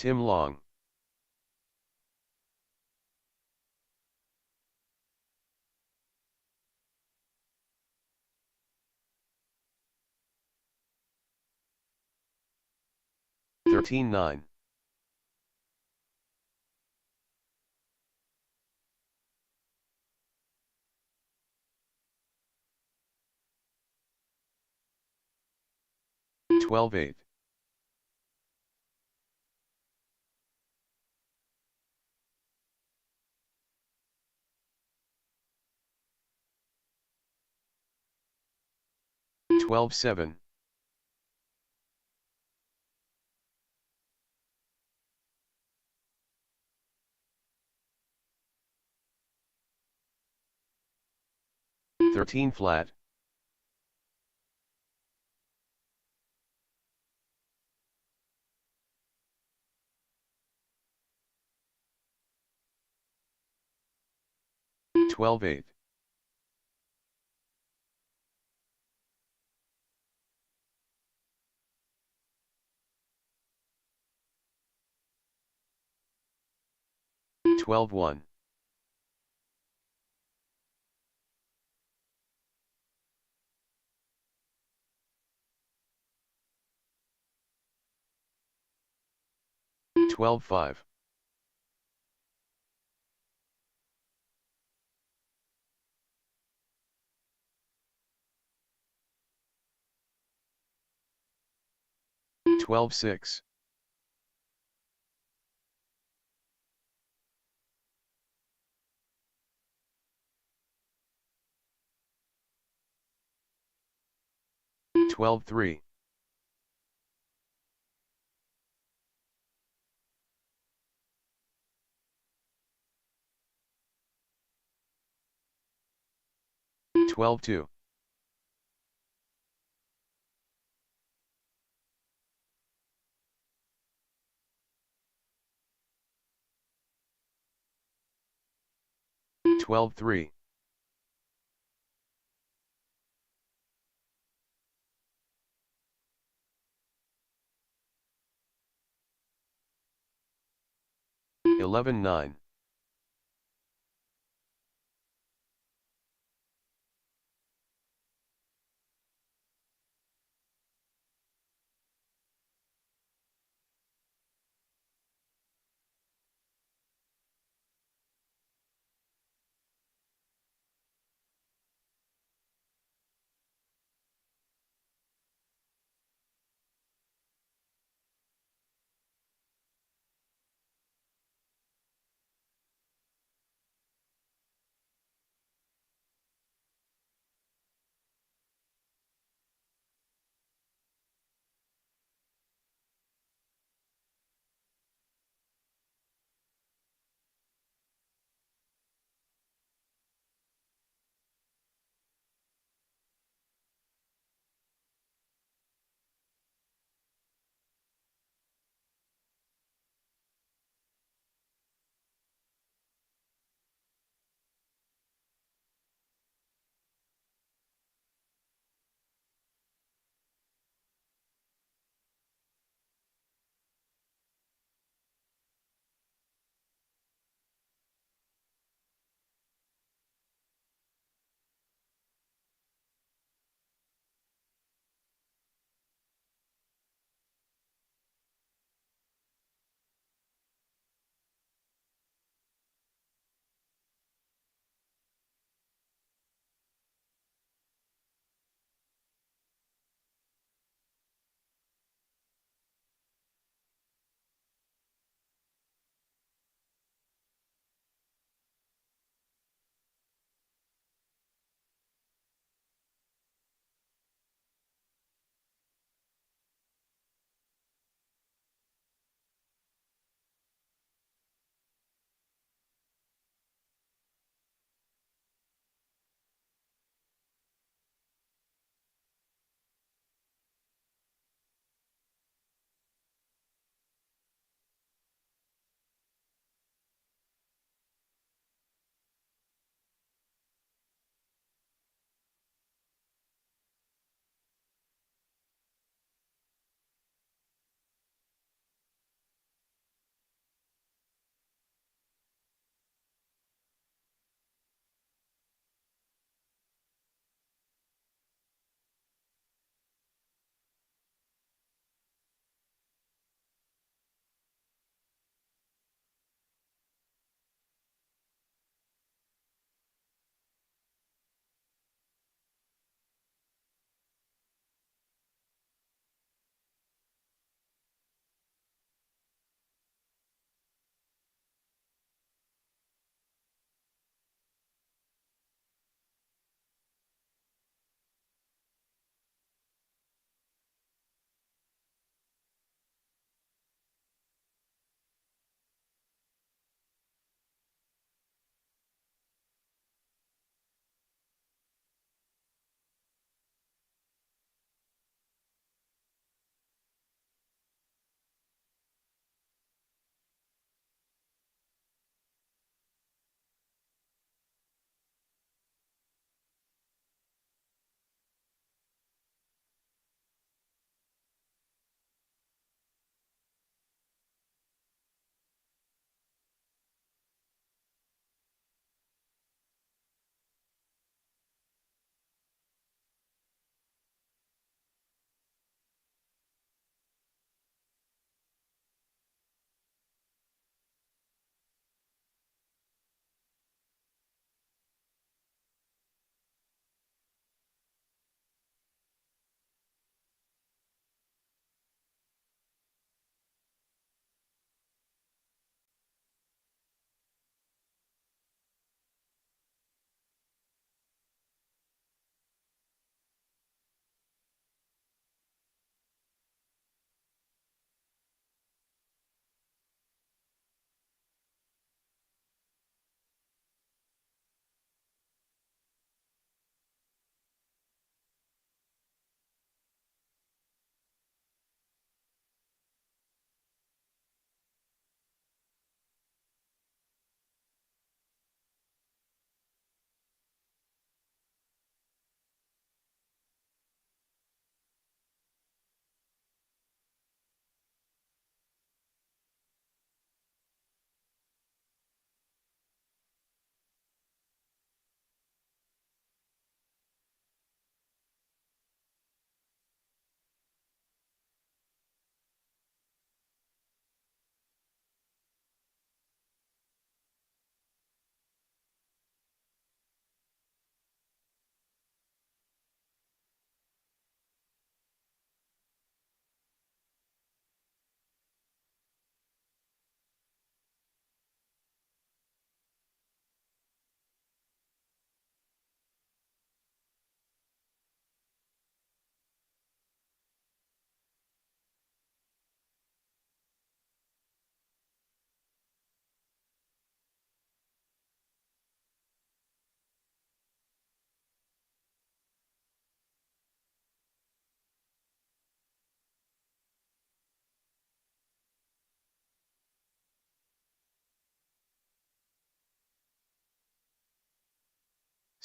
Tim Long. Thirteen nine. 12-8. 12-7. 13 flat. 12-8. 12-1. 12-5. 12-6. 12-3. 12-2. 12-3. 11-9.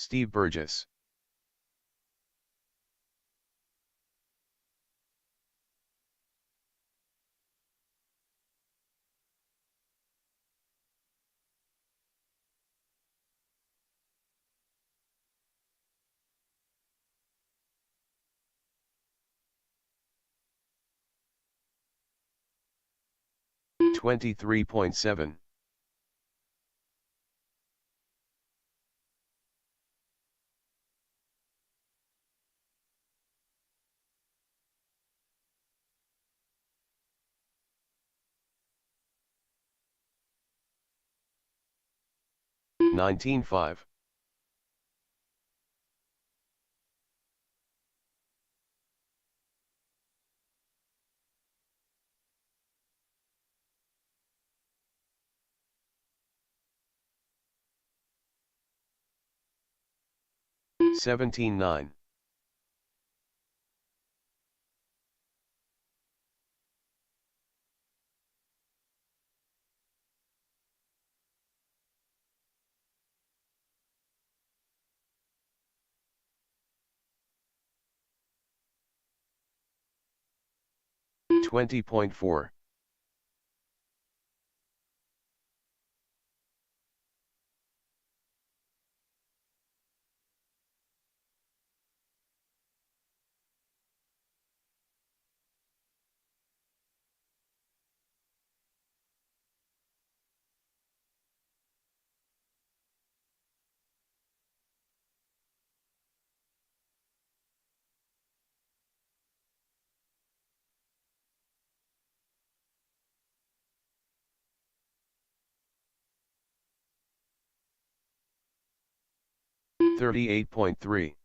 Steve Burgess. $23.7. $19.5. $17.9. $20.4. $38.3.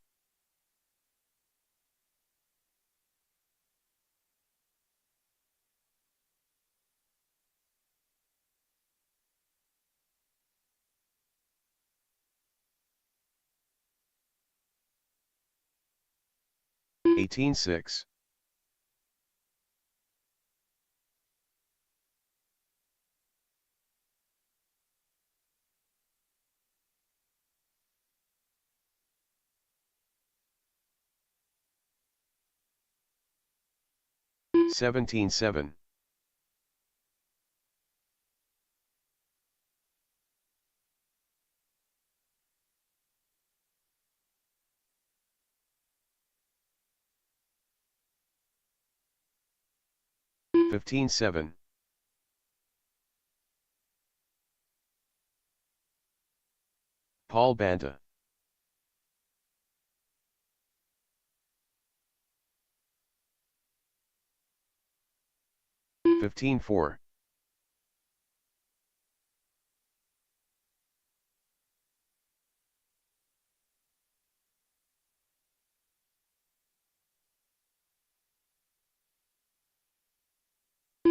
$18.6. $17.7. $15.7. Paul Banta. $15.4.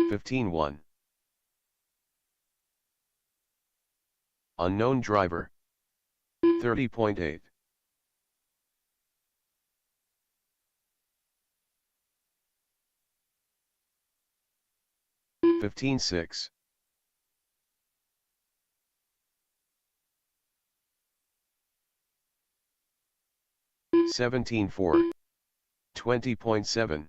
$15.1. Unknown driver. 30.8. $15.6. $17.4. 20.7.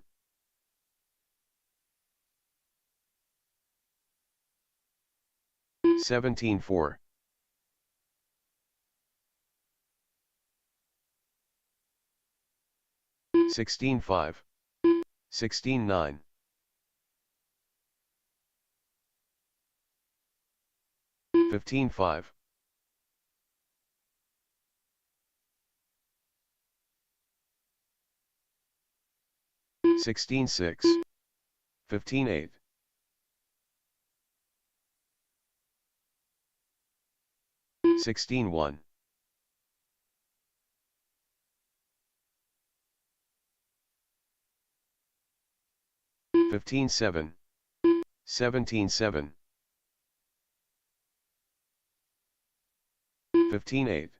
$17.4. $16.5. $16.9. $15.5. $16.6. $15.8. $16.1. $15.7. $17.7. $15.8.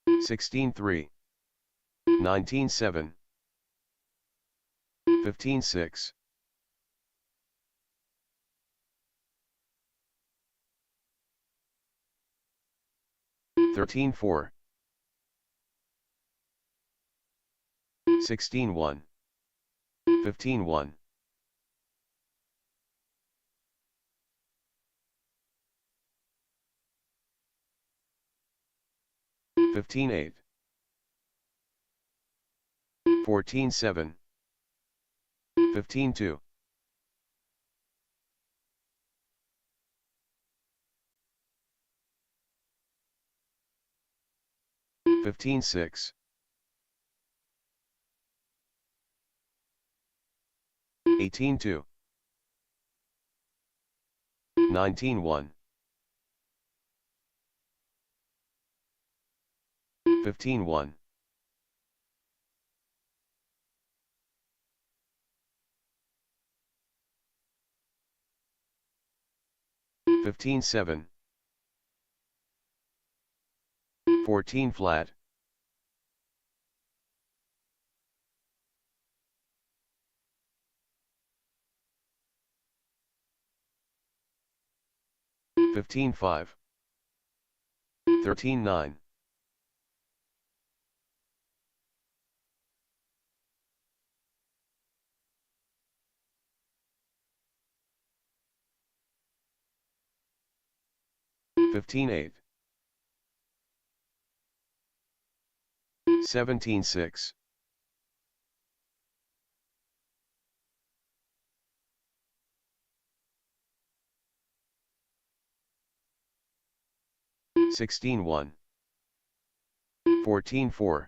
$16.3. $19.7. $15.6. 13-4, 16-1, 15-1, 15-8, 14-7, 15-2, 15-6, 18-2, 19-1, 15-1, 15-7, 14 flat, 15-5, 13-9, 15-8, 17-6, 16-1, 14-4,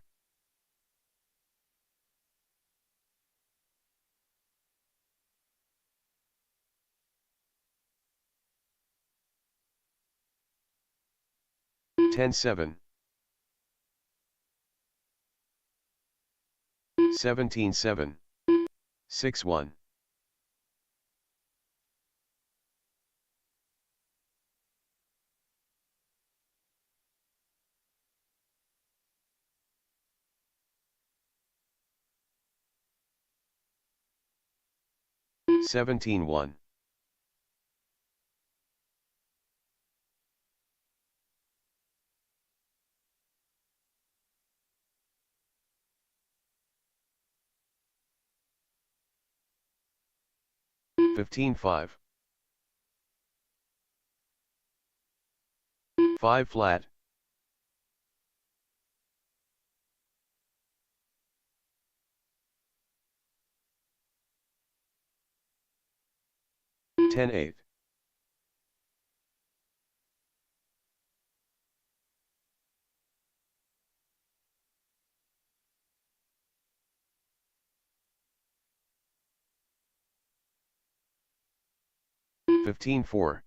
10-7, 17-7, 6-1, 17-1, 15-5, 5 flat, 10-8, 15-4,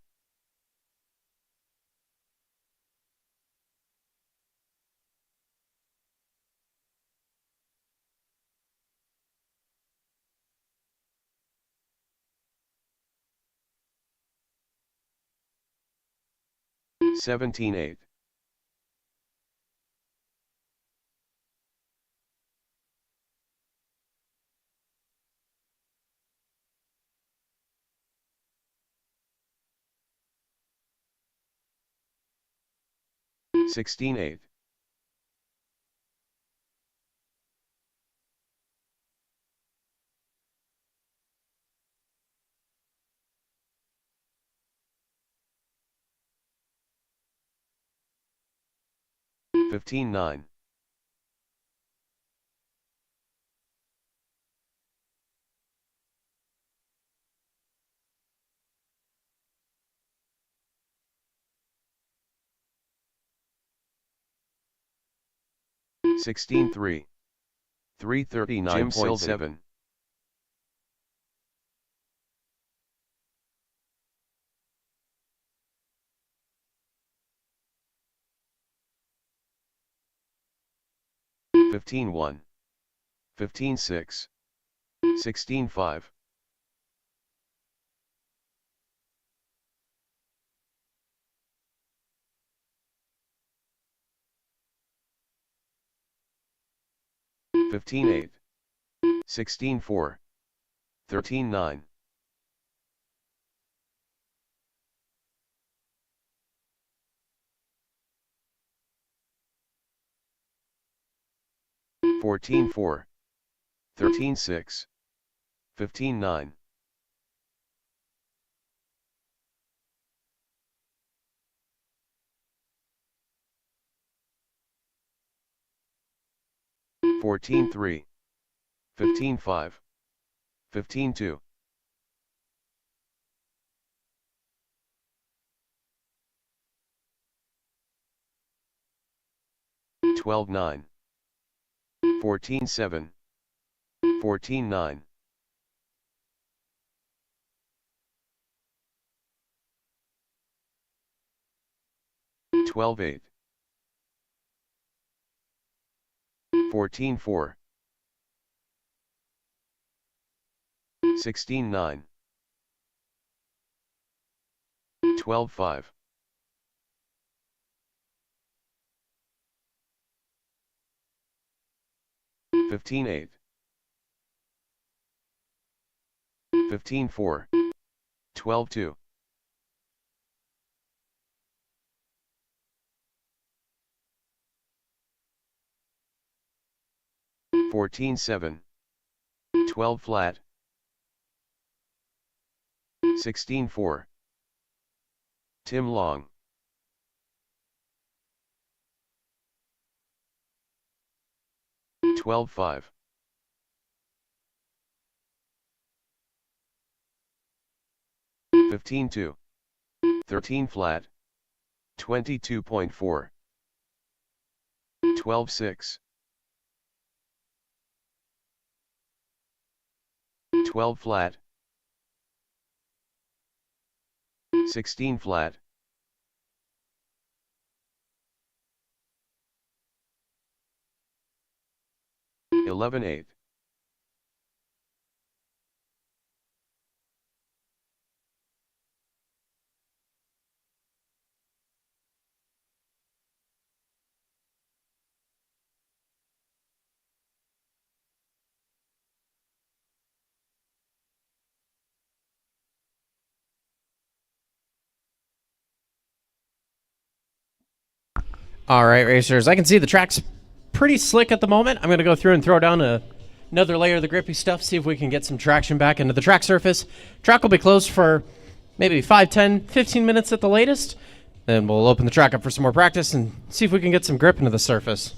17-8, 16-8, 15-9, 16-3, 339.7, 15-1, 15-6, 16-5, 15-8, 16-4, 13-9, 14-4, 13-6, 15-9, 14-3, 15-5, 15-2, 12-9, 14-7, 14-9, 12-8, 14-4, 16-9, 12-5, 15-8, 15-4, 12-2, 14-7, 12 flat, 16-4, Tim Long, 12-5, 15-2, 13 flat, 22.4, 12-6, 12 flat, 16 flat, 11-8. All right, racers. I can see the track's pretty slick at the moment. I'm going to go through and throw down another layer of the grippy stuff, see if we can get some traction back into the track surface. Track will be closed for maybe 5, 10, 15 minutes at the latest. Then we'll open the track up for some more practice and see if we can get some grip into the surface.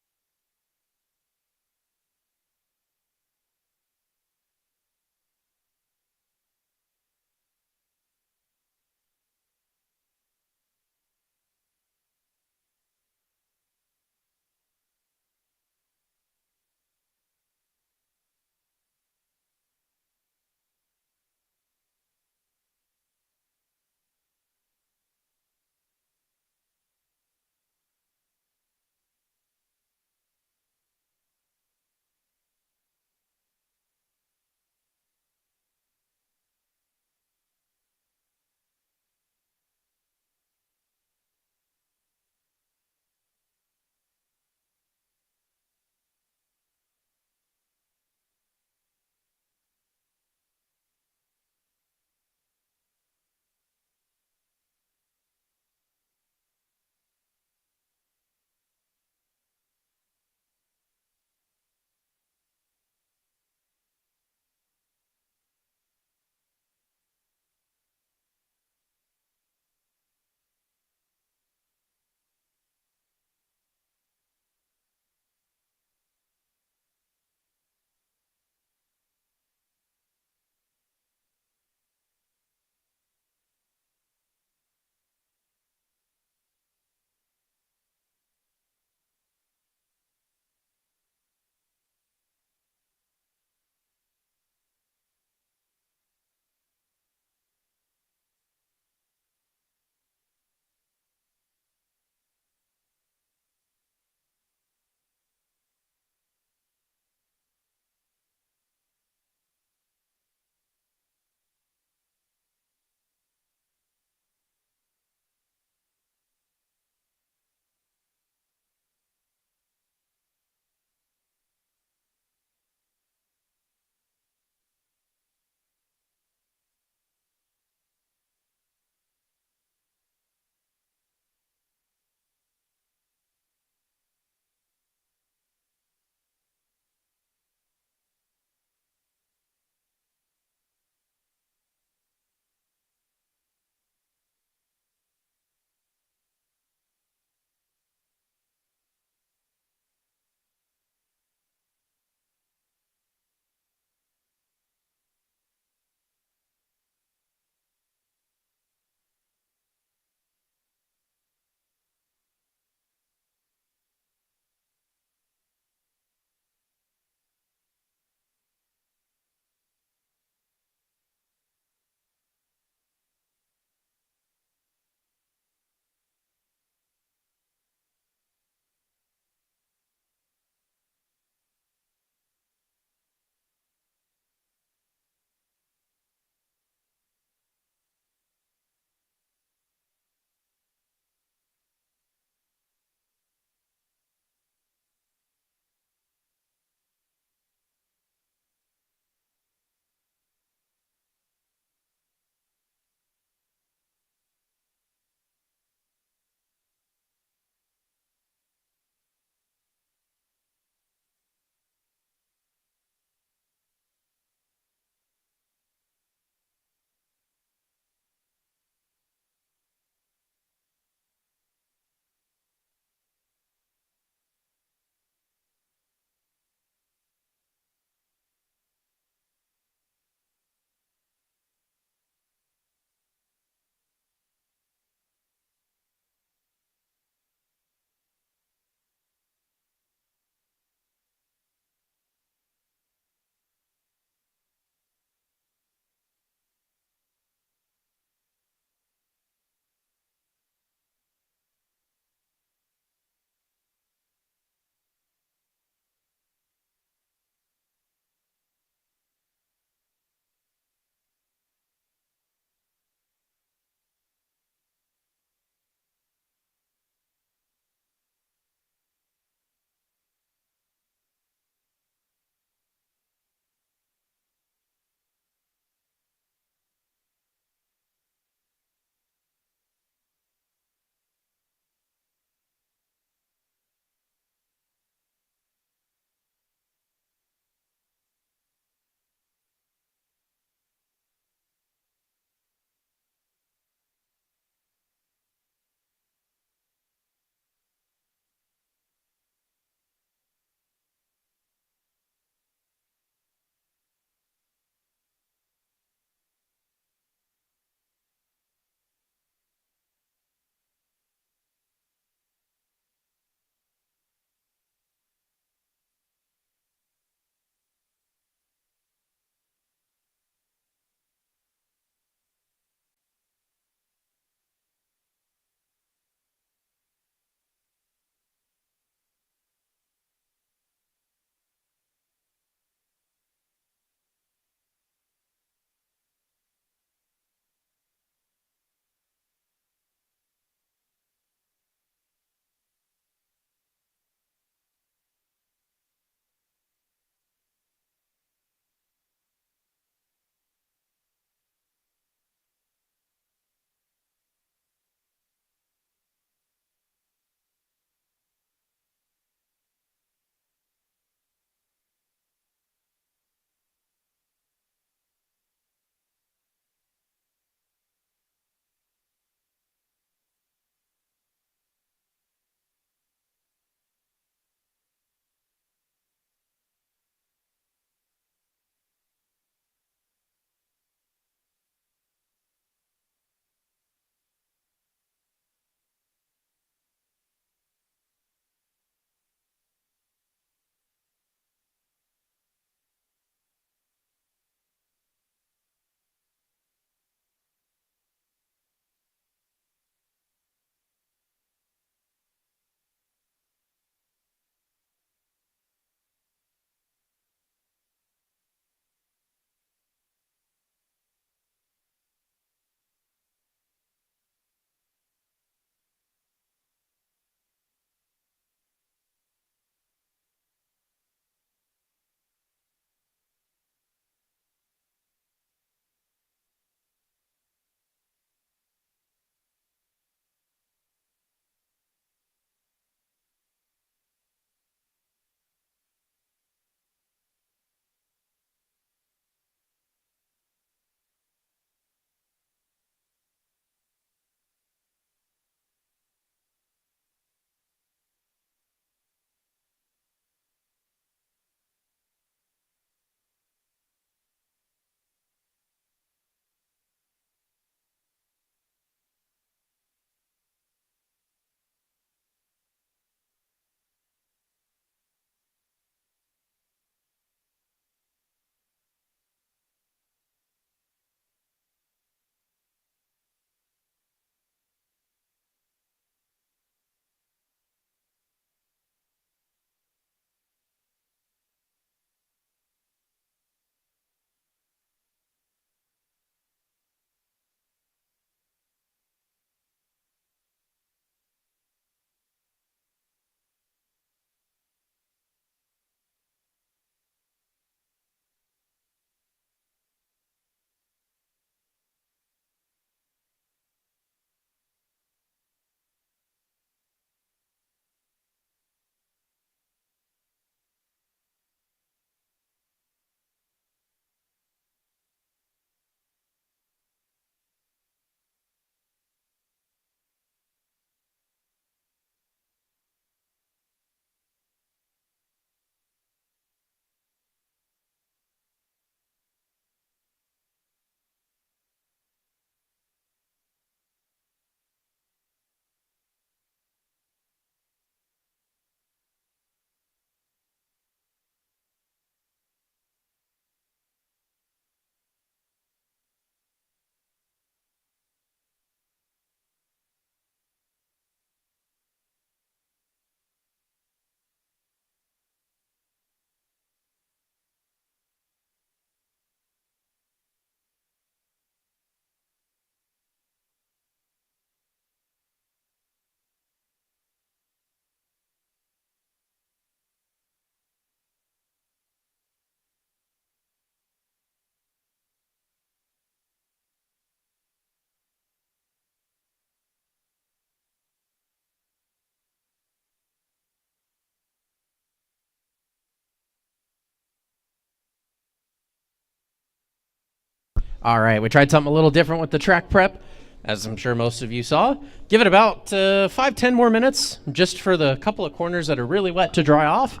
All right, we tried something a little different with the track prep, as I'm sure most of you saw. Give it about 5-10 more minutes just for the couple of corners that are really wet to dry off,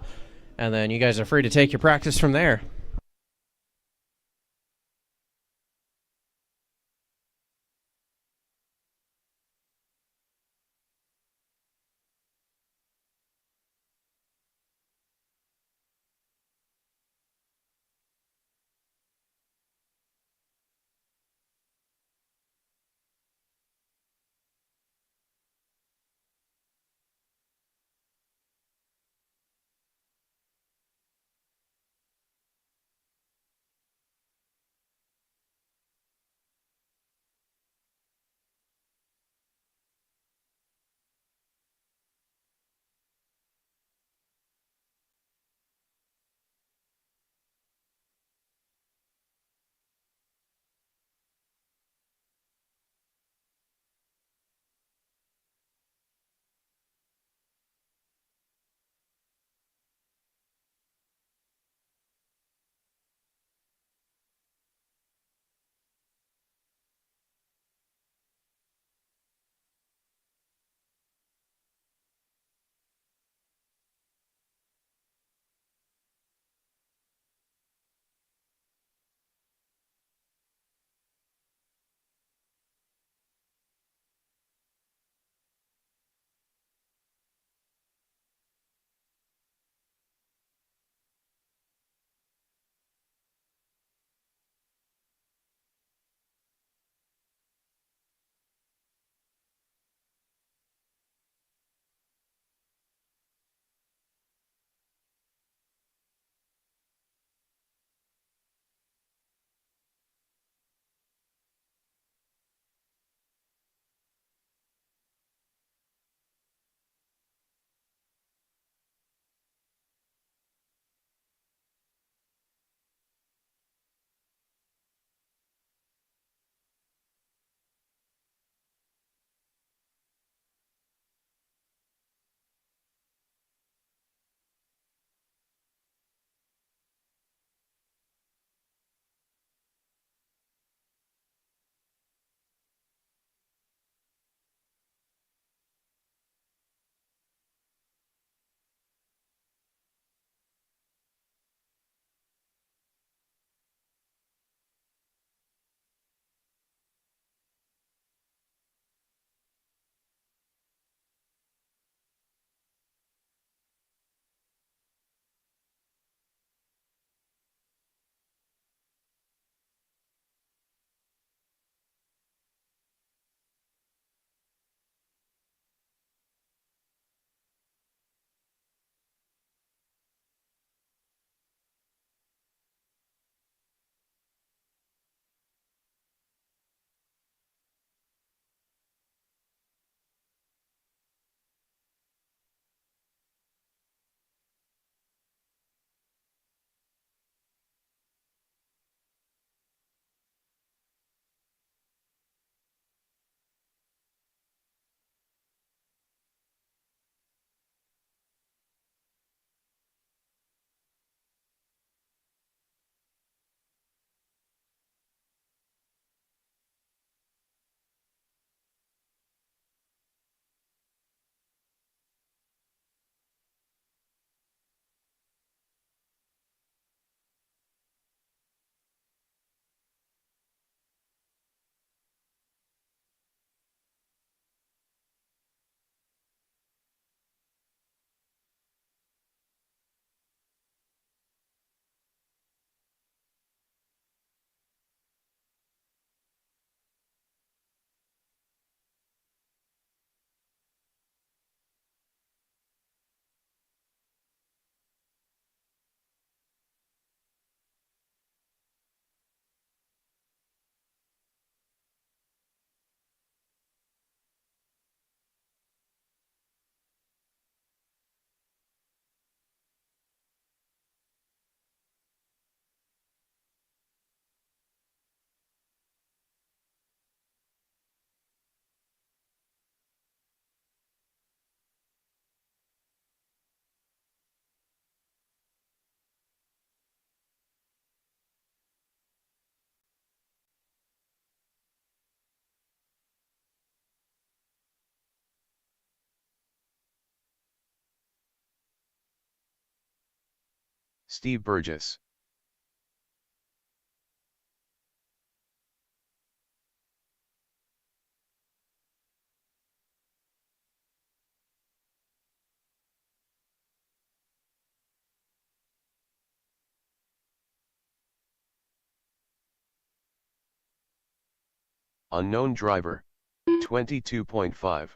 and then you guys are free to take your practice from there. Steve Burgess. Unknown driver, 22.5.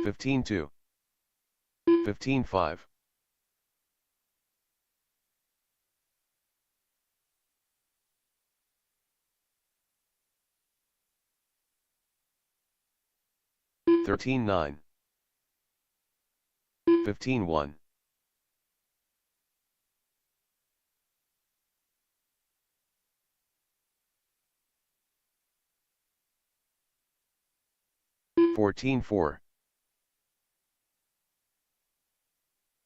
Fifteen two. 15.5. 13.9. 15.1. 14.4.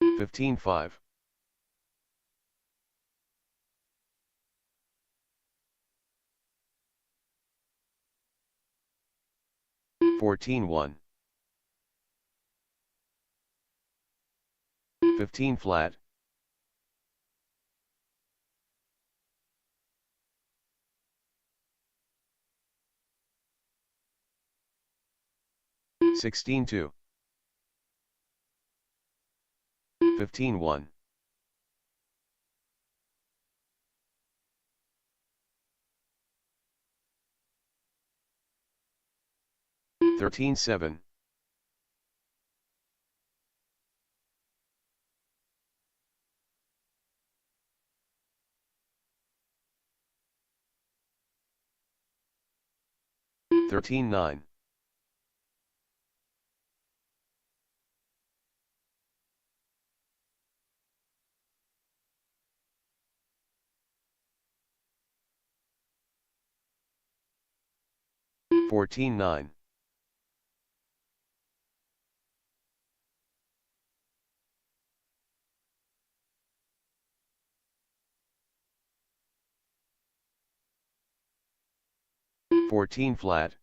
15.5. 14.1. 15 flat. 16.2. 15.1. 13.7. 13.9. 14.9. 14 flat.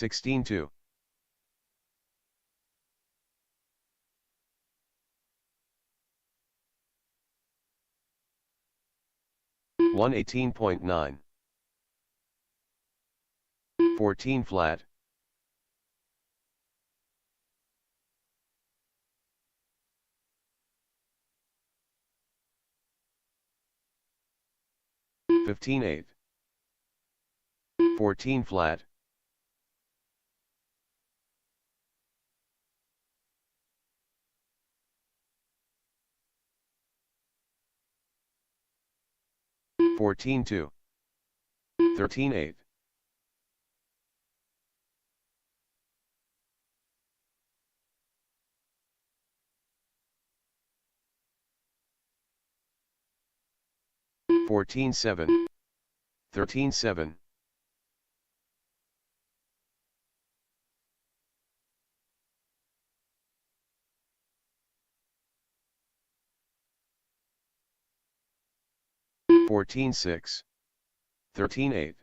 16.2. 118.9. 14 flat. 15.8. 14 flat. 14.2. 13.8. 14.7. 13.7. 14.6. 13.8.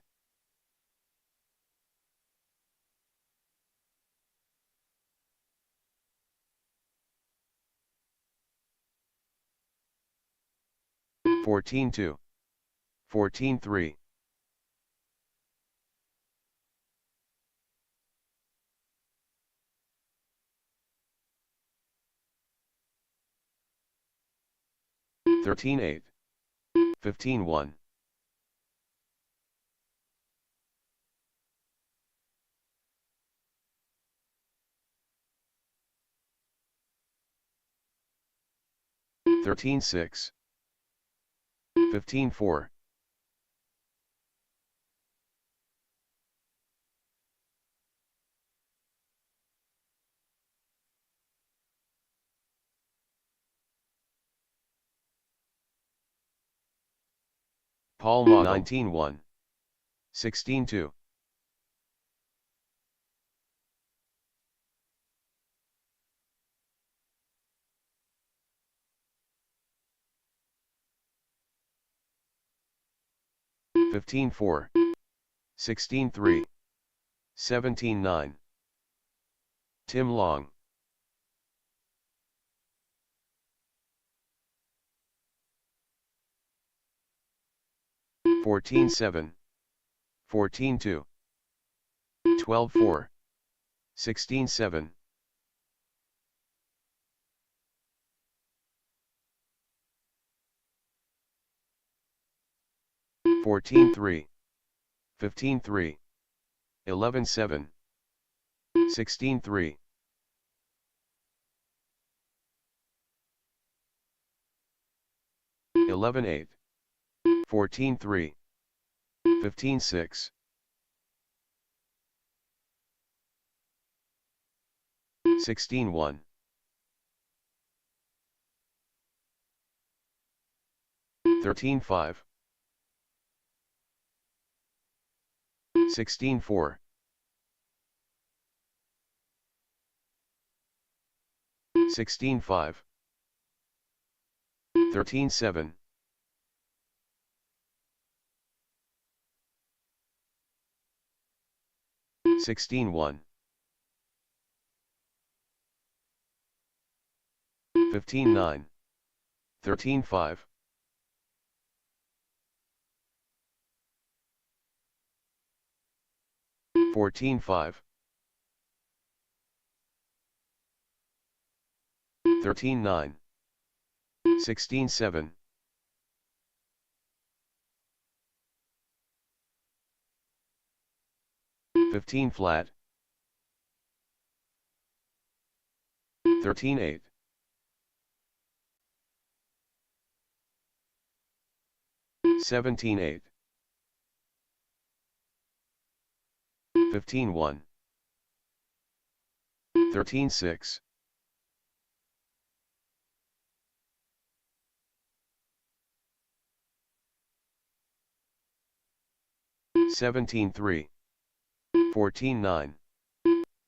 14.2. 14.3. 13.8. 15.1. 13.6. 15.4. 19.1. 16-2. 15-4. 16-3. 17-9. Tim Long. 14-7. 14-2. 12-4. 16-7. 14-3. 15-3. 11-7. 16-3. 11-8. 14-3. 15-6. 16-1. 13-5. 16-4. 16-5. 13-7. 16-1. 15-9. 13-5. 14-5. 13-9. 16-7. 15 flat. 13-8. 17-8. 15-1. 13-6. 17-3. 14-9.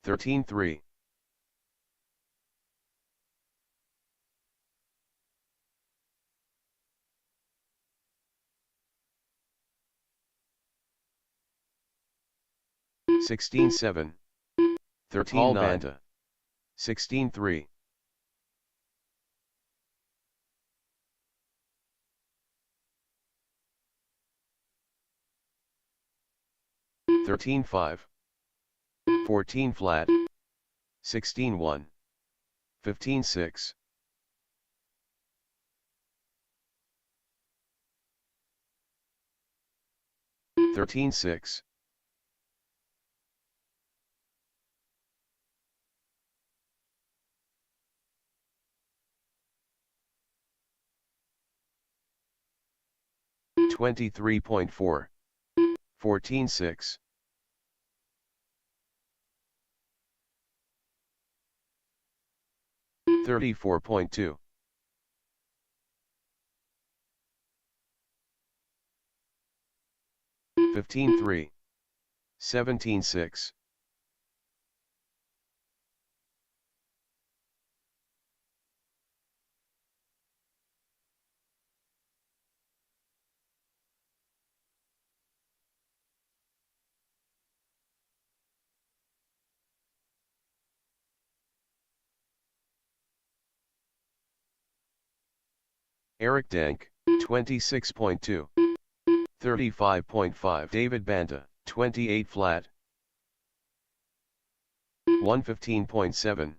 13-3. 16-7. 13-9. Banta. 16-3. 13-5. 14 flat. 16-1. 15-6. 13-6. 23.4. 14-6. 34.2. 15-3. 17-6. 'Eric Dank, 26.2. 35.5. David Banta, 28 flat. 115.7.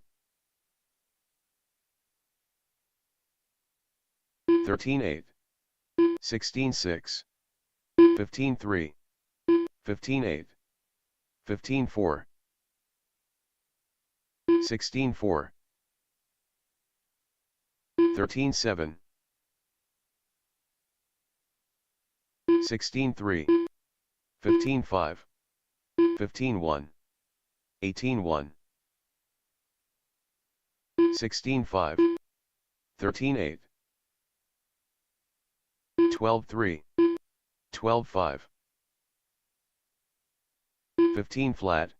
13-8. 16-6. 15-3. 15-8. 15-4. 16-4. 13-7. 16-3. 15-5. 15-1. 18-1. 16-5. 13-8. 12-3. 12-5. 15 flat,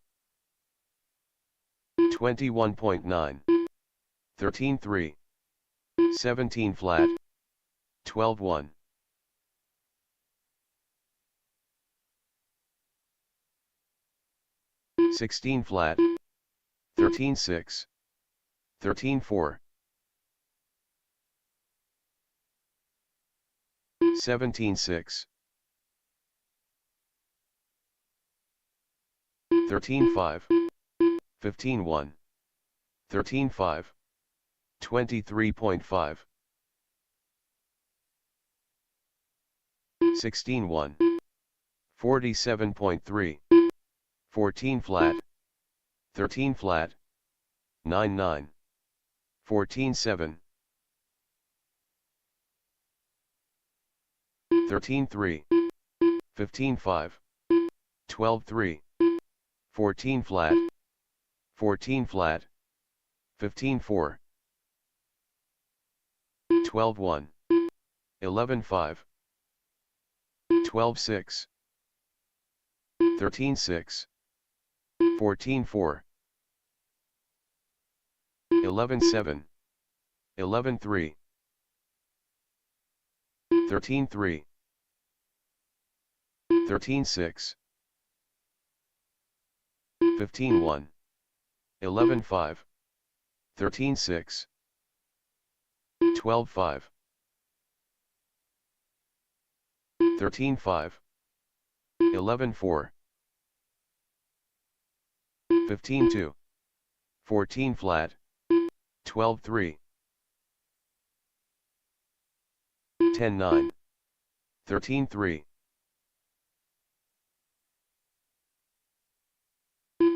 21.9, 13.3, 17 flat, 12.1, 16 flat, 13.6, 13.4, 17.6, 13.5, 15.1, 13.5, 23.5, 16.1, 47.3, 14 flat, 13 flat, 9.9, 14.7, 13.3, 15.5, 12.3, 14 flat, 14 flat, 15.4, 12.1, 11.5, 12.6, 13.6, 14.4, 11.7, 11.3, 13.3, 13.6, 15.1, 11.5, 13.6, 12.5, 13.5, 11.4, 15.2, 14 flat, 12.3, 10.9, 13.3,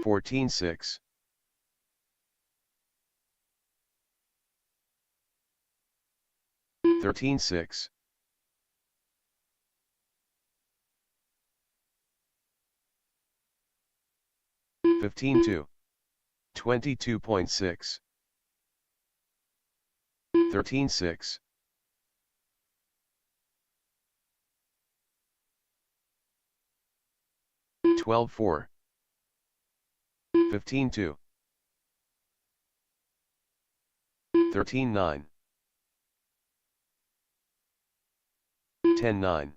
14.6, 13.6, 15.2, 22.6, 13.6, 12.4, 15.2, 13.9, 10.9,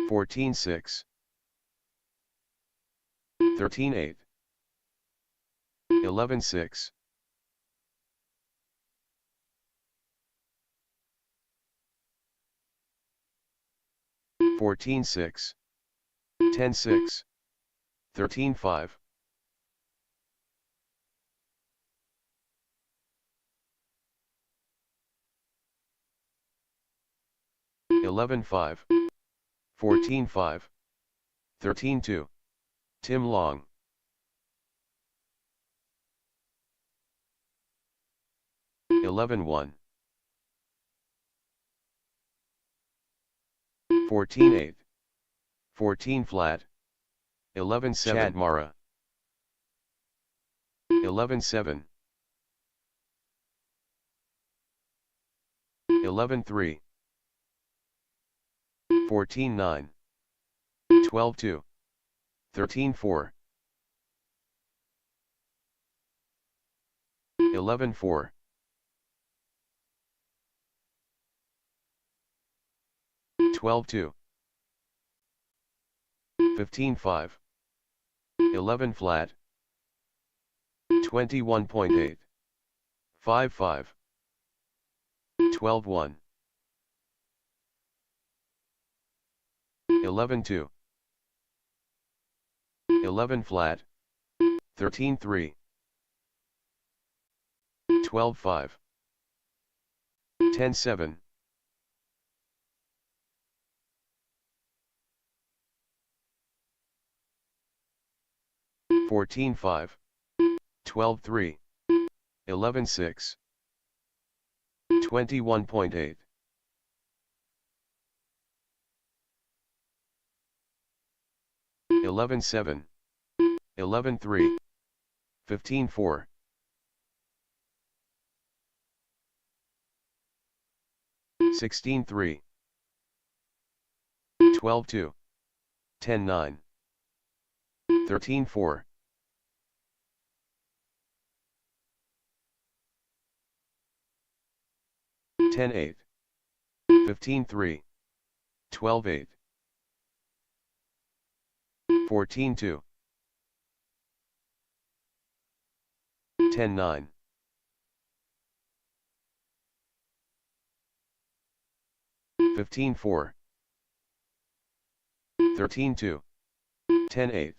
14.6, 13.8, 11.6, 14.6, 10.6, 13.5, 11.5, 14.5, 13.2, Tim Long, 11.1, 14.8, 14 flat, 11.7, Chad Mara, 11.7, 11.3, 14.9, 12.2, 13.4, 11.4, 12.2, 15.5, 11 flat, 21.8, 5.5, 12.1, 11.2, 11 flat, 13.3, 12.5, 10.7, 14.5, 12.3, 11.6, 21.8, 11.7, 11.3, 15.4, 16.3, 12-2, 10-9, 13-4, 10-8, 15-3, 12-8, 14-2, 10-9, 15-4, 13-2, 10-8,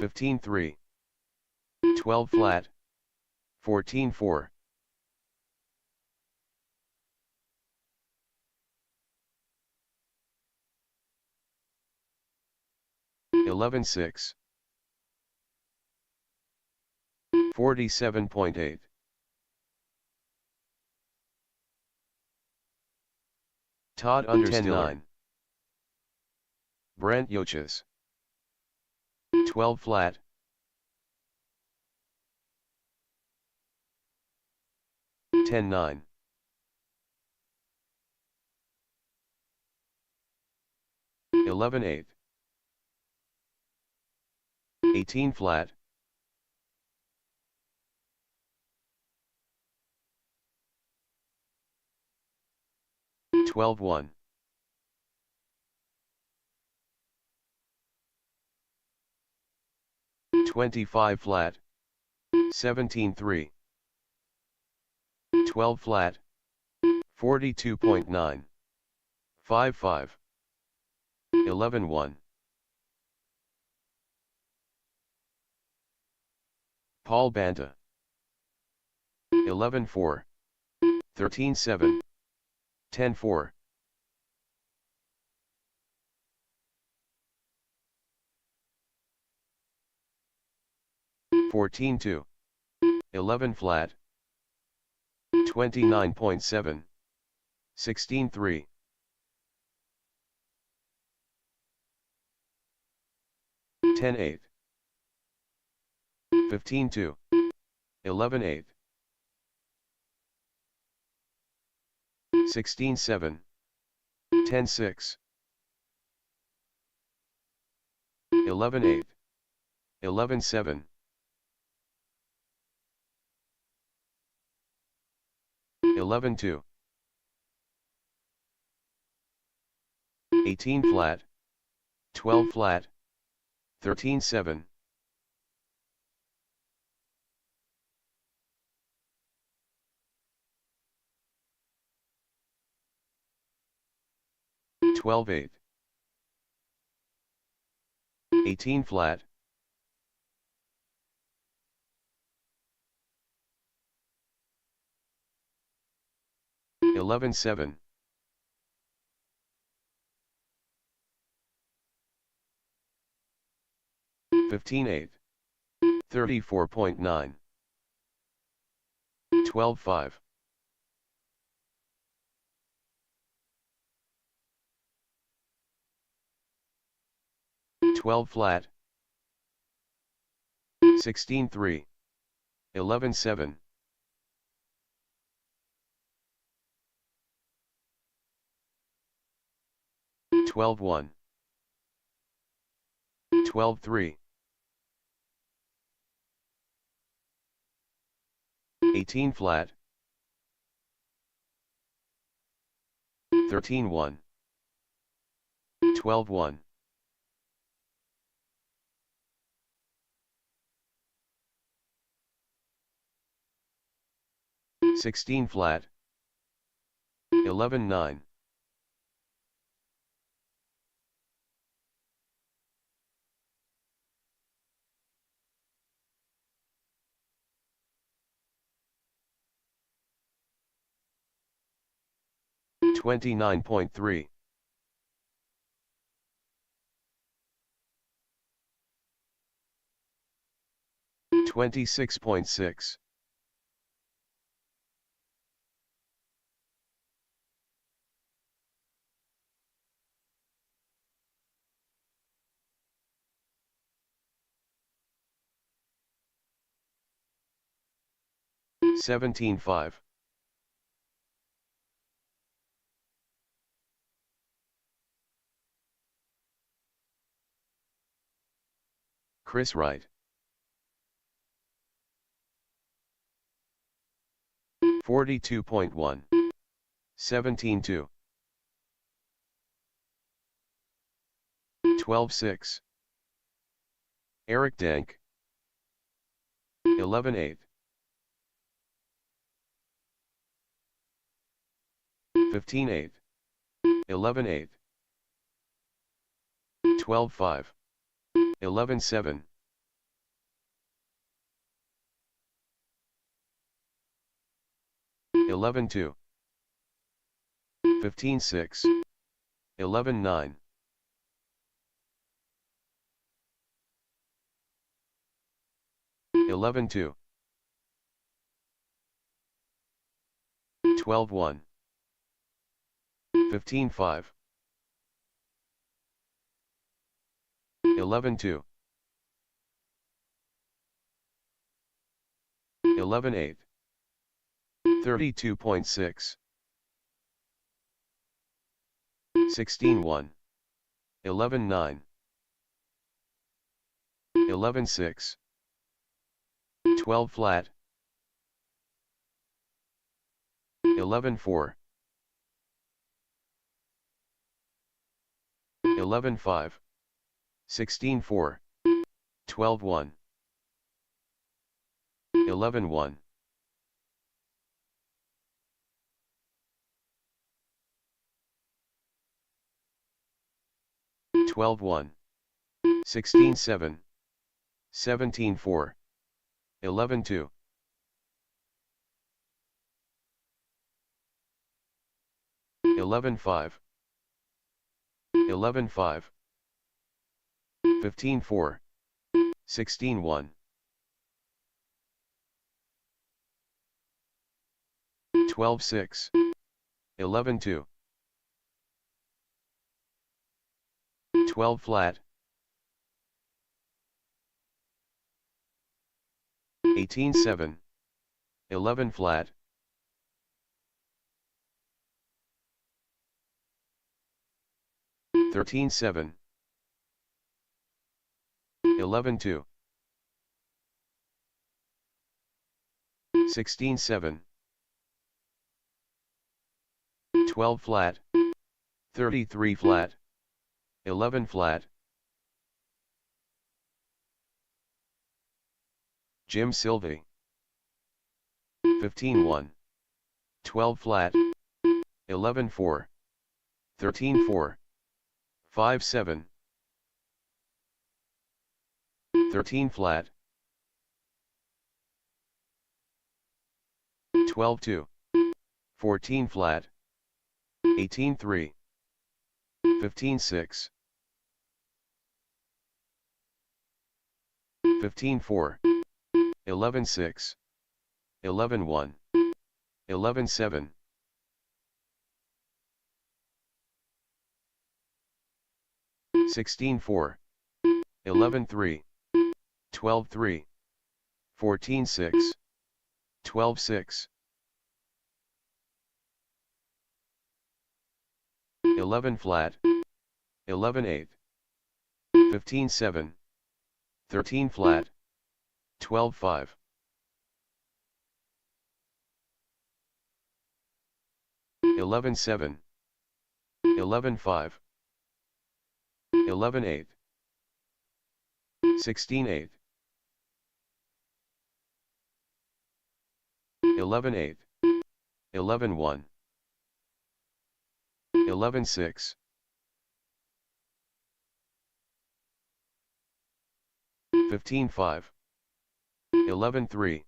15-3, 12 flat, 14-4, 11-6, 47.8, Todd Understiller, 10-9, Brent Yoches, 12 flat, 10-9, 11-8, 18 flat, 12-1, 25 flat, 17-3, 12 flat, 42.9, 5-5, 11-1, Paul Banta, 11-4, 13-7, 10-4, 14-2, 11 flat, 29.7, 16-3, 10-8, 15-2, 11-8, 16-7, 10-6, 11-8, 11-7, 11-2, 18 flat, 12 flat, 13-7, 12-8, 18 flat, 11-7, 15-8, 34.9, 12-5, 12 flat, 16-3, 11-7, 12-1, 12-3, 18 flat, 13-1, 12-1, 16 flat, 11-9, 29.3, 26.6, 17-5. Chris Wright. 42.1. 17-2. 12-6. Eric Dank. 11-8. 15-8. 11-8. 12-5. 11-7. 11-2. 15-6. 11-9. 11-2. 12-1. 15-5. 11-2. 11-8. 32.6. 16-1. 11-9. 11-6. 12 flat. 11-4. 11-5. 16-4. 12-1. 11-1. 12-1. 16-7. 17-4. 11-2. 11-5. 11-5. 15-4. 16-1. 12-6. 11-2. 12 flat. 18-7. 11 flat. 13-7. 11-2. 16-7. 12 flat. 33 flat. 11 flat. Jim Sylvie. 15-1. 12 flat. 11-4. 13-4. 5-7. 13 flat. 12-2. 14 flat. 18-3. 15-6. 15-4. 11-6. 11-1. 11-7. 16-4. 11-3. 12-3. 14-6. 12-6. 11 flat. 11-8. 15-7. 13 flat. 12-5. 11-7. 11-5. 11-8. 16-8. 11-8. 11-1. 11-6. 15-5. 11-3.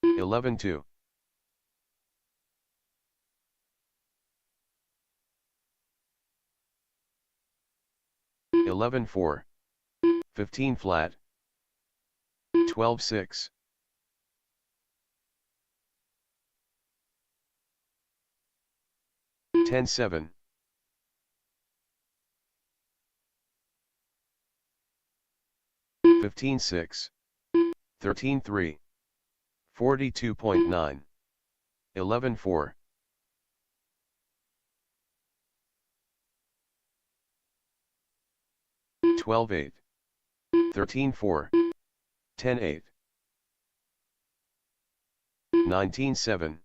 11-2. 11-4. 15 flat. 12-6. 10-7. 15-6. 13-3. 42.9. 11.4. 12.8. 13.4. 10.8. 19.7.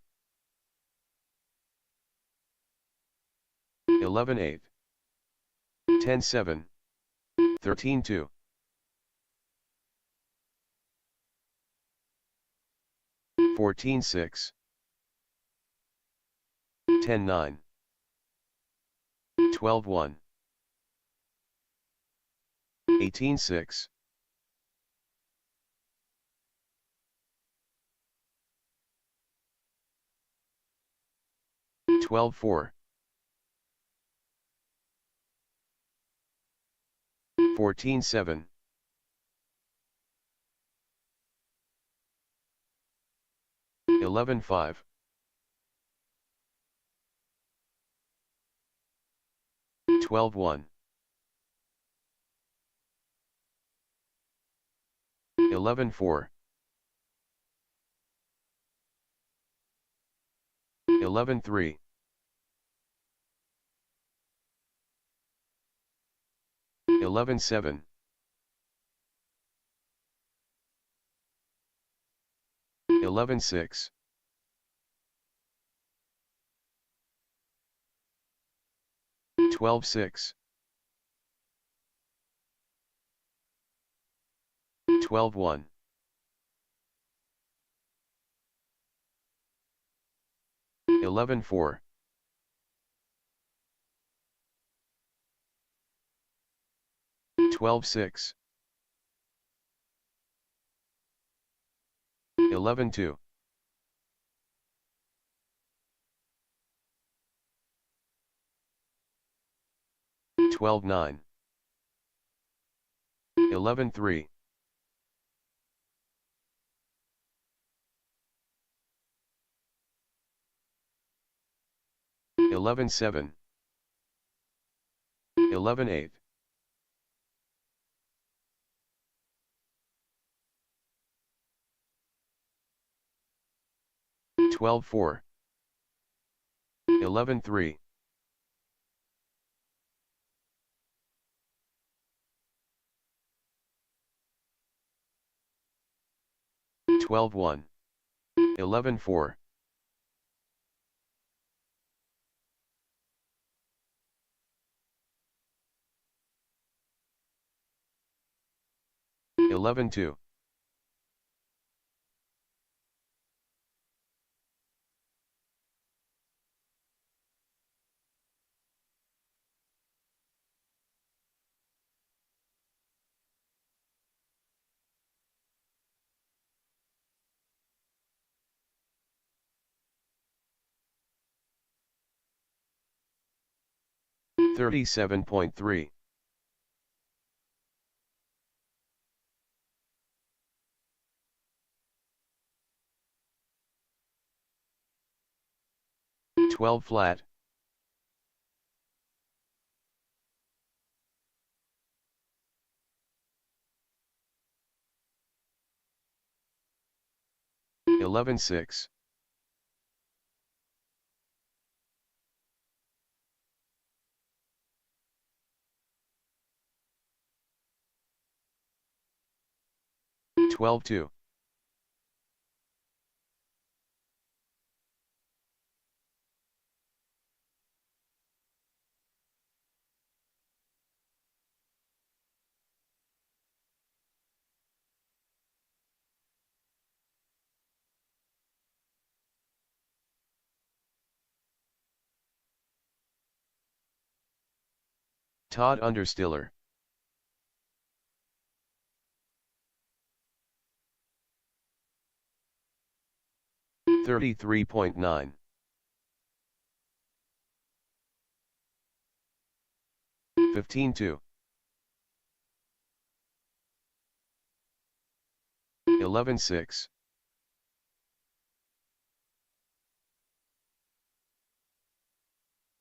11.8. 10.7. 13.2. 14.6. 10.9. 12.1. 18.6. 12.4. 14.7. 11.5. 12.1. 11.4. 11.3. 11.7. 11.6. 12.6. 12.1. 11.4. 12.6. 11.2. 12.9. 11.3. 11.7. 11.8. 12.4. 11.3. 12.1. 11.4. 11.2. 37.3. 12 flat. 11.6. 12.2. Todd Understiller. 33.9. 15.2. 11.6.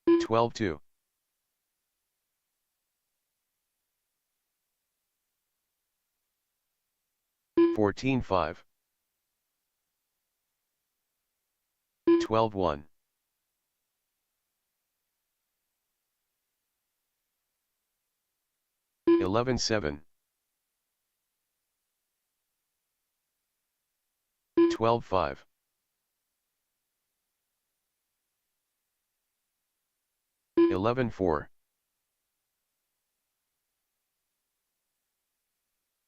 12.2. 14.5. 12-1. 11-7. 12-5. 11-4.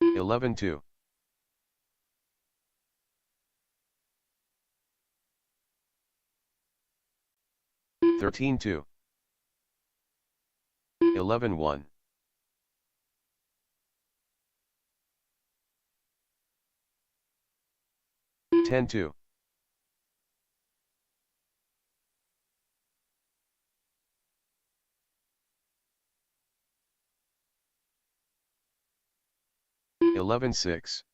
11-2. 13-2. 11-1. 10-2. 11-6.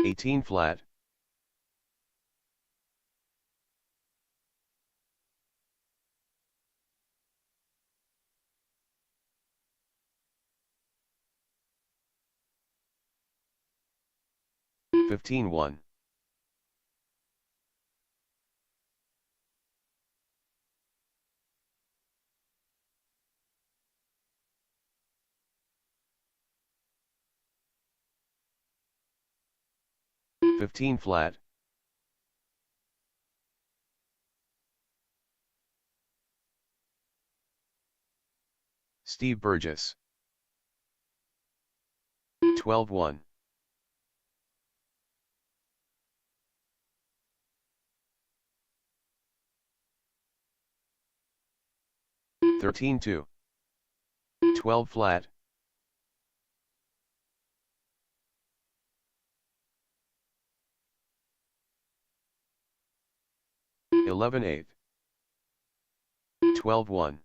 18 flat. 15-1. 15 flat. 'Steve Burgess. 12-1. 13-2. 12 flat. 11-8. 12-1.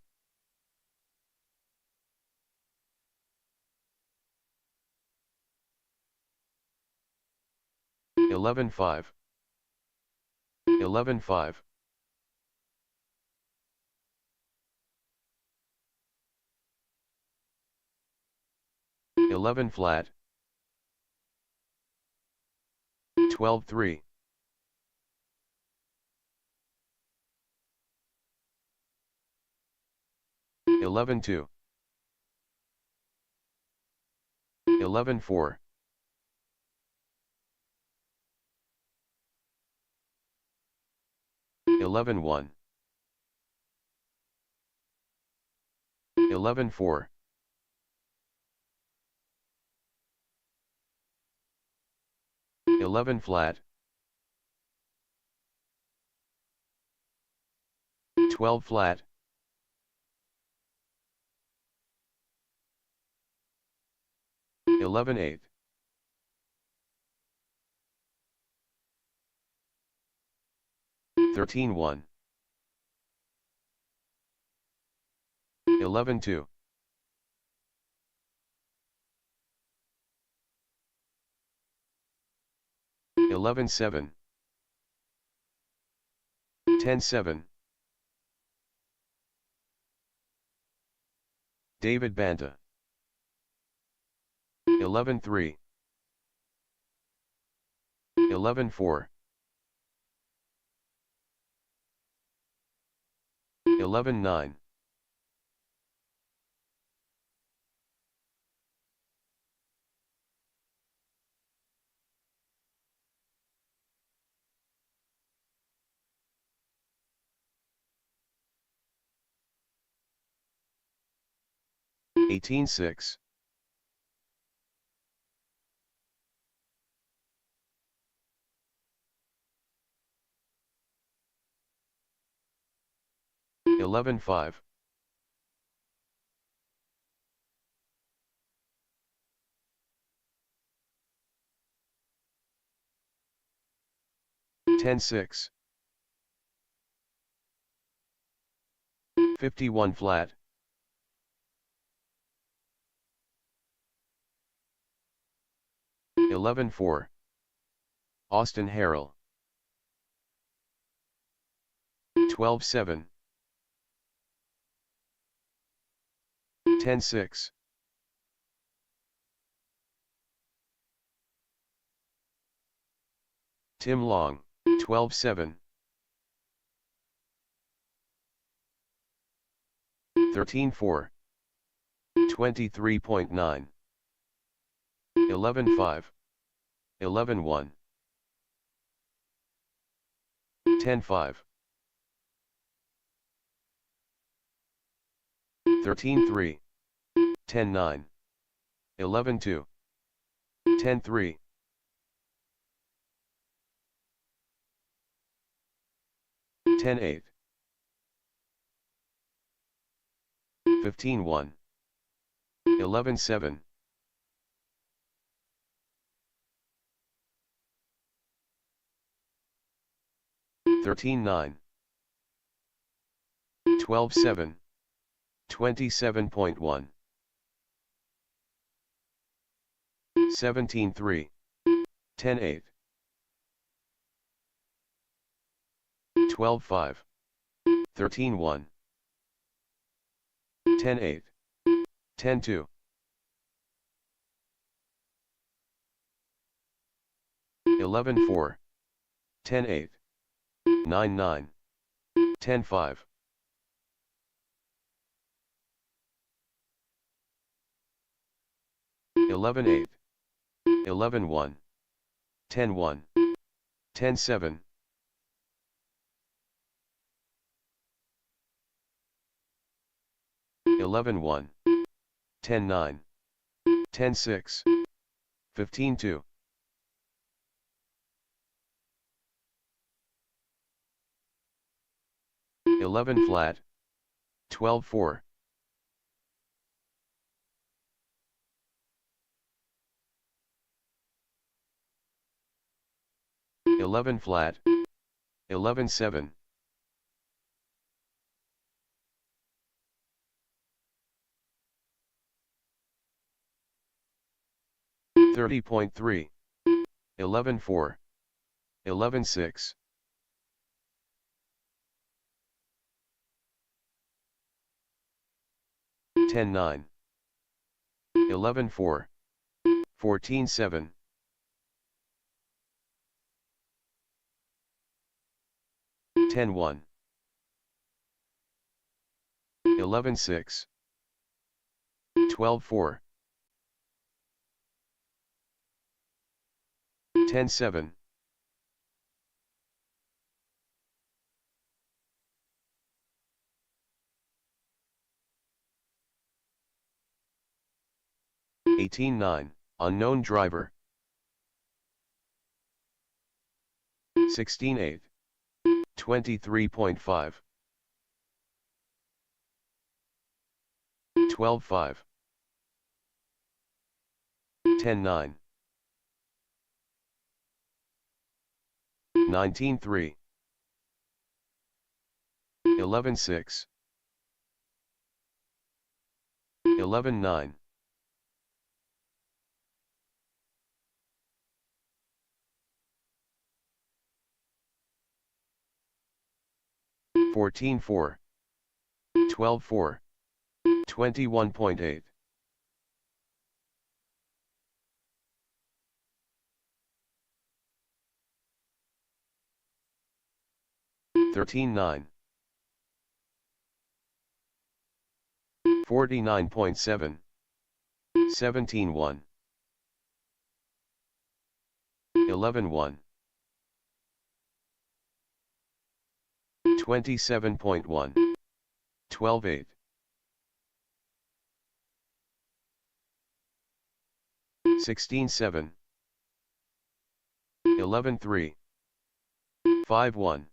11-5. 11-5. 11 flat. 12-3. 11-2. 11-4. 11-1. 11-4. 11 flat. 12 flat. 11-8. 13-1. 11-2. 11-7. 10-7. David Banta. 11-3. 11-4. 11-9. 18-6. 11-5. 10-6. 51 flat. 11-4. Austin Harrell. 12-7, 10-6, Tim Long, 12-7, 13-4, 23.9, 11-5, 11-1, 10-5, 13-3, 10-9, 11-2, 10-3, 10-8, 15-1, 11-7, 13-9, 12-7, 27.1, 17-3, 10-8, 12-5, 13-1, 10-8, 10-2, 11-4, 10-8, 9-9, 10-5, 11-8, 11-1, 10-1, 10-7, 11-1, 10-9, 10-6, 15-2, 11 flat, 12-4, 11 flat, 11-7, 30.3, 11-4, 11-6, 10-9, 11-4, 14-7, 10-1, 11-6, 12-4, 10-7, 18-9, unknown driver, 16-8, 23.5, 12-5, 10-9, 19-3, 11-6, 11-9, 14-4, 12-4, 21.8, 13-9, 49.7, 17-1, 11-1, 27.1, 12-8, 16-7, 11-3, 5-1,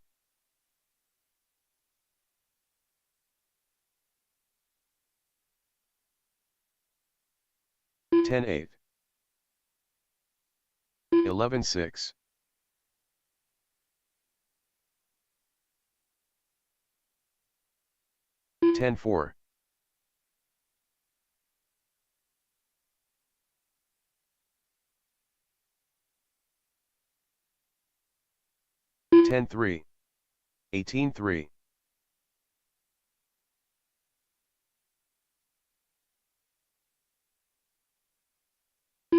10-8, 11-6, 10-4, 10-3, 18-3,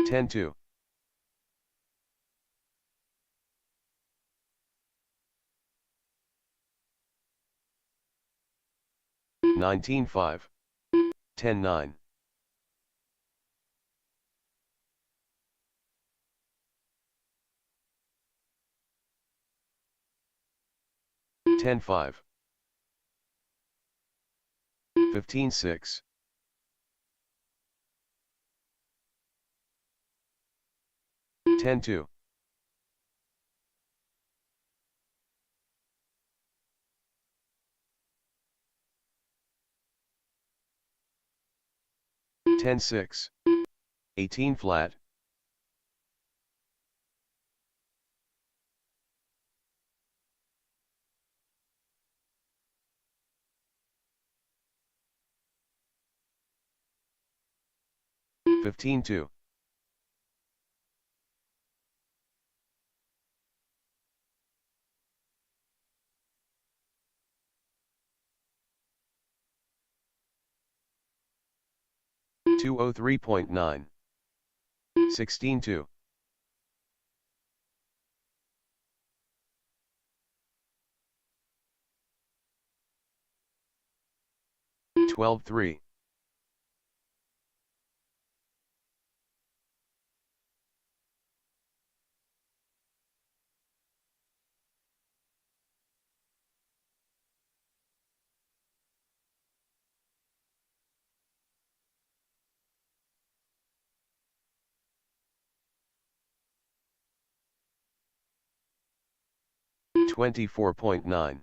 10-2. 19-5. 10-9. 10-5. 15-6. 10-2. 10-6. 18 flat. 15-2. 203.9. 16-2. 12-3. 24.9.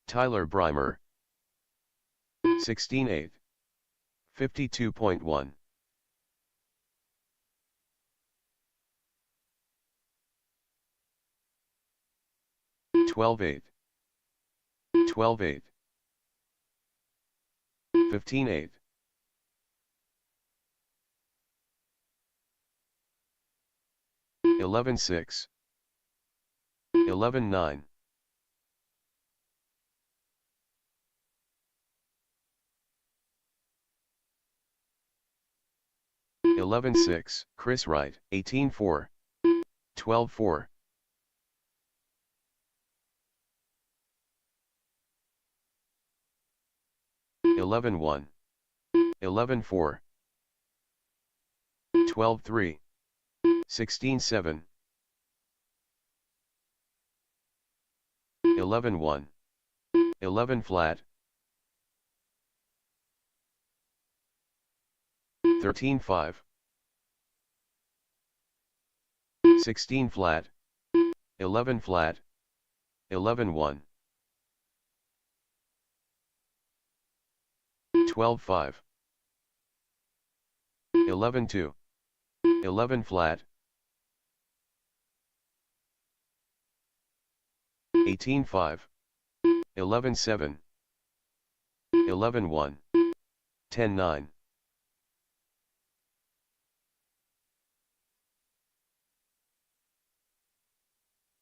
'Tyler Breimer. 16-8. 52.1. 12-8. 12-8. 15-8. 11-6. 11-9. 11-6. Chris Wright. 18-4. 12-4. 11-1. 11-4. 12-3. 16-7. 11-1. 11 flat. 13-5. 16 flat. 11 flat. 11-1. 12-5. 11-2. 11 flat. 18-5. 11-7. 11-1. 10-9.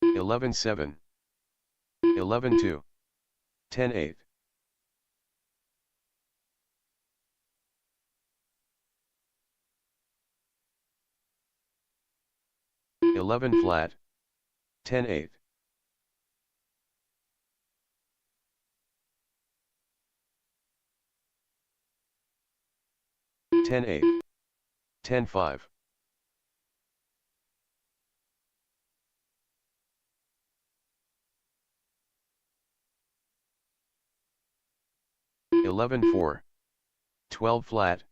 11-7. 11-2. 10-8. 11 flat. 10-8. 10-8. 10-5. 11-4. 12 flat.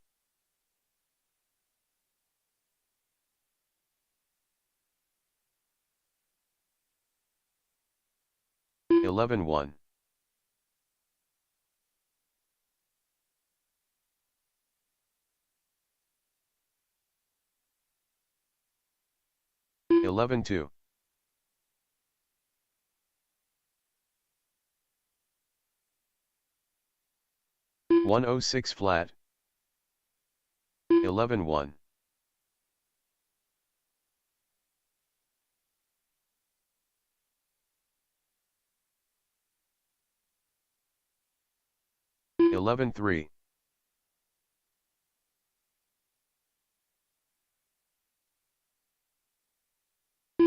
11-1. 11-2. 106 flat. 11-1. 11-3.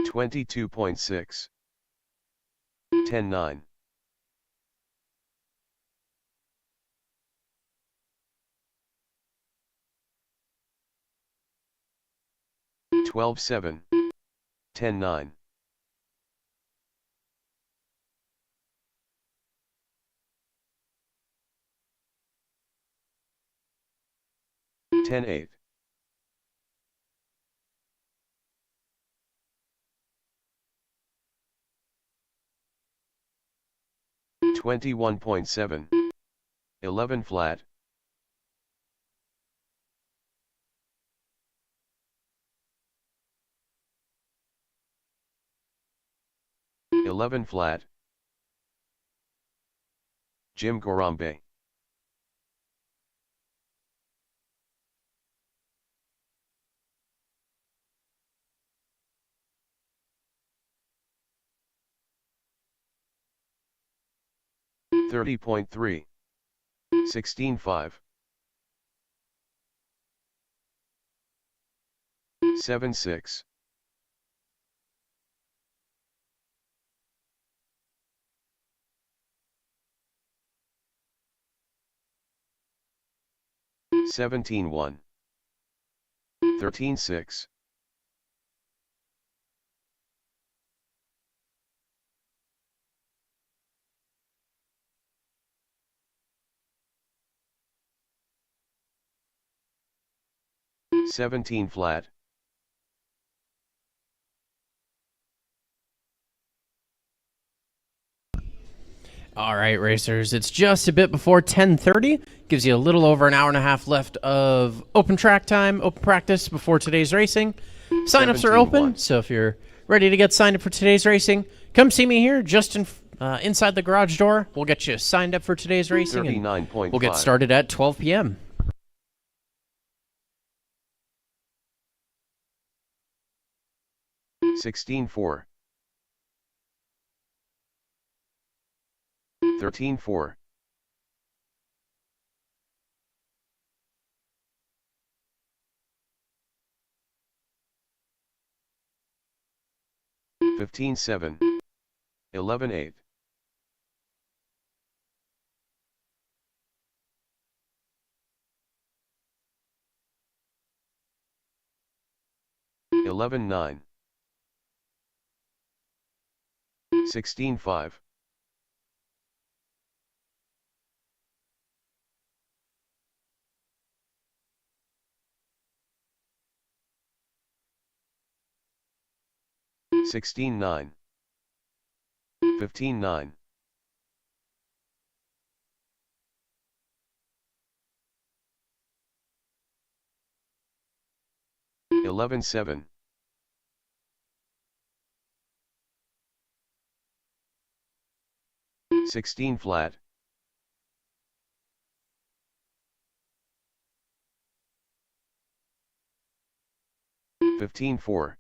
22.6. 10-9. 12-7. 10-9. 10-8. 21.7. 11 flat. 11 flat. Jim Gorambe. $30.3. 16-5. 7-6. 17-1. 13-6. 17 flat. 'All right, racers. It's just a bit before 10:30. Gives you a little over an hour and a half left of open track time, open practice before today's racing. Sign-ups are open, 17-1. so if you're ready to get signed up for today's racing, come see me here just inside the garage door. We'll get you signed up for today's racing, and 39.5. we'll get started at 12 p.m. 16-4. 13-4. 15-7. 11-8. 11-9. 16-5. 16-9. 15-9. 11-7. 16 flat. 15-4.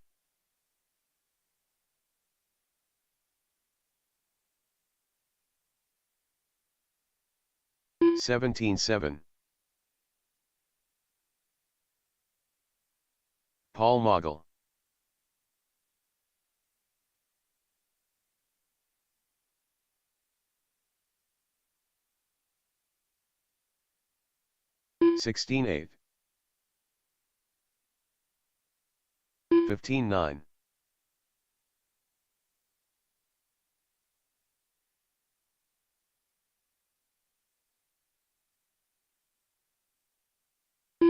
17-7. Paul Mogul. 16-8. 15-9.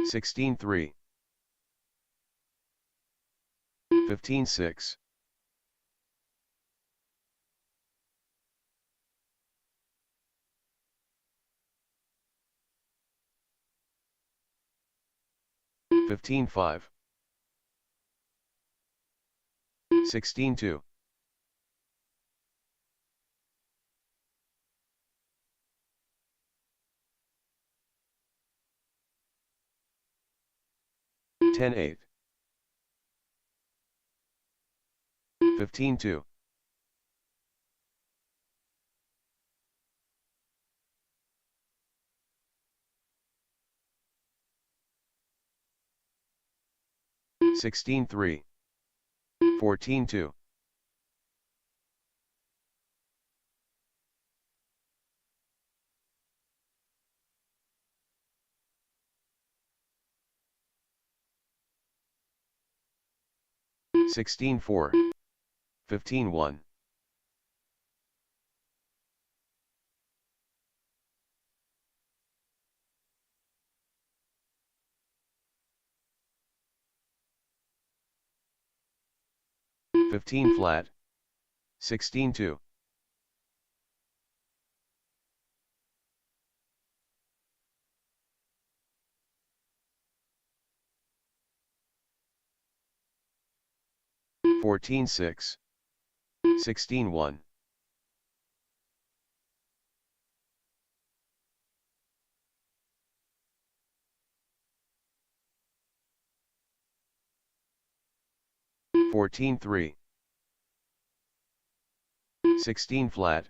16-3. 15-6. 15-5. 16-2. 10-8. 15-2. 16-3, 14-2, 16-4, 15-1, 15 flat, 16-2, 14-6, 16-1, 14-3, 16 flat,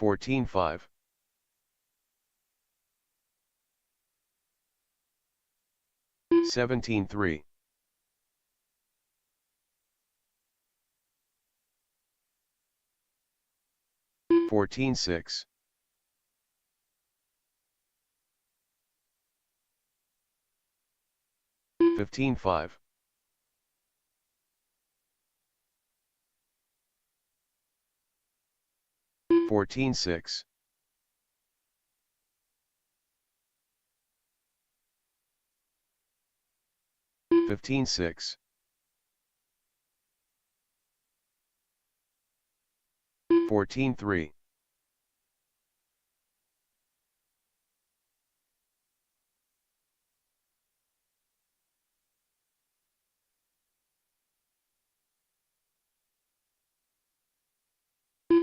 14-5, 17-3, 14-6, 15-5, 14-6, 15-6, 14-3,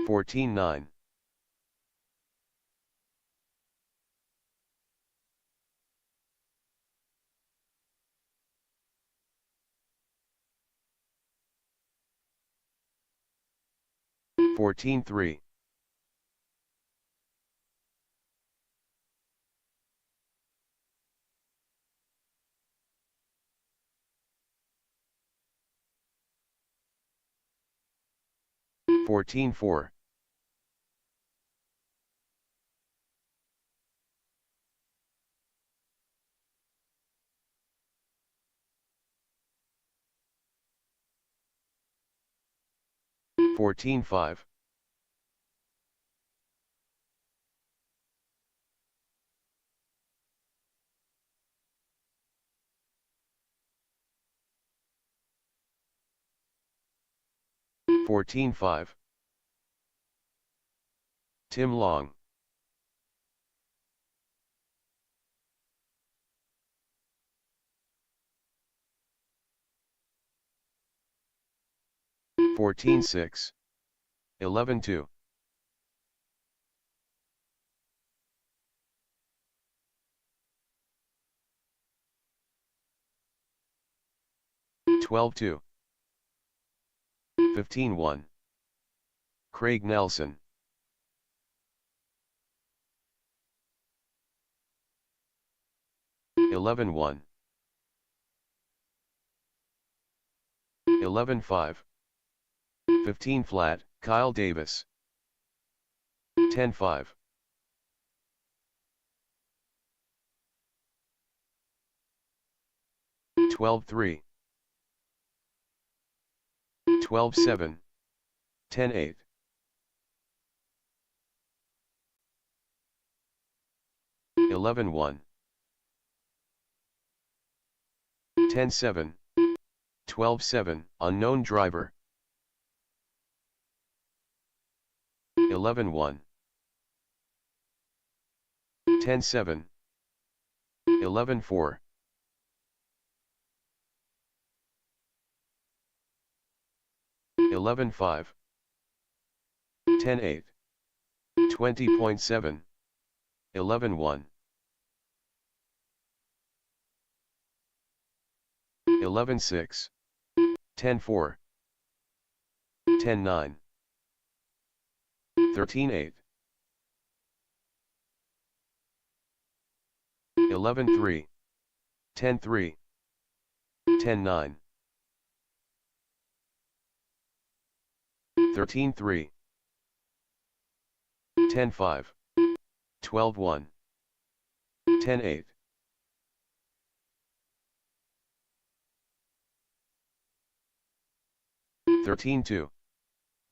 14-9, 14-3, 14-4, 14-5, 14-5, Tim Long, 14-6, 11-2, 12-2, 15-1, Craig Nelson, 11-1, 11-5, 15 flat, Kyle Davis, 10-5, 12-3, 12-7, 10-8, 11-1, 10-7, 12-7, unknown driver, 11-1, 10-7, 11-4, 11-5, 10-8, 20.7, 11-1, 11-6, 10-4, 10-9, 13-8. 11-3. 10-3. 10-9. 13-3. 10-5. 12-1. 10-8. 13-2.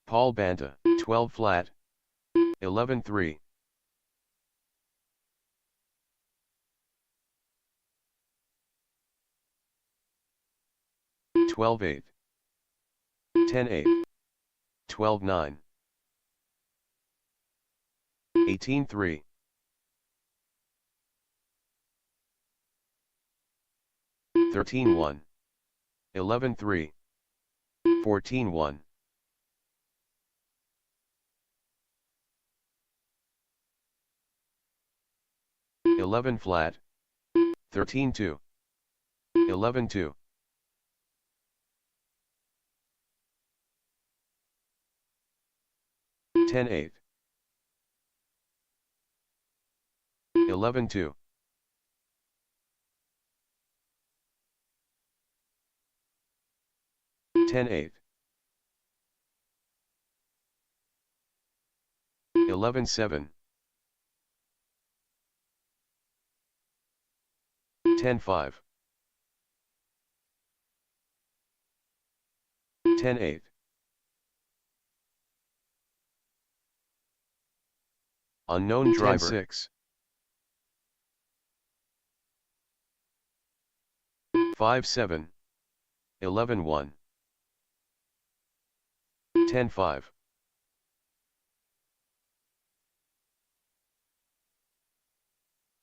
Paul Banta, 12 flat. 11-3. 12-8. 10-8. 12-9. 18-3. 13-1. 11-3. 14-1. 11 flat. 13-2. 11-2. 10-8. 11-2. 10-8. 11-7. 10-5. 10-8. Unknown driver. 10-6. 5-7. 11-1. 10-5.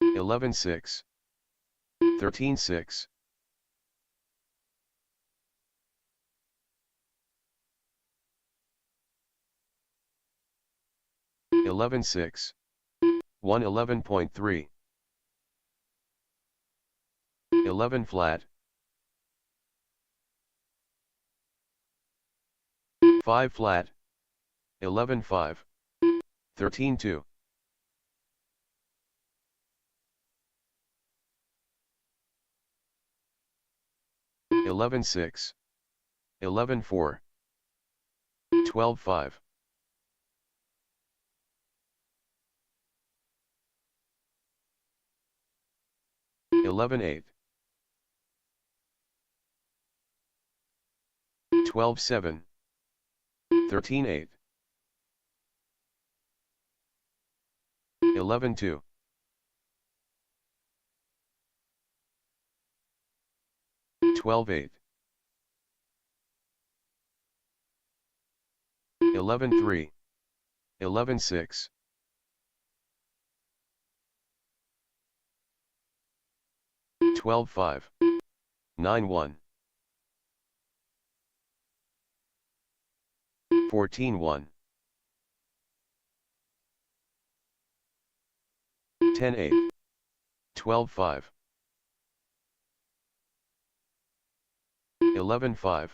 11-6. 13-6. 11-6. 111.3. 11 flat. 5 flat. 11-5. 13-2. 11-6. 11-4. 12-5. 11-8. 12-7. 13-8. 11-2. 12-8. 11-3. 11-6. 12-5. 9-1. 14-1. 10-8. 12-5. 11-5.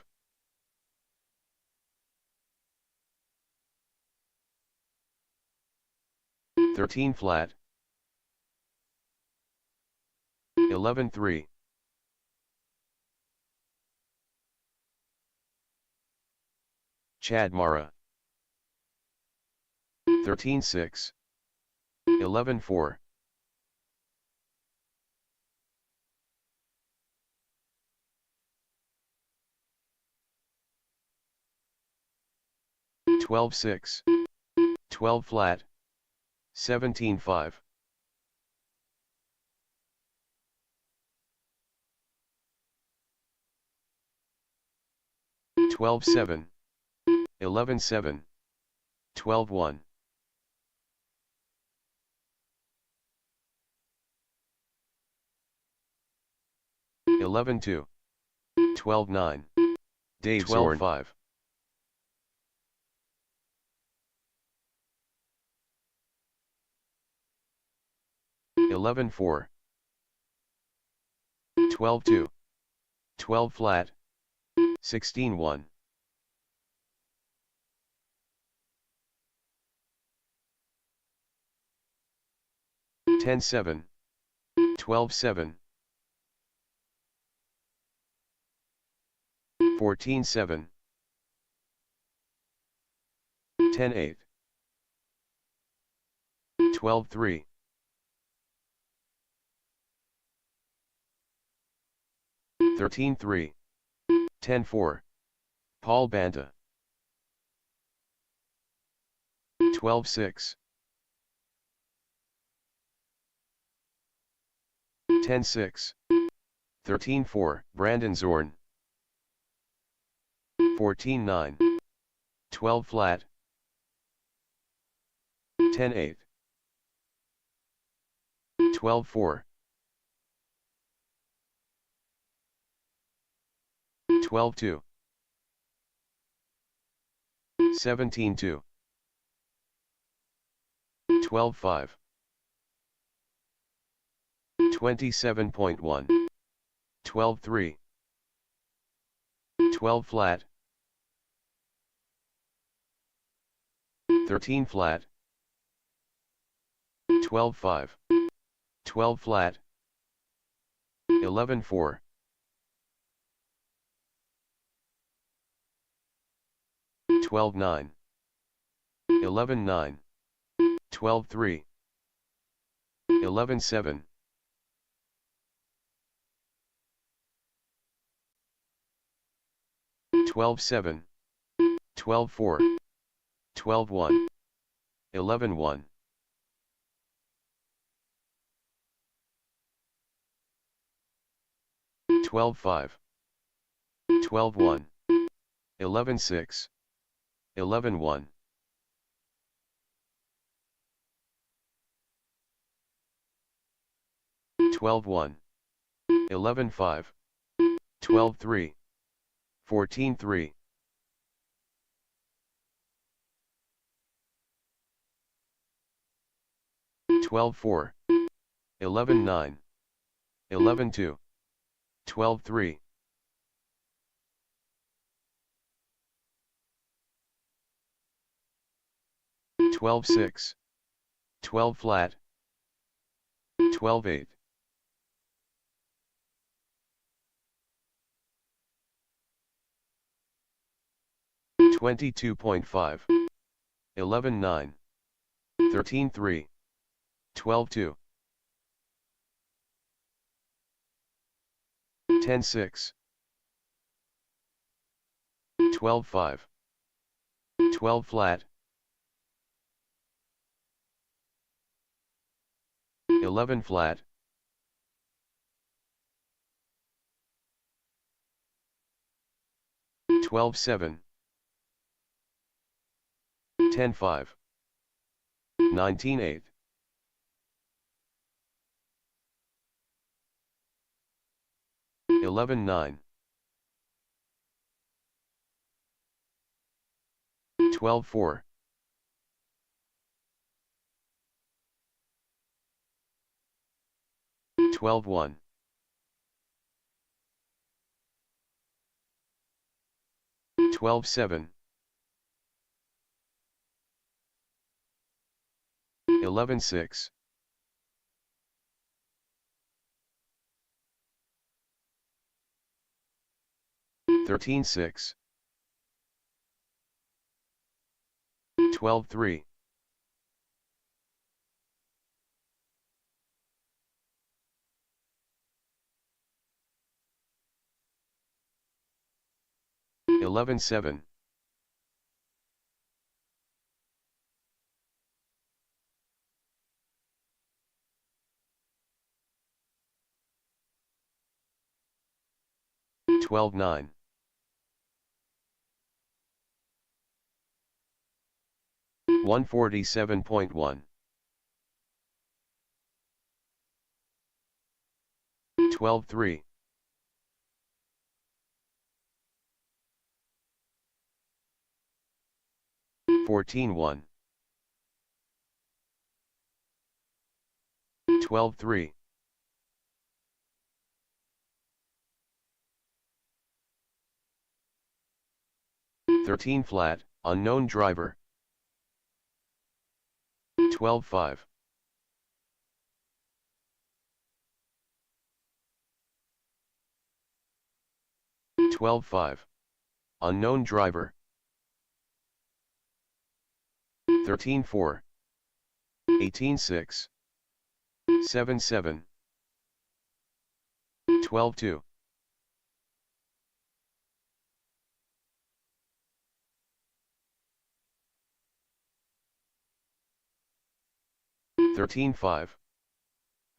13 flat. 11-3. 'Chad Mara. 13-6. 11-4. 12-6. 12 flat. 17-5. 12-7. 11-7. 12-1. 11-2. 12-9. Dave Zorn. 12-5. 11-4. 12-2. 12 flat. 16-1. 10-7, 12-7, 14-7, 10-8, 12-3, 13-3, 10-4, Paul Banta. 12-6, 10-6, 13-4, Brandon Zorn. 14-9, 12 flat, 10-8, 12-4, 12-2, 17-2, 12-5, 27.1, 12-3, 12 flat, 13 flat, 12-5, 12 flat, 11-4, 12-9, 11-9, 12-3, 11-7, 12-7, 12-4, 12-1, 11-1, 12-5, 12-1, 11-6, 11-1, 12-1, 11-5, 12-3, 14-3, 12-4, 11-9, 11-2, 12-3, 12-6, 12 flat, 12-8, 22.5, 11-9, 13-3, 12-2, 10-6, 12-5, 12 flat, 11 flat, 12-7, 10-5, 19-8, 11-9, 12-4, 12-1, 12-7, 11-6, 13-6, 12-3, 11-7, 12-9, 147.1, 12-3, 14-1, 12-3, 13 flat, unknown driver, 12-5, 12-5. Unknown driver. 13-4. 18-6. 7-7. 12-2. 13-5.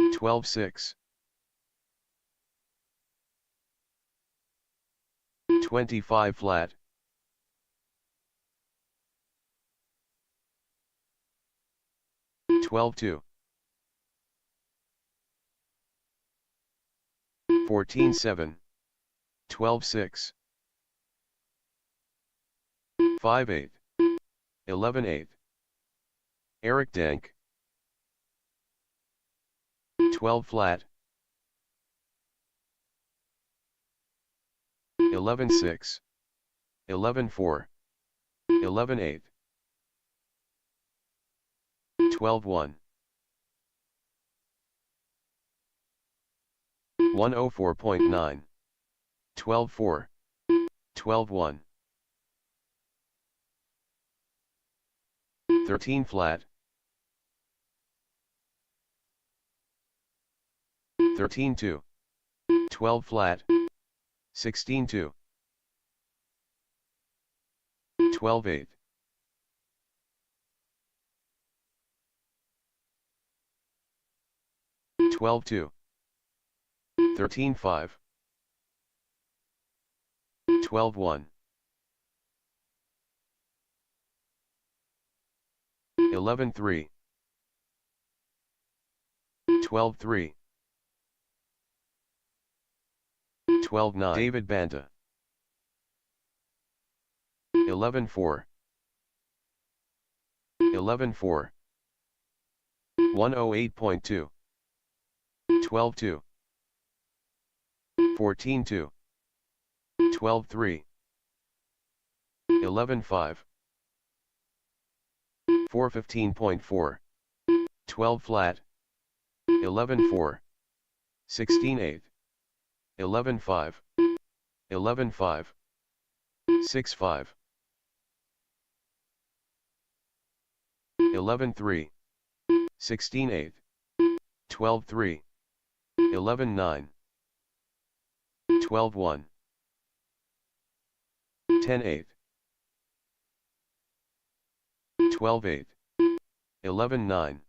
12-6. 25 flat. 12-2. 14-7. 12-6. 5-8. 11-8. Eric Dank. 12 flat. 11-6. 11-4. 11-8. 12-1. 104.9. 12-4. 12-1. 13 flat. 13-2. 12 flat. 16-2. 12-8. 12-2. 13-5. 12-1. 11-3. 12-3. 12-9. David Banta. 11-4. 11-4. 108.2. 12-2. 14-2. 12-3. 11-5. 415.4. 12 flat. 11-4. 16-8. 11-5. 11-5. 6-5. 11-3. 16-8. 12-3. 11-9. 12-1. 10-8. 12-8. 11-9.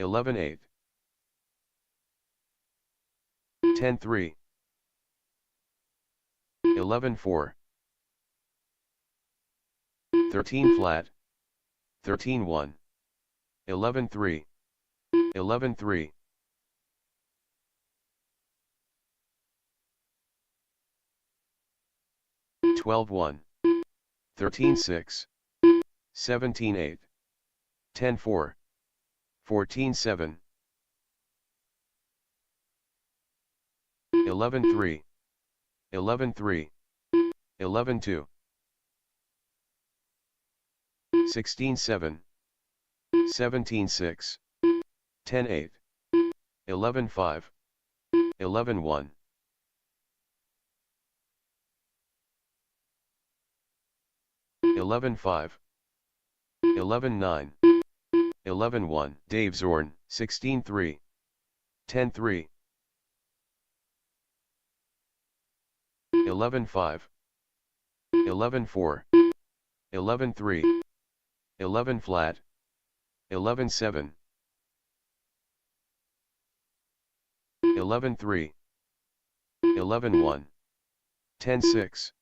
11-8. 10-3. 11-4. 13 flat. 13-1. 11-3. 11-3. 12-1. 13-6. 17-8. 10-4. 14-7. 11-3. 11-3. 11-2. 16-7. 17-6. 10-8. 11-5. 11-1. 11-5. 11-9. 11-1. Dave Zorn, 16-3. 10-3. 11-5. 11-4. 11-3. 11 flat. 11-7. 11-3. 11-1. 10-6.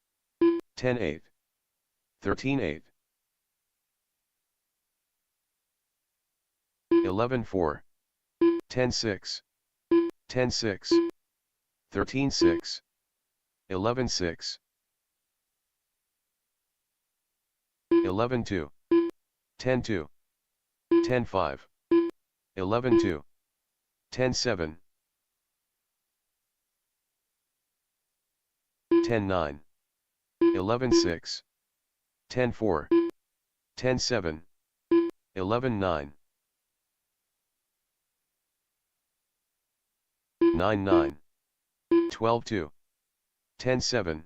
10-8. 13-8. 11-4. 10-6. 10-6. 13-6. 11-6. 11-2. 10-2. 10-5. 11-2. 10-7. 10-9. 11-6. 10-4. 10-7. 11-9. 9-9. 12-2. 10-7.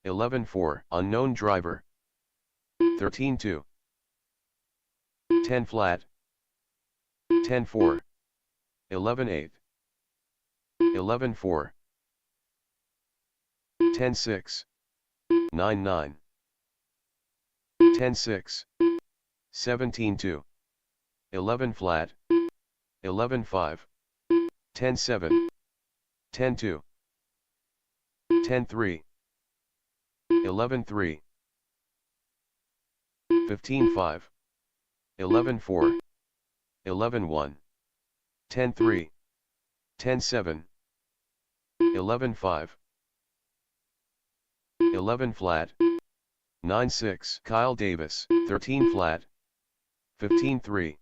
11-4, unknown driver. 13-2. 10 flat. 10-4. 11-8. 11-4. 10-6. 9-9. 10-6. 17-2. 11 flat. 11-5. 10-7. 10-2. 10-3. 11-3. 15-5. 11-4. 11-1. 10-3. 10-7. 11-5. 11 flat. 9-6. Kyle Davis, 13 flat. 15-3.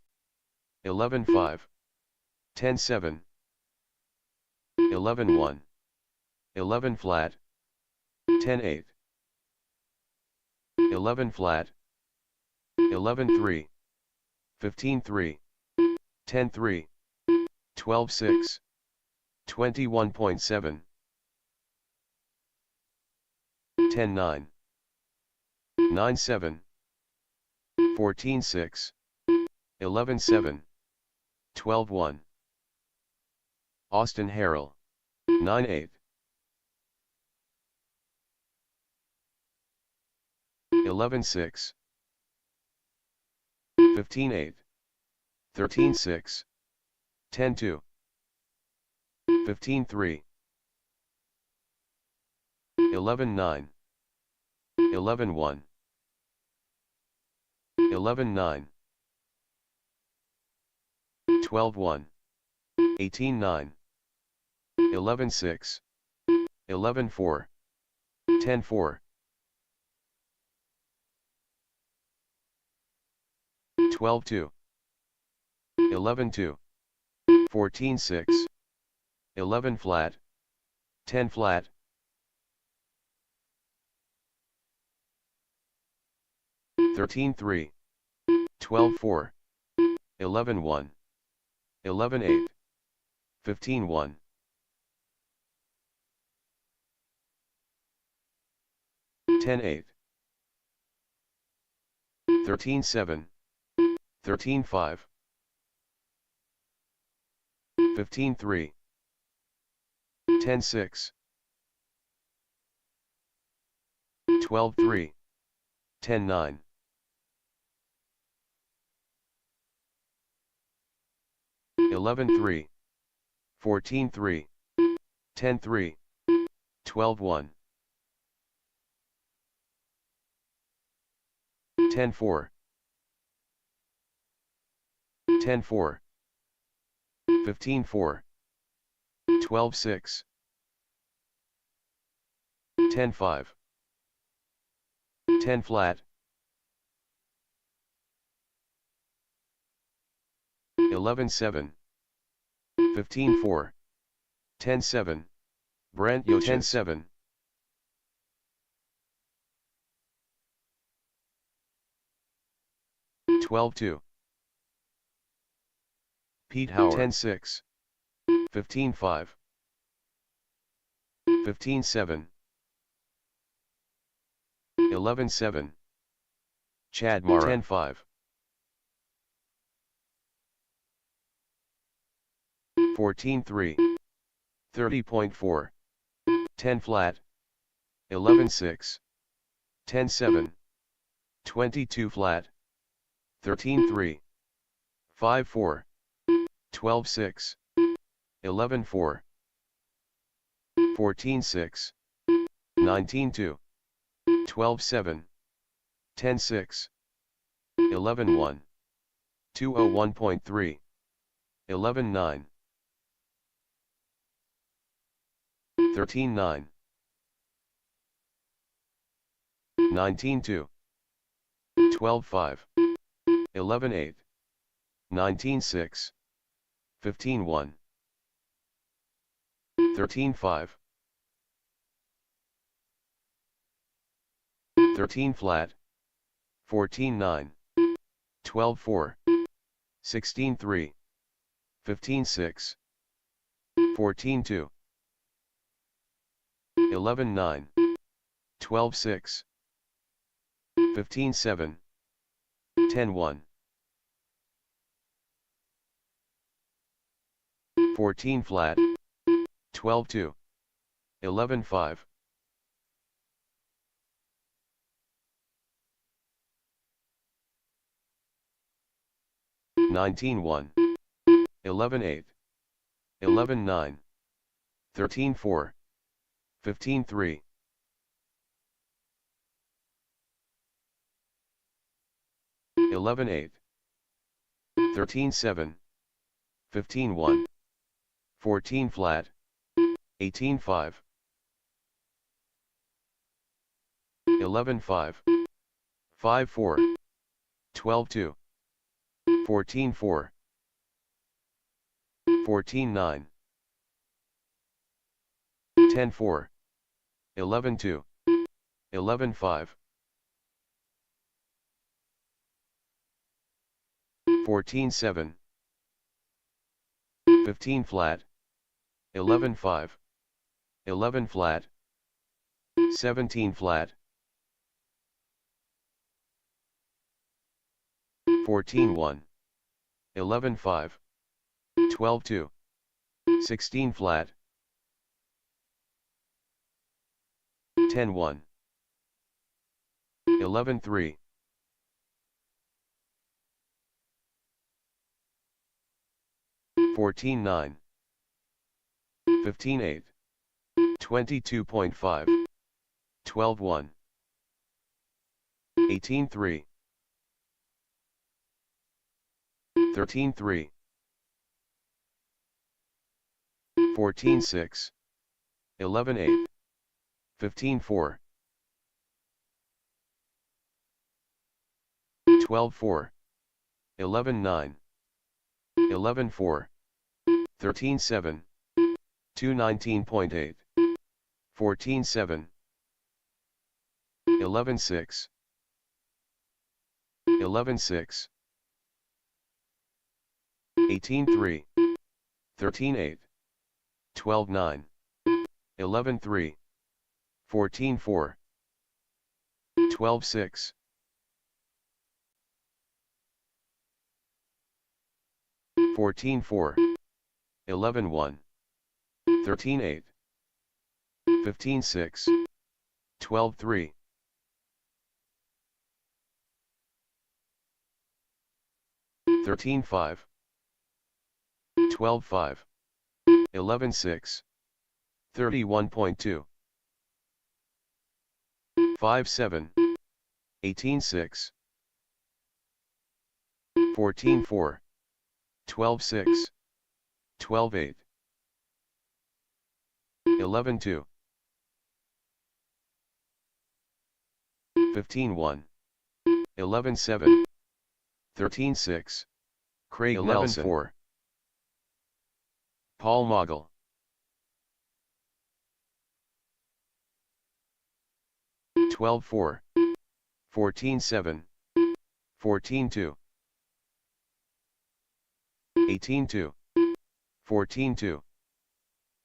11-5. 10-7. 11-1. 11 flat. 10-8. 11 flat. 11-3. 15-3. 10-3. 12-6. 21.7. 10-9. 9-7. 14-6. 11-7. 12-1. Austin Harrell. 9-8. 11-6. 15-8. 13-6. 10-2. 15-3. 11-9. 11-1. 11-9. 12-1. 18-9. 11-6. 11-4. 10-4. 12-2. 11-2. 14-6. 11 flat. 10 flat. 13-3. 12-4. 11-1. 11-8. 15-1. 10-8. 13-7. 13-5. 15-3. 10-6. 12-3. 10-9. 11-3. 14-3. 10-3. 12-1. 10-4. 10-4. 15-4. 12-6. 10-5. 10 flat. 11-7. 15-4. 10-7. Brent Yoches. 10-7. 12-2. Pete Howard. 10-6. 15-5. 15-7. 11-7. Chad Mara. 10-5. 14-3. 30.4. 10 flat. 11-6. 10-7. 22 flat. 13-3. 5-4. 12-6. 11-4. 14-6. 19-2. 12-7. 10-6. 11-1. 201.3. 11-9. 13-9. 19-2. 12-5. 11-8. 19-6. 15-1. 13-5. 13 flat. 14-9. 12-4. 16-3. 15-6. 14-2. 11-9. 12-6, 15-7, 10-1, 14 flat, 12-2, 11-5, 19-1, 11-8, 11-9, 13-4, 15-3, 11-8, 13-7, 15-1, 14 flat, 18-5, 11-5, 5-4, 12-2, 14-4, 14-9, 10-4, 11-2, 11-5, 14-7, 15 flat, 11-5, 11 flat, 17 flat, 14-1, 11-5, 12-2, 16 flat, 10-1, 11-3, 14-9, 15-8, 22.5, 12-1, 18-3, 13-3, 14-6, 11-8, 15-4, 12-4, 11-9, 11-4, 13-7, 219.8, 14-7, 11-6, 11-6, 18-3, 13-8, 12-9, 11-3, 14-4, 12-6, 14-4, 11-1, 13-8, 15-6, 12-3, 13-5, 12-5, 11-6, 31.2, 5-7, 18-6, 14-4, 12-6, 12-8, 11-2, 15-1, 11-7, 13-6, Craig Nelson, 11-4, Paul Mogul, 12-4, 14-7, 14-2, 18-2, 14-2,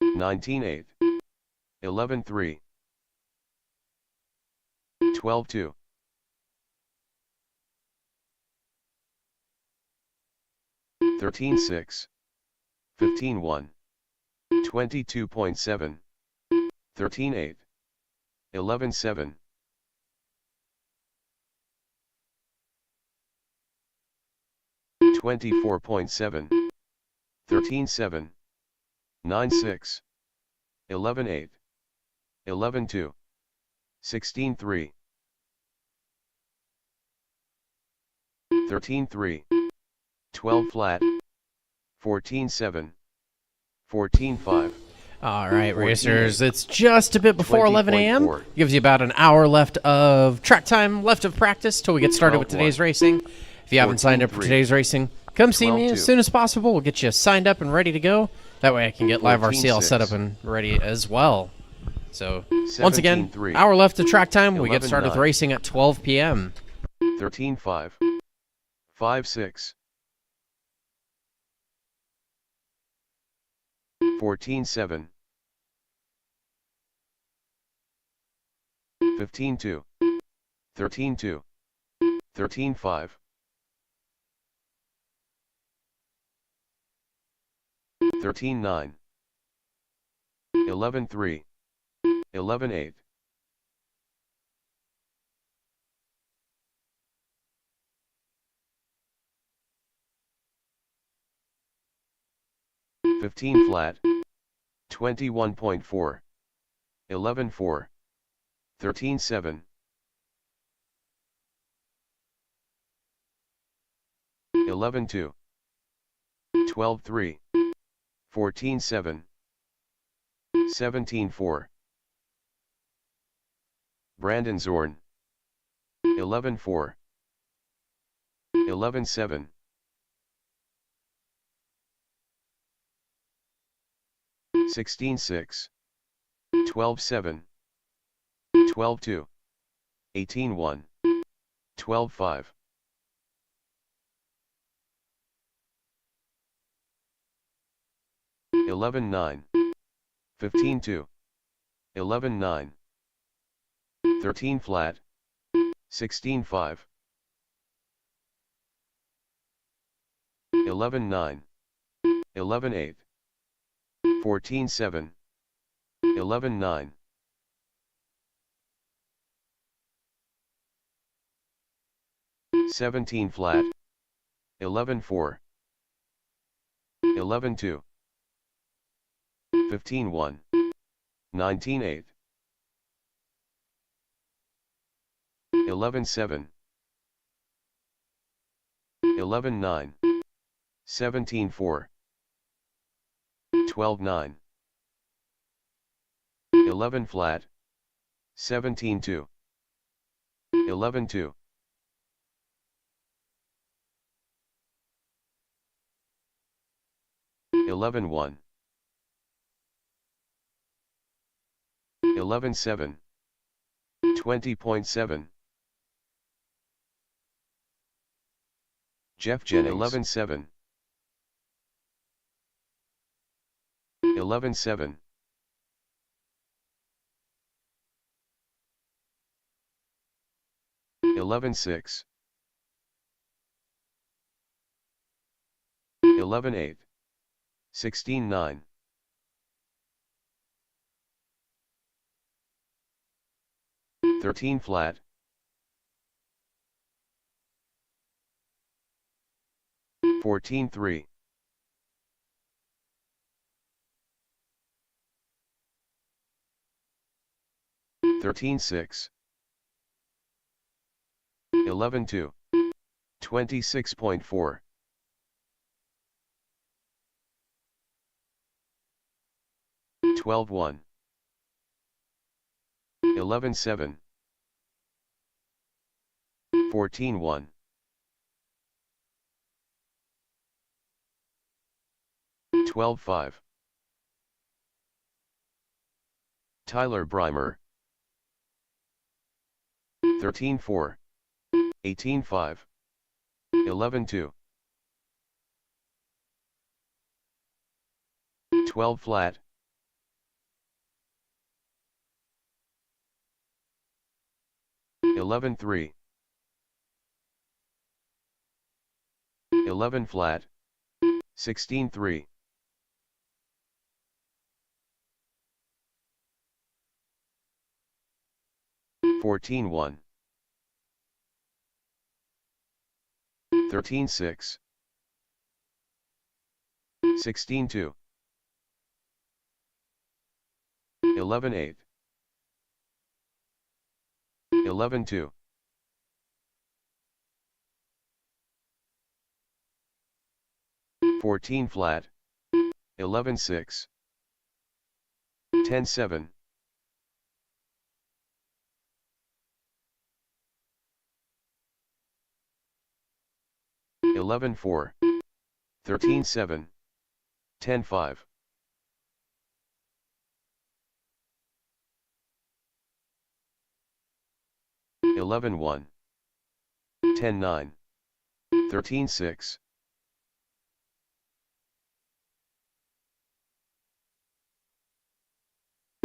19-8, 11-3, 12-2, 13-6, 15-1, 22.7, 13-8, 11-7, 24.7, 13-7, 9-6, 11-8, 11-2, 16-3, 13-3, 12 flat, 14-7, 14-5. All right, 14-8, racers, it's just a bit before 11 a.m. 20.4. Gives you about an hour left of track time, left of practice till we get started with 12-1. today's racing. If you haven't signed up for 14-3. today's racing, come see me 12-2. as soon as possible. We'll get you signed up and ready to go. That way I can get live RCL 14-6. set up and ready as well. So, once again, 17-3. hour left of track time. We get started with 11-9. racing at 12 p.m. 13-5, 5-6, 14-7, 15-2, 13-2, 13-5, 13-9, 11-3, 11-8, 15 flat, 21.4, 11-4, 13-7, 11-2, 12-3, 14-7, 17-4, Brandon Zorn, 11-4, 11-7, 16-6, 12-7, 12-2, 18-1, 12-5, 11-9, 15-2, 11-9, 13 flat, 16-5, 11-9, 11-8, 14-7, 11-9, 17 flat, 11-4, 11-2, 15-1, 19-8, 11-7, 11-9, 17-4, 12-9, 11 flat, 17-2, 11-2, 11-1, 11-7, 20.7, Jeff Jennings. 11-7, 11-7, 11-6, 11-8, 16-9, 13 flat, 14-3, 13-6, 11-2, 26.4, 12-1, 11-7, 14-1, 12-5. Tyler Breimer, 13-4, 18-5, 11-2, 12 flat, 11-3, 11 flat, 16-3, 14-1, 13-6, 16-2, 11-8, 11-2, 14 flat, 11-6, 10-7, 11-4, 13-7, 10-5, 11-1, 10-9, 13-6,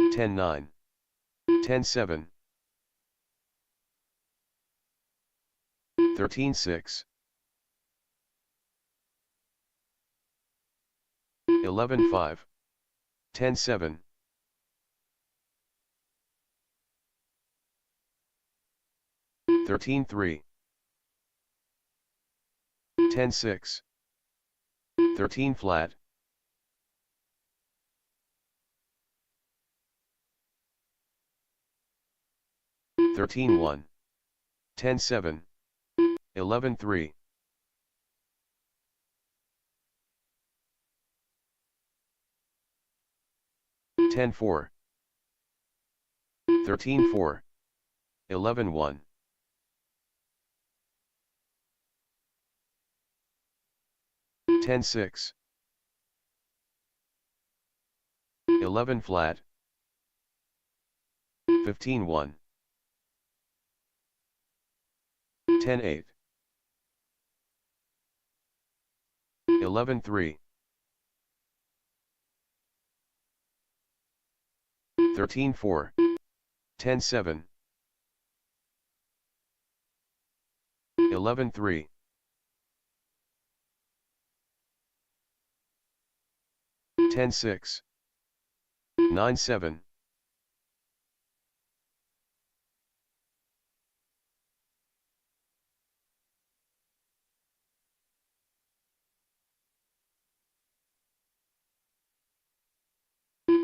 10-9, 10-7, 13-6, 11-5, 10-7, 13-3, 10-6, 13 flat, 13-1, 10-7, 11-3, 10-4, 13-4, 11-1, 10-6, 11 flat, 15-1, 10-8, 11-3, 13-4, 10-7, 11-3, 10-6, 9-7,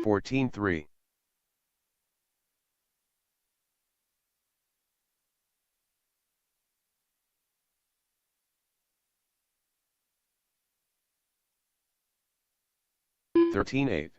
14-3, 13-8,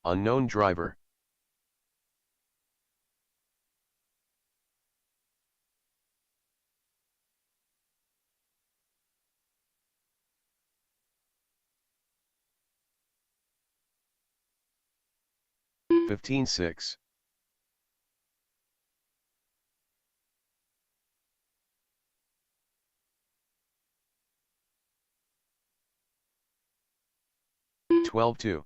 unknown driver, 15-6, 12-2,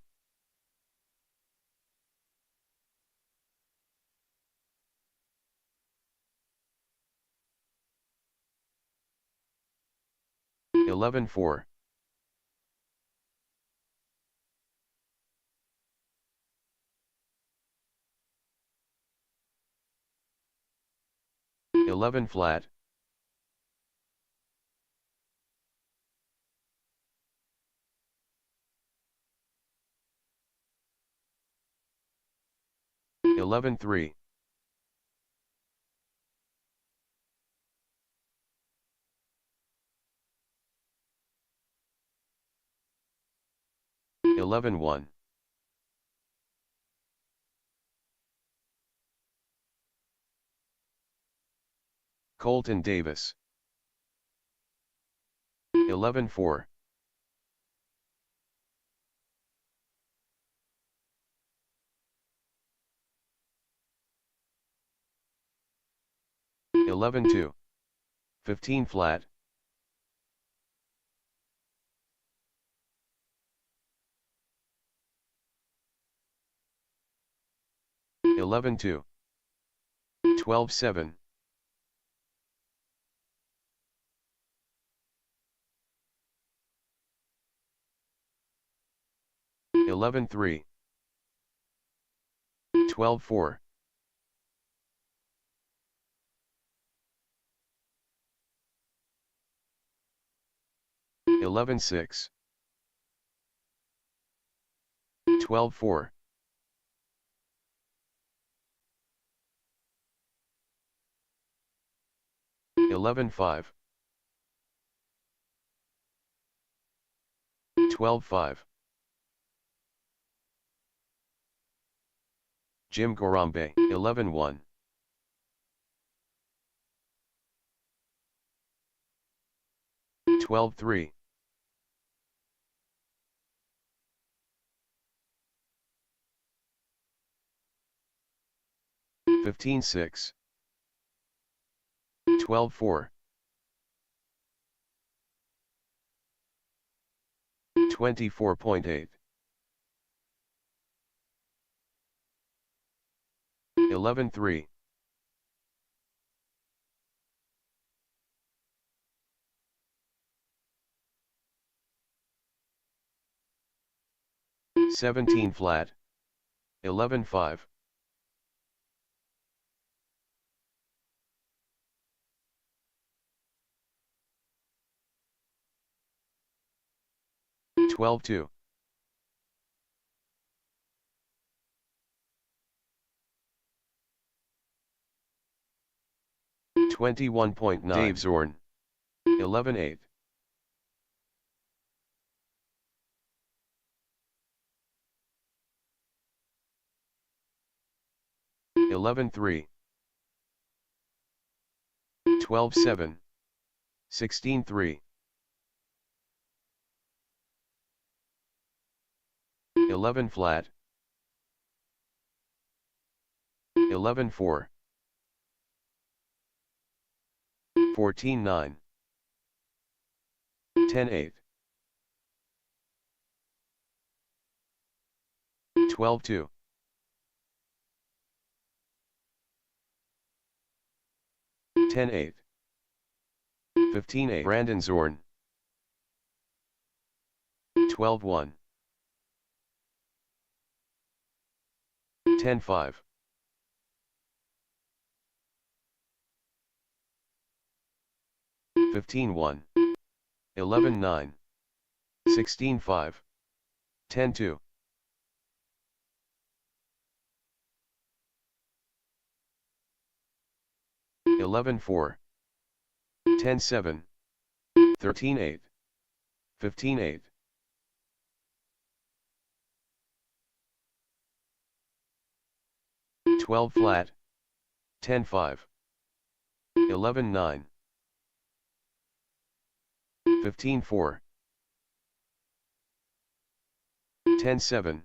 11-4, 11 flat, 11-3, 11-1, 'Colton Davis, 11-4, 11-2, 15 flat, 11-2, 12-7, 11-3, 12-4. 11-6. 12-4. 11-5. 12-5. Jim Gorambe, 11-1. 12-3. 15-6. 12-4. 24.8. 11-3. 17 flat. 11-5. 12-2. 21.9. Dave Zorn, 11-8. 11-3. 12-7. 16-3. 11 flat. 11-4. 14-9. 10-8. 12-2. 10-8. 15-8. Brandon Zorn, 12-1. 10-5. 15-1. 11-9. 16-5. 10-2. 11-4. 10-7. 13-8. 15-8. 12 flat. 10-5. 11-9. 15-4. 10-7.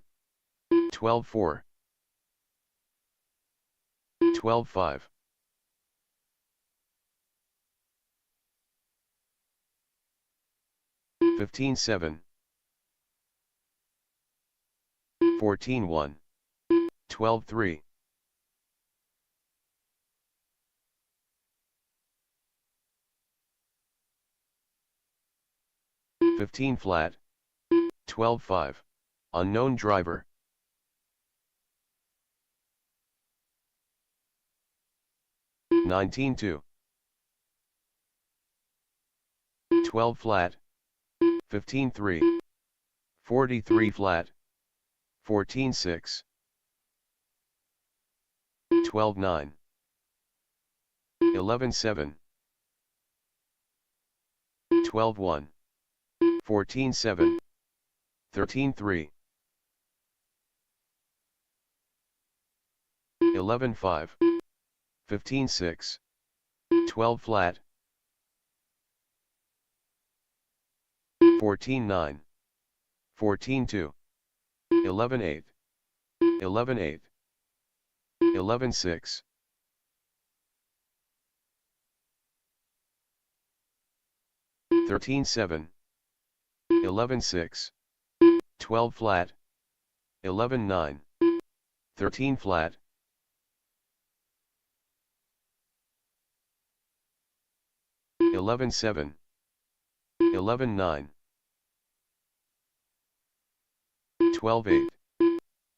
12-4. 12-5. 15-7. 14-1. 12-3. 15 flat. 12-5. Unknown driver. 19-2. 12 flat. 15-3. 43 flat. 14-6. 12-9. 11-7. 12-1. 14-7. 13-3. 11-5. 15-6. 12 flat. 14-9. 14-2. 11-8. 11-8. 11-6. 13-7. 11-6. 12 flat. 11-9. 13 flat. 11-7. 11-9. 12-8.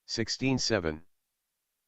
16-7.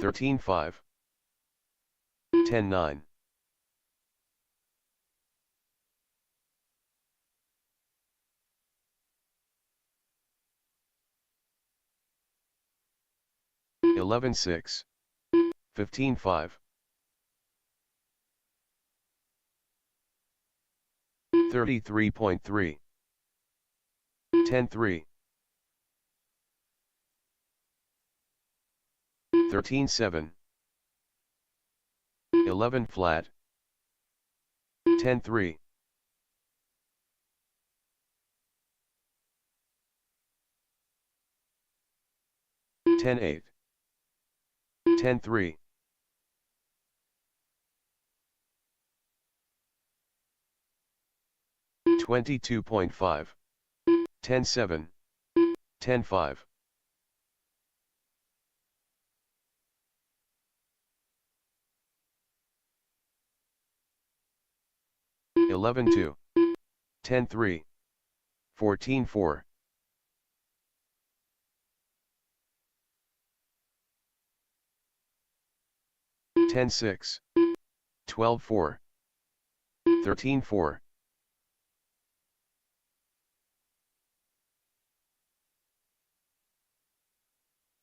13-5, 10-9, 11-6, 15-5, 33.3, 10-3, 13-7, 11 flat, 10-3, 10-8, 10-3, 22.5, 10-7, 10-5, 11-2, 10-3, 14-4, 10-6, 12-4, 13-4,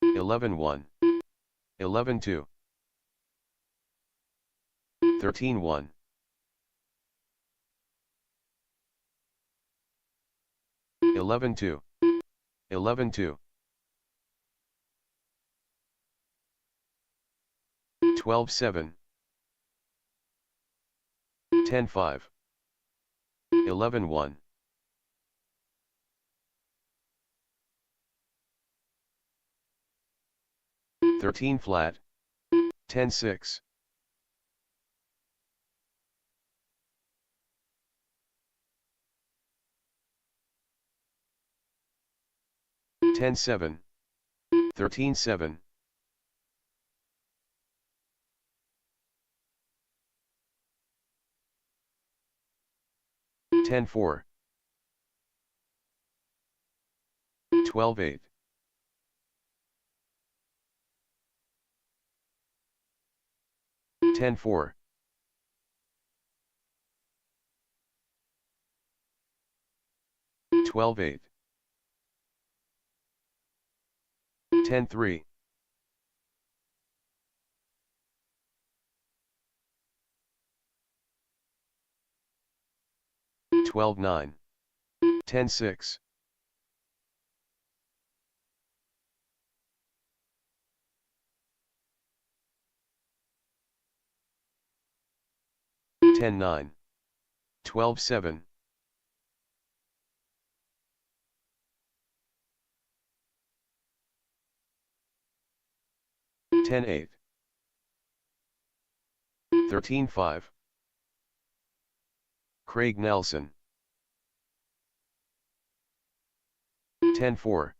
11-1, 11-2, 13-1, 11-2, 11-2, 12-7, 10-5, 11-1, 13 flat, 10-6, 10-7, 13-7, 10-4, 12-8, 10-4, 12-8, 10-3, 12-9, 10-6, 10-9, 12-7, 10-8, 13-5, Craig Nelson, 10-4,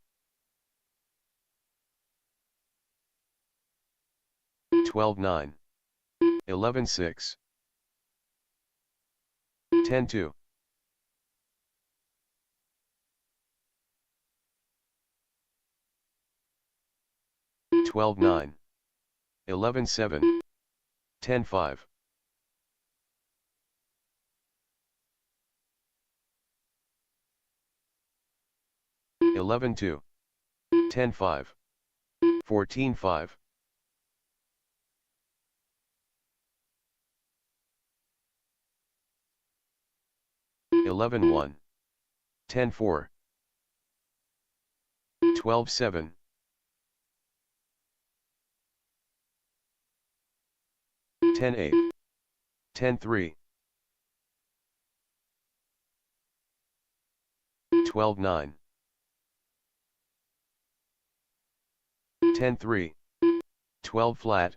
12-9, 11-6, 10-2, 12-9, 11-7, 10-5, 11-2, 10-5, 14-5, 11-1, 10-4, 12-7, 10-8, 10-3, 12-9, 10-3, 12 flat,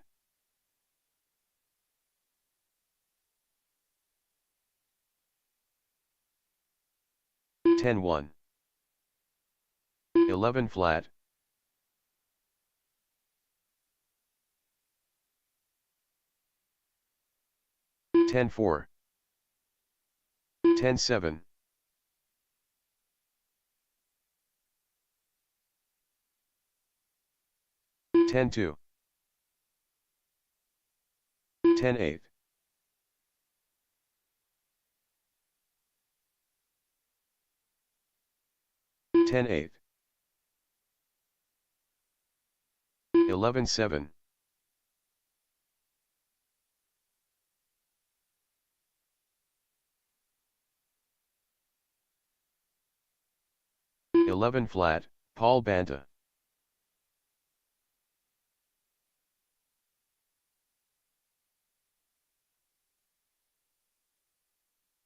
10-1, 11 flat, 10-4, 10-7, 10-2, 10-8. 10-8. 11-7. 11 flat, Paul Banta.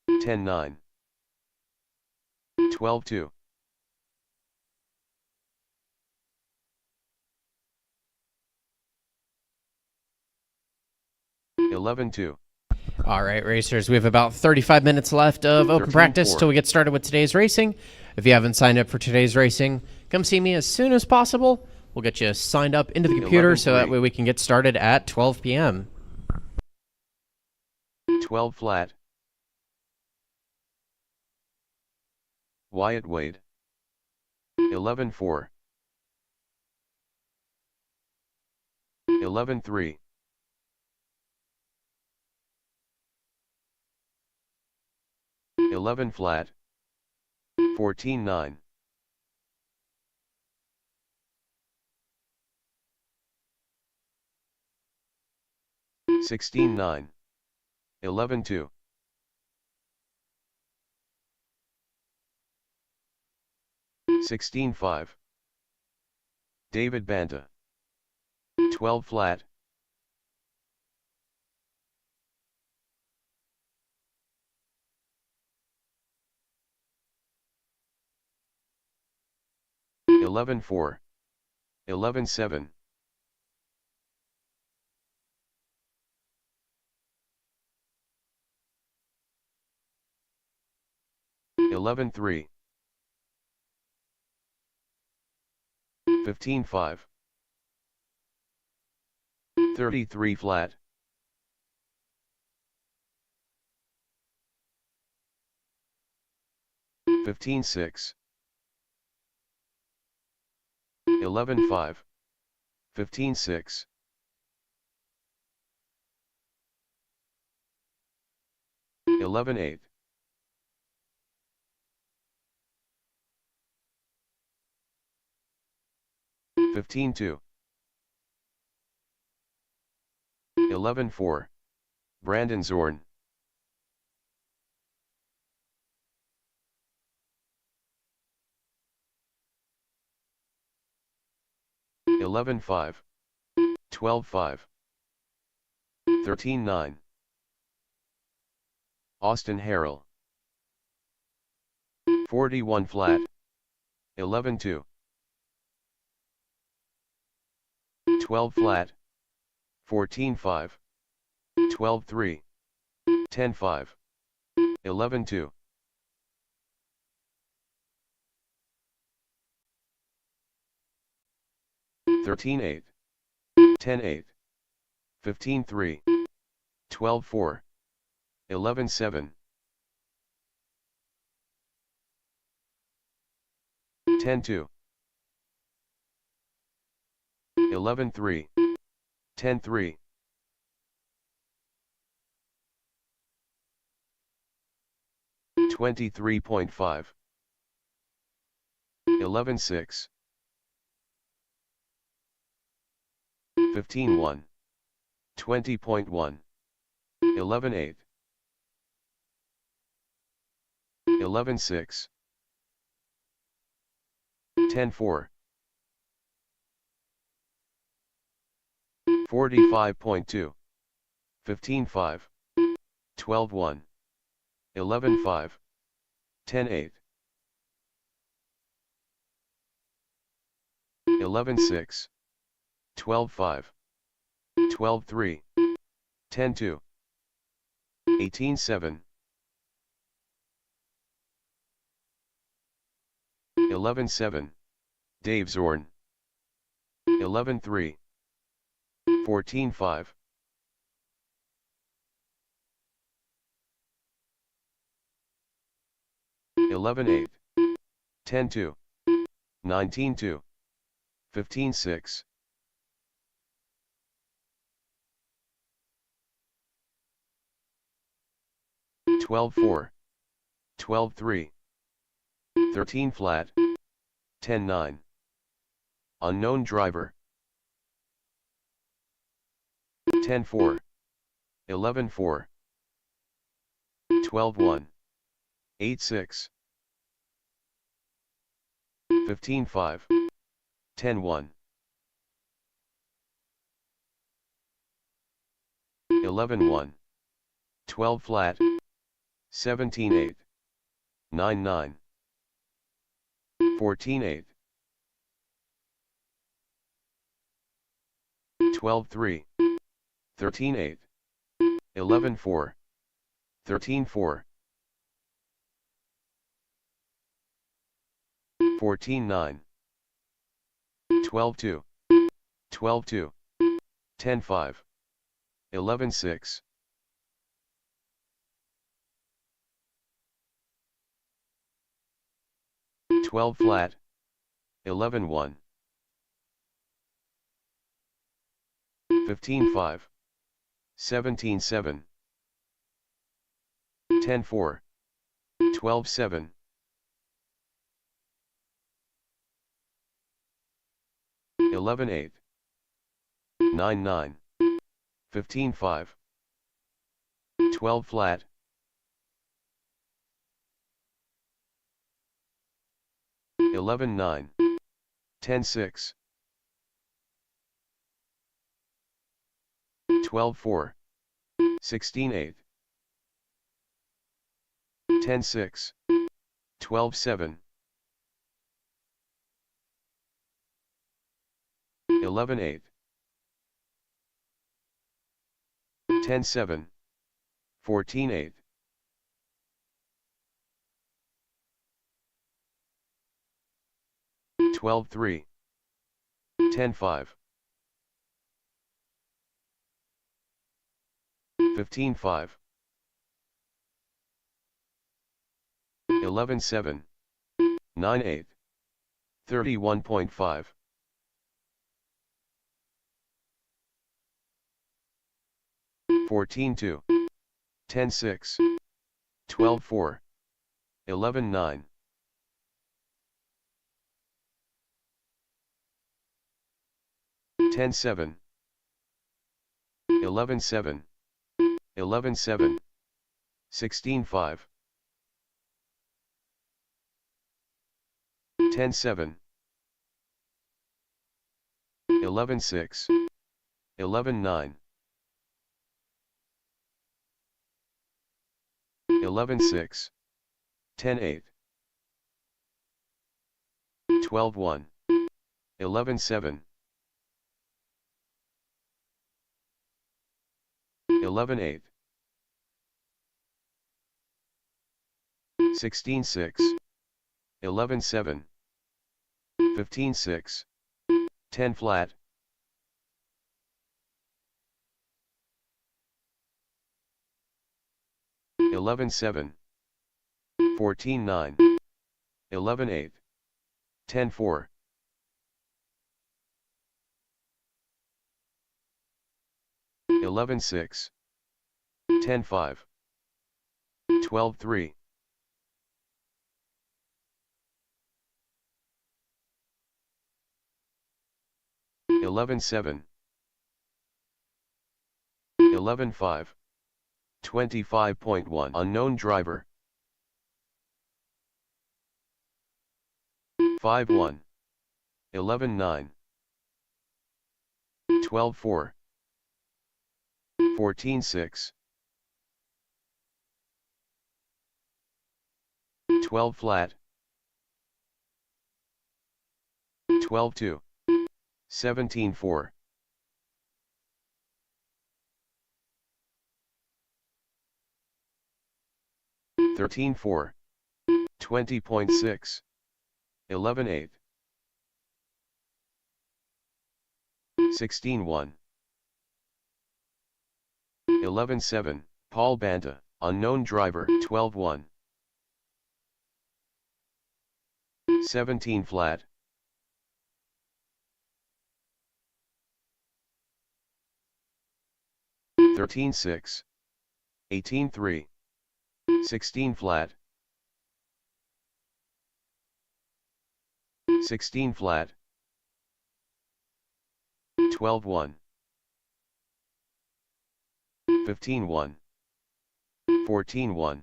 10-9. 12-2. 11-2. All right, racers, we have about 35 minutes left of open 13-4. practice till we get started with today's racing. If you haven't signed up for today's racing, come see me as soon as possible. We'll get you signed up into the computer so that way we can get started at 12 p.m. 12 flat. Wyatt Wade. 11-4. 11-3. 11 flat. 14-9. 16-9. 11-2. 16-5. David Banta. 12 flat. 11-4. 11-7. 11-3. 15-5. 33 flat. 15-6. 11-5. 15-6. 11-8. 15-2. 11-4. Brandon Zorn. 11-5. 12-5. 13-9. Austin Harrell. 41 flat. 11-2. 12 flat. 14-5. 12-3. 10-5. 11-2. 13-8. 10-8. 15-3. 12-4. 11-7. 10-2. 11-3. 10-3. 23.5. 11-6. 15-1. 20.1. 11-8. 11-6. 10-4. 45.2. 15-5. 12-1. 11-5. 10-8. 11-6. 12-5. 12-3. 10-2. 18-7. 11-7. Dave Zorn. 11-3. 14-5. 11-8. 10-2. 19-2. 15-6. 12-4, 12-3, 13 flat, 10-9. Unknown driver. 10-4, 11-4, 12-1, 8-6, 15-5, 10-1, 11-1, 12 flat, 17-8, 9-9, 14-8, 12-3, 13-8, 11-4, 13-4, 14-9, 12-2, 12-2, 10-5, 11-6, 12 flat, 11-1, 15-5, 17-7, 10-4, 12-7, 11-8, 9-9, 15-5, 12 flat, 11-9, 10-6, 12-4, 16-8, 10-6, 12-7, 11-8, 10-7, 14-8, 12-3, 10-5, 15-5, 11-7, 9-8, 31.5, 14-2, 10-6, 12-4, 11-9, 10-7, 11-7, 11-7, 16-5, 10-7, 11-6, 11-9, 11-6, 10-8, 12-1, 11-7, 11-8, 16-6, 11-7, 15-6, 10 flat, 11-7, 14-9, 11-8, 10-4, 11-6, 10-5, 12-3, 11-7, 11-5, 25.1. Unknown driver. 5-1, 11-9, 12-4, 14-6, 12 flat, 12-2, 17-4, 13-4, 20.6, 11-8, 16-1, 11-7, Paul Banta, unknown driver. 12-1, 17 flat, 13-6, 18-3, 16 flat, 16 flat, 12 1, 15 1, 14 1,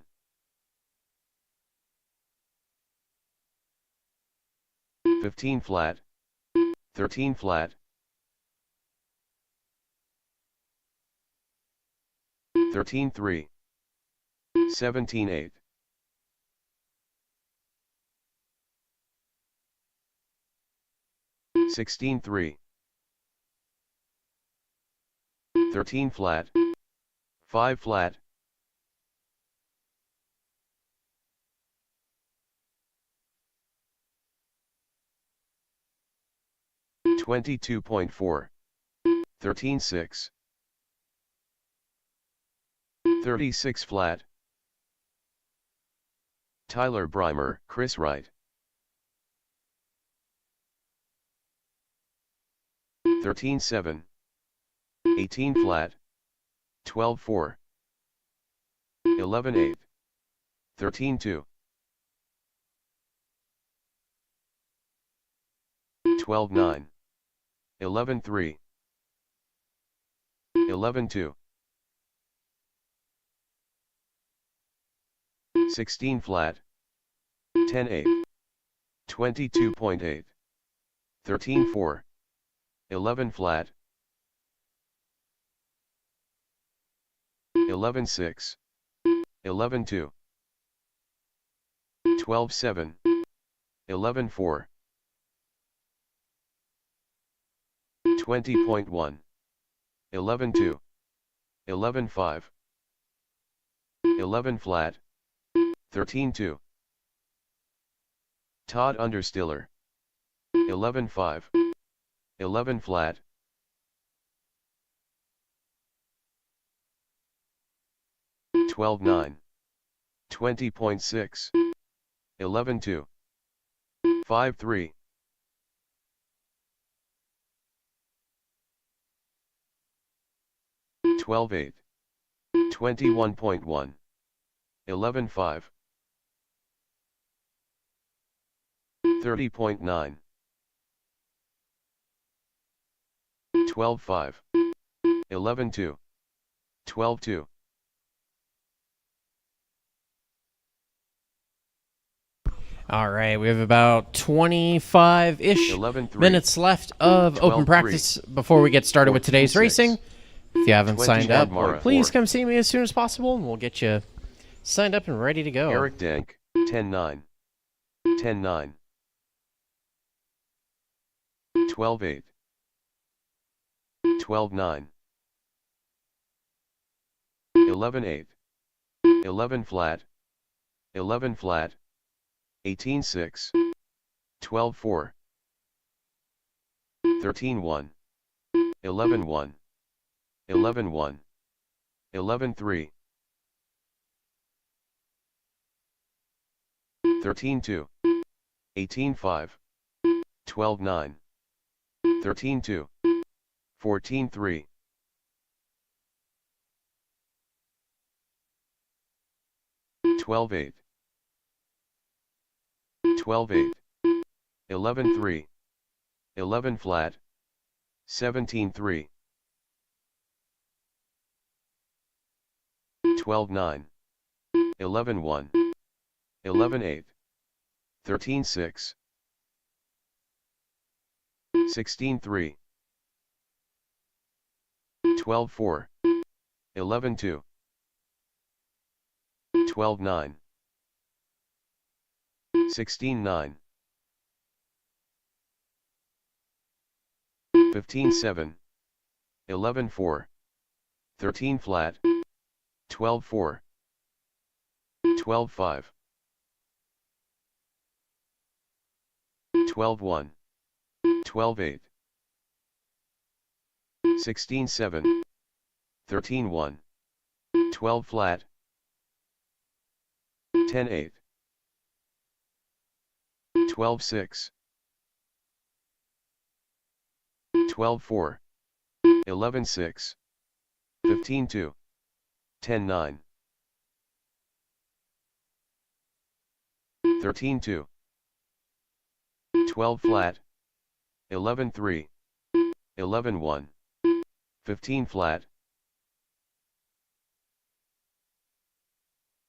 15 flat, 13 flat, 13 3, 17 8, 16 3, 13 flat, 5 flat, 22.4, 13 6, 36 flat, Tyler Breimer, Chris Wright. 13 7, 18 flat, 12 4, 11 8, 13 2, 12 9, 11 3, 11 2, 16 flat, 10 8, 22.8, 13 4, 11 flat, 11 6, 11 2, 12 7, 11 4, 20.1, 11 2, 11 5, 11 flat, 13 2, Todd Understiller, 11 5, 11 flat, 12 9, 20.6, 11 2, 5 3, 12 8, 21.1, 11 5, 30.9, 12 5, 11 2, 12 2. All right, we have about 25-ish 11 3, minutes left of 12 open practice before we get started with 14 today's 6, racing. If you haven't 20 signed up, Mara, please 4. come see me as soon as possible, and we'll get you signed up and ready to go. Eric Dank, 10 9, 10 9, 12 8, 12 9, 11 8, 11 flat, 11 flat, 18 6, 12 4, 13 1, 11 1, 11 1, 11 3, 13 2, 18 5, 12 9, 13 2, 14 3, 12 8, 12 8, 11 3, 11 flat, 17 3, 12 9, 11 1, 11 8, 13 6, 16 3, 12 4, 11 2, 12 9, 16 9, 15 7, 11 4, 13 flat, 12 4, 12 5, 12 1, 12 8, 16 7, 13 1, 12 flat, 10 8, 12 6, 12 4, 11 6, 15 2, 10 9, 13-2, 12 flat, 11-3, 11-1, 15 flat,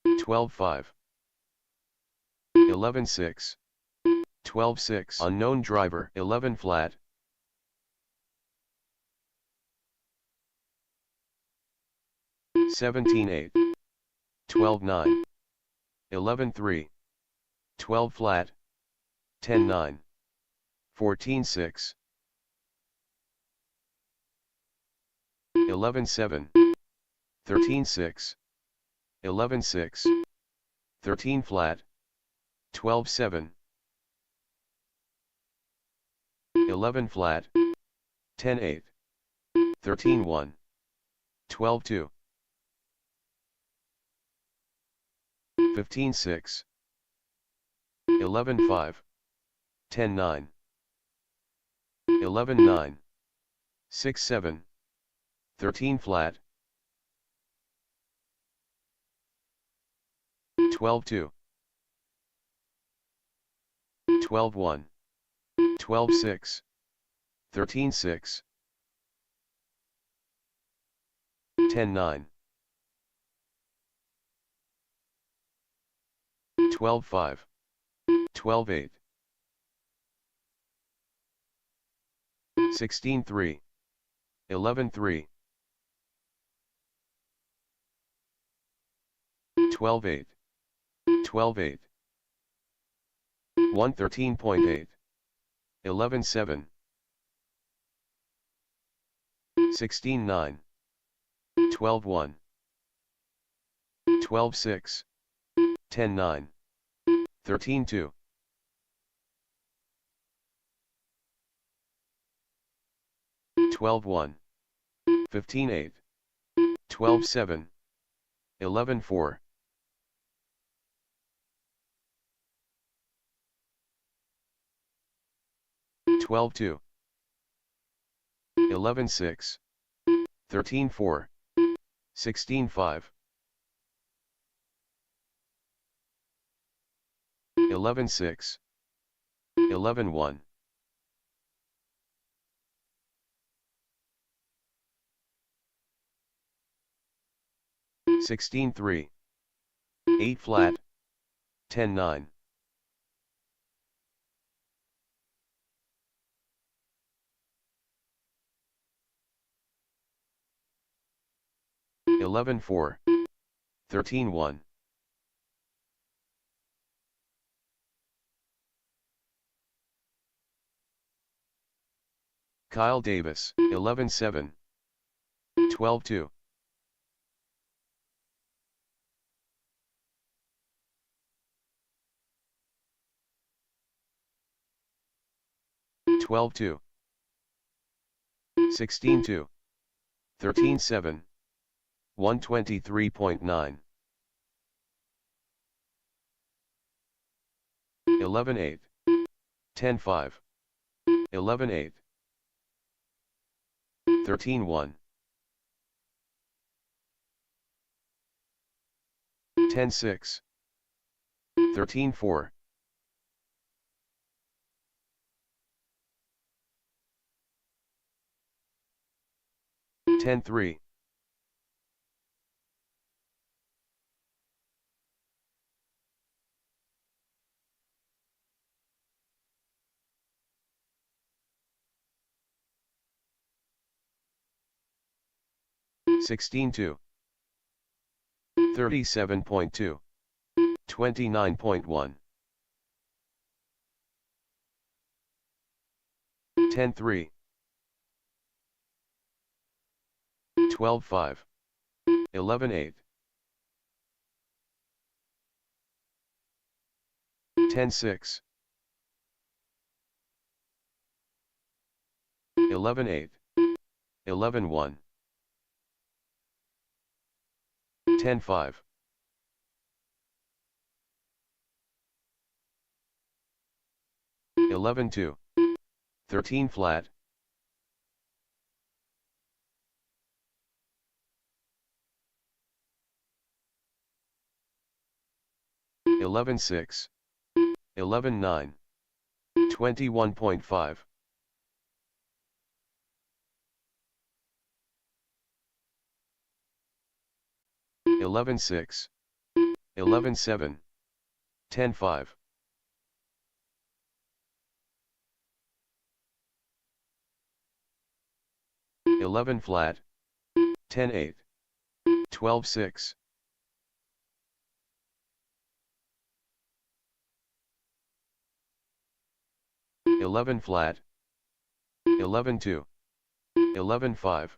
12-5, 11-6, 12-6, unknown driver, 11 flat, 17-8, 12-9, 11-3, 12 flat, 10-9, 14-6, 11-7, 13-6, 11-6, 13 flat, 12-7, 11 flat, 10-8, 13-1, 12-2, 15-6, 11-5, 10-9, 11-9, 6-7, 13 flat, 12-2, 12-1, 12-6, 13-6, 10-9, 12-5, 12-8, 16-3, 11-3, 12-8, 12-8, 113.8, 11-7, 16-9, 12-1, 12-6, 10-9, 13-2, 12-1, 15-8, 12-7, 11-4, 12-2, 11-6, 13-4, 16-5, 11-6, 11-1, Sixteen 3, 8 flat, 10-9, 11-4, 13-1, Kyle Davis, 11-7, 12-2, 12-2, 16-2, 13-7, 123.9, 11-8, 10-5, 11-8, 13-1, 10-6, 13-4, 10-3, 16-2, 37.2, 29.1, 10-3, 12-5, 11-8, 10-6, 11-8, 11-1, 10-5, 11-2, 13 flat, 11-6, 11-9. 21.5. 11-6. 11-7. 10-5. 11 flat. 10-8. 12-6. 11 flat. 11-2. 11-5.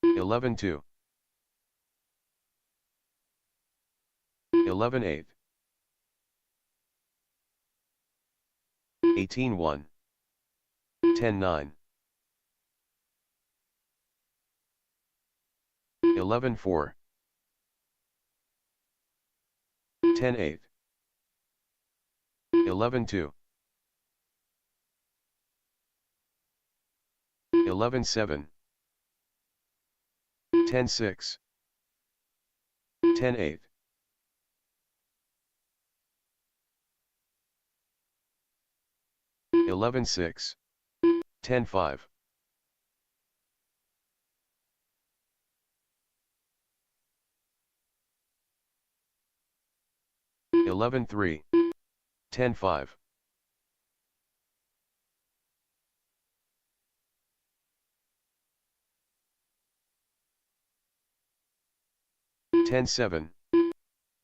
11-2. 11-8. 18-1. 10-9. 11-4. 10-8. 11-2. 11-7. 10-6. 10-8. 11-6. 10-5. 11-3. 10-5. 10-7.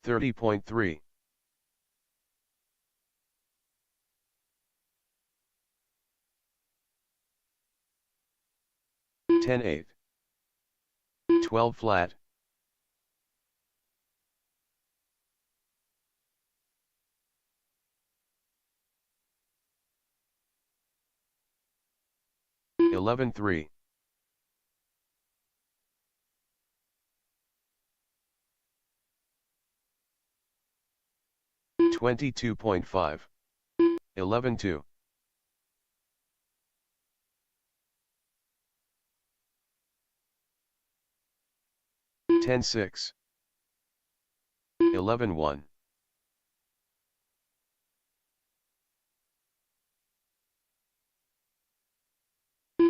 30.3. 10-8. 12 flat. 11-3. 22.5. 11-2. 10-6. 11-1.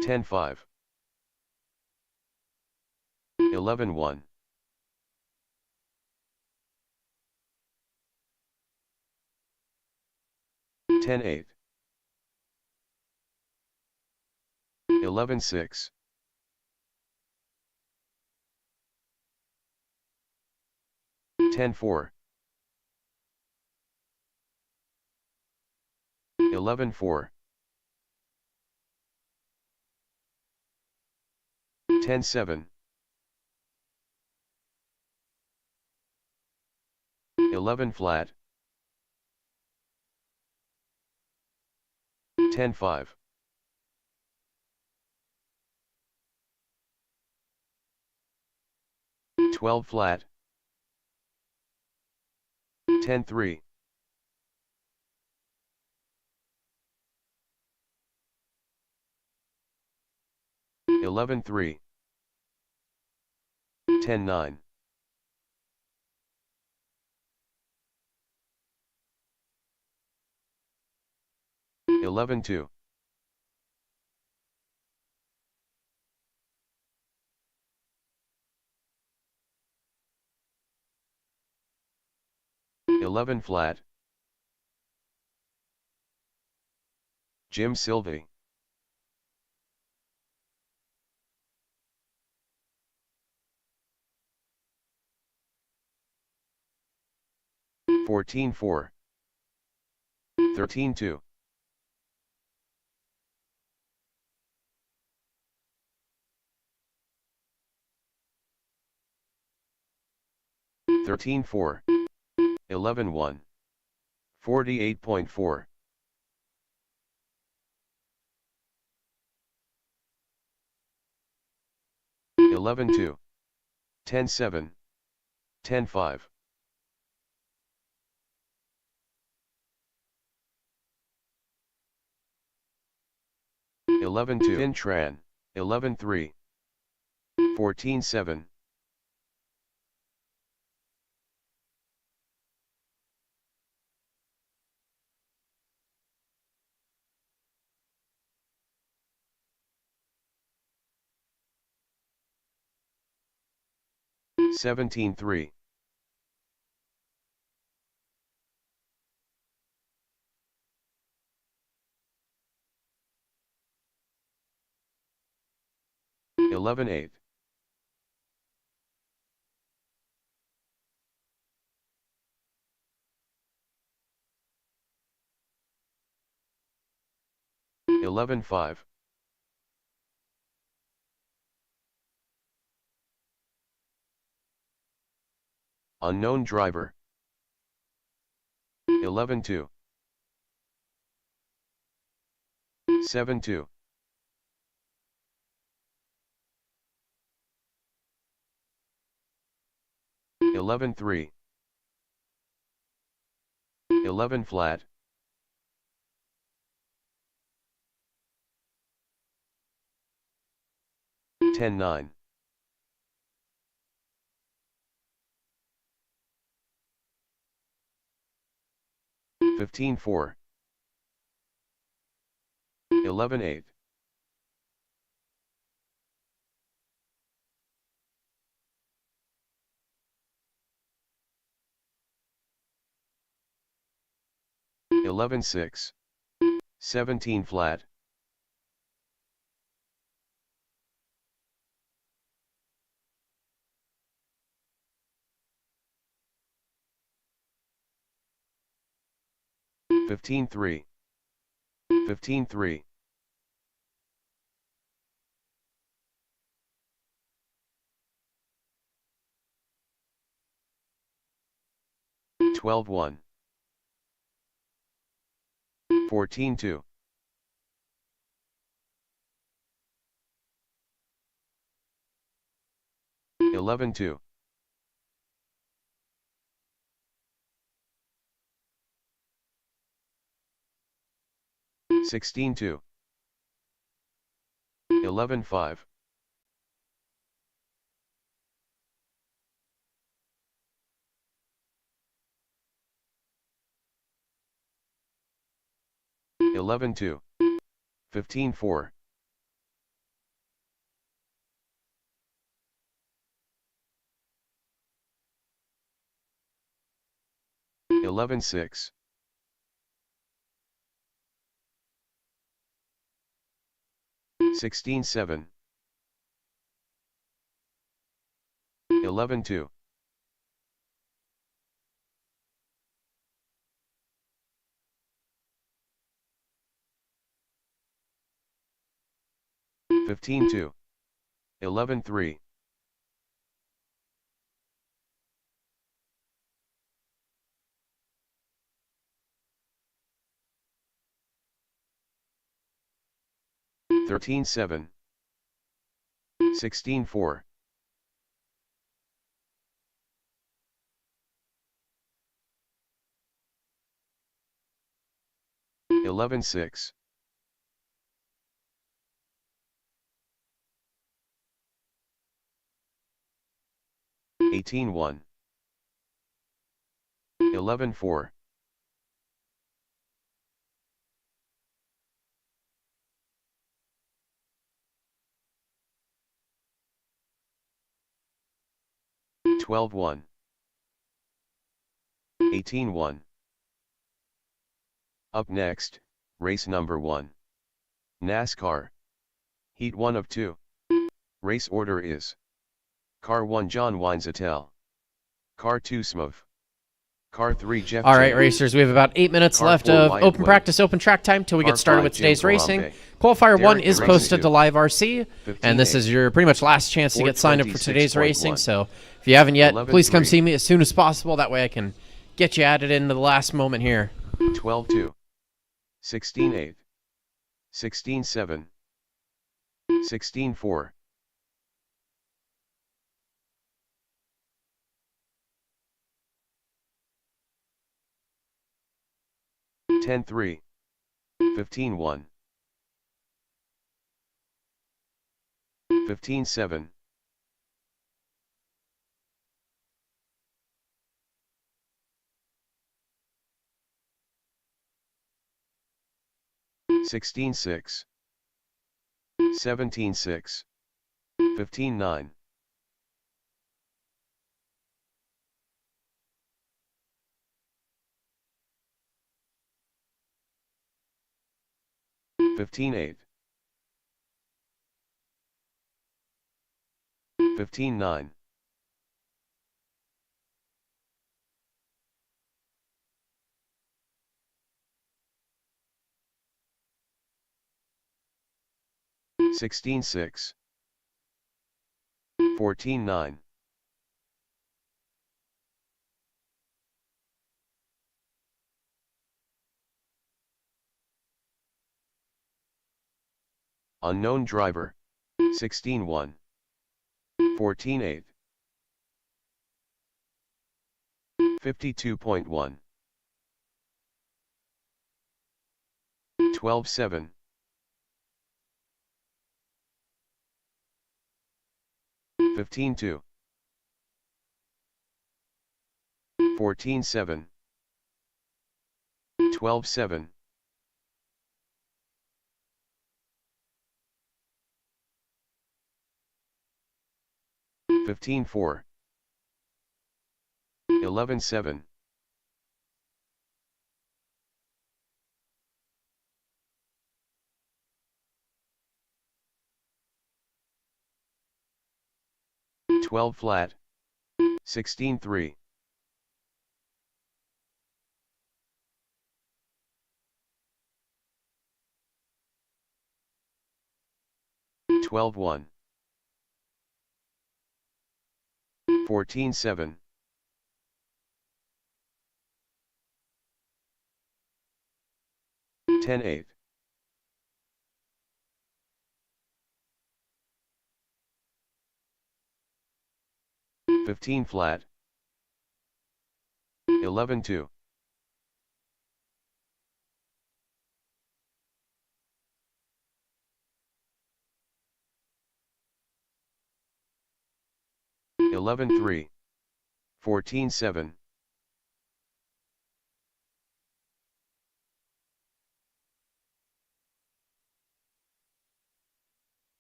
10-5. 11-1. 10-8. 11-6. 10-4. 11-4. 10-7. 11 flat. 10-5. 12 flat. 10-3. 11-3. 10-9. 11-2. 11 flat. Jim Sylvie. 14-4. 13-2. 13-4. 11-1. 48.4. 11-2. 10-7. 10-5. 11-2. Intran. 11-3. 14-7. 17-3. 11-8. 11-5. 'Unknown driver. 11-2. 7-2. 11-3. 11 flat. 10-9. 15-4. 11-8. 11-6. 17 flat. 15-3. 15-3. 12-1. 14-2. 11-2. 16-2. 11-5. 11-2. 15-4. 11-6. 16-7. 11-2. 15-2. 11-3. 13-7. 16-4. 11-6. 18-1. 11-4. 12-1. 18-1. Up next, race number 1. NASCAR. Heat 1 of 2. Race order is: Car 1 John Weinzettel. Car 2 Smov. Car 3 Jeff All right, James. racers, we have about 8 minutes Car left 4 of Wyatt open Wade. practice, open track time till we Car get started 5 with today's Jim racing. Corambe. Qualifier 1 Derek is Race posted 2. to Live RC, and this 15-8. is your pretty much last chance to get signed up for today's racing. 426.1. So if you haven't yet, please come 11-3. see me as soon as possible. That way I can get you added into the last moment here. 12-2. 16-8. 16-7. 16-4. 10-3. 15-1. 15-7. 16-6. 17-6. 15-9. 15-8. 15-9. 16-6. 14-9. 'Unknown driver. 16-1. 14-8. 52.1. 12-7. 15-2. 14-7. 12-7. 15-4. 11-7. 12 flat. 16-3. 12-1. 14-7. 10-8. 15 flat. 11-2. 11-3. 14-7.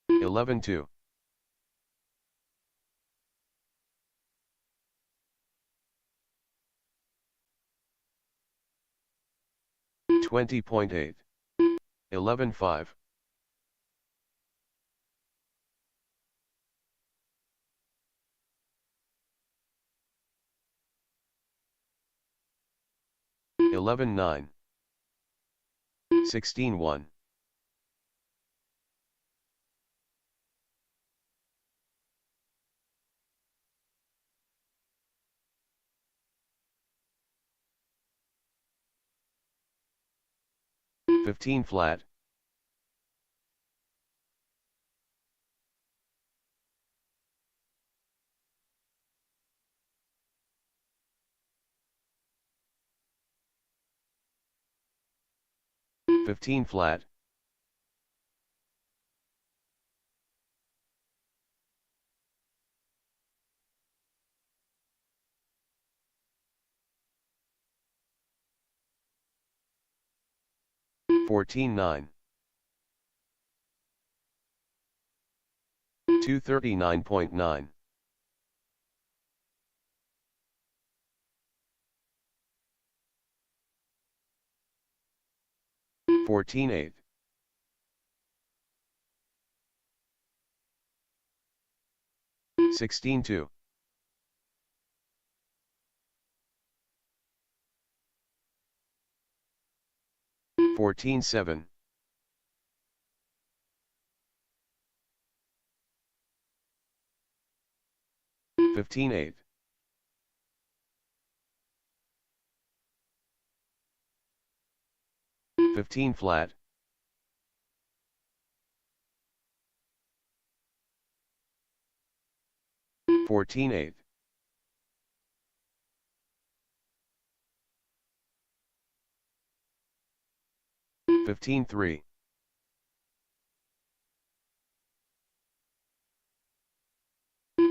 11-2. 20.8. 11-5. 11-9. 16-1. 15 flat. 15 flat. 14-9. 239.9. 14-8. 16-2. 14-7. 15-8. 15 flat. 14-8. 15-3.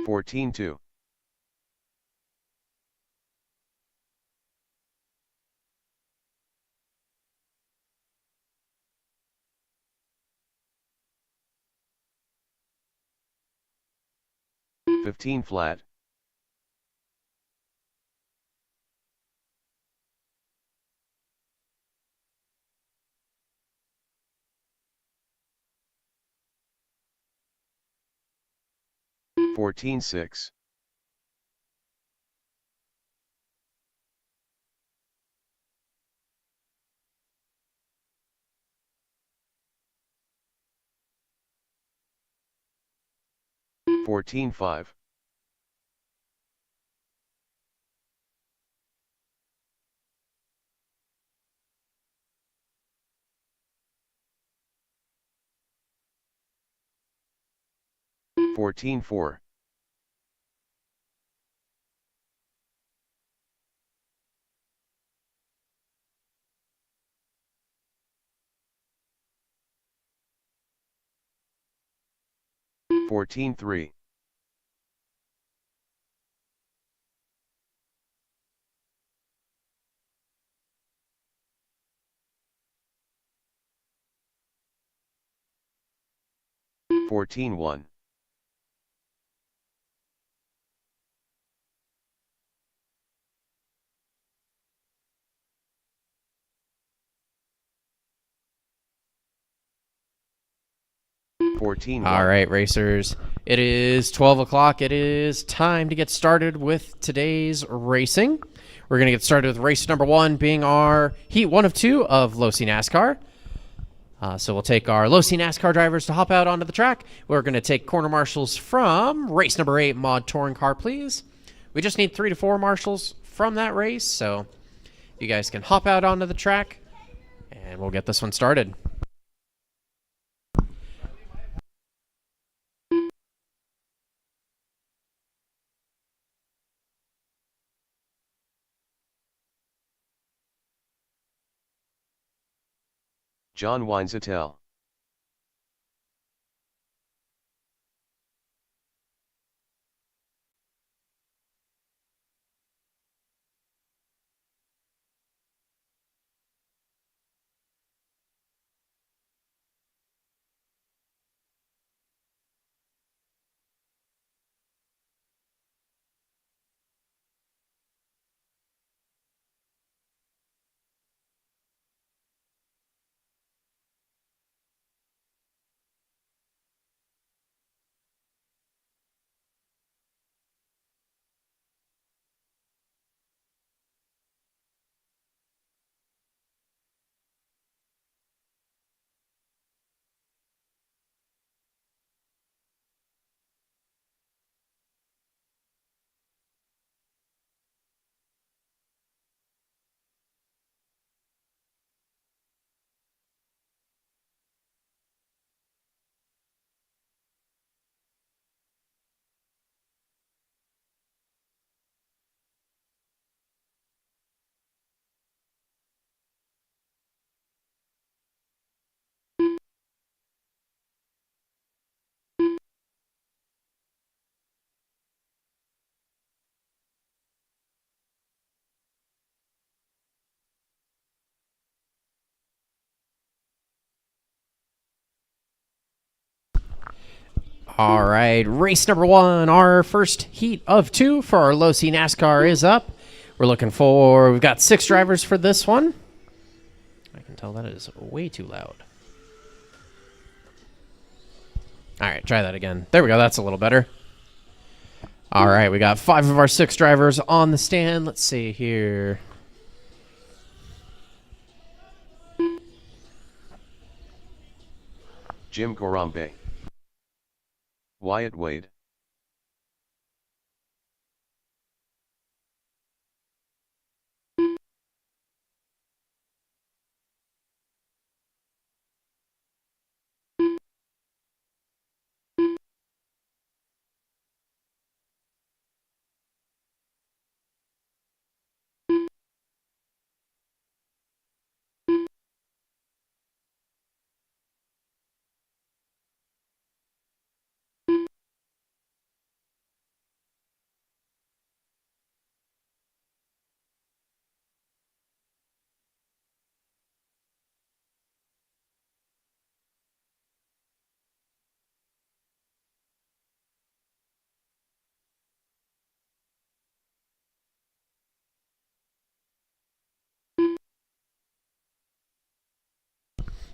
14-2. 15 flat. 14-6. 14-5. 14-4. 14-3. 14-1. 14-1. All right, racers. It is 12 o'clock. It is time to get started with today's racing. We're going to get started with race number 1 being our Heat 1 of 2 of Low C NASCAR. So we'll take our Low C NASCAR drivers to hop out onto the track. We're going to take corner marshals from race number 8, Mod Touring Car, please. We just need 3 to 4 marshals from that race, so you guys can hop out onto the track, and we'll get this one started. John Weinzettel. All right, race number 1, our first heat of 2 for our Low C NASCAR is up. We've got 6 drivers for this one. I can tell that is way too loud. All right, try that again. There we go, that's a little better. All right, we got 5 of our 6 drivers on the stand. Let's see here. Jim Corambe. Wyatt Wade.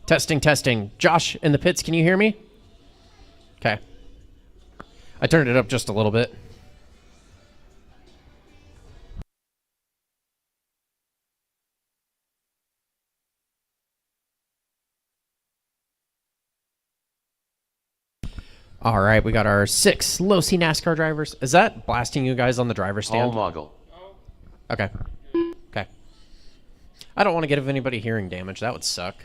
Testing, testing. Josh in the pits, can you hear me? Okay. I turned it up just a little bit. All right, we got our 6 low-C NASCAR drivers. Is that blasting you guys on the driver's stand? All mogul. Okay. Okay. I don't want to give anybody hearing damage. That would suck.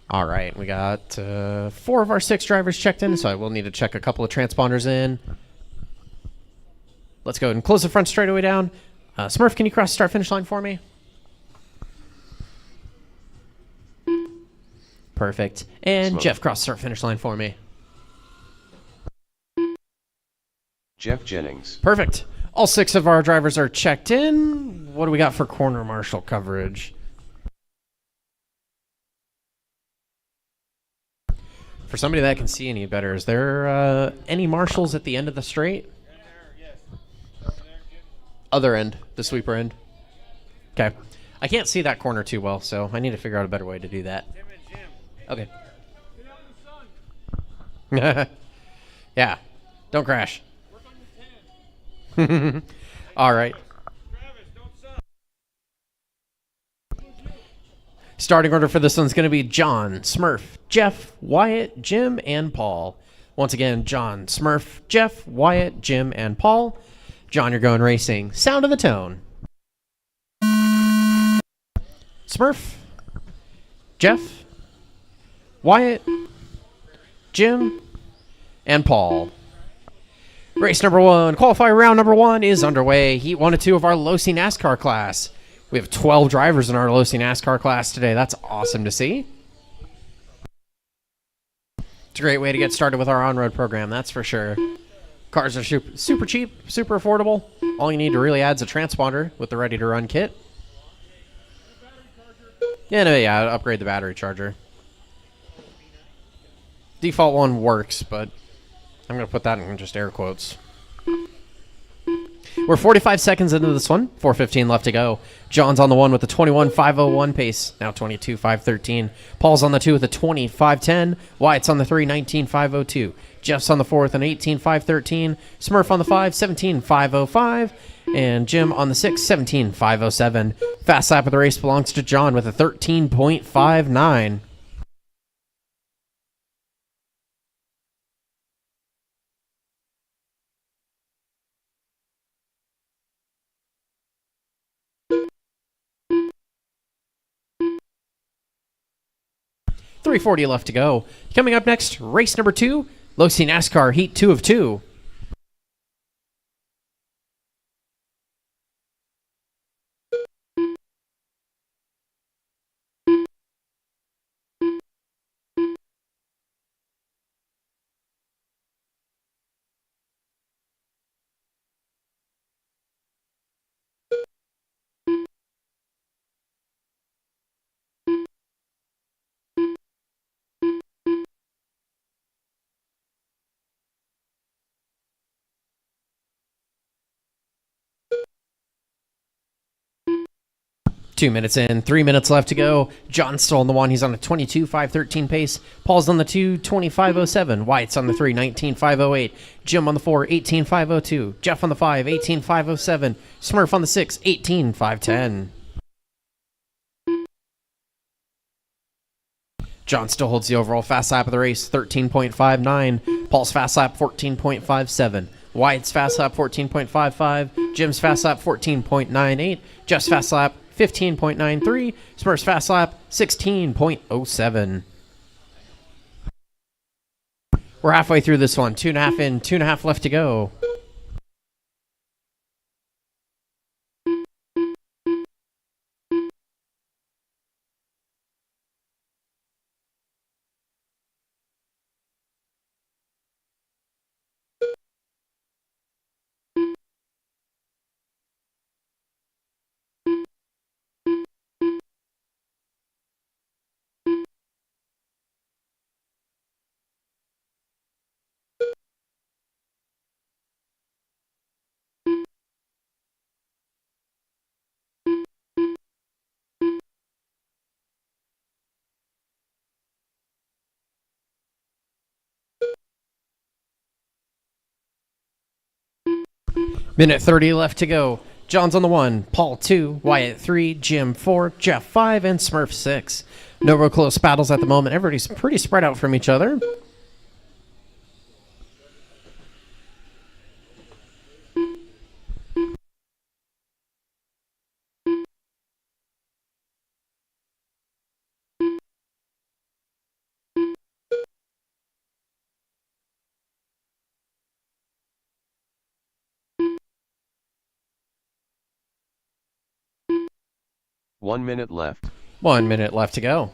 All right, we got 4 of our 6 drivers checked in, so I will need to check a couple of transponders in. Let's go ahead and close the front straightaway down. Smurf, can you cross the start-finish line for me? Perfect. And Smoke. Jeff, cross the start-finish line for me. Jeff Jennings. Perfect. All 6 of our drivers are checked in. What do we got for corner marshal coverage? For somebody that can see any better, is there any marshals at the end of the straight? Other end, the sweeper end. Okay. I can't see that corner too well, so I need to figure out a better way to do that. Okay. Yeah. Don't crash. All right. Starting order for this one's going to be John, Smurf, Jeff, Wyatt, Jim, and Paul. Once again, John, Smurf, Jeff, Wyatt, Jim, and Paul. John, you're going racing. Sound of the tone. Smurf, Jeff, Wyatt, Jim, and Paul. Race number 1, qualifier round number 1 is underway. Heat 1 and 2 of our low-C NASCAR class. We have 12 drivers in our low-C NASCAR class today. That's awesome to see. It's a great way to get started with our on-road program, that's for sure. Cars are super cheap, super affordable. All you need to really add is a transponder with the ready-to-run kit. Yeah, upgrade the battery charger. Default one works, but I'm going to put that in just air quotes. We're 45 seconds into this one. 4:15 left to go. John's on the 1 with a 21.501 pace. Now 22.513. Paul's on the 2 with a 20.510. Wyatt's on the 3, 19.502. Jeff's on the 4 with an 18.513. Smurf on the 5, 17.505. And Jim on the 6, 17.507. Fast lap of the race belongs to John with a 13.59. .340 left to go. Coming up next, race number 2, low-C NASCAR Heat 2 of 2. Two minutes in, 3 minutes left to go. John's still on the 1. He's on a 22.513 pace. Paul's on the 2, 20.507. Wyatt's on the 3, 19.508. Jim on the 4, 18.502. Jeff on the 5, 18.507. Smurf on the 6, 18.510. John still holds the overall fast lap of the race, 13.59. Paul's fast lap, 14.57. Wyatt's fast lap, 14.55. Jim's fast lap, 14.98. Jeff's fast lap, 15.93. Smurf's fast lap, 16.07. We're halfway through this one. 2.5 in, 2.5 left to go. Minute 30 left to go. John's on the 1, Paul 2, Wyatt 3, Jim 4, Jeff 5, and Smurf 6. No real close battles at the moment. Everybody's pretty spread out from each other. One minute left. 1 minute left to go.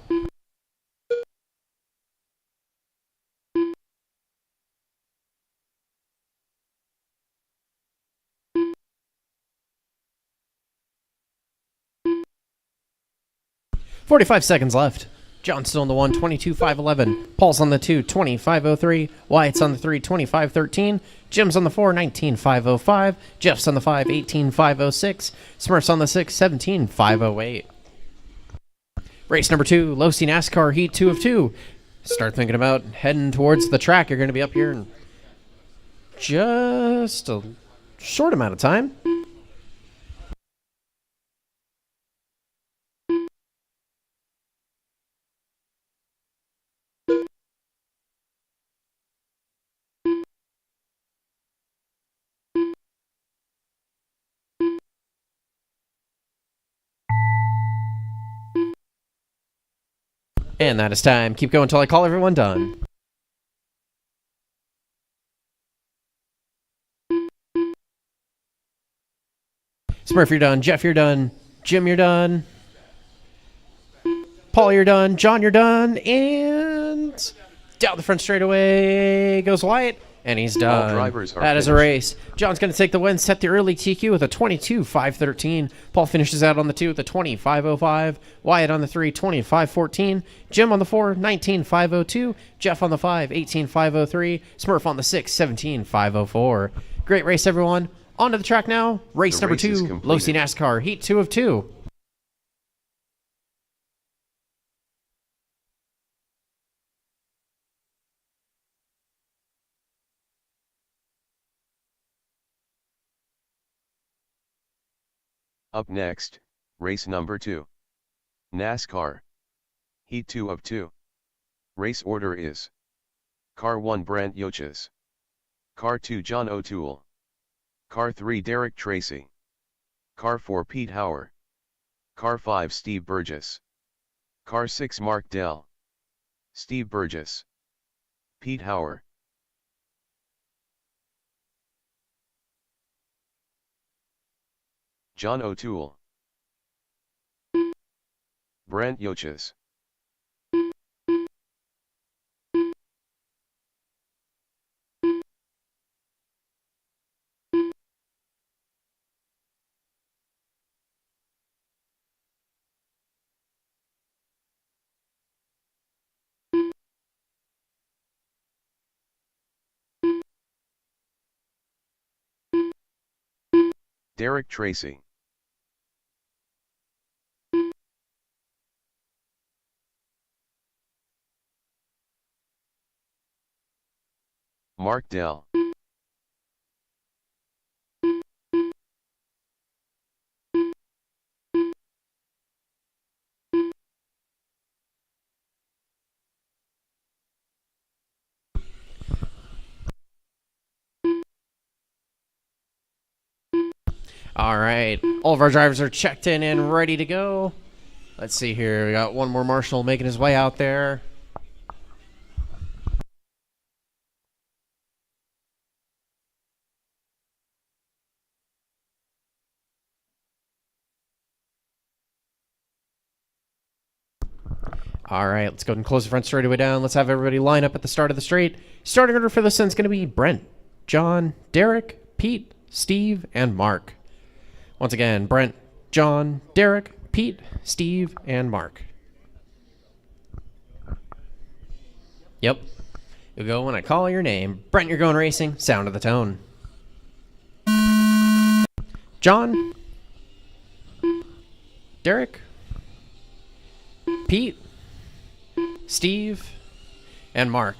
.45 seconds left. John's still on the 1, 22.511. Paul's on the 2, 20.503. Wyatt's on the 3, 25.13. Jim's on the 4, 19.505. Jeff's on the 5, 18.506. Smurf's on the 6, 17.508. Race number 2, Losi NASCAR Heat 2 of 2. Start thinking about heading towards the track. You're going to be up here in just a short amount of time. And that is time. Keep going until I call everyone done. Smurf, you're done. Jeff, you're done. Jim, you're done. Paul, you're done. John, you're done. And down the front straightaway goes Wyatt. And he's done. All drivers are that is a finished. race. John's going to take the win, set the early TQ with a 22.513. Paul finishes out on the 2 with a 20.505. Wyatt on the 3, 20.514. Jim on the 4, 19.502. Jeff on the 5, 18.503. Smurf on the 6, 17.504. Great race, everyone. On to the track now. Race The number race is 2, completed. Losi NASCAR Heat 2 of 2. Up next, race number 2. NASCAR. Heat 2 of 2. Race order is: Car 1 Brant Yoches. Car 2 John O'Toole. Car 3 Derek Tracy. Car 4 Pete Hauer. Car 5 Steve Burgess. Car 6 Mark Dell. Steve Burgess. Pete Hauer. John O'Toole. Brant Yoches. Derek Tracy. Mark Dell. All right. All of our drivers are checked in and ready to go. Let's see here. We got one more marshal making his way out there. All right, let's go ahead and close the front straightaway down. Let's have everybody line up at the start of the straight. Starting order for this one's going to be Brent, John, Derek, Pete, Steve, and Mark. Once again, Brent, John, Derek, Pete, Steve, and Mark. Yep. You'll go when I call your name. Brent, you're going racing. Sound of the tone. John, Derek, Pete, Steve, and Mark.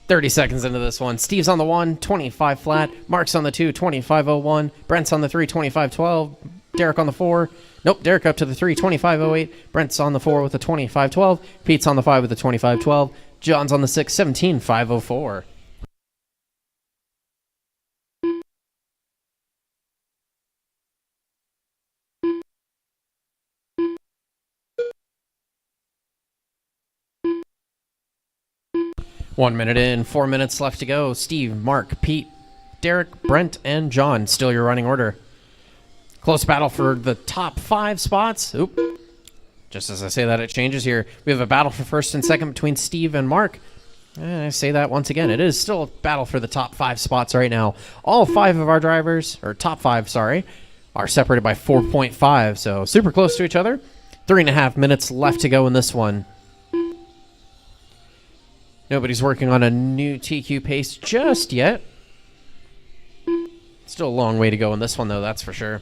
30 seconds into this one. Steve's on the 1, 25 flat. Mark's on the 2, 25.01. Brent's on the 3, 25.12. Derek on the 4. Nope, Derek up to the 3, 25.08. Brent's on the 4 with a 25.12. Pete's on the 5 with a 25.12. John's on the 6, 17.504. One minute in, 4 minutes left to go. Steve, Mark, Pete, Derek, Brent, and John. Still your running order. Close battle for the top 5 spots. Oop. Just as I say that, it changes here. We have a battle for first and second between Steve and Mark. And I say that once again. It is still a battle for the top 5 spots right now. All 5 of our drivers, or top 5, sorry, are separated by 4.5. So super close to each other. 3.5 minutes left to go in this one. Nobody's working on a new TQ pace just yet. Still a long way to go in this one, though, that's for sure.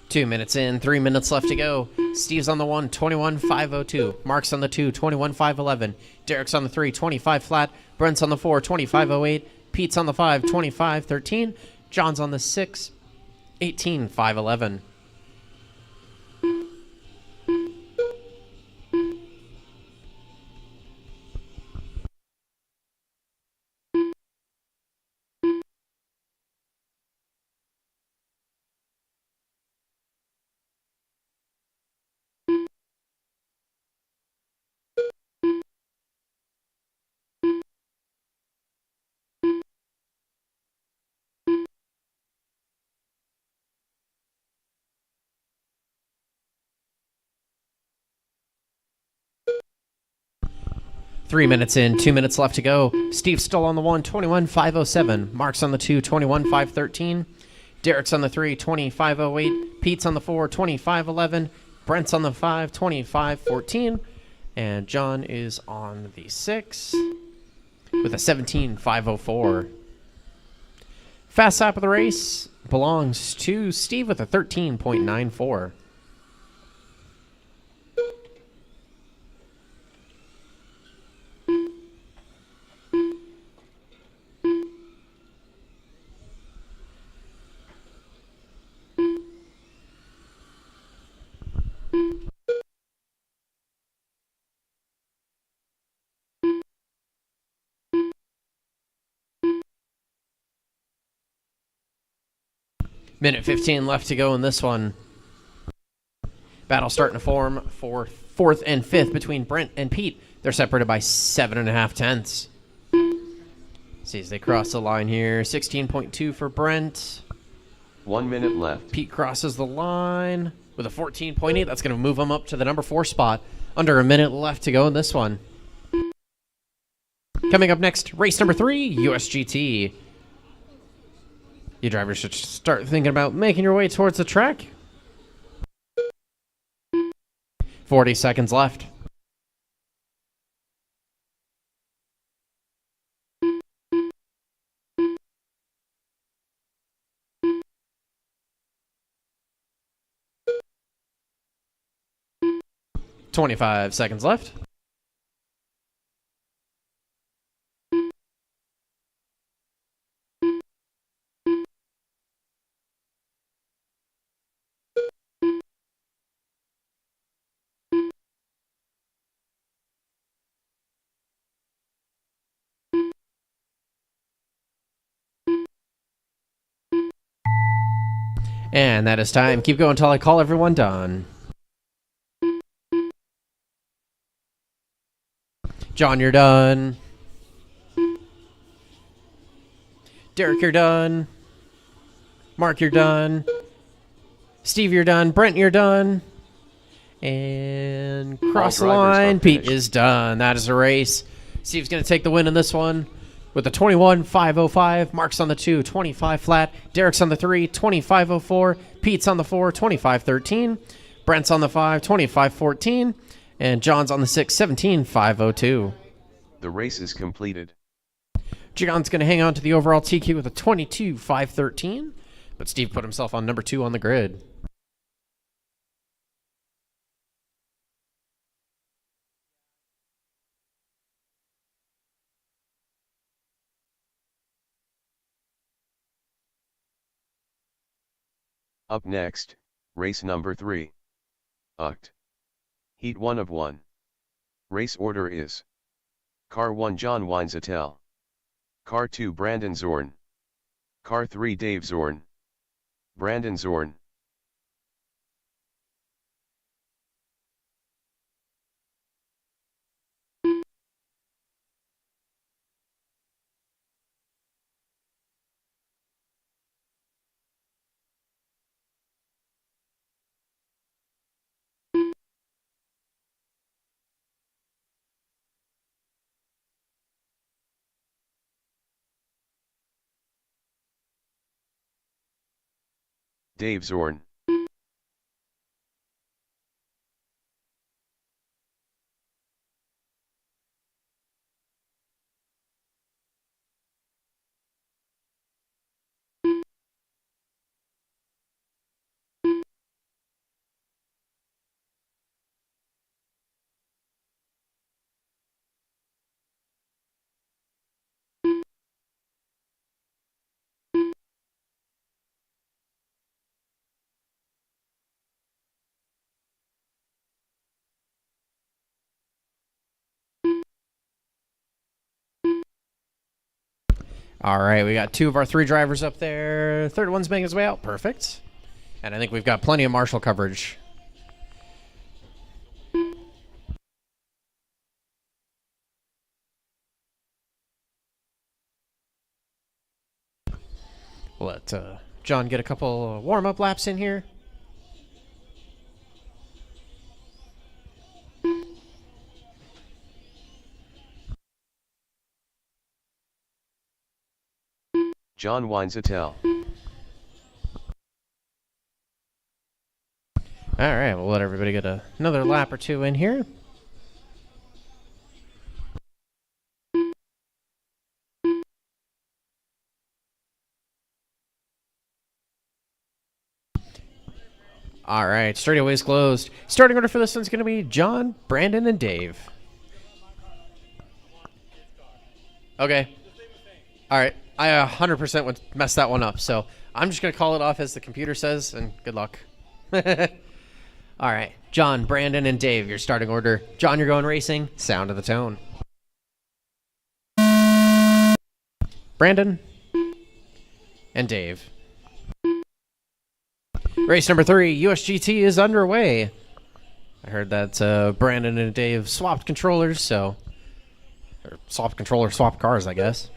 Two minutes in, 3 minutes left to go. Steve's on the 1, 21.502. Mark's on the 2, 21.511. Derek's on the 3, 25 flat. Brent's on the 4, 25.08. Pete's on the 5, 25.13. John's on the 6, 18.511. Three minutes in, 2 minutes left to go. Steve's still on the 1, 21.507. Mark's on the 2, 21.513. Derek's on the 3, 25.08. Pete's on the 4, 25.11. Brent's on the 5, 25.14. And John is on the 6 with a 17.504. Fast lap of the race belongs to Steve with a 13.94. Minute 15 left to go in this one. Battle starting to form for 4th and 5th between Brent and Pete. They're separated by 7.5 tenths. See as they cross the line here. 16.2 for Brent. 1 minute left. Pete crosses the line with a 14.8. That's going to move him up to the number 4 spot. Under a minute left to go in this one. Coming up next, race number 3, USGT. You drivers should start thinking about making your way towards the track. 40 seconds left. $25 seconds left. And that is time. Keep going until I call everyone done. John, you're done. Derek, you're done. Mark, you're done. Steve, you're done. Brent, you're done. And cross the line. Pete is done. That is a race. Steve's going to take the win in this one with the 21.505. Mark's on the 2, 25 flat. Derek's on the 3, 25.04. Pete's on the 4, 25.13. Brent's on the 5, 25.14. And John's on the 6, 17.502. The race is completed. John's going to hang on to the overall TQ with a 22.513, but Steve put himself on number 2 on the grid. Up next, race number 3. UCT. Heat 1 of 1. Race order is: Car 1 John Weinzettel. Car 2 Brandon Zorn. Car 3 Dave Zorn. Brandon Zorn. Dave Zorn. All right, we got 2 of our 3 drivers up there. Third one's making his way out. Perfect. And I think we've got plenty of Marshall coverage. Let John get a couple warm-up laps in here. John Weinzettel. All right, we'll let everybody get another lap or 2 in here. All right, straightaways closed. Starting order for this one's going to be John, Brandon, and Dave. Okay. All right. I 100% would mess that one up, so I'm just going to call it off as the computer says, and good luck. All right. John, Brandon, and Dave, your starting order. John, you're going racing. Sound of the tone. Brandon and Dave. Race number 3, USGT is underway. I heard that Brandon and Dave swapped controllers, so... Or swapped controllers, swapped cars, I guess.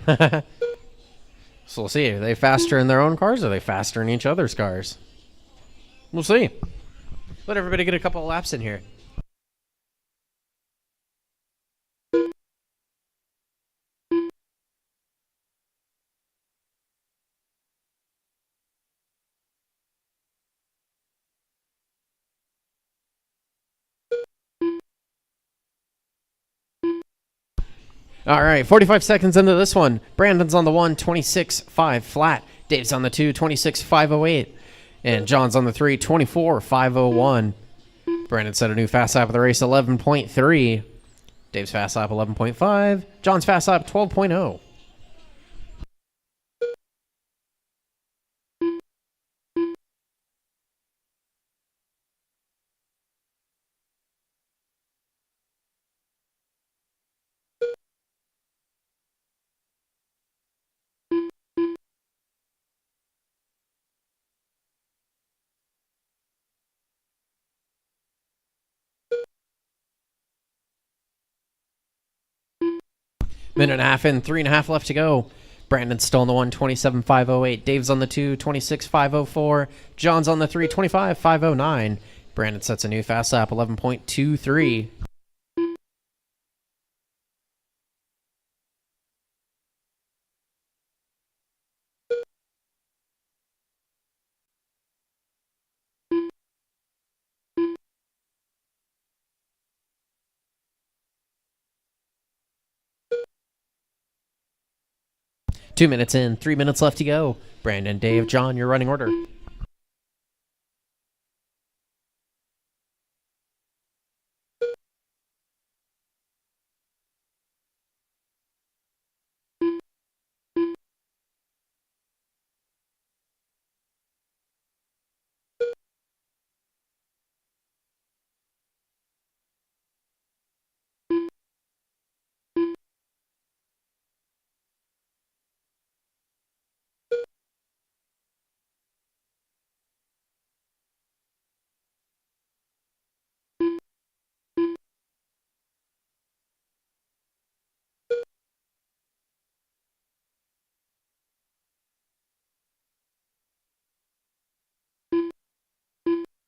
So we'll see. Are they faster in their own cars, or are they faster in each other's cars? We'll see. Let everybody get a couple of laps in here. All right, 45 seconds into this one. Brandon's on the 1, 26.5 flat. Dave's on the 2, 26.508. And John's on the 3, 24.501. Brandon set a new fast lap of the race, 11.3. Dave's fast lap, 11.5. John's fast lap, 12.0. Minute and a half in, 3.5 left to go. Brandon's still on the 1, 27.508. Dave's on the 2, 26.504. John's on the 3, 25.509. Brandon sets a new fast lap, 11.23. . 2 minutes in, 3 minutes left to go. Brandon, Dave, John, your running order.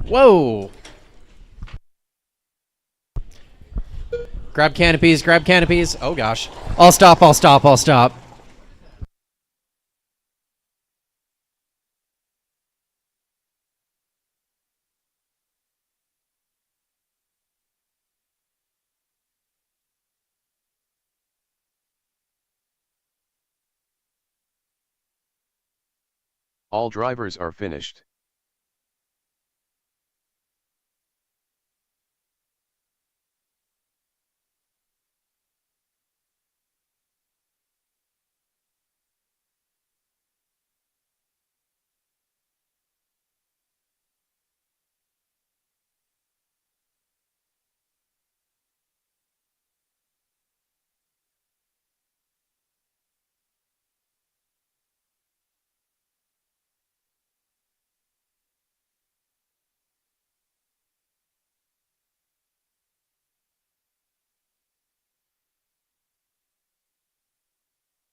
Whoa! Grab canopies, grab canopies. Oh gosh. I'll stop, I'll stop, I'll stop. All drivers are finished.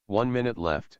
One minute left.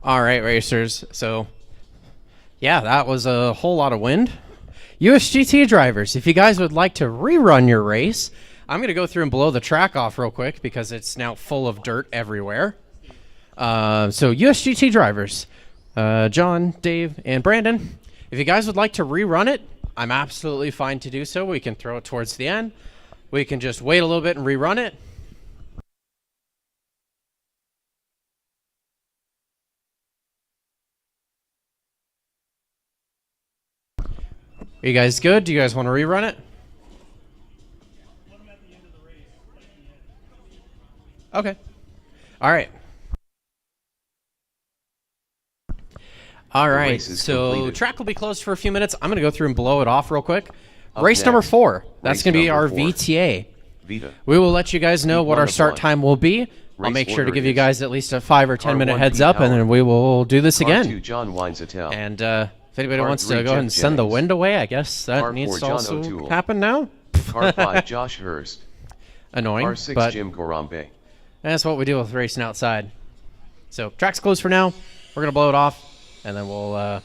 All right, racers. So, yeah, that was a whole lot of wind. USGT drivers, if you guys would like to rerun your race, I'm going to go through and blow the track off real quick because it's now full of dirt everywhere. So, USGT drivers, John, Dave, and Brandon, if you guys would like to rerun it, I'm absolutely fine to do so. We can throw it towards the end. We can just wait a little bit and rerun it. Are you guys good? Do you guys want to rerun it? Okay. All right. All right. So completed. track will be closed for a few minutes. I'm going to go through and blow it off real quick. Up Race number next, 4. That's race going to be number our 4. VTA. Vita. We will let you guys know Heat what one our of start one. time will be. I'll Race make sure to order give you is guys at least a 5 or 10 Car minute 1 heads Pete up, and Howard. then we will do this Car again. 2 John Weinzettel. And if anybody Car wants to 3 go ahead and Jeff send the Jennings. wind away, I guess that Car needs 4 to John also O'Toole. happen now. Car 5 Josh Hurst. Annoying, Car 6 but Jim Corambe. that's what we do with racing outside. So track's closed for now. We're gonna blow it off, and then we'll.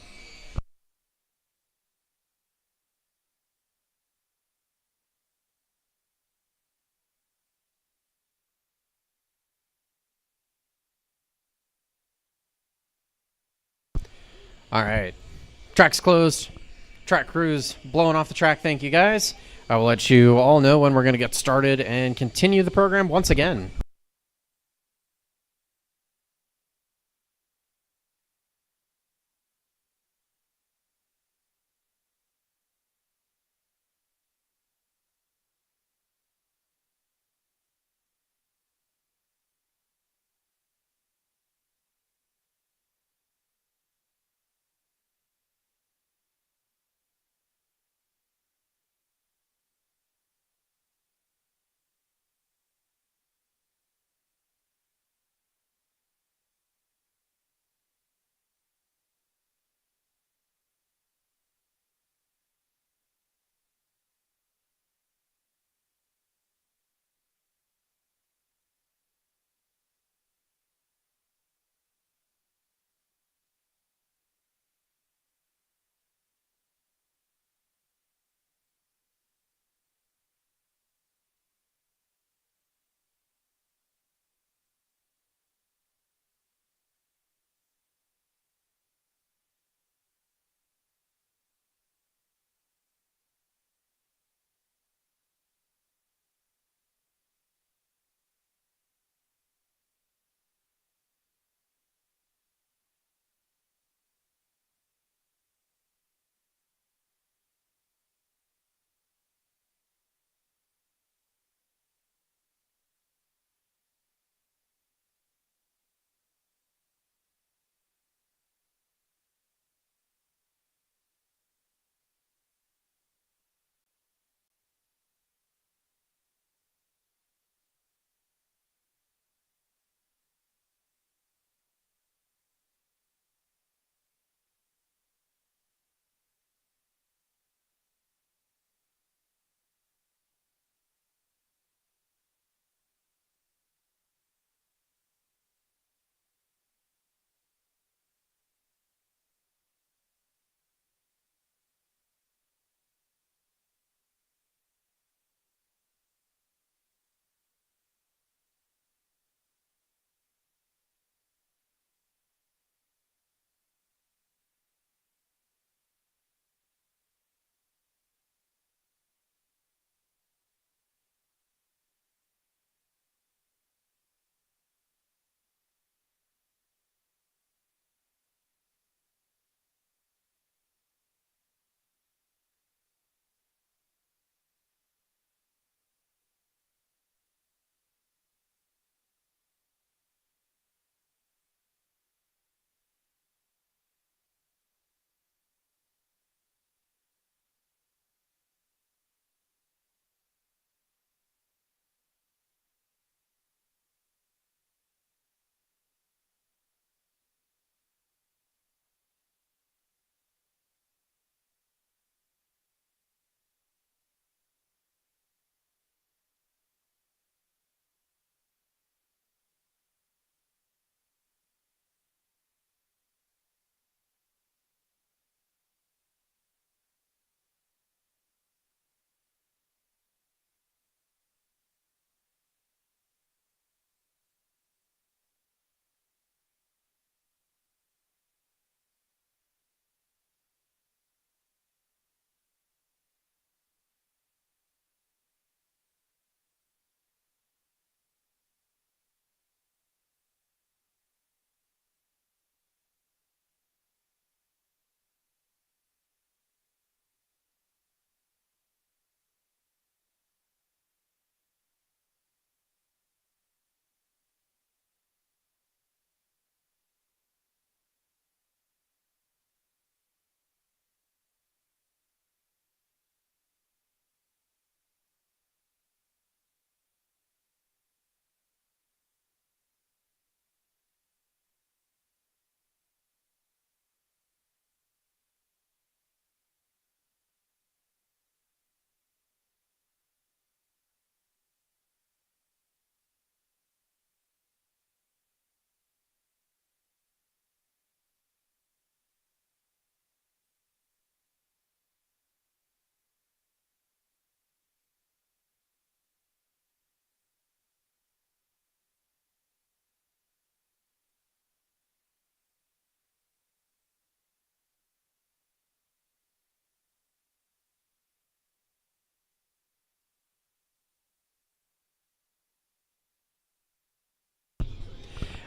All right, track's closed. Track crews blowing off the track. Thank you guys. I will let you all know when we're gonna get started and continue the program once again.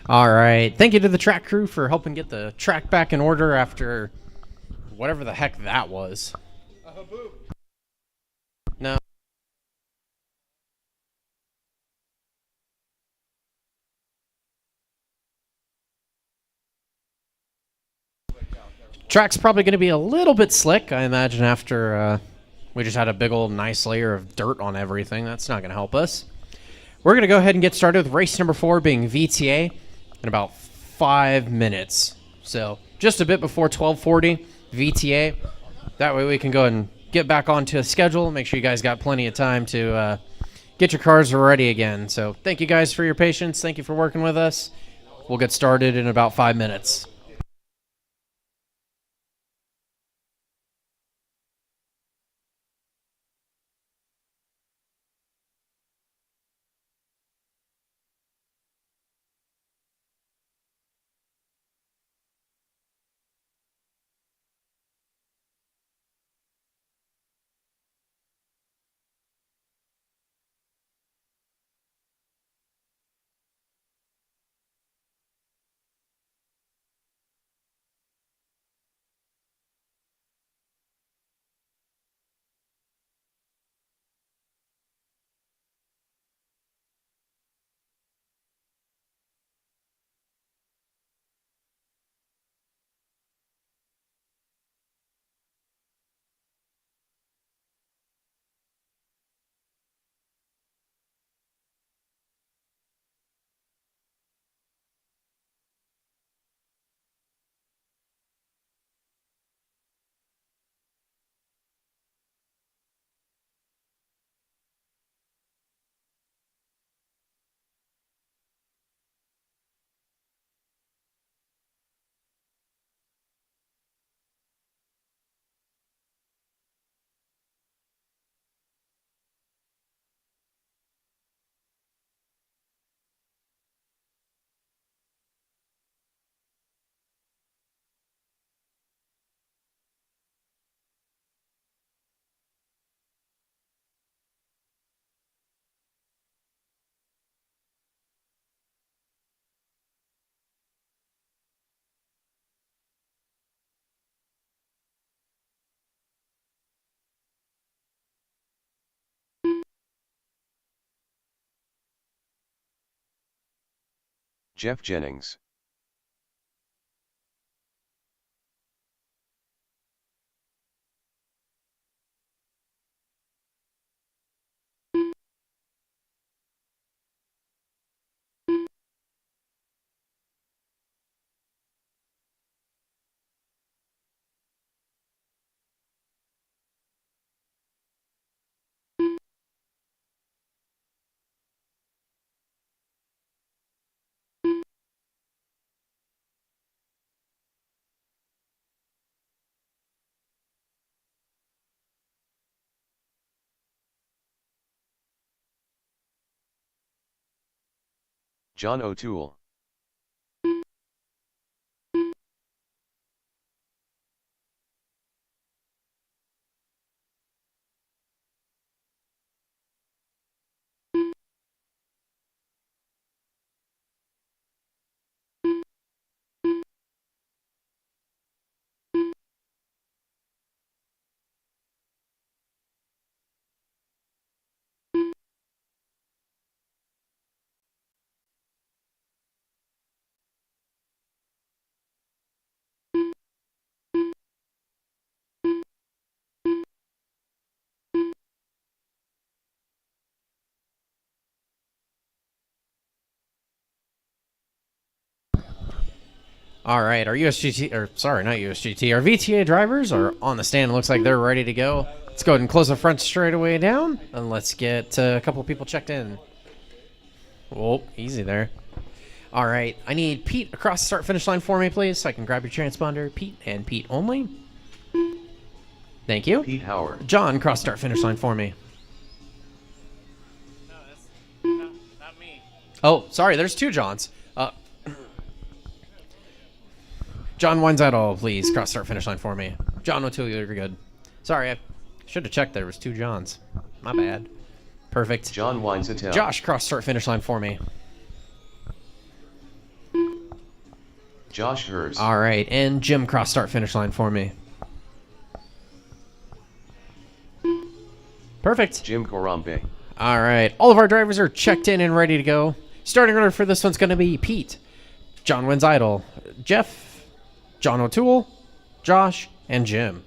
All right. Thank you to the track crew for helping get the track back in order after whatever the heck that was. No. Track's probably going to be a little bit slick, I imagine, after we just had a big old nice layer of dirt on everything. That's not going to help us. We're going to go ahead and get started with race number 4 being VTA in about 5 minutes. So just a bit before 12:40 VTA. That way we can go ahead and get back onto a schedule. Make sure you guys got plenty of time to get your cars ready again. So thank you guys for your patience. Thank you for working with us. We'll get started in about 5 minutes. Jeff Jennings. John O'Toole. All right, our USGT, or sorry, not USGT, our VTA drivers are on the stand. It looks like they're ready to go. Let's go ahead and close the front straightaway down, and let's get a couple people checked in. Whoa, easy there. All right, I need Pete across the start-finish line for me, please, so I can grab your transponder. Pete and Pete only. Thank you. Pete Howard. John, cross start-finish line for me. No, that's not me. Oh, sorry, there's two Johns. John Weinzettel, please, cross start finish line for me. John O'Toole, you're good. Sorry, I should have checked there was two Johns. My bad. Perfect. John Weinzettel. Josh, cross start finish line for me. Josh Hers. All right, and Jim, cross start finish line for me. Perfect. Jim Corambe. All right, all of our drivers are checked in and ready to go. Starting order for this one's going to be Pete, John Wins Idle, Jeff, John O'Toole, Josh, and Jim.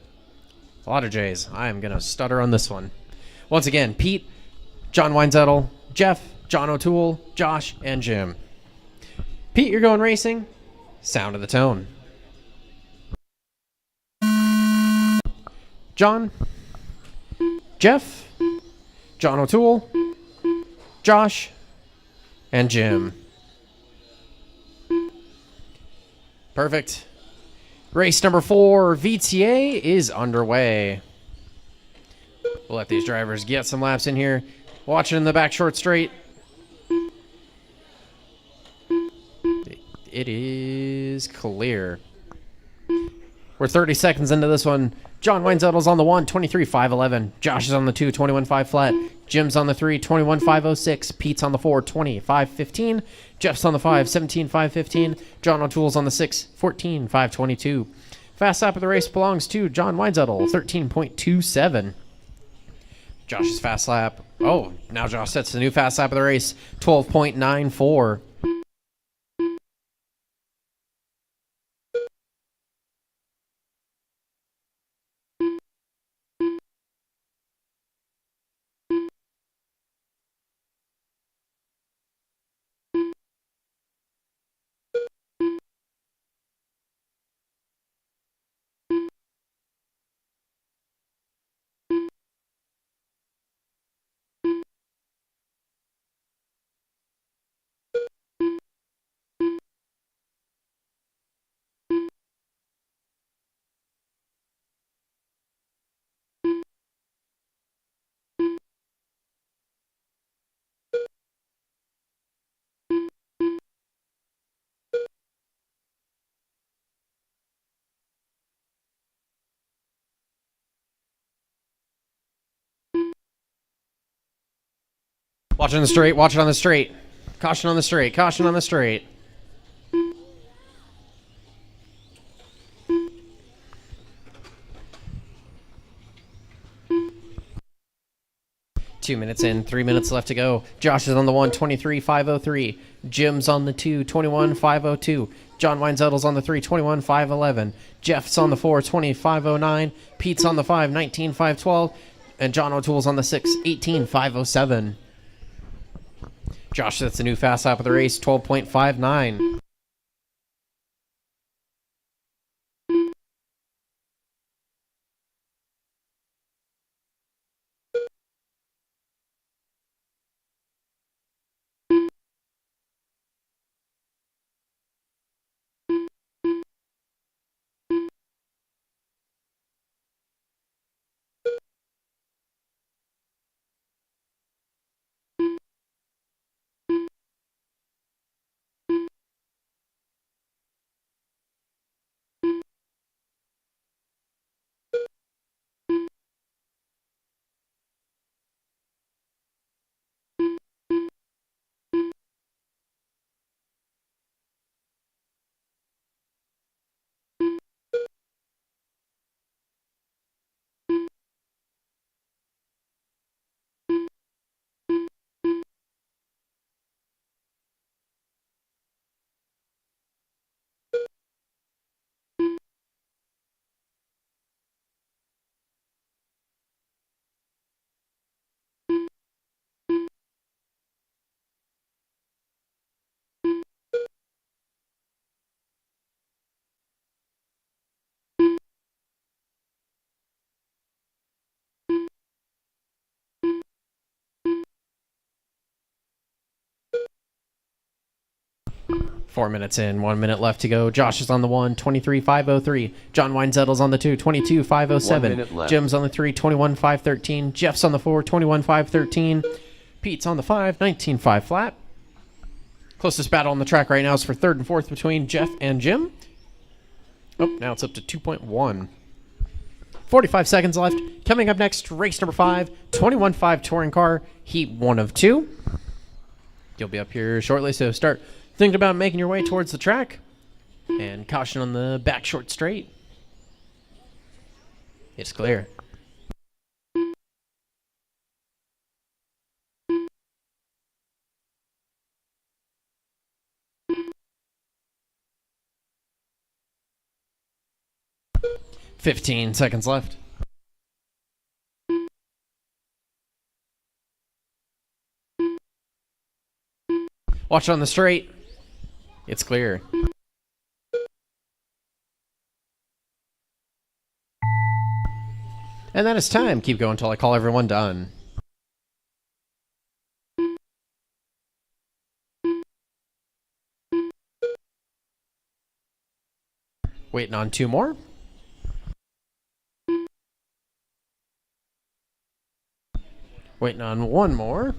A lot of J's. I am going to stutter on this one. Once again, Pete, John Wins Idle, Jeff, John O'Toole, Josh, and Jim. Pete, you're going racing. Sound of the tone. John, Jeff, John O'Toole, Josh, and Jim. Perfect. Race number 4, VTA, is underway. We'll let these drivers get some laps in here. Watching in the back short straight. It is clear. We're 30 seconds into this one. John Weinzettel's on the 1, 23.511. Josh is on the 2, 21.5 flat. Jim's on the 3, 21.506. Pete's on the 4, 20.515. Jeff's on the 5, 17.515. John O'Toole's on the 6, 14.522. Fast lap of the race belongs to John Weinzettel, 13.27. Josh's fast lap. Oh, now Josh sets the new fast lap of the race, 12.94. Watch on the straight, watch it on the straight. Caution on the straight, caution on the straight. Two minutes in, 3 minutes left to go. Josh is on the 1, 23.503. Jim's on the 2, 21.502. John Weinzettel's on the 3, 21.511. Jeff's on the 4, 20.509. Pete's on the 5, 19.512. And John O'Toole's on the 6, 18.507. Josh sets a new fast lap of the race, 12.59. Four minutes in, 1 minute left to go. Josh is on the 1, 23.503. John Weinzettel's on the 2, 22.507. Jim's on the 3, 21.513. Jeff's on the 4, 21.513. Pete's on the 5, 19.5 flat. Closest battle on the track right now is for third and fourth between Jeff and Jim. Oh, now it's up to 2.1. 45 seconds left. Coming up next, race number 5, 21.5 touring car, heat 1 of 2. You'll be up here shortly, so start thinking about making your way towards the track. And caution on the back short straight. It's clear. "15 seconds left. Watch on the straight. It's clear. And that is time. Keep going until I call everyone done. Waiting on 2 more. Waiting on 1 more.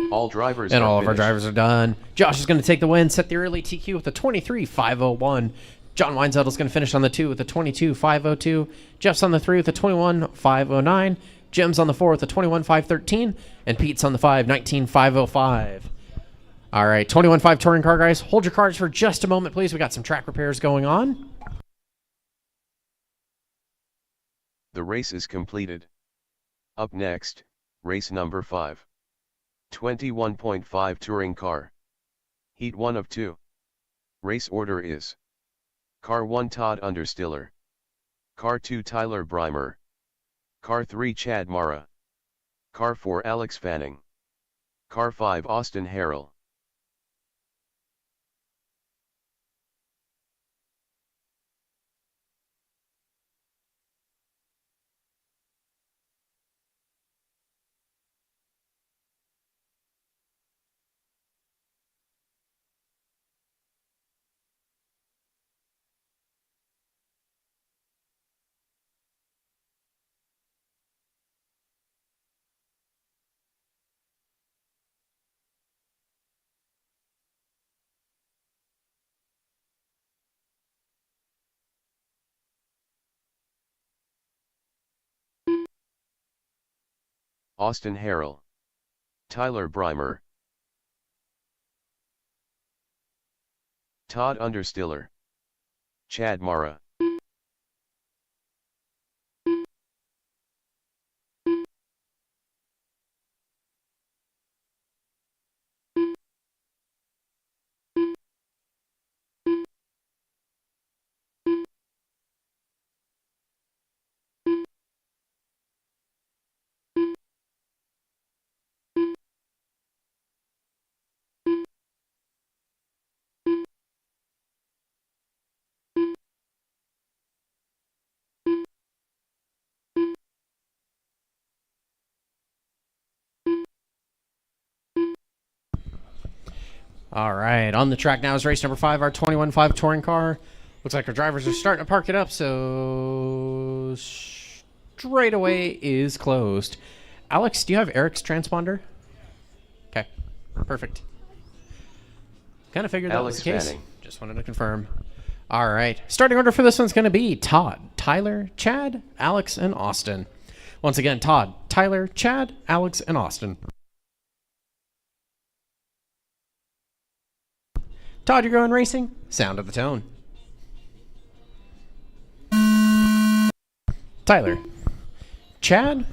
All drivers And are all of our finished. drivers are done. Josh is going to take the win, set the early TQ with a 23.501. John Weinzettel is going to finish on the 2 with a 22.502. Jeff's on the 3 with a 21.509. Jim's on the 4 with a 21.513. And Pete's on the 5, 19.505. All right, 21.5 touring car, guys. Hold your cars for just a moment, please. We got some track repairs going on. The race is completed. Up next, race number 5. 21.5 touring car. Heat 1 of 2. Race order is: Car 1 Todd Understiller, Car 2 Tyler Breimer, Car 3 Chad Mara, Car 4 Alex Fanning, Car 5 Austin Harrell. Austin Harrell, Tyler Breimer, Todd Understiller, Chad Mara. All right, on the track now is race number 5, our 21.5 touring car. Looks like our drivers are starting to park it up, so straightaway is closed. Alex, do you have Eric's transponder? Okay, perfect. Kind of figured that was Alex the case. Fanning. Just wanted to confirm. All right, starting order for this one's going to be Todd, Tyler, Chad, Alex, and Austin. Once again, Todd, Tyler, Chad, Alex, and Austin. Todd, you're going racing? Sound of the tone. Tyler, Chad,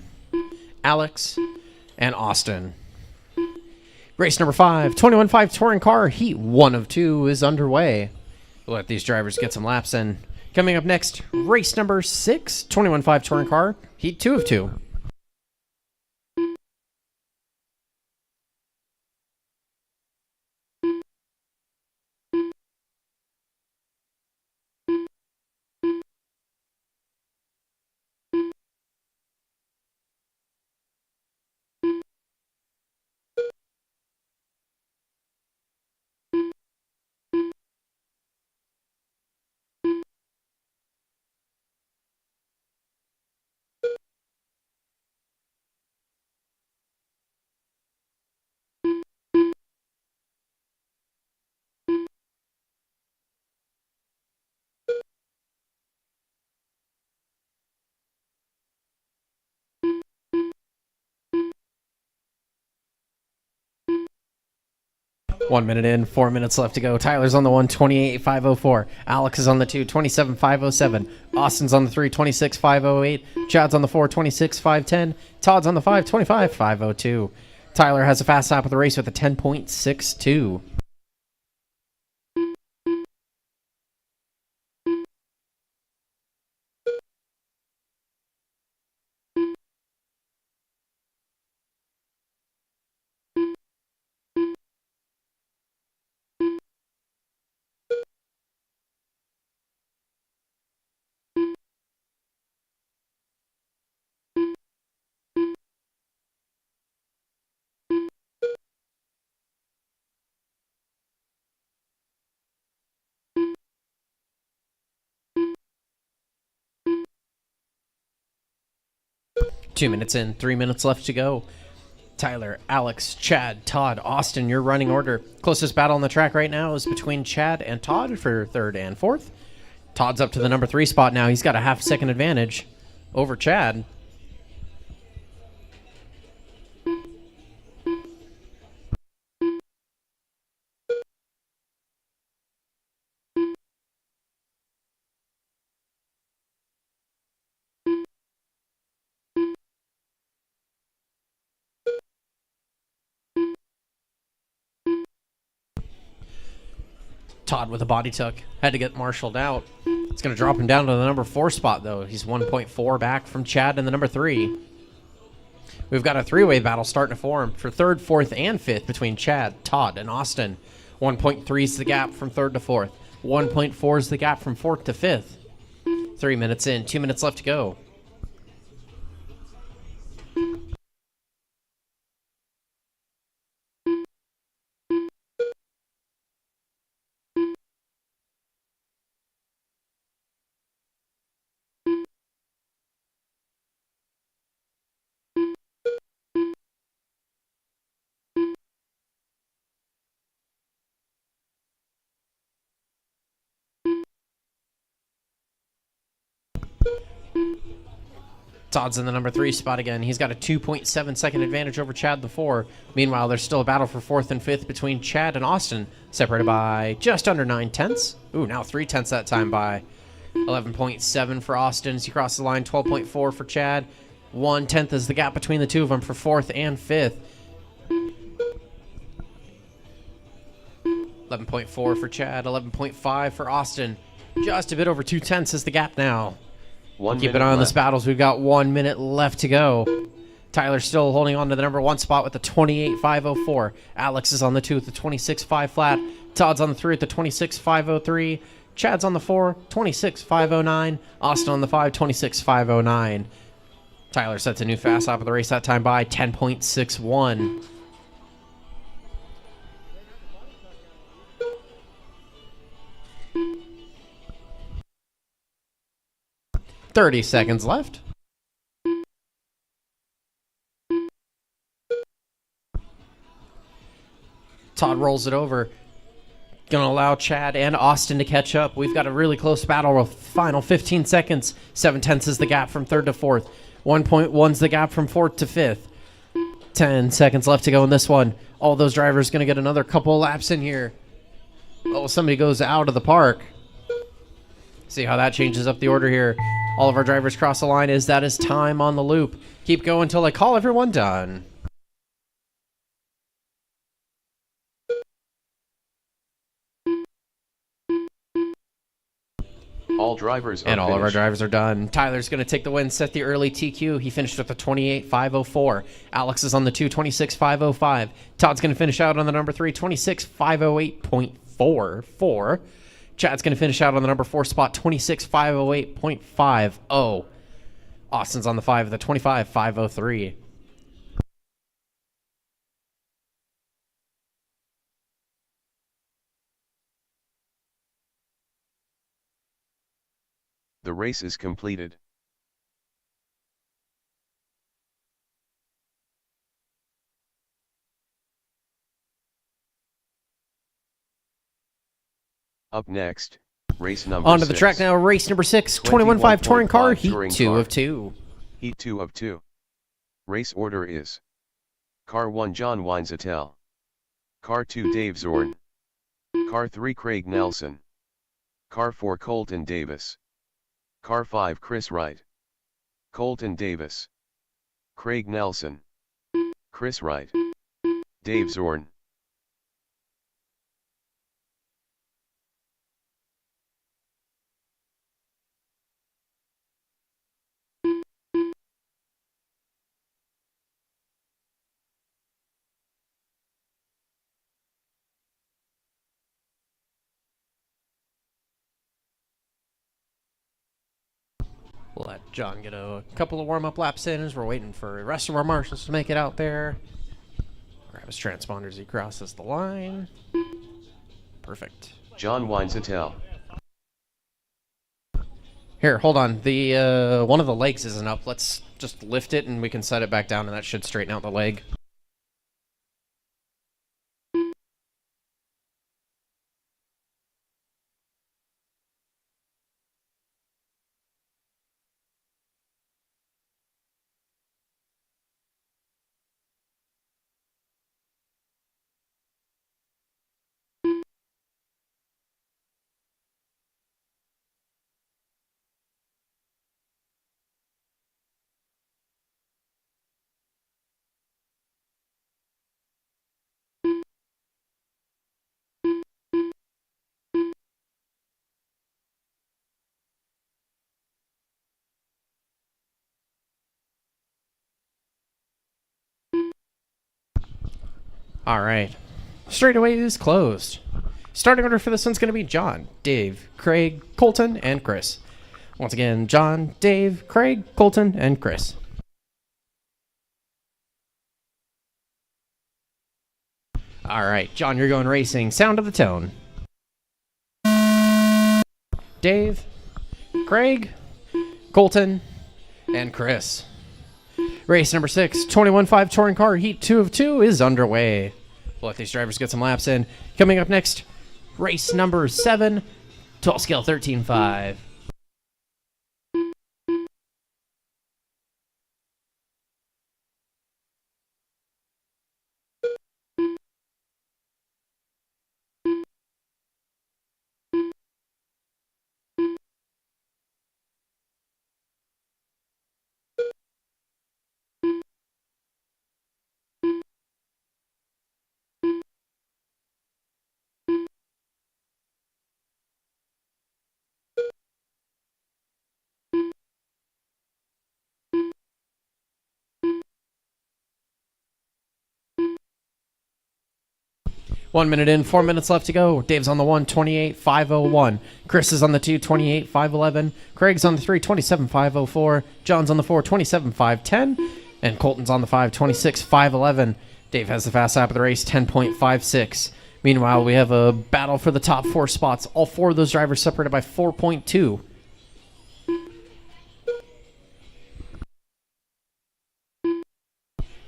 Alex, and Austin. Race number 5, 21.5 touring car, heat 1 of 2 is underway. We'll let these drivers get some laps in. Coming up next, race number 6, 21.5 touring car, heat 2 of 2. 1 minute in, 4 minutes left to go. Tyler's on the 1, 28.504. Alex is on the 2, 27.507. Austin's on the 3, 26.508. Chad's on the 4, 26.510. Todd's on the 5, 25.502. Tyler has a fast stop of the race with a 10.62. Two minutes in, 3 minutes left to go. Tyler, Alex, Chad, Todd, Austin, your running order. Closest battle on the track right now is between Chad and Todd for third and fourth. Todd's up to the number 3 spot now. He's got a half-second advantage over Chad. Todd with a body tuck. Had to get marshaled out. It's going to drop him down to the number 4 spot, though. He's 1.4 back from Chad in the number 3. We've got a three-way battle starting to form for third, fourth, and fifth between Chad, Todd, and Austin. 1.3 is the gap from third to fourth. 1.4 is the gap from fourth to fifth. 3 minutes in, 2 minutes left to go. Todd's in the number 3 spot again. He's got a 2.7 second advantage over Chad the 4. Meanwhile, there's still a battle for fourth and fifth between Chad and Austin, separated by just under 9 tenths. Ooh, now 3 tenths that time by 11.7 for Austin as he crosses the line, 12.4 for Chad. 1 tenth is the gap between the two of them for fourth and fifth. 11.4 for Chad, 11.5 for Austin. Just a bit over 2 tenths is the gap now. Keep an eye on this battles. We've got 1 minute left to go. Tyler's still holding on to the number 1 spot with the 28.504. Alex is on the 2 with the 26.5 flat. Todd's on the 3 with the 26.503. Chad's on the 4, 26.509. Austin on the 5, 26.509. Tyler sets a new fast stop of the race that time by 10.61. .30 seconds left. Todd rolls it over. Going to allow Chad and Austin to catch up. We've got a really close battle with final 15 seconds. 7 tenths is the gap from third to fourth. 1.1's the gap from fourth to fifth. 10 seconds left to go in this one. All those drivers going to get another couple of laps in here. Oh, somebody goes out of the park. See how that changes up the order here. All of our drivers cross the line as that is time on the loop. Keep going until I call everyone done. All drivers are And all finished. of our drivers are done. Tyler's going to take the win, set the early TQ. He finished with a 28.504. Alex is on the 2, 26.505. Todd's going to finish out on the number 3, 26.508.44. Chad's going to finish out on the number 4 spot, 26.508.50. Austin's on the 5 with a 25.503. The race is completed. Up next, race number Onto the 6. track now, race number 6, 21.5 touring car, heat touring 2 car. of 2. Heat 2 of 2. Race order is Car 1 John Weinzettel. Car 2 Dave Zorn. Car 3 Craig Nelson. Car 4 Colton Davis. Car 5 Chris Wright. Colton Davis. Craig Nelson. Chris Wright. Dave Zorn. We'll let John get a couple of warm-up laps in as we're waiting for the rest of our marshals to make it out there. Grab his transponder as he crosses the line. Perfect. John Weinzettel. Here, hold on. The one of the legs isn't up. Let's just lift it and we can set it back down and that should straighten out the leg. All right. Straightaway is closed. Starting order for this one's going to be John, Dave, Craig, Colton, and Chris. Once again, John, Dave, Craig, Colton, and Chris. All right, John, you're going racing. Sound of the tone. Dave, Craig, Colton, and Chris. Race number 6, 21.5 touring car, heat 2 of 2 is underway. We'll let these drivers get some laps in. Coming up next, race number 7, 12 scale 13.5. One minute in, 4 minutes left to go. Dave's on the 1, 28.501. Chris is on the 2, 28.511. Craig's on the 3, 27.504. John's on the 4, 27.510. And Colton's on the 5, 26.511. Dave has the fast lap of the race, 10.56. Meanwhile, we have a battle for the top 4 spots. All 4 of those drivers separated by 4.2.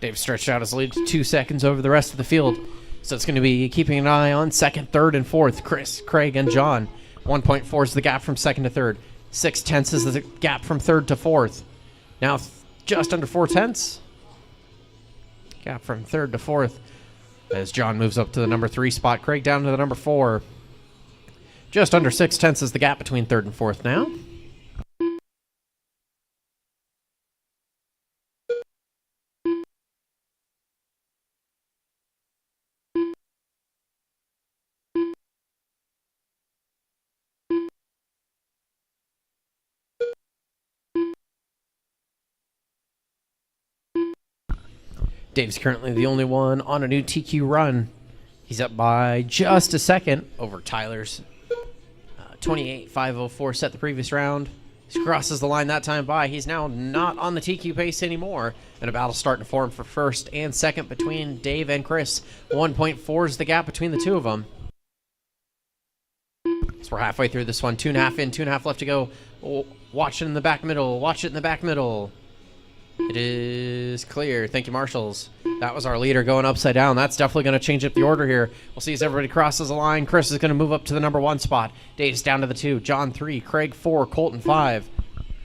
Dave stretched out his lead to 2 seconds over the rest of the field. So it's going to be keeping an eye on second, third, and fourth. Chris, Craig, and John. 1.4 is the gap from second to third. 0.6 is the gap from third to fourth. Now just under 0.4. Gap from third to fourth. As John moves up to the number 3 spot. Craig down to the number 4. Just under 0.6 is the gap between third and fourth now. Dave's currently the only one on a new TQ run. He's up by just a second over Tyler's 28.504 set the previous round. He crosses the line that time by. He's now not on the TQ pace anymore. And a battle starting to form for first and second between Dave and Chris. 1.4 is the gap between the two of them. So we're halfway through this one. 2.5 in, 2.5 left to go. Watch it in the back middle. Watch it in the back middle. It is clear. Thank you, marshals. That was our leader going upside down. That's definitely going to change up the order here. We'll see as everybody crosses the line. Chris is going to move up to the number 1 spot. Dave's down to the 2. John 3. Craig 4. Colton 5.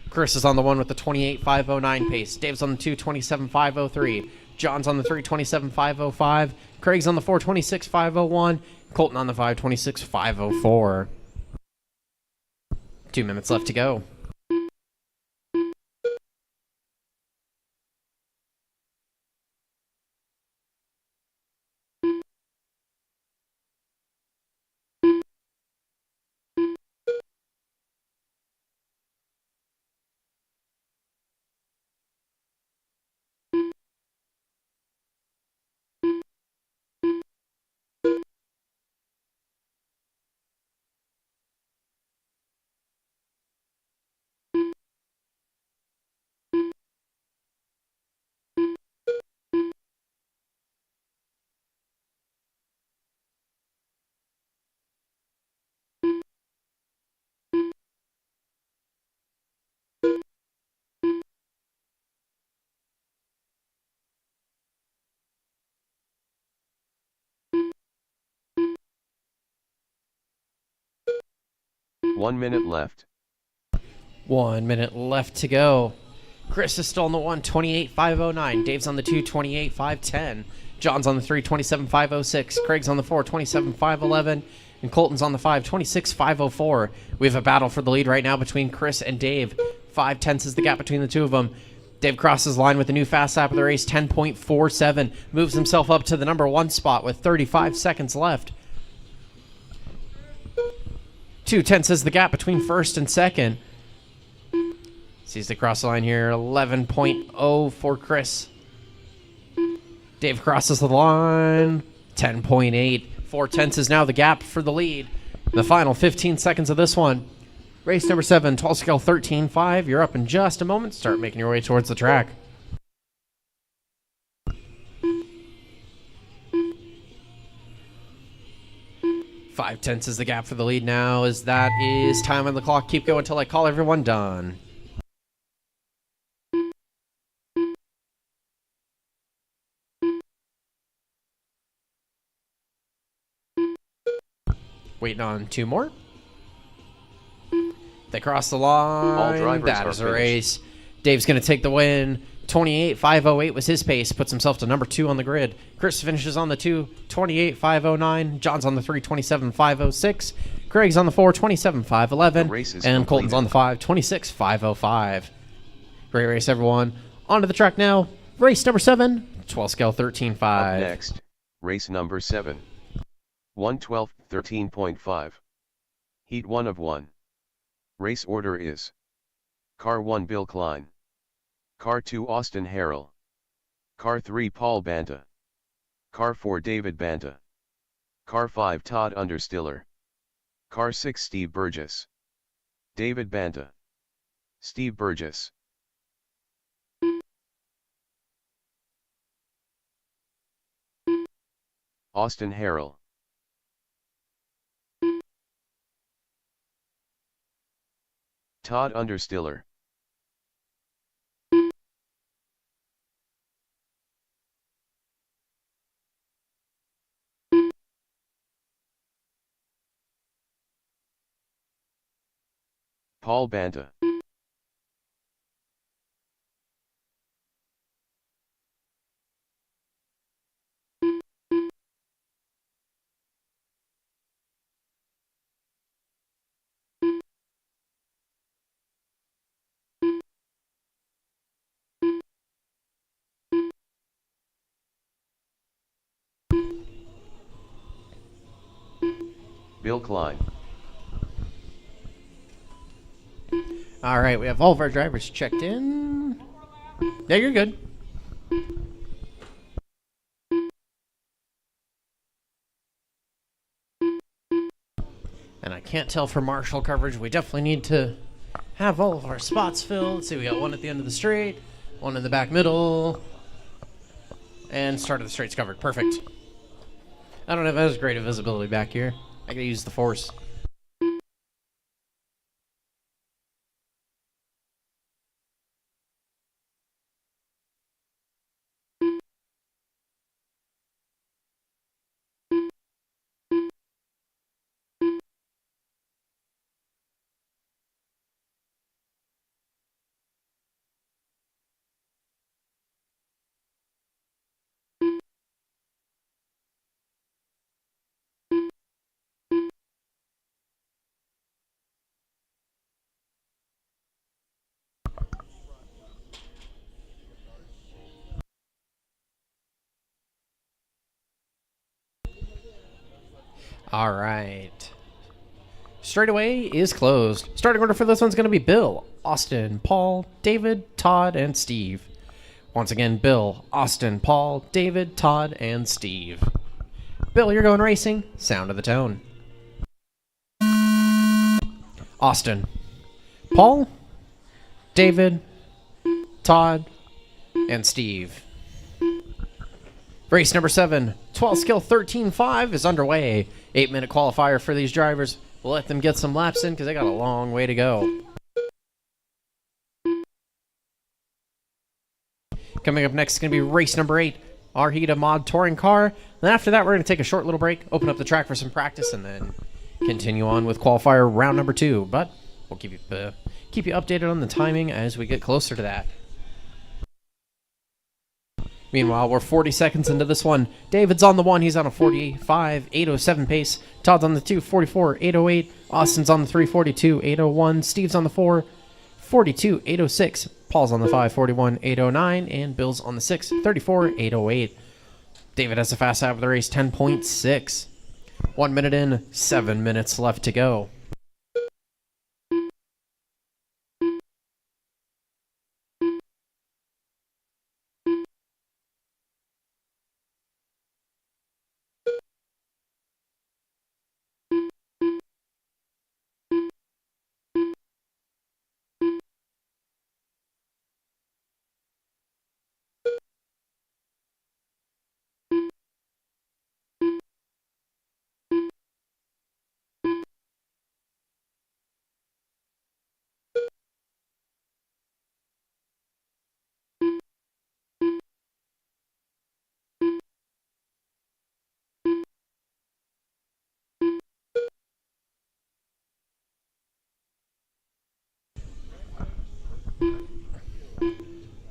Chris is on the 1 with the 28.509 pace. Dave's on the 2. 27.503. John's on the 3, 27.505. Craig's on the 4, 26.501. Colton on the 5, 26.504. 2 minutes left to go. One minute left. 1 minute left to go. Chris is still on the 1, 28.509. Dave's on the 2, 28.510. John's on the 3, 27.506. Craig's on the 4, 27.511. And Colton's on the 5, 26.504. We have a battle for the lead right now between Chris and Dave. 5/10 is the gap between the two of them. Dave crosses the line with the new fast lap of the race, 10.47. Moves himself up to the number 1 spot with 35 seconds left. 2/10 is the gap between first and second. Sees the cross line here, 11.0 for Chris. Dave crosses the line, 10.8. 4/10 is now the gap for the lead. The final 15 seconds of this one. Race number 7, tall scale 13.5. You're up in just a moment. Start making your way towards the track. Five tenths is the gap for the lead now, as that is time on the clock. Keep going until I call everyone done. Waiting on 2 more. They cross the line. All drivers that are is a finished. race. Dave's going to take the win. 28.508 was his pace. Puts himself to number 2 on the grid. Chris finishes on the 2, 28.509. John's on the 3, 27.506. Craig's on the 4, 27.511. The race is and Colton's completed. on the 5, 26.505. Great race, everyone. Onto the track now. Race number 7, 12 scale 13.5. Up next, race number 7. 112, 13.5. Heat 1 of 1. Race order is: Car 1 Bill Klein, Car 2 Austin Harrell, Car 3 Paul Banta, Car 4 David Banta, Car 5 Todd Understiller, Car 6 Steve Burgess, David Banta, Steve Burgess, Austin Harrell, Todd Understiller, Paul Banta, Bill Klein. All right, we have all of our drivers checked in. Yeah, you're good. And I can't tell for marshal coverage. We definitely need to have all of our spots filled. Let's see, we got one at the end of the straight, one in the back middle, and start of the straight's covered. Perfect. I don't have as great a visibility back here. I gotta use the force. All right. Straightaway is closed. Starting order for this one's going to be Bill, Austin, Paul, David, Todd, and Steve. Once again, Bill, Austin, Paul, David, Todd, and Steve. Bill, you're going racing. Sound of the tone. Austin, Paul, David, Todd, and Steve. Race number 7, 12 skill 13.5 is underway. 8-minute qualifier for these drivers. We'll let them get some laps in because they got a long way to go. Coming up next is going to be race number 8, Arhita Mod Touring Car. Then after that, we're going to take a short little break, open up the track for some practice, and then continue on with qualifier round number 2. But we'll keep you updated on the timing as we get closer to that. Meanwhile, we're 40 seconds into this one. David's on the 1. He's on a 45.807 pace. Todd's on the 2, 44.808. Austin's on the 3, 42.801. Steve's on the 4, 42.806. Paul's on the 5, 41.809. And Bill's on the 6, 34.808. David has the fast half of the race, 10.6. 1 minute in, 7 minutes left to go.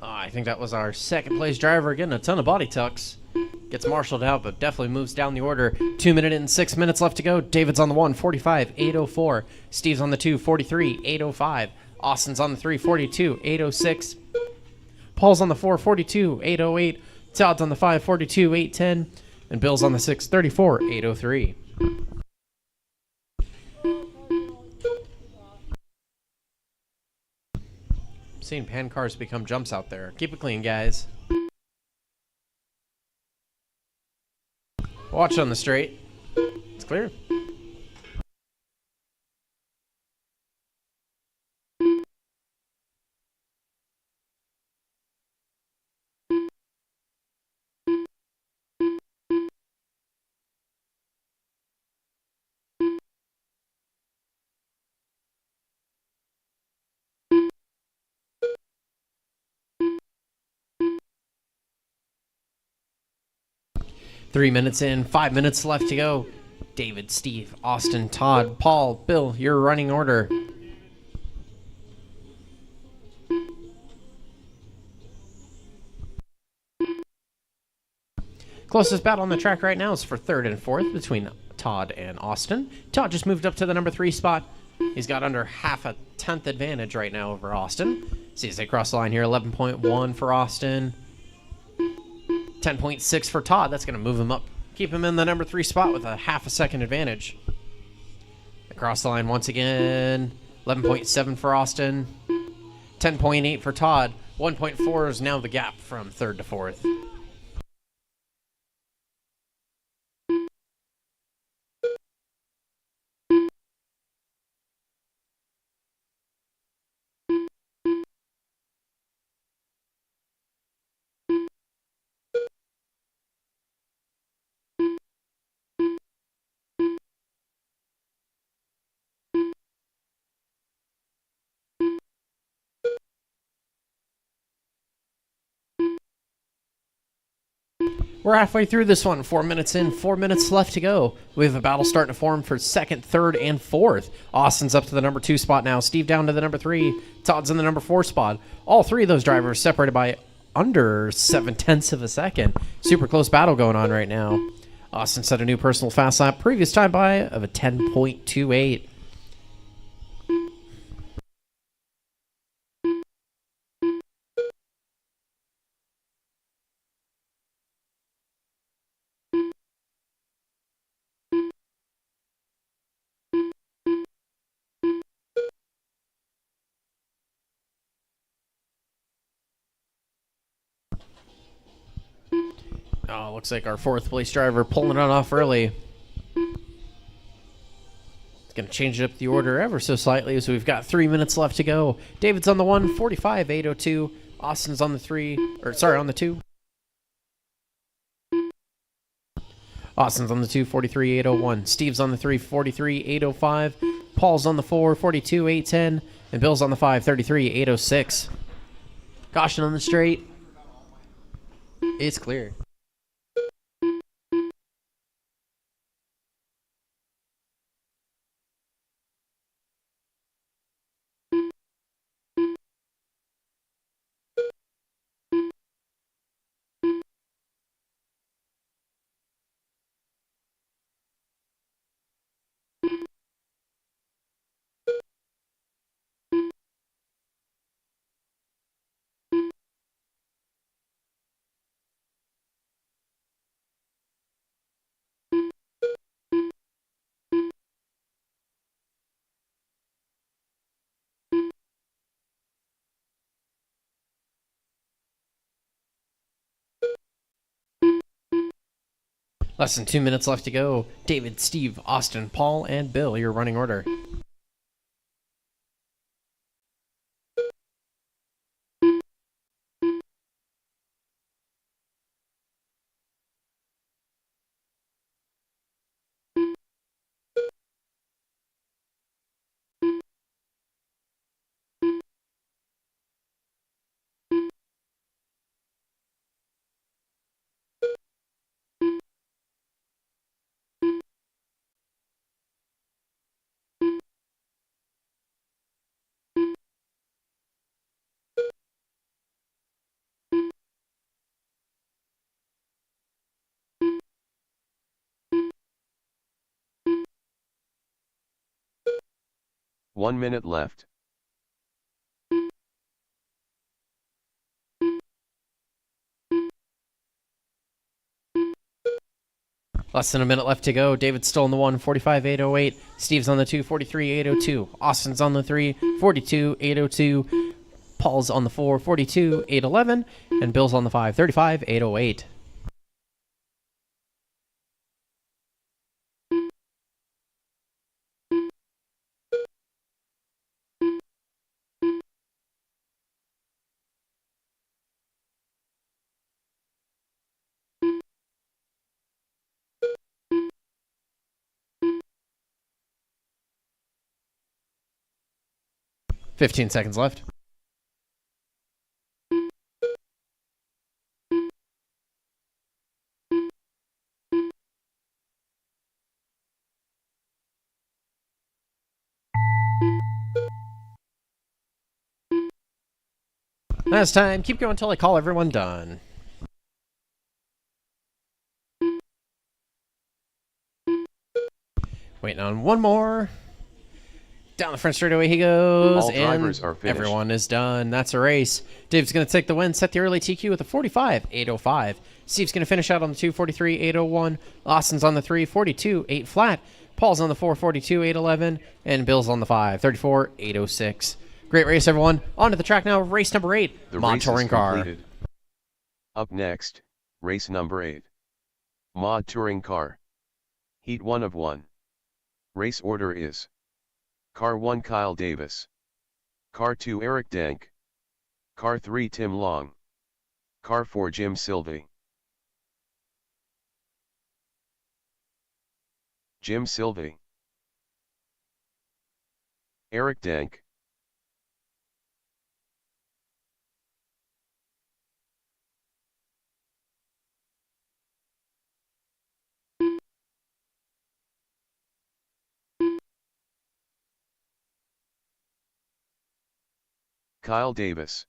I think that was our second place driver getting a ton of body tucks. Gets marshaled out, but definitely moves down the order. 2 minutes and 6 minutes left to go. David's on the 1, 45.804. Steve's on the 2, 43.805. Austin's on the 3, 42.806. Paul's on the 4, 42.808. Todd's on the 5, 42.810. And Bill's on the 6, 34.803. Seeing pan cars become jumps out there. Keep it clean, guys. Watch on the straight. It's clear. Three minutes in, 5 minutes left to go. David, Steve, Austin, Todd, Paul, Bill, your running order. Closest battle on the track right now is for 3rd and 4th between Todd and Austin. Todd just moved up to the number 3 spot. He's got under half a tenth advantage right now over Austin. See as they cross the line here, 11.1 for Austin. 10.6 for Todd. That's going to move him up. Keep him in the number 3 spot with a half a second advantage. Across the line once again. 11.7 for Austin. 10.8 for Todd. 1.4 is now the gap from 3rd to 4th. We're halfway through this one. 4 minutes in, 4 minutes left to go. We have a battle starting to form for 2nd, 3rd, and 4th. Austin's up to the number 2 spot now. Steve down to the number 3. Todd's in the number 4 spot. All 3 of those drivers separated by under 7/10 of a second. Super close battle going on right now. Austin set a new personal fast lap. Previous time by of a 10.28. Oh, looks like our fourth place driver pulling it off early. It's going to change up the order ever so slightly as we've got 3 minutes left to go. David's on the 1, 45.802. Austin's on the 3, or sorry, on the 2. Austin's on the 2, 43.801. Steve's on the 3, 43.805. Paul's on the 4, 42.810. And Bill's on the 5, 33.806. Caution on the straight. It's clear. Less than 2 minutes left to go. David, Steve, Austin, Paul, and Bill, your running order. One minute left. Less than a minute left to go. David's still on the 1, 45.808. Steve's on the 2, 43.802. Austin's on the 3, 42.802. Paul's on the 4, 42.811. And Bill's on the 5, 35.808. $15 seconds left. Last time. Keep going until I call everyone done. Waiting on one more. Down the front straightaway he goes. All drivers and are finished. Everyone is done. That's a race. Dave's going to take the win, set the early TQ with a 45.805. Steve's going to finish out on the 2, 43.801. Austin's on the 3, 42.8 flat. Paul's on the 4, 42.811. And Bill's on the 5, 34.806. Great race, everyone. On to the track now. Race number 8. The Mod race is Touring Car. completed. Up next, race number 8. Mod Touring Car. Heat 1 of 1. Race order is: Car 1 Kyle Davis. Car 2 Eric Dank. Car 3 Tim Long. Car 4 Jim Sylvie. Jim Sylvie. Eric Dank. Kyle Davis.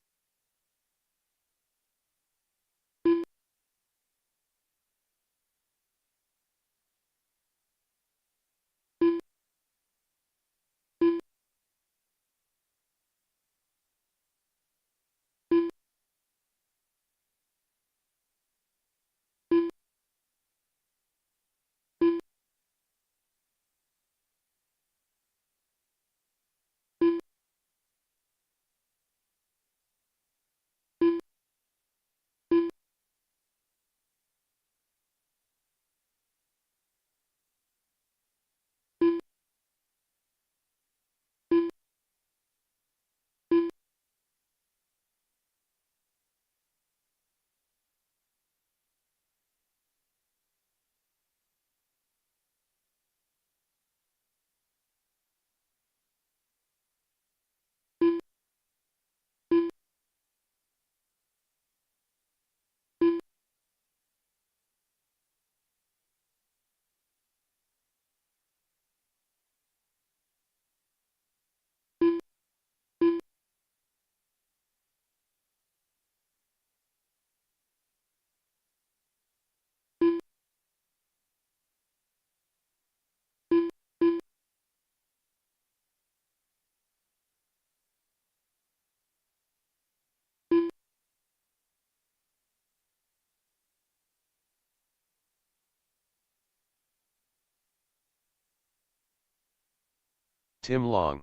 Tim Long.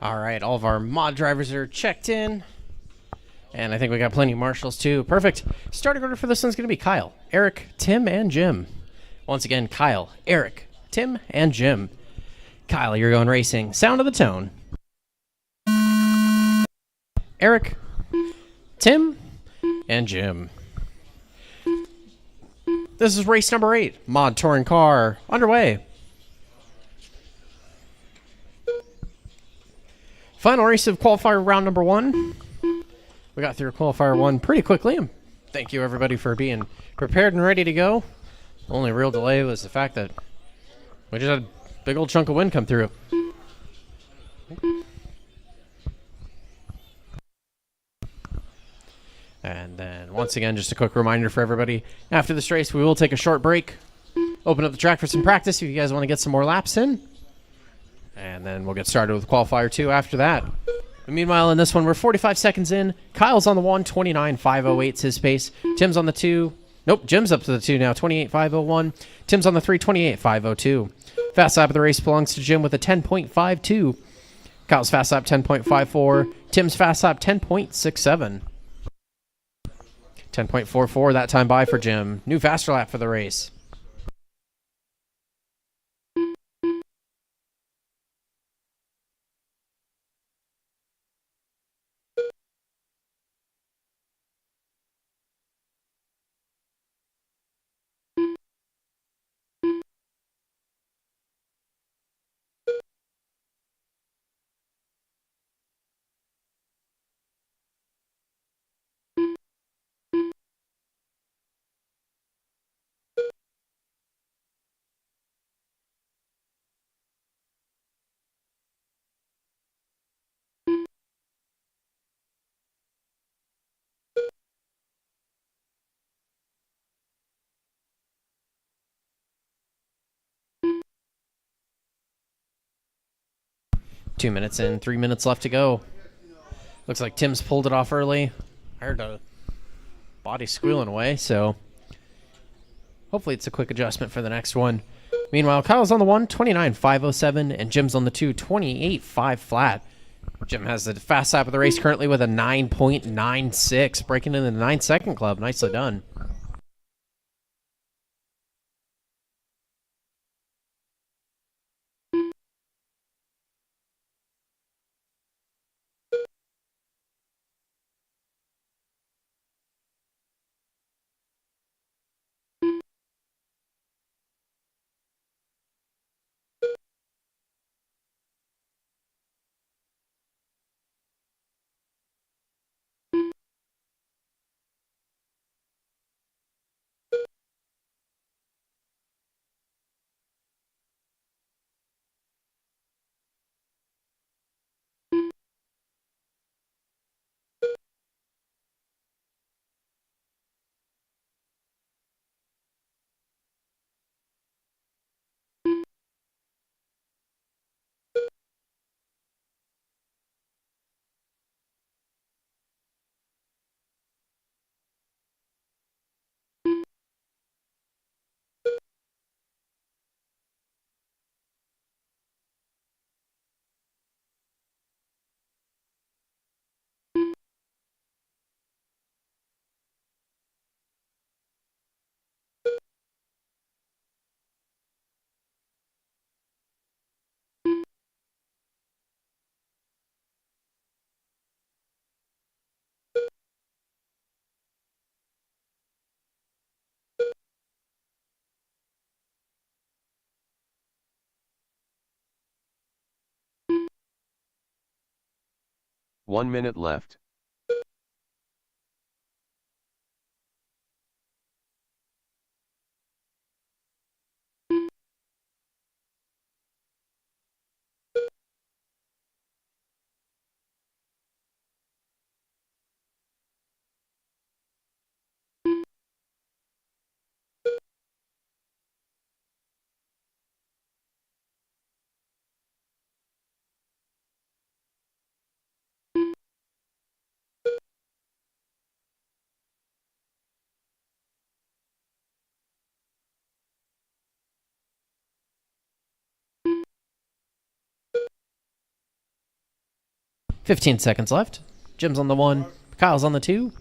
All right, all of our mod drivers are checked in. And I think we got plenty of marshals too. Perfect. Starting order for this one's going to be Kyle, Eric, Tim, and Jim. Once again, Kyle, Eric, Tim, and Jim. Kyle, you're going racing. Sound of the tone. Eric, Tim, and Jim. This is race number 8. Mod Touring Car underway. Final race of qualifier round number 1. We got through qualifier 1 pretty quickly. Thank you, everybody, for being prepared and ready to go. The only real delay was the fact that we just had a big old chunk of wind come through. And then, once again, just a quick reminder for everybody. After this race, we will take a short break. Open up the track for some practice if you guys want to get some more laps in. And then we'll get started with qualifier 2 after that. And meanwhile, in this one, we're 45 seconds in. Kyle's on the 1, 29.508's his pace. Tim's on the 2. Nope, Jim's up to the 2 now, 28.501. Tim's on the 3, 28.502. Fast lap of the race belongs to Jim with a 10.52. Kyle's fast lap, 10.54. Tim's fast lap, 10.67. 10.44 that time by for Jim. New faster lap for the race. Two minutes in, 3 minutes left to go. Looks like Tim's pulled it off early. I heard a body squealing away, so hopefully it's a quick adjustment for the next one. Meanwhile, Kyle's on the 1, 29.507, and Jim's on the 2, 28.5 flat. Jim has the fast lap of the race currently with a 9.96, breaking into the 9-second club. Nicely done. One minute left. 15 seconds left. Jim's on the 1. Kyle's on the 2.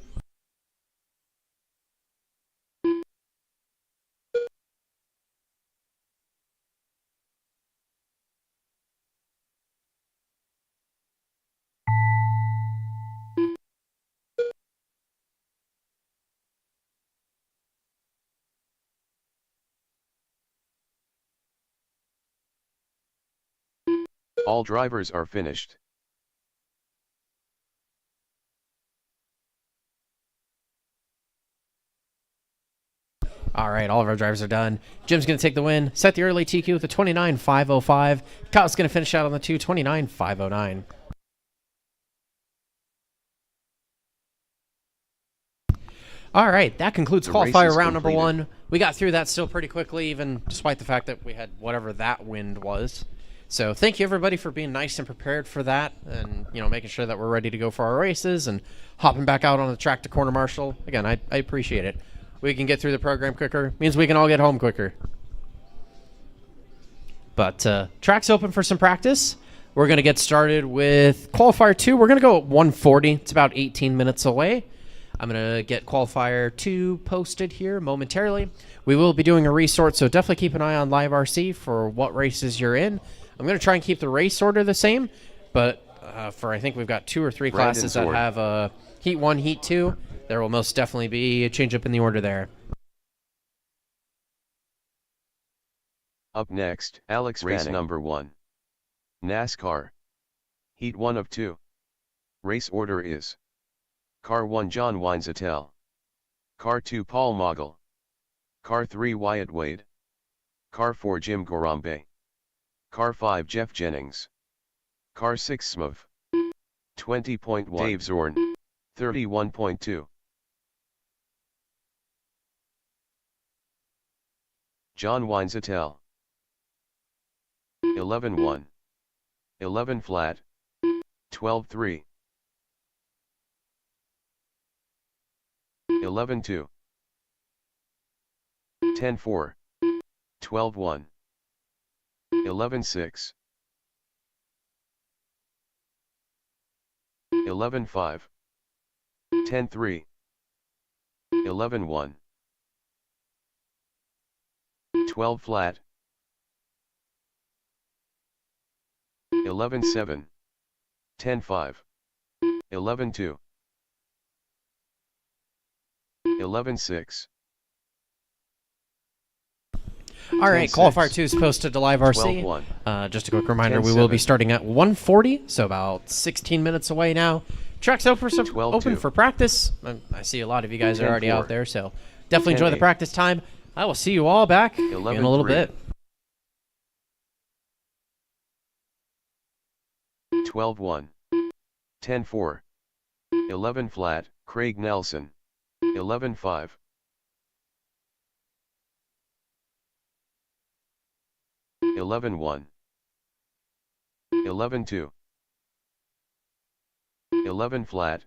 All drivers are finished. All right, all of our drivers are done. Jim's going to take the win, set the early TQ with a 29.505. Kyle's going to finish out on the 2, 29.509. All right, that concludes qualifier round number 1. We got through that still pretty quickly, even despite the fact that we had whatever that wind was. So thank you, everybody, for being nice and prepared for that, and making sure that we're ready to go for our races and hopping back out on the track to corner marshal. Again, I appreciate it. We can get through the program quicker. Means we can all get home quicker. But track's open for some practice. We're going to get started with qualifier 2. We're going to go at 1:40. It's about 18 minutes away. I'm going to get qualifier 2 posted here momentarily. We will be doing a resort, so definitely keep an eye on Live RC for what races you're in. I'm going to try and keep the race order the same, but I think we've got 2 or 3 classes that have Heat 1, Heat 2. There will most definitely be a change up in the order there. Up next, Alex race number 1. NASCAR. Heat 1 of 2. Race order is: Car 1 John Weinzettel. Car 2 Paul Mogul. Car 3 Wyatt Wade. Car 4 Jim Gorambe. Car 5 Jeff Jennings. Car 6 Smov. 20.1 Dave Zorn. 31.2 John Weinzettel. 11.1 11 flat. 12.3 11.2 10.4 12.1 11.6 11.5 10.3 11.1 12 flat 11.7 10.5 11.2 11.6 All right, qualifier 2 is posted to Live RC. Just a quick reminder, we will be starting at 1:40, so about 16 minutes away now. Track's open for practice. I see a lot of you guys are already out there, so definitely enjoy the practice time. I will see you all back in a little bit. 12.1 10.4 11 flat, Craig Nelson. 11.5 11.1 11.2 11 flat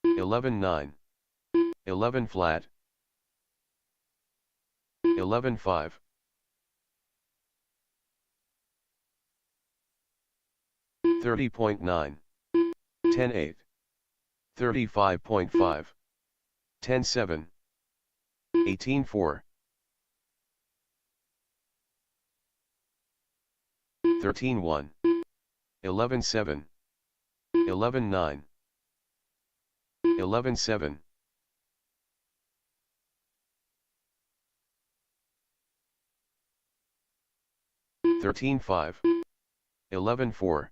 11.9 11 flat 11.5 30.9 10.8 35.5 10.7 18.4 13.1 11.7 11.9 11.7 13.5 11.4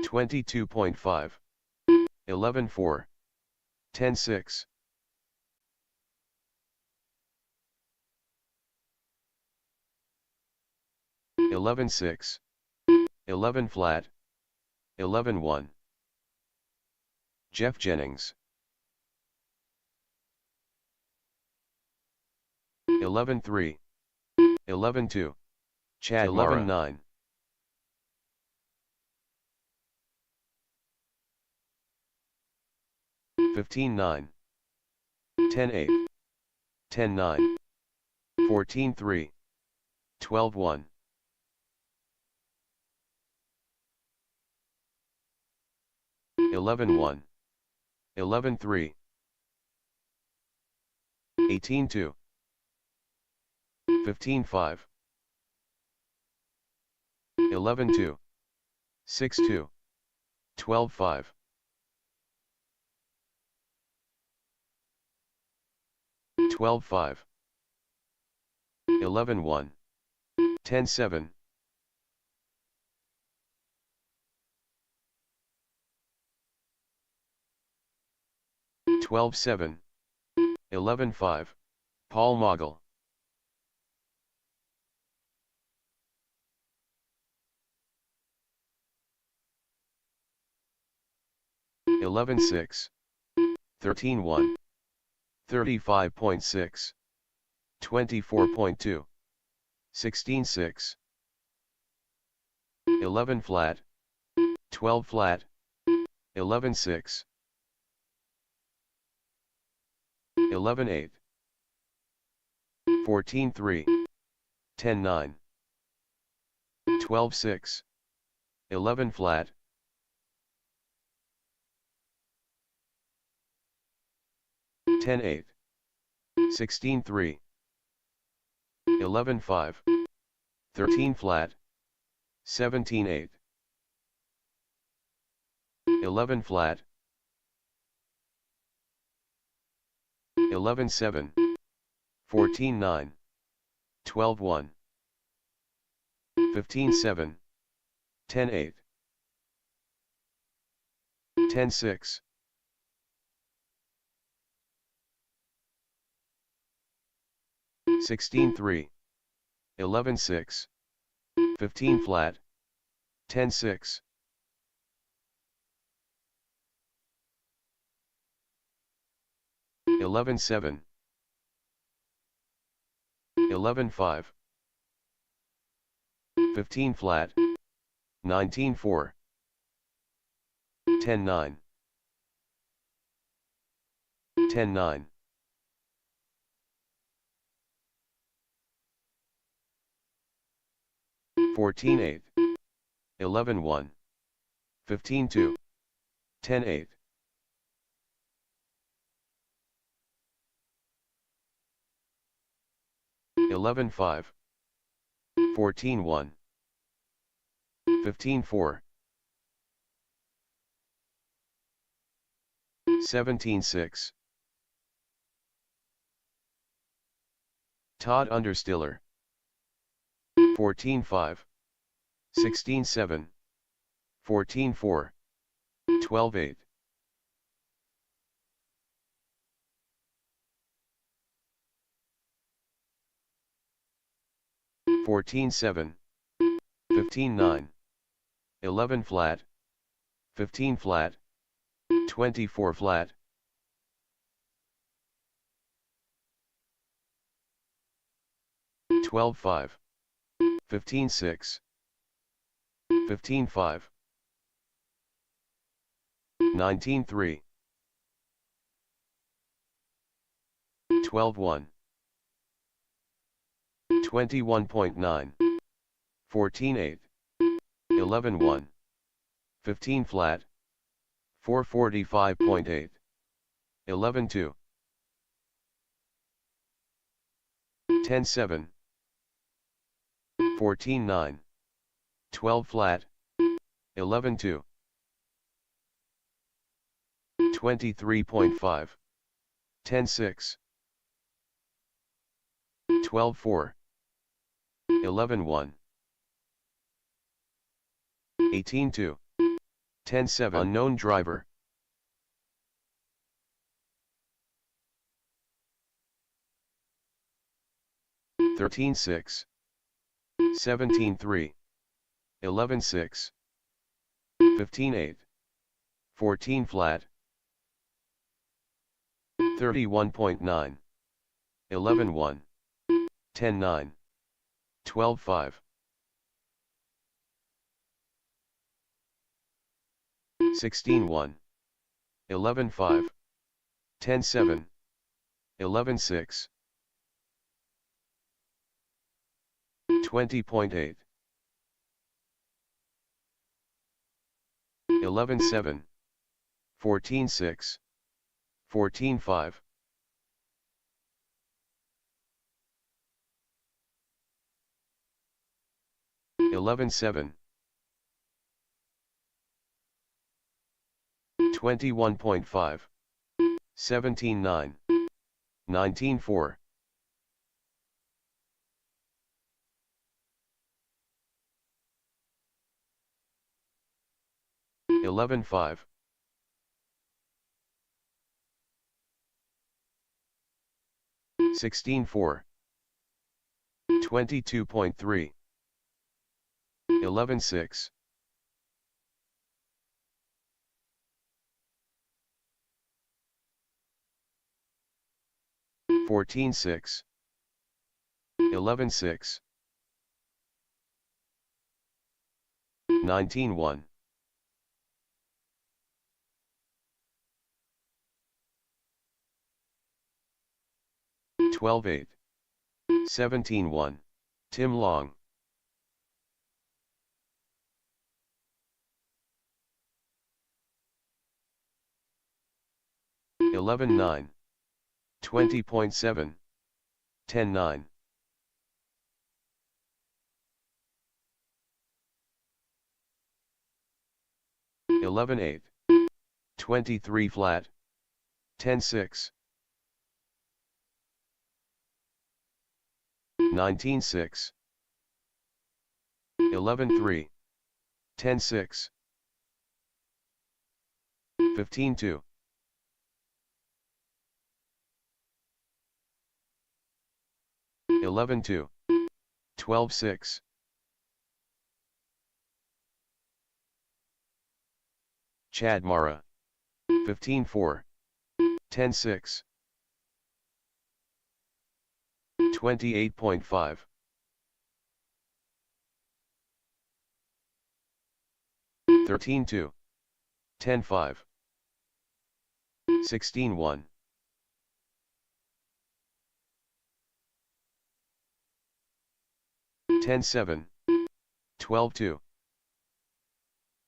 22.5 11.4 10.6 11.6 11 flat 11.1 Jeff Jennings 11.3 11.2 Chad 11.9 15.9 10-8, 10-9, 14-3, 12-1, 11-1, 11-3, 18-2, 15-5, 11-2, 6-2, 12-5, 12-5, 11-1, 10-7, 12-7, 11-5, Paul Mogul. 11-6, 13-1, 35.6, 24.2, 16-6, 11 flat, 12 flat, 11-6, 11-8, 14-3, 10-9, 12-6, 11 flat, 10-8, 16-3, 11-5, 13 flat, 17-8, 11 flat, 11-7, 14-9, 12-1, 15-7, 10-8, 10-6, 16-3, 11-6, 15 flat, 10-6, 11-7, 11-5, 15 flat, 19-4, 10-9, 10-9, 14-8, 11-1, 15-2, 10-8, 11-5, 14-1, 15-4, 17-6. Todd Understiller. 14-5, 16-7, 14-4, 12-8. (14-7, 15-9, 11 flat, 15 flat, 24 flat, 12-5, 15-6, 15-5, 19-3, 12-1, 21.9, 14-8, 11-1, 15 flat, 445.8, 11-2, 10-7, 14-9, 12 flat, 11-2, 23.5, 10-6, 12-4, 11-1, 18-2, 10-7. Unknown driver. (13-6, 17-3, 11-6, 15-8, 14 flat, 31.9, 11-1, 10-9, 12-5, 16-1, 11-5, 10-7, 11.6. 20.8. 11.7. 14.6. 14.5. 11.7. 21.5. 17.9. 19.4. 11.5. 16.4. 22.3. 11.6. 14.6. 11.6. 19.1. 12.8. 17.1. Tim Long. 11.9. 20.7. 10.9. 11.8. 23 flat. 10.6. 19.6. 11.3. 10.6. 15.2. 11.2. 12.6. Chad Mara. 15.4. 10.6. 28.5. 13.2. 10.5. 16.1. 10.7. 12.2.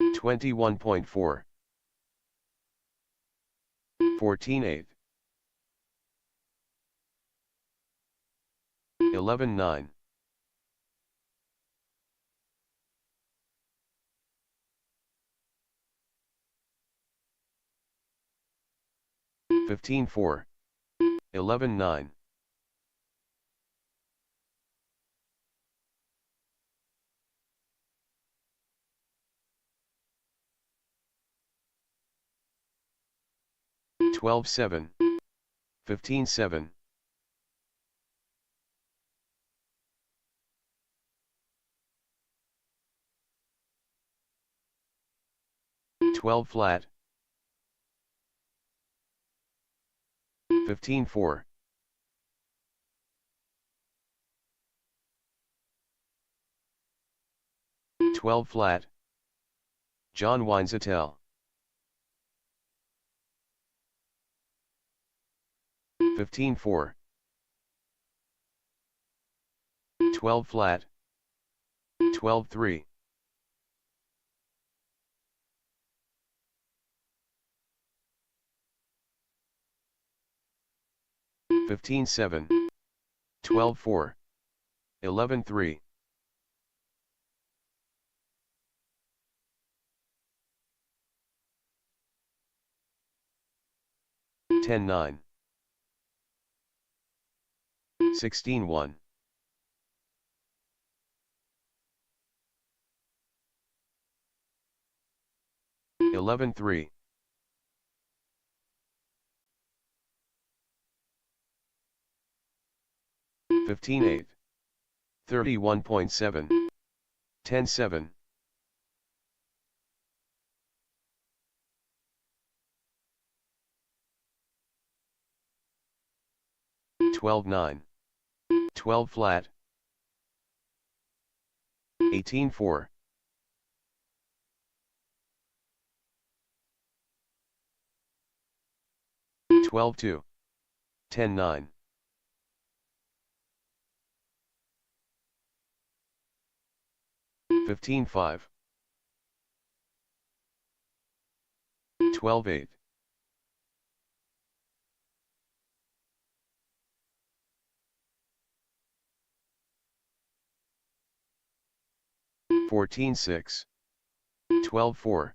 21.4. 14.8. 11.9. 15.4. 11.9. 12.7. 15.7. 12 flat. 15.4. 12 flat. John Weinzettel. 15.4. 12 flat. 12.3. 15.7. 12.4. 11.3. 10.9. 16.1. 11.3. 15.8. 31.7. 10.7. 12.9. 12 flat. 18.4. 12.2. 10-9. 15-5. 12-8. 14-6. 12-4.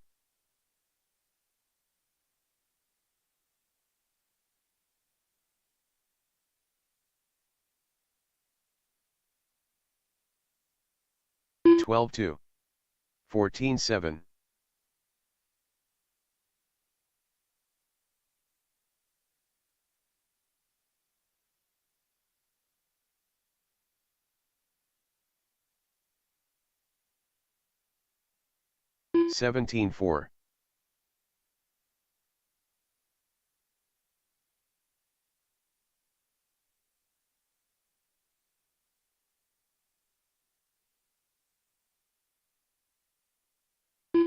12-2. 14-7. 17-4.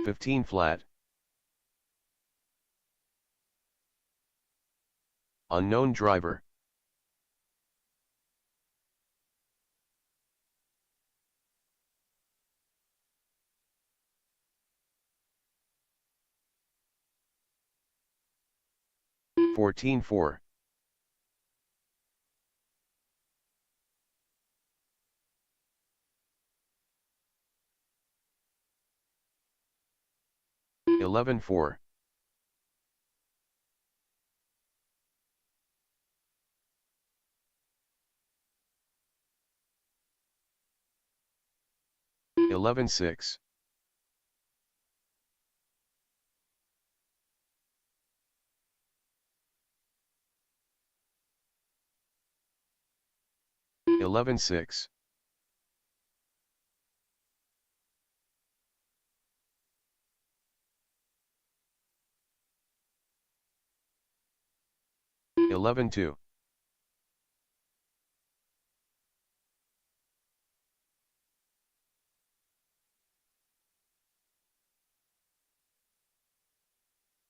15 flat. Unknown driver. Fourteen 4. 11-4. 11-6. 11-6. 11-2.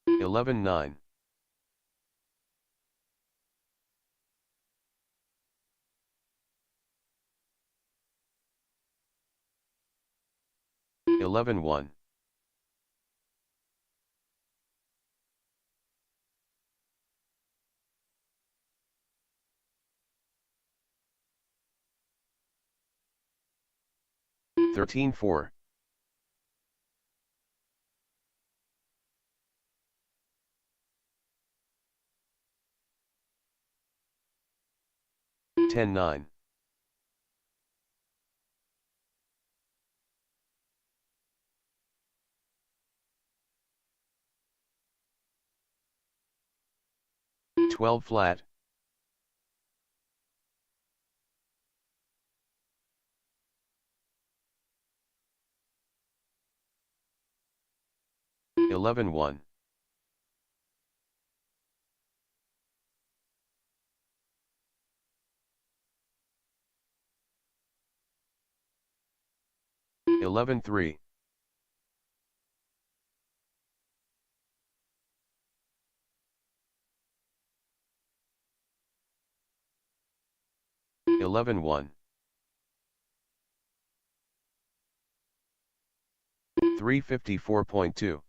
11-9. 11-1. 13-4. 10-9. 12 flat. 11-1. 11-3. 11-1. 354.2.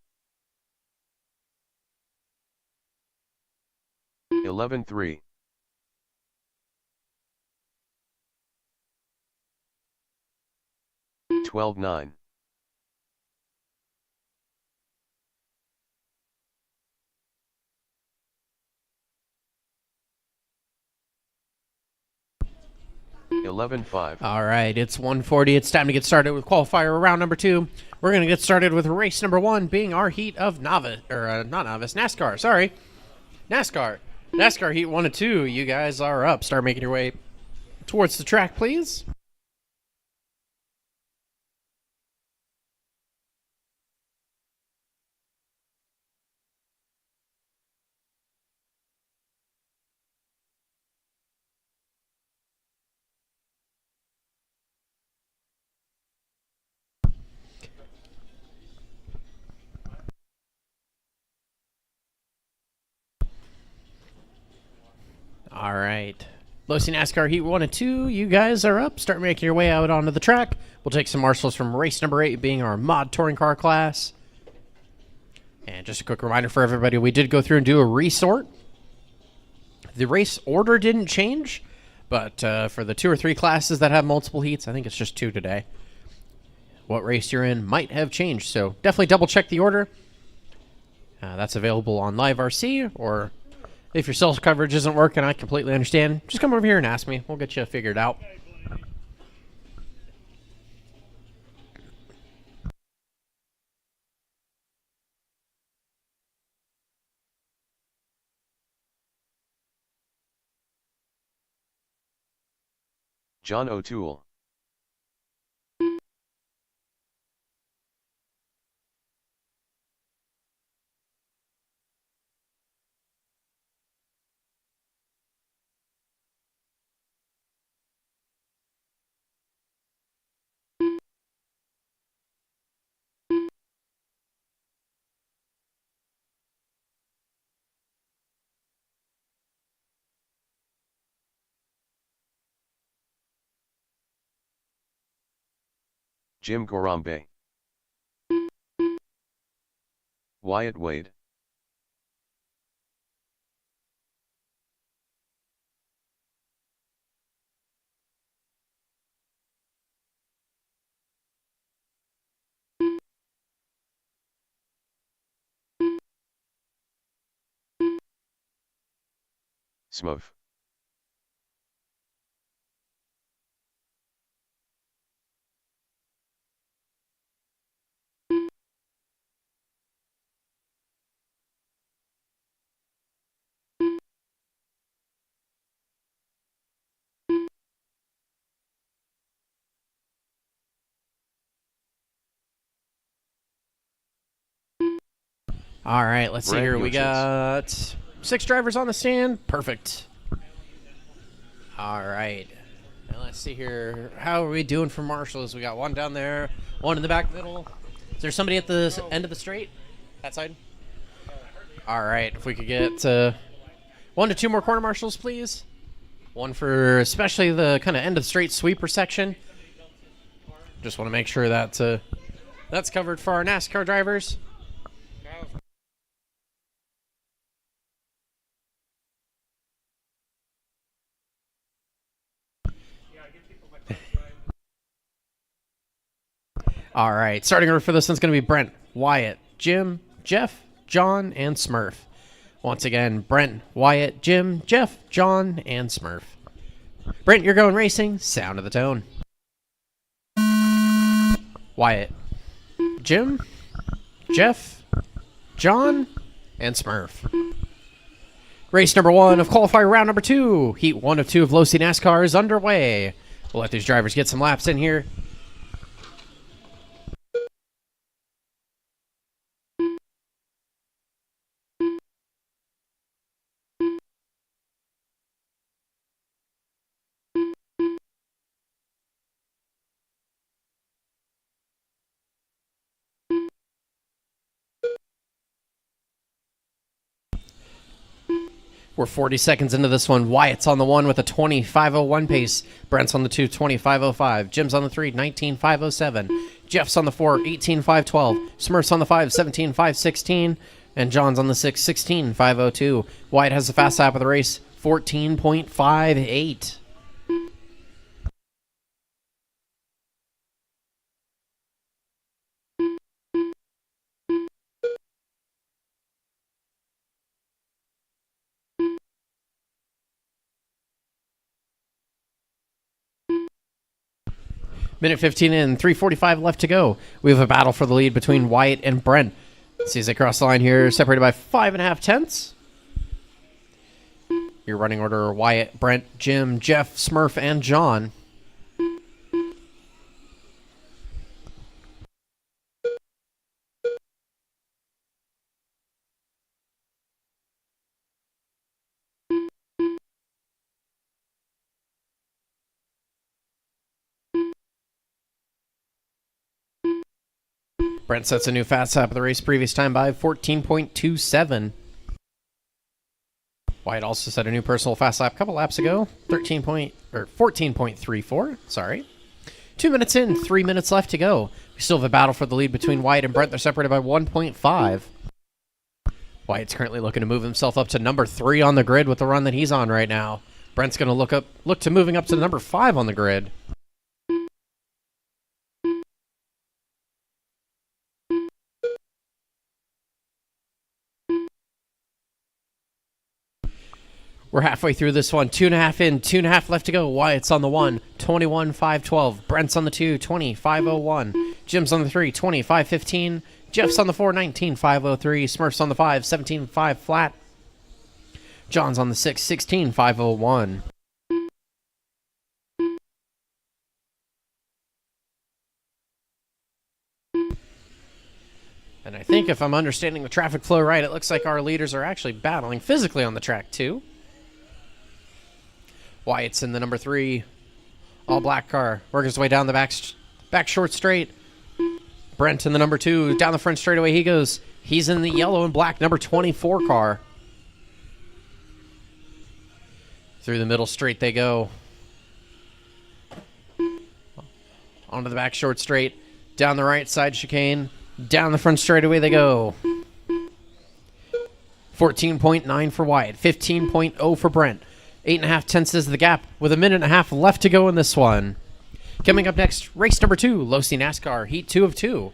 11-3. 12-9. 11-5. All right, it's 1:40. It's time to get started with qualifier round number 2. We're going to get started with race number 1 being our heat of novice, or not novice, NASCAR, sorry. NASCAR heat 1 and 2. You guys are up. Start making your way towards the track, please. All right. Losi NASCAR Heat 1 and 2, you guys are up. Start making your way out onto the track. We'll take some marshals from race number 8, being our mod touring car class. And just a quick reminder for everybody, we did go through and do a resort. The race order didn't change, but for the 2 or 3 classes that have multiple heats, I think it's just 2 today, what race you're in might have changed. So definitely double check the order. That's available on Live RC, or if your cell coverage isn't working, I completely understand. Just come over here and ask me. We'll get you figured out. John O'Toole. Jim Gorambe. Wyatt Wade. Smurf. All right, let's see Brand here. We Yochins. got 6 drivers on the stand. Perfect. All right. And let's see here. How are we doing for marshals? We got 1 down there, 1 in the back middle. Is there somebody at the end of the straight? That side? All right. If we could get 1 to 2 more corner marshals, please. 1 for especially the kind of end of the straight sweeper section. Just want to make sure that that's covered for our NASCAR drivers. All right, starting order for this one's going to be Brent, Wyatt, Jim, Jeff, John, and Smurf. Once again, Brent, Wyatt, Jim, Jeff, John, and Smurf. Brent, you're going racing. Sound of the tone. Wyatt, Jim, Jeff, John, and Smurf. Race number 1 of qualifier round number 2. Heat 1 of 2 of Losi NASCAR is underway. We'll let these drivers get some laps in here. We're 40 seconds into this one. Wyatt's on the 1 with a 25.01 pace. Brent's on the 2, 25.05. Jim's on the 3, 19.507. Jeff's on the 4, 18.512. Smurf's on the 5, 17.516. And John's on the 6, 16.502. Wyatt has the fast lap of the race, 14.58. Minute 15 in, 3:45 left to go. We have a battle for the lead between Wyatt and Brent. See as they cross the line here, separated by 5.5 tenths. Your running order are Wyatt, Brent, Jim, Jeff, Smurf, and John. Brent sets a new fast lap of the race, previous time by 14.27. Wyatt also set a new personal fast lap a couple laps ago, 14.34. Sorry. 2 minutes in, 3 minutes left to go. We still have a battle for the lead between Wyatt and Brent. They're separated by 1.5. Wyatt's currently looking to move himself up to number 3 on the grid with the run that he's on right now. Brent's going to look to moving up to number 5 on the grid. We're halfway through this one. 2.5 in, 2.5 left to go. Wyatt's on the 1, 21.512. Brent's on the 2, 20.501. Jim's on the 3, 20.515. Jeff's on the 4, 19.503. Smurf's on the 5, 17.5 flat. John's on the 6, 16.501. And I think if I'm understanding the traffic flow right, it looks like our leaders are actually battling physically on the track too. Wyatt's in the number 3 all black car, working his way down the back short straight. Brent in the number 2 down the front straightaway he goes. He's in the yellow and black number 24 car. Through the middle straight they go. Onto the back short straight, down the right side chicane, down the front straightaway they go. 14.9 for Wyatt, 15.0 for Brent. 8.5 tenths is the gap with a minute and a half left to go in this one. Coming up next, race number 2, Losi NASCAR, heat 2 of 2.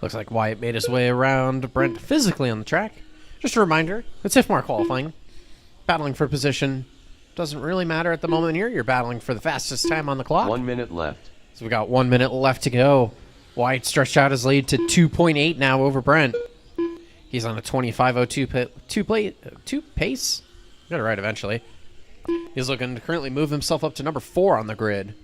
Looks like Wyatt made his way around Brent physically on the track. Just a reminder, it's IFMAR qualifying. Battling for position doesn't really matter at the moment here. You're battling for the fastest time on the clock. 1 minute left. So we got 1 minute left to go. Wyatt stretched out his lead to 2.8 now over Brent. He's on a 25.02 pace. Got it right eventually. He's looking to currently move himself up to number 4 on the grid.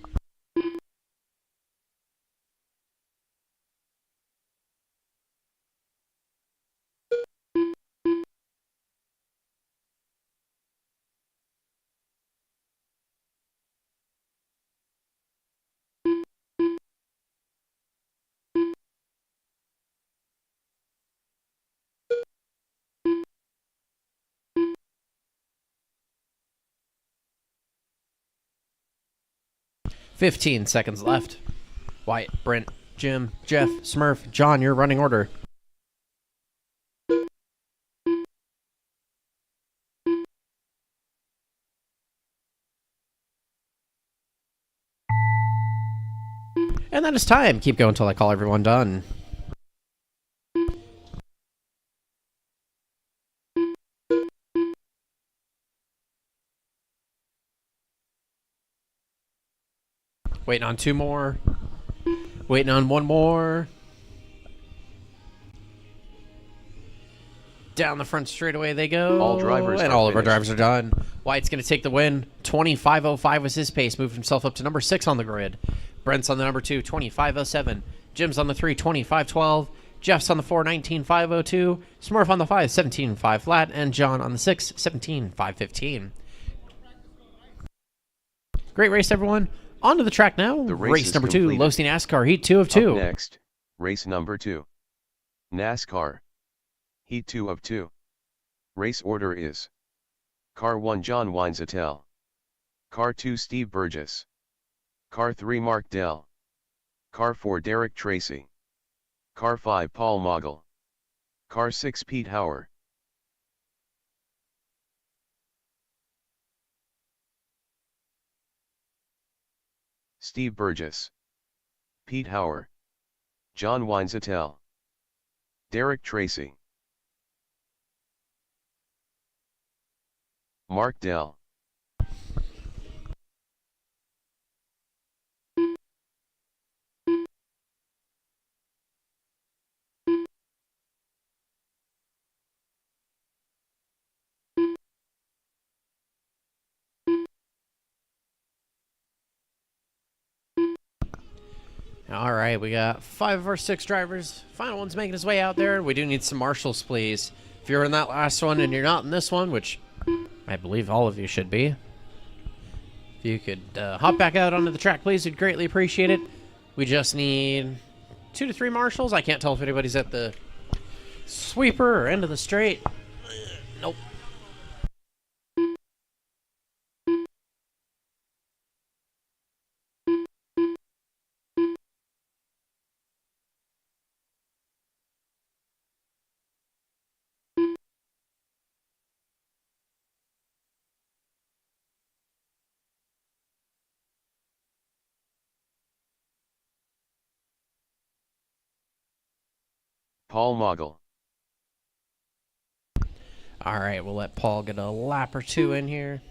"15 seconds left. Wyatt, Brent, Jim, Jeff, Smurf, John, your running order. And that is time. Keep going until I call everyone done. Waiting on 2 more. Waiting on 1 more. Down the front straightaway they go. All drivers and all of our drivers are done. Wyatt's going to take the win. 25.05 was his pace. Moved himself up to number 6 on the grid. Brent's on the number 2, 25.07. Jim's on the 3, 25.12. Jeff's on the 4, 19.502. Smurf on the 5, 17.5 flat. And John on the 6, 17.515. Great race, everyone. On to the track now. The race number 2, completed. Losi NASCAR, heat 2 of 2. Up next, race number 2. NASCAR. Heat 2 of 2. Race order is: Car 1 John Weinzettel. Car 2 Steve Burgess. Car 3 Mark Dell. Car 4 Derek Tracy. Car 5 Paul Mogul. Car 6 Pete Hauer. Steve Burgess. Pete Hauer. John Weinzettel. Derek Tracy. Mark Dell. All right, we got 5 of our 6 drivers. Final one's making his way out there. We do need some marshals, please. If you're in that last one and you're not in this one, which I believe all of you should be, if you could hop back out onto the track, please, we'd greatly appreciate it. We just need 2 to 3 marshals. I can't tell if anybody's at the sweeper or end of the straight. Nope. Paul Mogul. All right, we'll let Paul get a lap or two in here.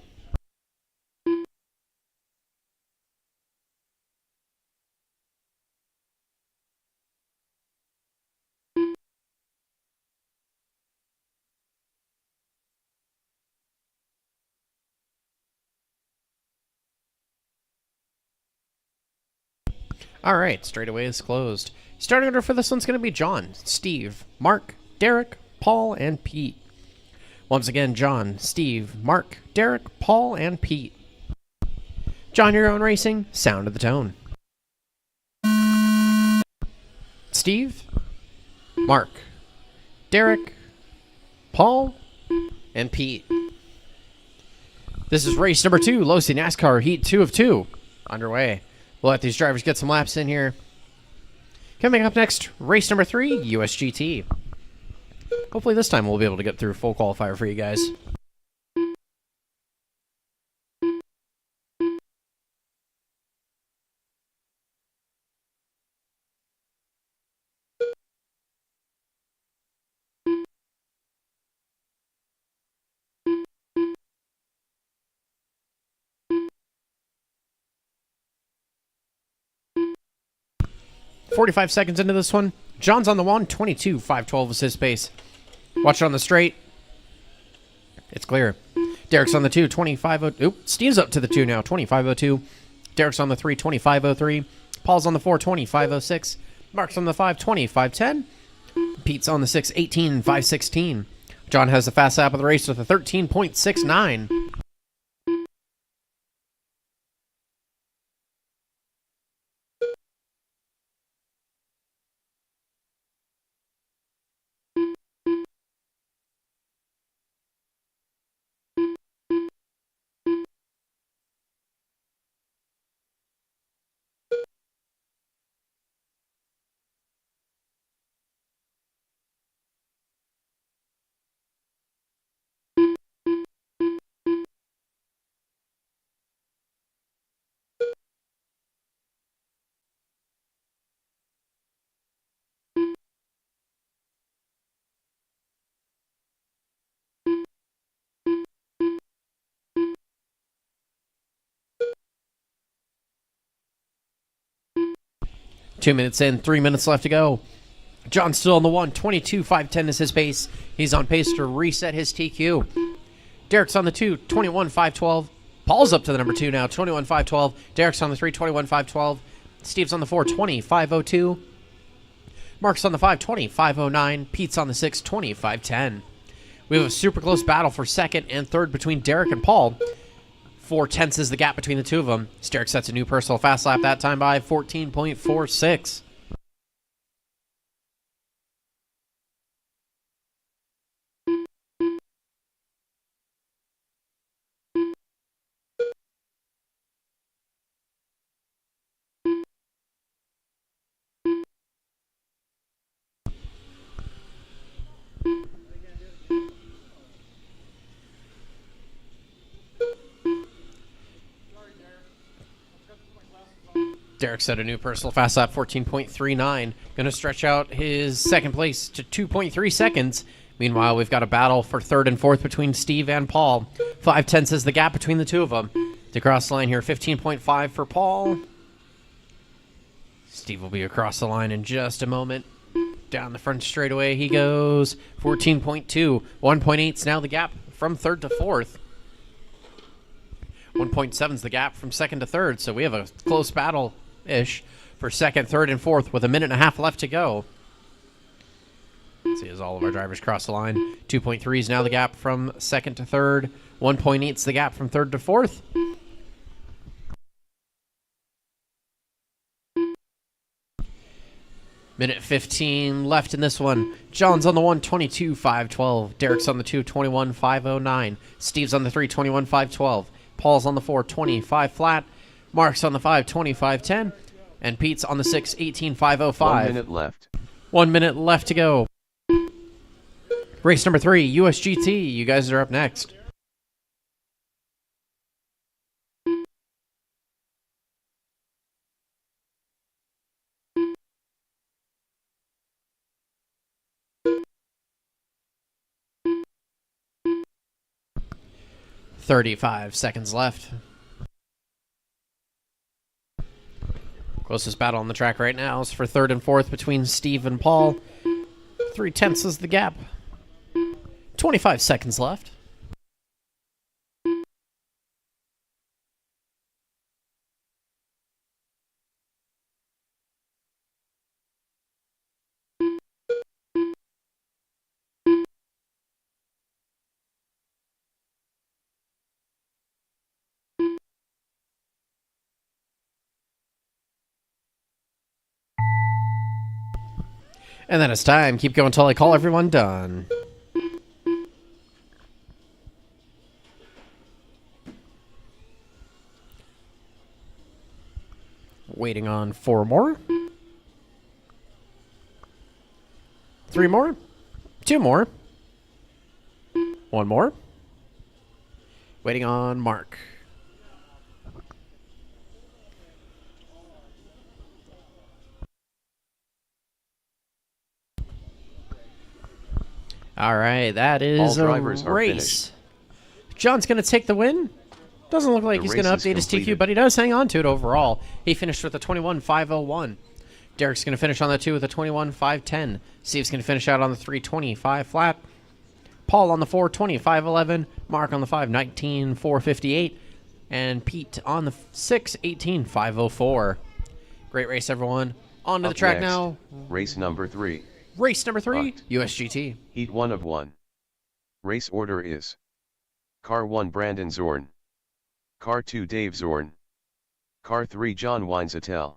All right, straightaway is closed. Starting order for this one's going to be John, Steve, Mark, Derek, Paul, and Pete. Once again, John, Steve, Mark, Derek, Paul, and Pete. John, your own racing, sound of the tone. Steve, Mark, Derek, Paul, and Pete. This is race number 2, Losi NASCAR Heat 2 of 2, underway. We'll let these drivers get some laps in here. Coming up next, race number 3, USGT. Hopefully this time we'll be able to get through full qualifier for you guys. .45 seconds into this one. John's on the 1, 22.512 is his pace. Watch it on the straight. It's clear. Derek's on the 2, 25.02. Oop, Steve's up to the 2 now, 25.02. Derek's on the 3, 25.03. Paul's on the 4, 25.06. Mark's on the 5, 25.10. Pete's on the 6, 18.516. John has the fast lap of the race with a 13.69. Two minutes in, 3 minutes left to go. John's still on the 1, 22.510 is his pace. He's on pace to reset his TQ. Derek's on the 2, 21.512. Paul's up to the number 2 now, 21.512. Derek's on the 3, 21.512. Steve's on the 4, 20.502. Mark's on the 5, 20.509. Pete's on the 6, 20.510. We have a super close battle for second and third between Derek and Paul. 4/10 is the gap between the two of them. Derek sets a new personal fast lap that time by 14.46. Derek set a new personal fast lap, 14.39. Going to stretch out his second place to 2.3 seconds. Meanwhile, we've got a battle for third and fourth between Steve and Paul. 5/10 is the gap between the two of them. To cross the line here, 15.5 for Paul. Steve will be across the line in just a moment. Down the front straightaway he goes. 14.2. 1.8 is now the gap from third to fourth. 1.7 is the gap from second to third. So we have a close battle-ish for second, third, and fourth with a minute and a half left to go. See, as all of our drivers cross the line. 2.3 is now the gap from second to third. 1.8 is the gap from third to fourth. Minute 15 left in this one. John's on the 1, 22.512. Derek's on the 2, 21.509. Steve's on the 3, 21.512. Paul's on the 4, 25 flat. Mark's on the 5, 25.10. And Pete's on the 6, 18.505. 1 minute left. 1 minute left to go. Race number 3, USGT. You guys are up next. .35 seconds left. Closest battle on the track right now is for third and fourth between Steve and Paul. 3/10 is the gap. 25 seconds left. And then it's time. Keep going until I call everyone done. Waiting on 4 more. 3 more. 2 more. 1 more. Waiting on Mark. All right, that is All drivers a are race. finished. John's going to take the win. Doesn't look like The he's going to race is update his TQ, completed. but he does hang on to it overall. He finished with a 21.501. Derek's going to finish on the 2 with a 21.510. Steve's going to finish out on the 3.25 flat. Paul on the 4, 25.11. Mark on the 5, 19.458. And Pete on the 6, 18.504. Great race, everyone. On to the Up track next, now. Race number 3. Race number 3, Bucked. USGT. Heat 1 of 1. Race order is: Car 1 Brandon Zorn. Car 2 Dave Zorn. Car 3 John Weinzettel.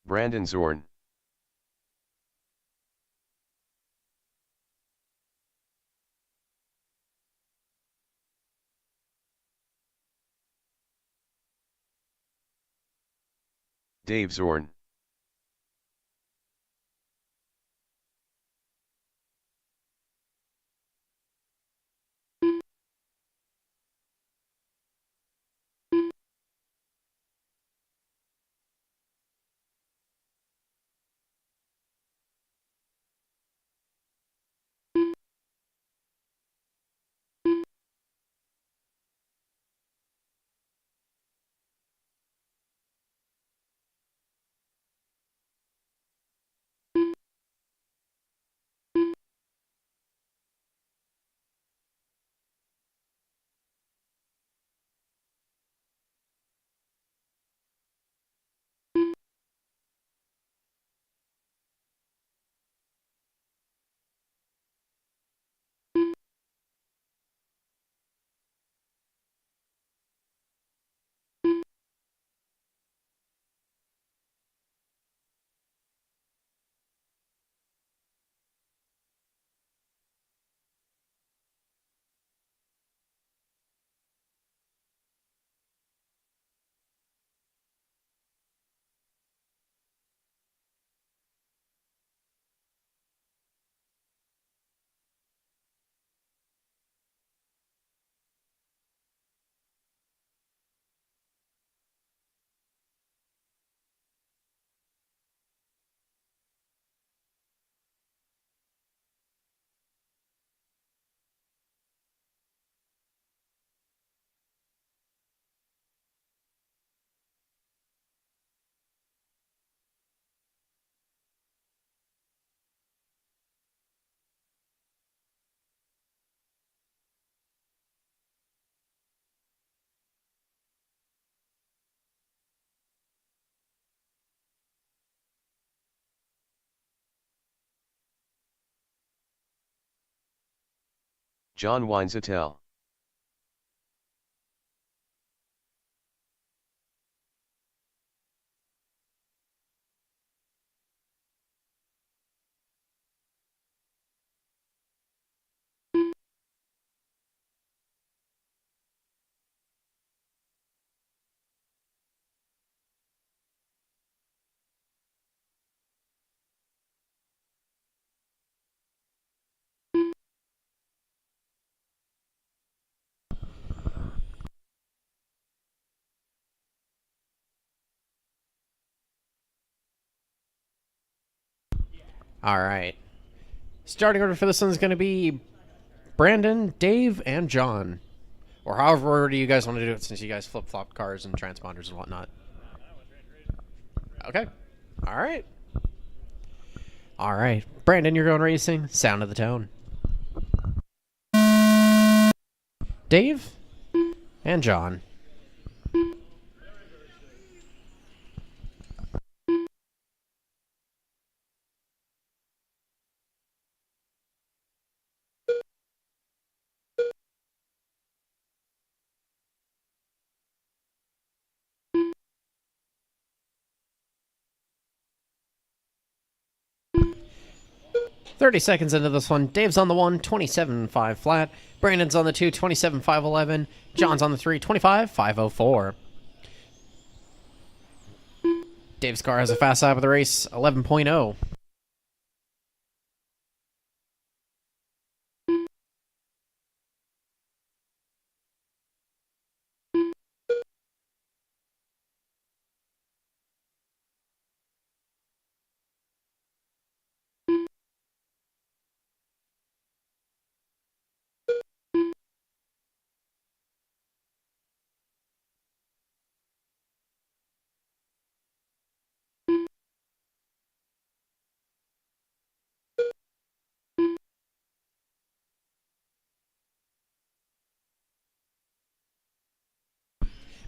Brandon Zorn. Dave Zorn. John wins a tell. All right. Starting order for this one is going to be Brandon, Dave, and John. Or however order you guys want to do it, since you guys flip-flopped cars and transponders and whatnot. Okay. All right. All right. Brandon, you're going racing. Sound of the tone. Dave and John. "30 seconds into this one. Dave's on the 1, 27.5 flat. Brandon's on the 2, 27.511. John's on the 3, 25.504. Dave's car has a fast lap of the race, 11.0.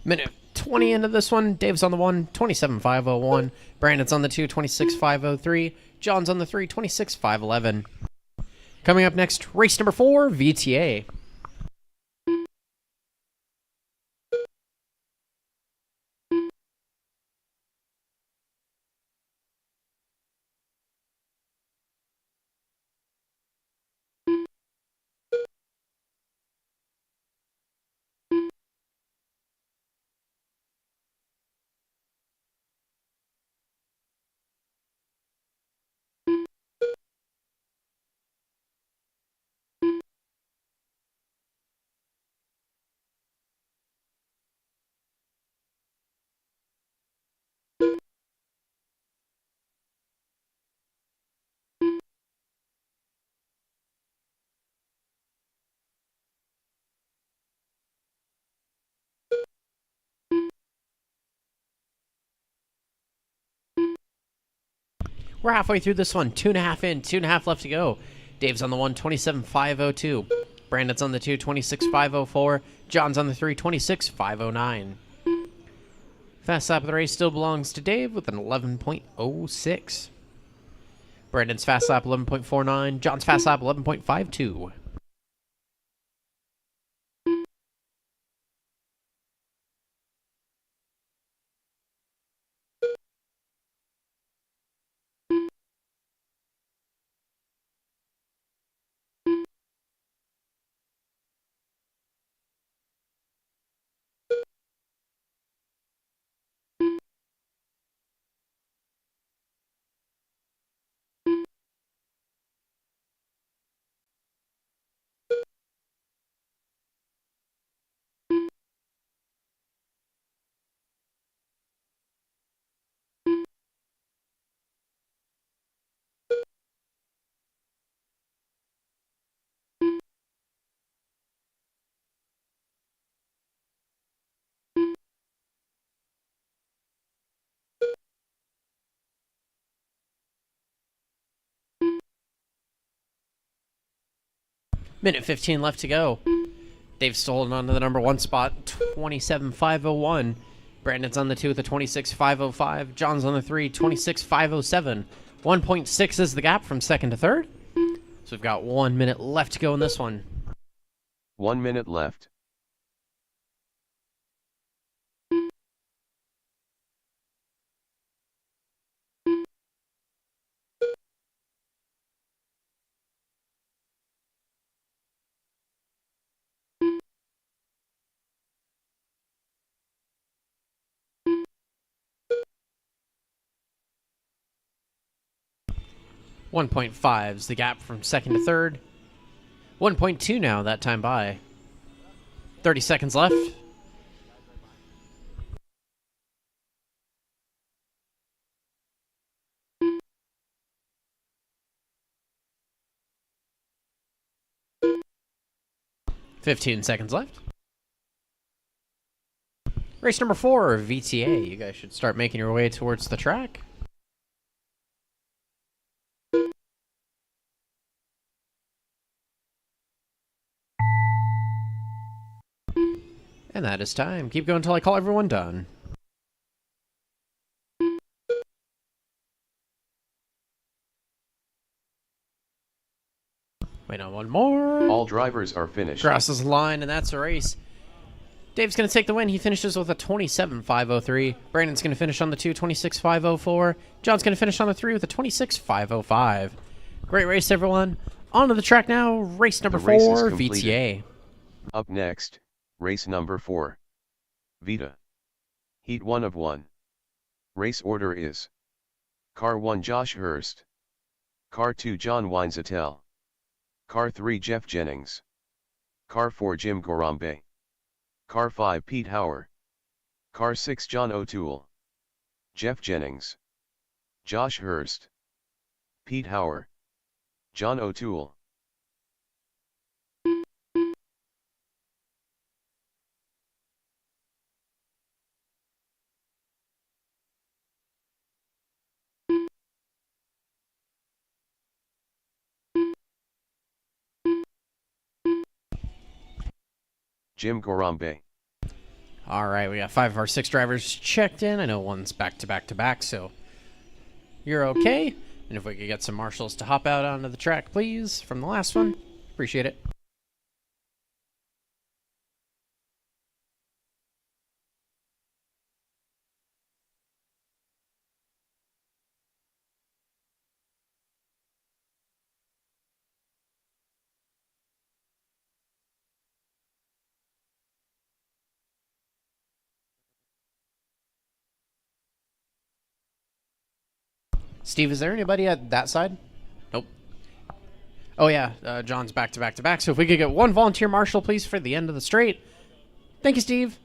Minute 20 into this one. Dave's on the 1, 27.501. Brandon's on the 2, 26.503. John's on the 3, 26.511. Coming up next, race number 4, VTA. We're halfway through this one. 2.5 in, 2.5 left to go. Dave's on the 1, 27.502. Brandon's on the 2, 26.504. John's on the 3, 26.509. Fast lap of the race still belongs to Dave with an 11.06. Brandon's fast lap 11.49. John's fast lap 11.52. Minute 15 left to go. Dave's still holding on to the number 1 spot, 27.501. Brandon's on the 2 with a 26.505. John's on the 3, 26.507. 1.6 is the gap from second to third. So we've got 1 minute left to go in this one. 1 minute left. .5 is the gap from second to third. 1.2 now, that time by. 30 seconds left. .15 seconds left. Race number 4, VTA. You guys should start making your way towards the track. And that is time. Keep going until I call everyone done. Wait on one more. All drivers are finished. Crosses the line, and that's a race. Dave's going to take the win. He finishes with a 27.503. Brandon's going to finish on the 2, 26.504. John's going to finish on the 3 with a 26.505. Great race, everyone. On to the track now. Race number 4, VTA. Up next, race number 4. Vita. Heat 1 of 1. Race order is: Car 1 Josh Hurst. Car 2 John Weinzettel. Car 3 Jeff Jennings. Car 4 Jim Gorambe. Car 5 Pete Hauer. Car 6 John O'Toole. Jeff Jennings. Josh Hurst. Pete Hauer. John O'Toole. Jim Gorambe. All right, we got 5 of our 6 drivers checked in. I know one's back to back to back, so you're okay. And if we could get some marshals to hop out onto the track, please, from the last one, appreciate it. Steve, is there anybody at that side? Nope. Oh, yeah, John's back to back to back. So if we could get one volunteer marshal, please, for the end of the straight. Thank you, Steve.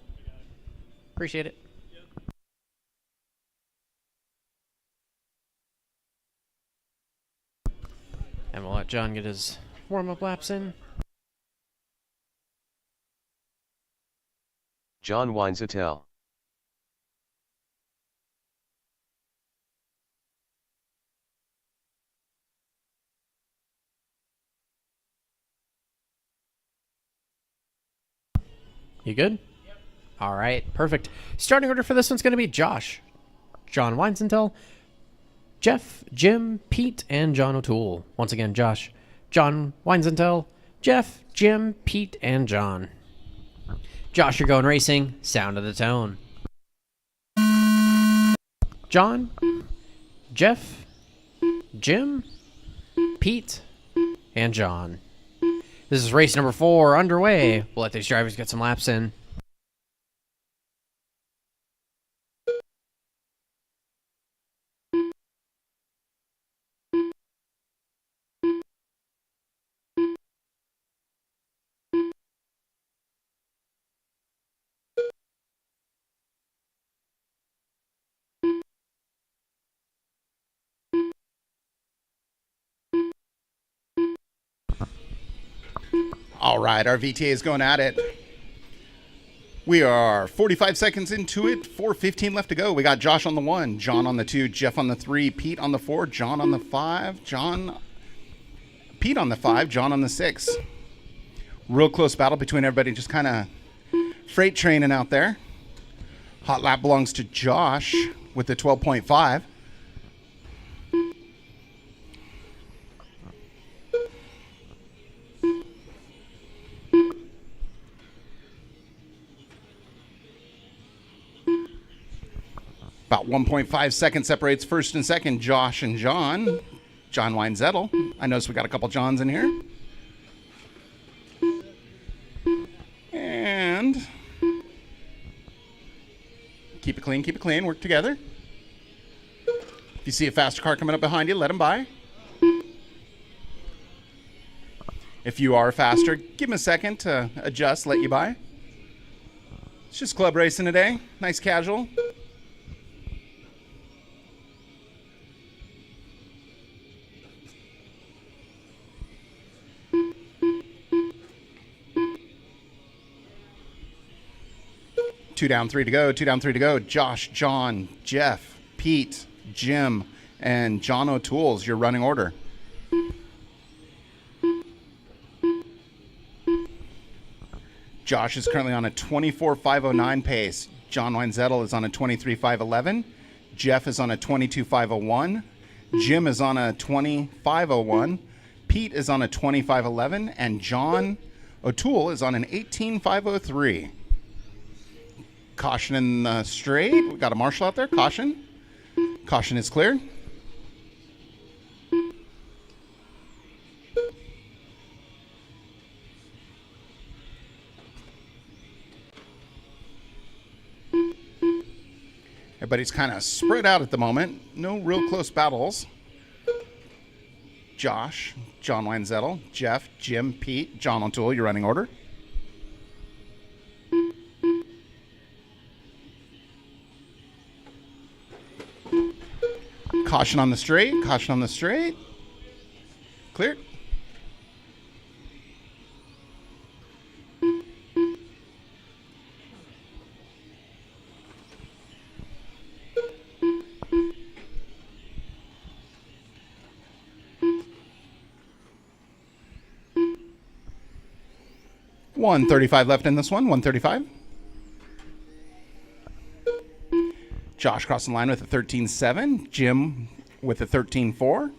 Appreciate it. And we'll let John get his warm-up laps in. John Weinzettel. You good? Yep. All right, perfect. Starting order for this one's going to be Josh, John Weinzentel, Jeff, Jim, Pete, and John O'Toole. Once again, Josh, John Weinzentel, Jeff, Jim, Pete, and John. Josh, you're going racing. Sound of the tone. John, Jeff, Jim, Pete, and John. This is race number 4 underway. We'll let these drivers get some laps in. All right, our VTA is going at it. We are 45 seconds into it, 4:15 left to go. We got Josh on the 1, John on the 2, Jeff on the 3, Pete on the 4, John on the 5, Pete on the 5, John on the 6. Real close battle between everybody, just kind of freight training out there. Hot lap belongs to Josh with the 12.5. About 1.5 seconds separates first and second, Josh and John. John Weinzettel. I notice we got a couple Johns in here. And keep it clean, work together. If you see a faster car coming up behind you, let him by. If you are faster, give him a second to adjust, let you by. It's just club racing today. Nice casual. Two down, three to go. Josh, John, Jeff, Pete, Jim, and John O'Toole's your running order. Josh is currently on a 24.509 pace. John Weinzettel is on a 23.511. Jeff is on a 22.501. Jim is on a 25.01. Pete is on a 25.11. And John O'Toole is on an 18.503. Caution in the straight. We've got a marshal out there. Caution. Caution is cleared. Everybody's kind of spread out at the moment. No real close battles. Josh, John Weinzettel, Jeff, Jim, Pete, John O'Toole, your running order. Caution on the straight. Caution on the straight. Cleared. $135 left in this one. 135. Josh crossing the line with a 13.7. Jim with a 13.4.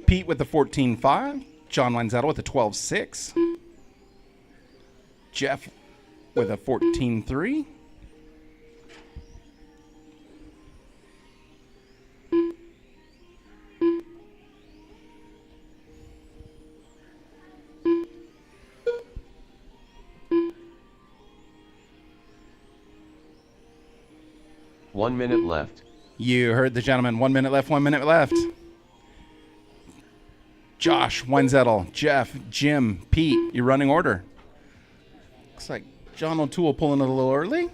Pete with a 14.5. John Weinzettel with a 12.6. Jeff with a 14.3. One minute left. You heard the gentleman. 1 minute left, 1 minute left. Josh, Weinzettel, Jeff, Jim, Pete, your running order. Looks like John O'Toole pulling it a little early.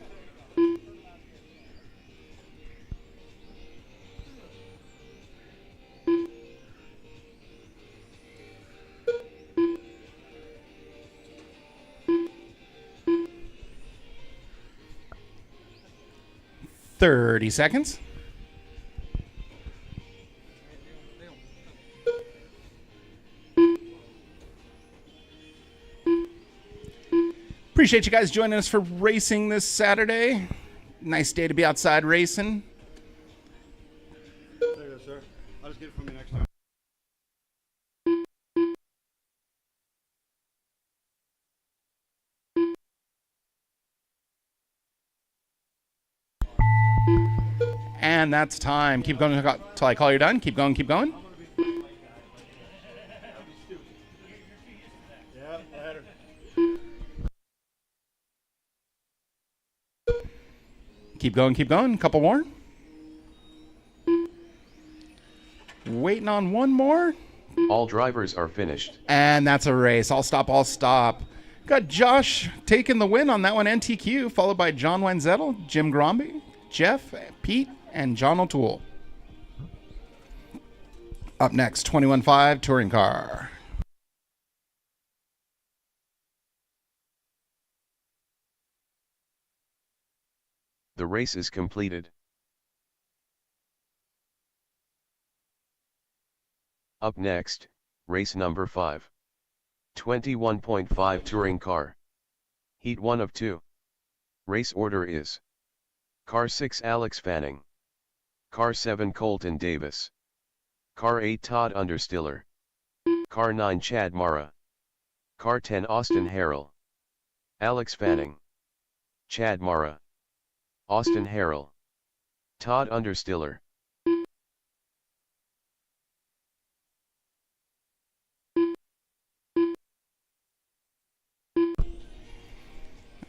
$30 seconds. Appreciate you guys joining us for racing this Saturday. Nice day to be outside racing. There you go, sir. I'll just get it from you next time. And that's time. Keep going until I call you done. Keep going, keep going. Yeah, later. Keep going, keep going. Couple more. Waiting on one more. All drivers are finished. And that's a race. I'll stop, I'll stop. Got Josh taking the win on that one, NTQ, followed by John Weinzettel, Jim Gromby, Jeff, Pete, and John O'Toole. Up next, 21.5 touring car. The race is completed. Up next, race number 5. 21.5 touring car. Heat 1 of 2. Race order is: Car 6 Alex Fanning, Car 7 Colton Davis, Car 8 Todd Understiller, Car 9 Chad Mara, Car 10 Austin Harrell, Alex Fanning, Chad Mara, Austin Harrell, Todd Understiller.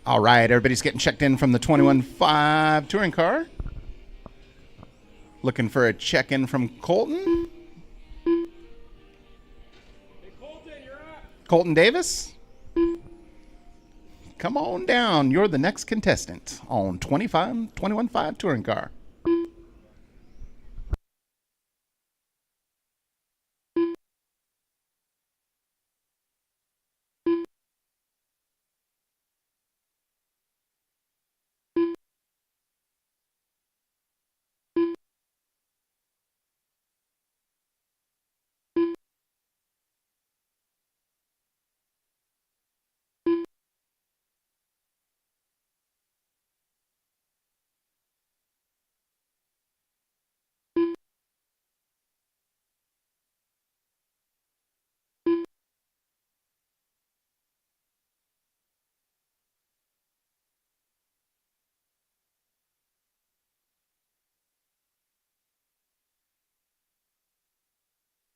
All right, everybody's getting checked in from the 21.5 touring car. Looking for a check-in from Colton. Hey, Colton, you're up. Colton Davis. Come on down. You're the next contestant on 21.5 touring car.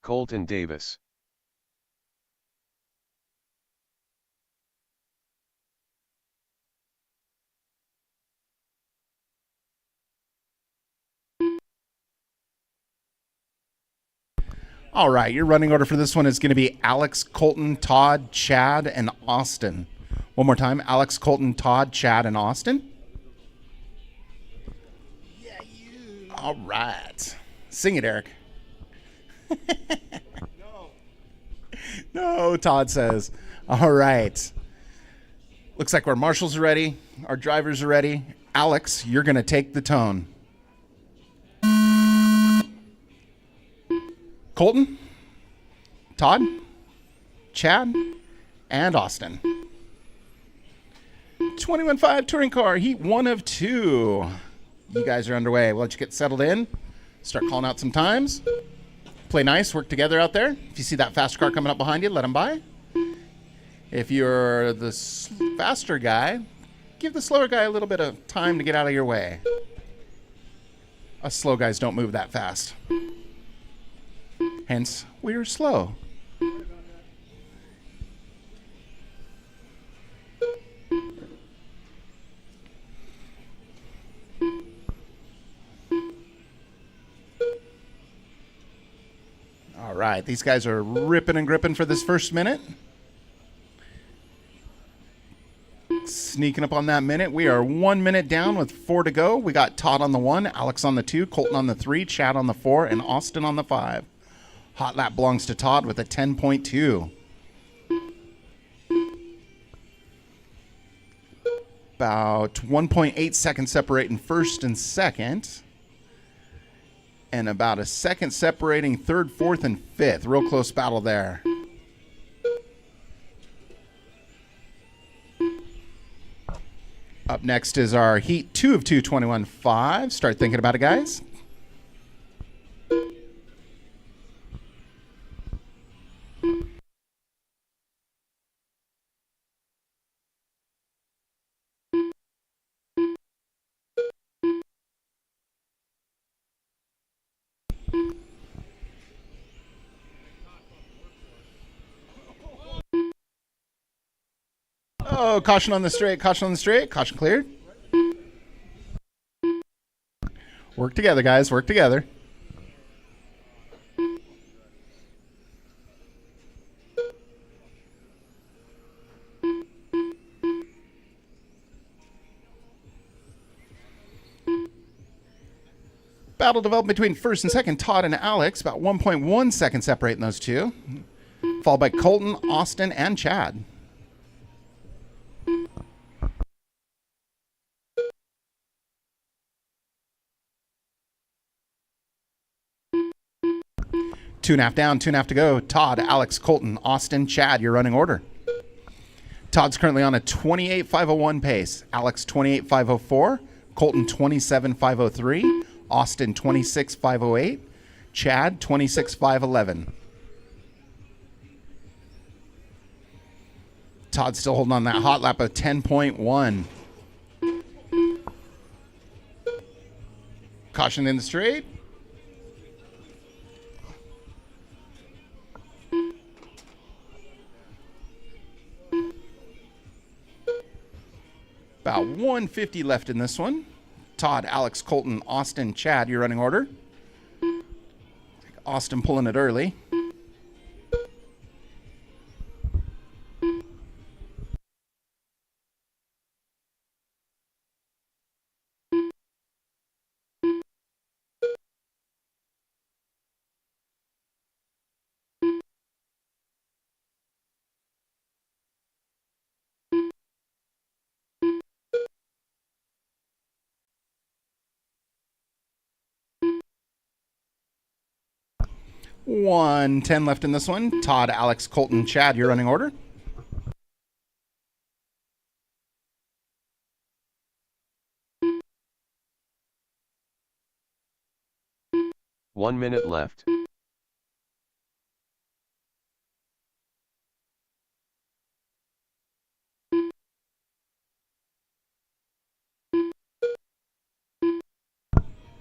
Colton Davis. All right, your running order for this one is going to be Alex, Colton, Todd, Chad, and Austin. One more time, Alex, Colton, Todd, Chad, and Austin. Yeah, you. All right. Sing it, Eric. No, Todd says. All right. Looks like our marshals are ready. Our drivers are ready. Alex, you're going to take the tone. Colton, Todd, Chad, and Austin. 21.5 touring car, heat 1 of 2. You guys are underway. We'll let you get settled in. Start calling out some times. Play nice, work together out there. If you see that fast car coming up behind you, let him by. If you're the faster guy, give the slower guy a little bit of time to get out of your way. Us slow guys don't move that fast. Hence, we're slow. All right, these guys are ripping and gripping for this first minute. Sneaking up on that minute. We are 1 minute down with 4 to go. We got Todd on the 1, Alex on the 2, Colton on the 3, Chad on the 4, and Austin on the 5. Hot lap belongs to Todd with a 10.2. About 1.8 seconds separating first and second. And about a second separating third, fourth, and fifth. Real close battle there. Up next is our Heat 2 of 221.5. Start thinking about it, guys. Oh, caution on the straight, caution on the straight, caution cleared. Work together, guys, work together. Battle developed between first and second, Todd and Alex, about 1.1 seconds separating those two. Followed by Colton, Austin, and Chad. Two and a half down, 2.5 to go. Todd, Alex, Colton, Austin, Chad, your running order. Todd's currently on a 28.501 pace. Alex 28.504. Colton 27.503. Austin 26.508. Chad 26.511. Todd's still holding on that hot lap of 10.1. Caution in the straight. About 150 left in this one. Todd, Alex, Colton, Austin, Chad, your running order. Austin pulling it early. $110 left in this one. Todd, Alex, Colton, Chad, your running order. One minute left.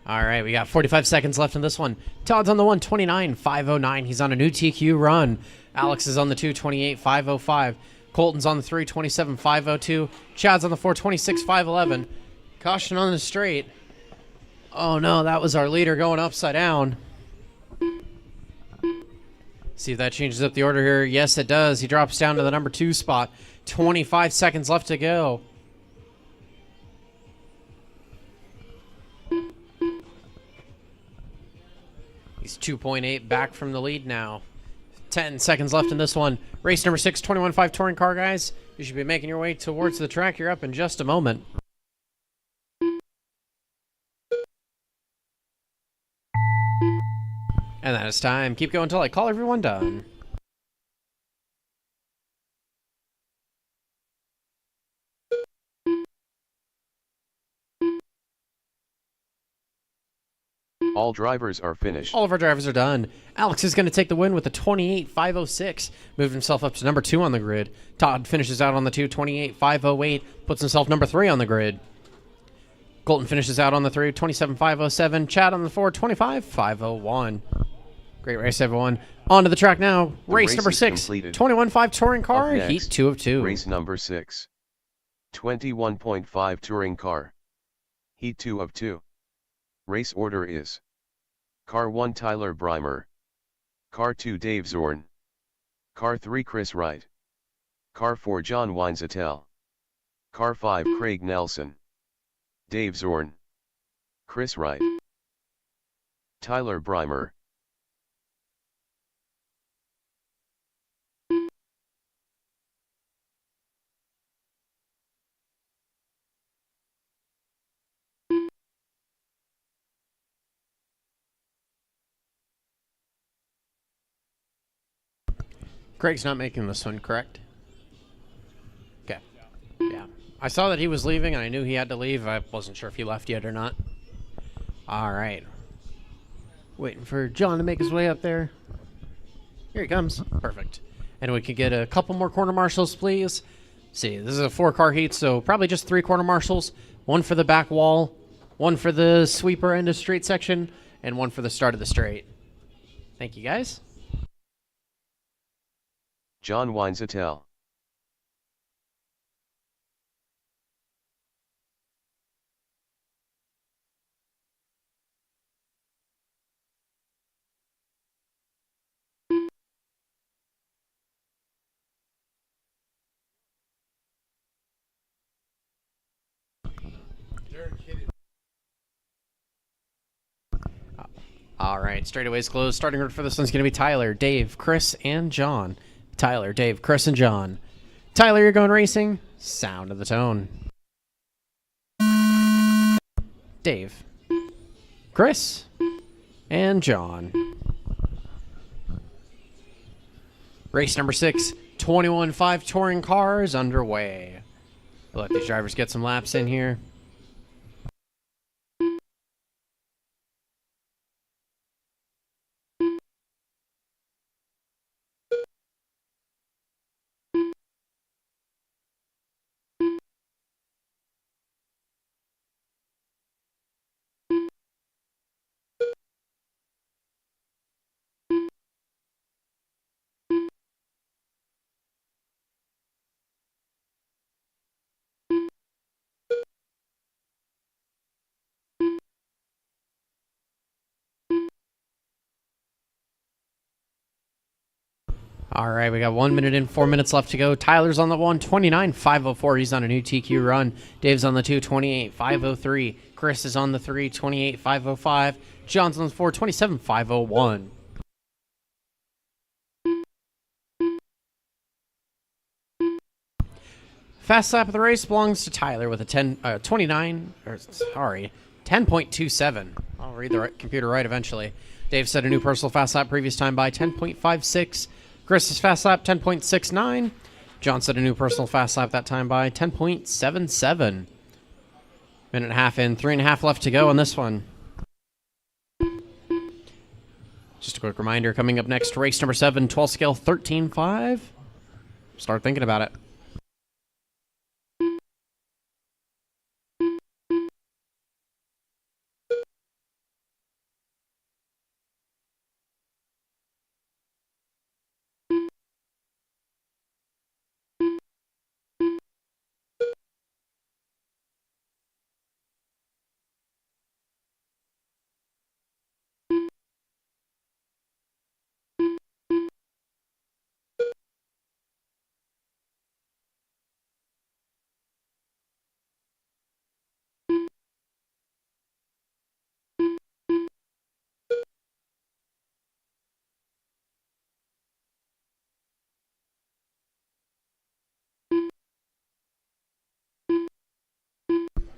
All right, we got 45 seconds left in this one. Todd's on the 1, 29.509. He's on a new TQ run. Alex is on the 2, 28.505. Colton's on the 3, 27.502. Chad's on the 4, 26.511. Caution on the straight. Oh no, that was our leader going upside down. See if that changes up the order here. Yes, it does. He drops down to the number 2 spot. 25 seconds left to go. He's 2.8 back from the lead now. 10 seconds left in this one. Race number 6, 21.5 touring car, guys. You should be making your way towards the track. You're up in just a moment. And that is time. Keep going until I call everyone done. All drivers are finished. All of our drivers are done. Alex is going to take the win with a 28.506. Moved himself up to number 2 on the grid. Todd finishes out on the 2, 28.508. Puts himself number 3 on the grid. Colton finishes out on the 3, 27.507. Chad on the 4, 25.501. Great race, everyone. On to the track now. Race number 6, 21.5 touring car, Up next, heat 2 of 2. Race number 6. 21.5 touring car. Heat 2 of 2. Race order is: Car 1 Tyler Breimer. Car 2 Dave Zorn. Car 3 Chris Wright. Car 4 John Weinzettel. Car 5 Craig Nelson. Dave Zorn. Chris Wright. Tyler Breimer. Craig's not making this one, correct? Okay. Yeah. I saw that he was leaving, and I knew he had to leave. I wasn't sure if he left yet or not. All right. Waiting for John to make his way up there. Here he comes. Perfect. And we could get a couple more corner marshals, please. See, this is a 4-car heat, so probably just 3 corner marshals. 1 for the back wall, 1 for the sweeper end of straight section, and 1 for the start of the straight. Thank you, guys. John Weinzettel. All right, straightaways closed. Starting order for this one's going to be Tyler, Dave, Chris, and John. Tyler, Dave, Chris, and John. Tyler, you're going racing. Sound of the tone. Dave, Chris, and John. Race number 6, 21.5 touring cars underway. We'll let these drivers get some laps in here. All right, we got 1 minute and 4 minutes left to go. Tyler's on the 1, 29.504. He's on a new TQ run. Dave's on the 2, 28.503. Chris is on the 3, 28.505. John's on the 4, 27.501. Fast lap of the race belongs to Tyler with a 10.27. I'll read the computer right eventually. Dave set a new personal fast lap previous time by 10.56. Chris's fast lap 10.69. John set a new personal fast lap that time by 10.77. Minute and a half in, 3.5 left to go on this one. Just a quick reminder, coming up next, race number 7, 12 scale 13.5. Start thinking about it.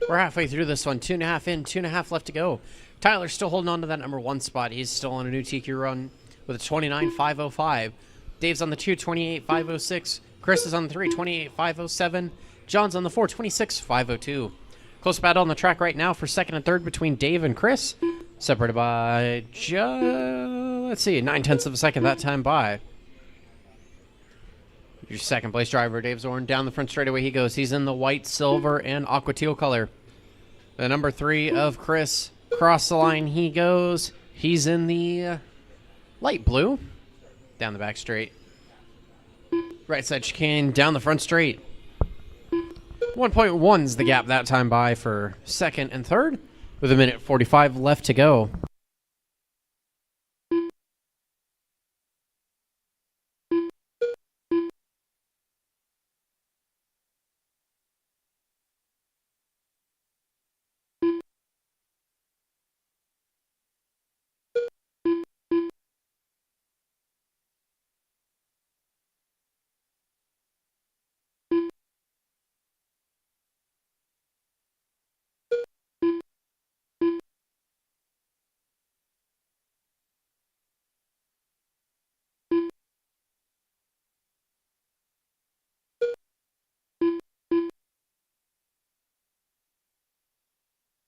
We're halfway through this one. 2.5 in, 2.5 left to go. Tyler's still holding on to that number 1 spot. He's still on a new TQ run with a 29.505. Dave's on the 2, 28.506. Chris is on the 3, 28.507. John's on the 4, 26.502. Close battle on the track right now for second and third between Dave and Chris. Separated by let's see, 9/10 of a second that time by. Your second place driver, Dave Zorn, down the front straightaway he goes. He's in the white, silver, and aqua teal color. The number 3 of Chris, cross the line he goes. He's in the light blue, down the back straight. Right side chicane, down the front straight. 1.1's the gap that time by for second and third, with a minute 45 left to go.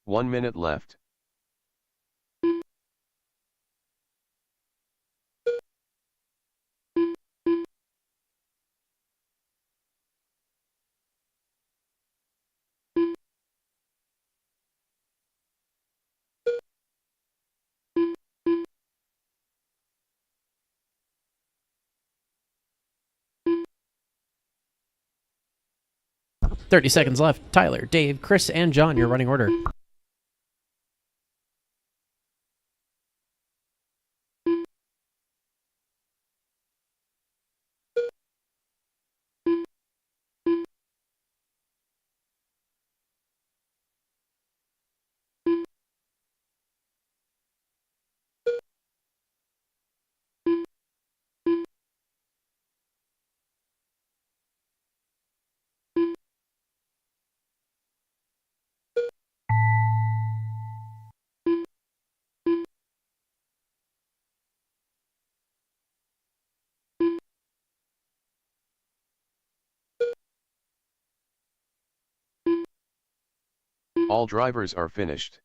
One minute left. .30 seconds left. Tyler, Dave, Chris, and John, your running order. All drivers are finished.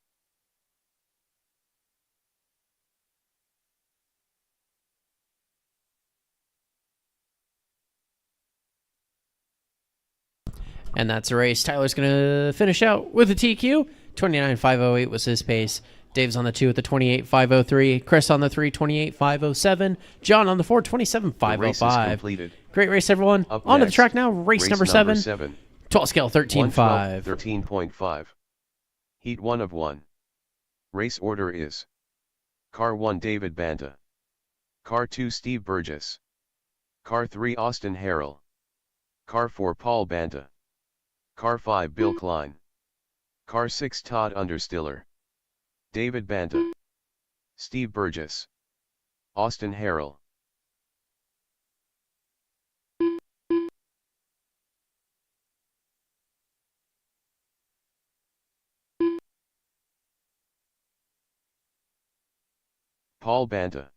And that's a race. Tyler's going to finish out with a TQ. 29.508 was his pace. Dave's on the 2 at the 28.503. Chris on the 3, 28.507. John on the 4, The race is 27.505. completed. Great race, everyone. Up On to the next, track now. Race number 7. 12 scale 13.5. 13.5. Heat 1 of 1. Race order is: Car 1 David Banta. Car 2 Steve Burgess. Car 3 Austin Harrell. Car 4 Paul Banta. Car 5 Bill Klein. Car 6 Todd Understiller. David Banta. Steve Burgess. Austin Harrell. Paul Banta.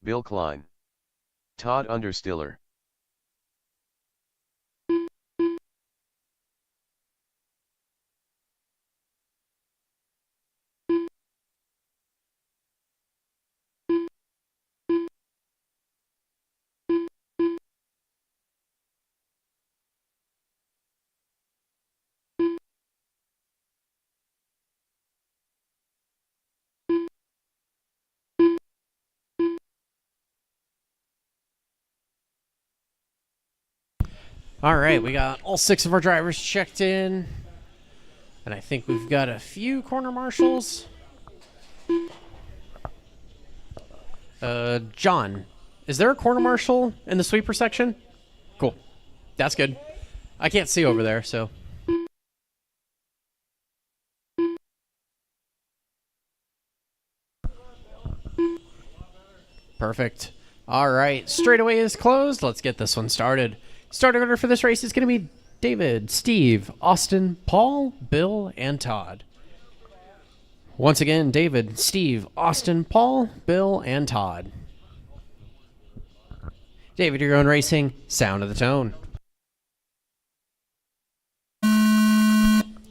Bill Klein. Todd Understiller. All right, we got all 6 of our drivers checked in. And I think we've got a few corner marshals. John, is there a corner marshal in the sweeper section? Cool. That's good. I can't see over there, so. Perfect. All right, straightaway is closed. Let's get this one started. Starting order for this race is going to be David, Steve, Austin, Paul, Bill, and Todd. Once again, David, Steve, Austin, Paul, Bill, and Todd. David, you're going racing. Sound of the tone.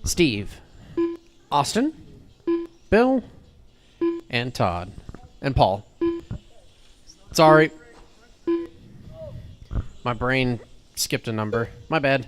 Steve, Austin, Bill, and Todd, and Paul. Sorry. My brain skipped a number. My bad.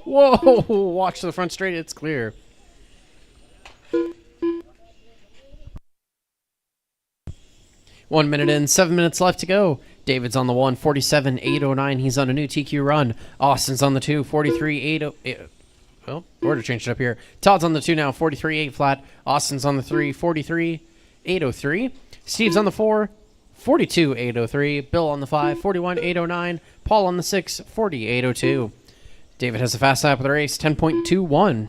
Whoa! Watch the front straight, it's clear. One minute in, 7 minutes left to go. David's on the 1, 47.809. He's on a new TQ run. Austin's on the 2, 43.808. Well, order changed it up here. Todd's on the 2 now, 43.8 flat. Austin's on the 3, 43.803. Steve's on the 4, 42.803. Bill on the 5, 41.809. Paul on the 6, 40.802. David has a fast lap of the race, 10.21.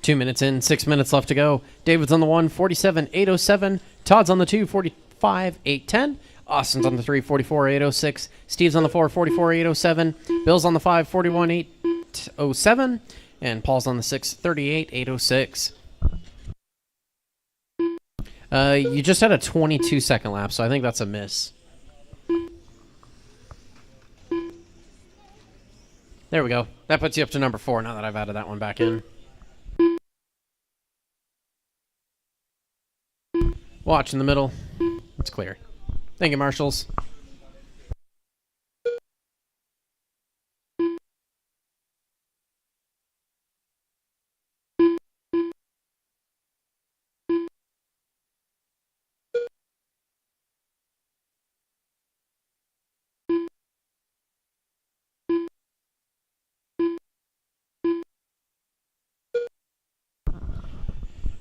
Two minutes in, 6 minutes left to go. David's on the 1, 47.807. Todd's on the 2, 45.810. Austin's on the 3, 44.806. Steve's on the 4, 44.807. Bill's on the 5, 41.807. And Paul's on the 6, 38.806. You just had a 22-second lap, so I think that's a miss. There we go. That puts you up to number 4 now that I've added that one back in. Watch in the middle. It's clear. Thank you, marshals.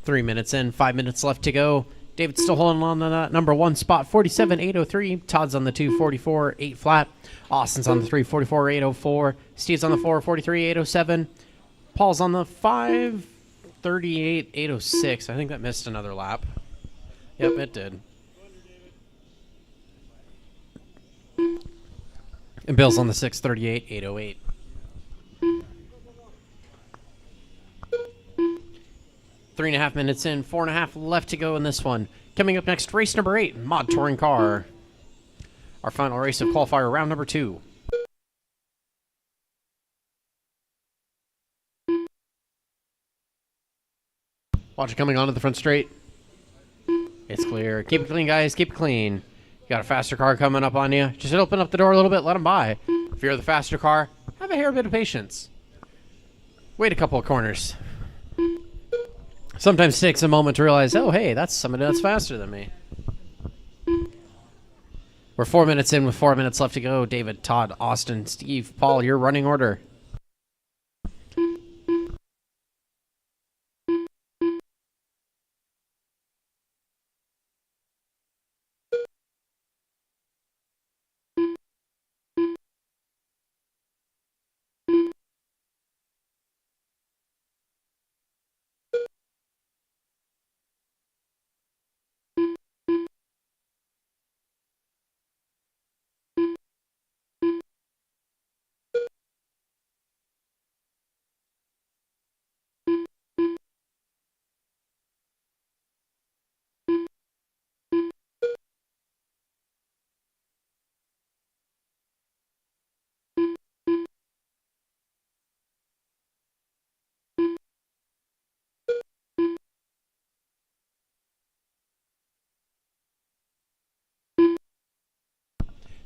3 minutes in, 5 minutes left to go. David's still holding on to that number 1 spot, 47.803. Todd's on the 2, 44.8 flat. Austin's on the 3, 44.804. Steve's on the 4, 43.807. Paul's on the 5, 38.806. I think that missed another lap. Yep, it did. And Bill's on the 6, 38.808. 3.5 minutes in, 4.5 left to go in this one. Coming up next, race number 8, Mod Touring Car. Our final race of qualifier round number 2. Watch it coming onto the front straight. It's clear. Keep it clean, guys. Keep it clean. You got a faster car coming up on you. Just open up the door a little bit. Let them by. If you're the faster car, have a hair bit of patience. Wait a couple of corners. Sometimes it takes a moment to realize, oh, hey, that's somebody that's faster than me. We're 4 minutes in with 4 minutes left to go. David, Todd, Austin, Steve, Paul, your running order.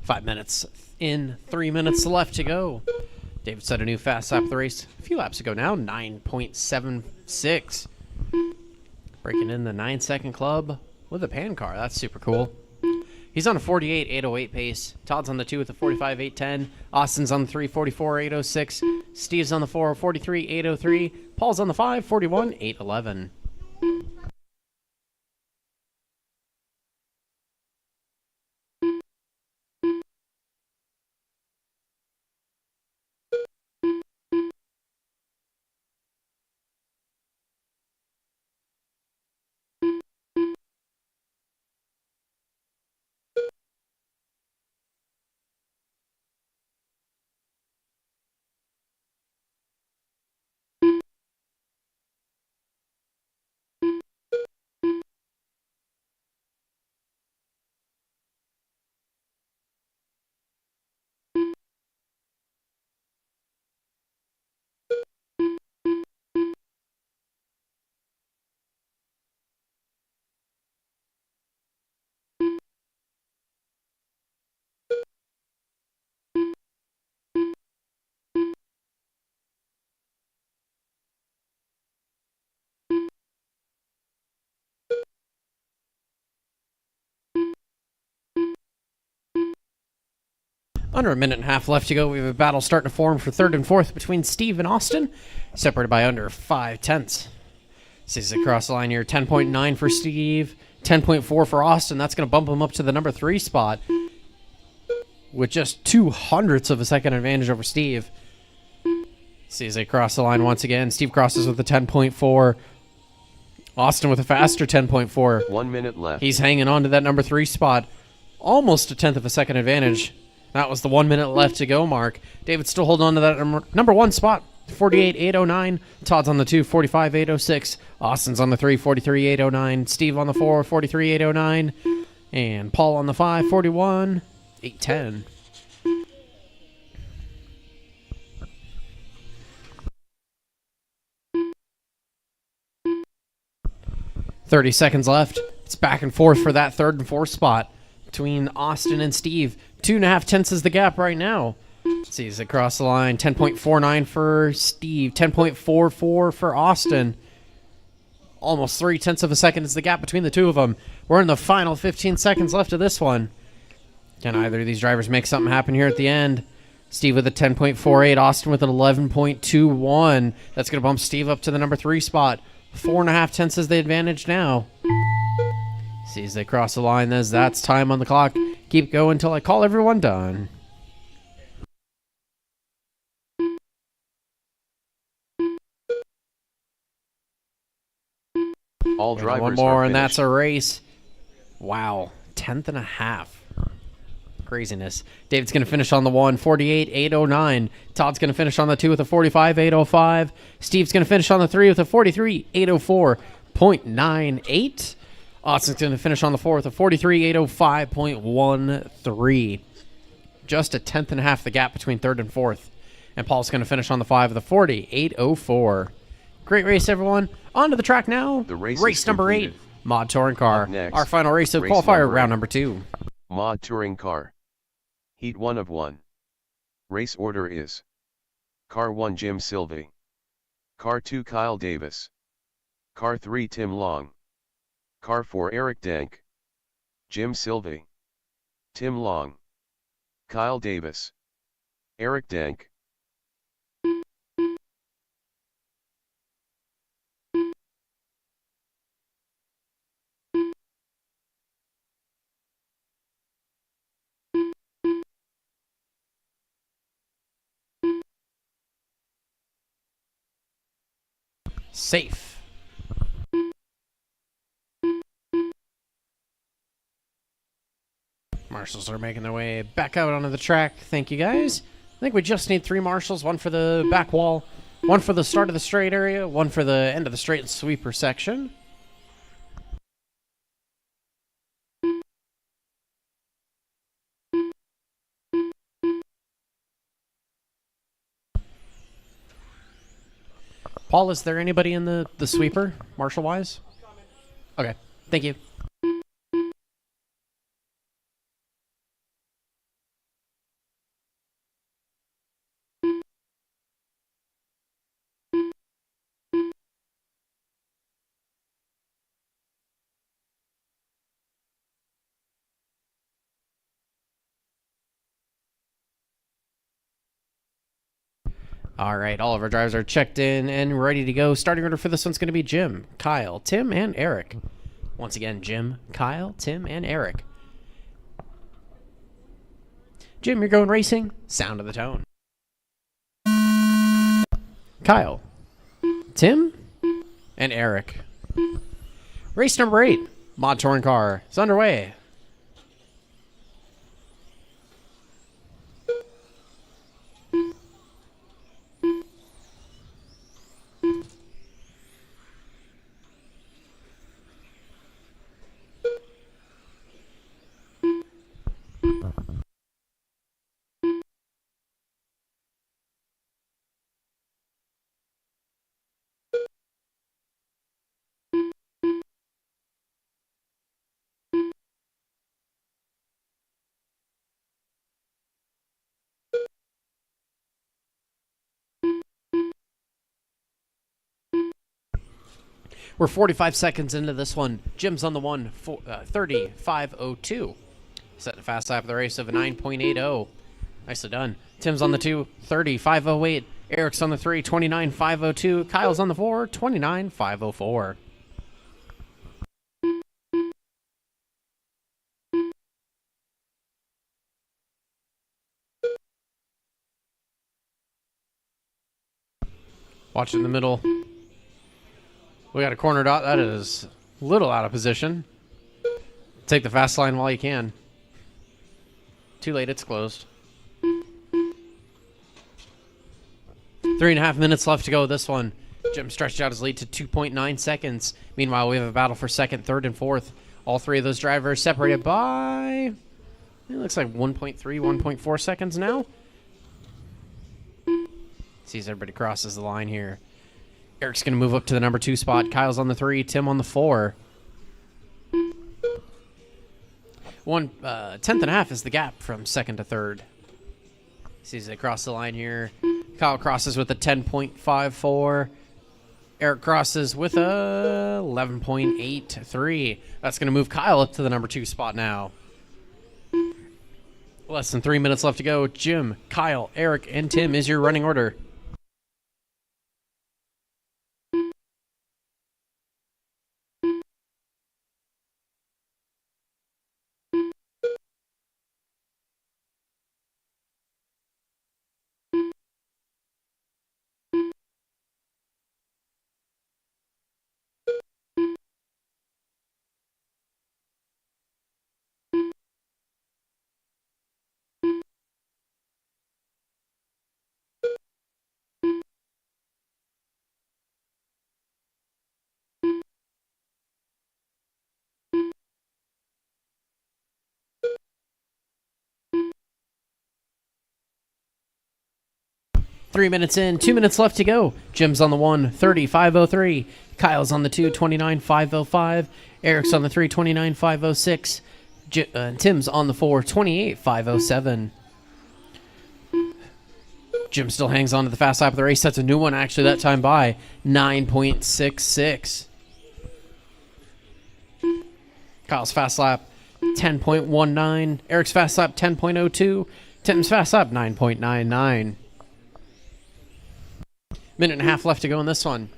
Five minutes in, 3 minutes left to go. David set a new fast lap of the race a few laps ago now, 9.76. Breaking in the 9-second club with a pan car. That's super cool. He's on a 48.808 pace. Todd's on the 2 with a 45.810. Austin's on the 3, 44.806. Steve's on the 4, 43.803. Paul's on the 5, 41.811. Under a minute and a half left to go. We have a battle starting to form for third and fourth between Steve and Austin, separated by under 5 tenths. Sees it across the line here. 10.9 for Steve, 10.4 for Austin. That's going to bump him up to the number 3 spot with just 0.02 of a second advantage over Steve. Sees it across the line once again. Steve crosses with a 10.4. Austin with a faster 10.4. 1 minute left. He's hanging on to that number 3 spot. Almost a tenth of a second advantage. That was the 1 minute left to go mark. David's still holding on to that number 1 spot, 48.809. Todd's on the 2, 45.806. Austin's on the 3, 43.809. Steve on the 4, 43.809. And Paul on the 5, 41.810. .30 seconds left. It's back and forth for that third and fourth spot between Austin and Steve. 2.5 tenths is the gap right now. Sees it across the line. 10.49 for Steve. 10.44 for Austin. Almost 3 tenths of a second is the gap between the two of them. We're in the final 15 seconds left of this one. Can either of these drivers make something happen here at the end? Steve with a 10.48. Austin with an 11.21. That's going to bump Steve up to the number 3 spot. 4.5 tenths is the advantage now. See as they cross the line, that's time on the clock. Keep going until I call everyone done. All And drivers one more, are and that's finished. a race. Wow, 10th.5. Craziness. David's going to finish on the 1, 48.809. Todd's going to finish on the 2 with a 45.805. Steve's going to finish on the 3 with a 43.804.98. Austin's going to finish on the 4 with a 43.805.13. Just a 10th.5 the gap between 3rd and 4th. And Paul's going to finish on the 5 with a 40.804. Great race, everyone. On to the track now. The race is number 8, completed. Mod Touring Car. Up next, Our final race of race qualifier, number round 8. number 2. Mod Touring Car. Heat 1 of 1. Race order is: Car 1 Jim Sylvie. Car 2 Kyle Davis. Car 3 Tim Long. Car 4 Eric Dank. Jim Sylvie. Tim Long. Kyle Davis. Eric Dank. Safe. Marshals are making their way back out onto the track. Thank you, guys. I think we just need 3 marshals, 1 for the back wall, 1 for the start of the straight area, 1 for the end of the straight and sweeper section. Paul, is there anybody in the sweeper, marshal-wise? Okay, thank you. All right, all of our drivers are checked in and ready to go. Starting order for this one's going to be Jim, Kyle, Tim, and Eric. Once again, Jim, Kyle, Tim, and Eric. Jim, you're going racing. Sound of the tone. Kyle, Tim, and Eric. Race number 8, Mod Touring Car, is underway. We're 45 seconds into this one. Jim's on the 1, 30.502. Setting a fast lap of the race of a 9.80. Nicely done. Tim's on the 2, 30.508. Eric's on the 3, 29.502. Kyle's on the 4, 29.504. Watch in the middle. We got a corner dot. That is a little out of position. Take the fast line while you can. Too late, it's closed. 3.5 minutes left to go with this one. Jim stretched out his lead to 2.9 seconds. Meanwhile, we have a battle for 2nd, 3rd, and 4th. All 3 of those drivers separated by, it looks like 1.3, 1.4 seconds now. Sees everybody crosses the line here. Eric's going to move up to the number 2 spot. Kyle's on the 3, Tim on the 4. 10th.5 is the gap from 2nd to 3rd. Sees they cross the line here. Kyle crosses with a 10.54. Eric crosses with a 11.83. That's going to move Kyle up to the number 2 spot now. Less than 3 minutes left to go. Jim, Kyle, Eric, and Tim is your running order. 3 minutes in, 2 minutes left to go. Jim's on the 1, 30.503. Kyle's on the 2, 29.505. Eric's on the 3, 29.506. Tim's on the 4, 28.507. Jim still hangs on to the fast lap of the race. That's a new one, actually, that time by 9.66. Kyle's fast lap, 10.19. Eric's fast lap, 10.02. Tim's fast lap, 9.99. Minute and a half left to go in this one.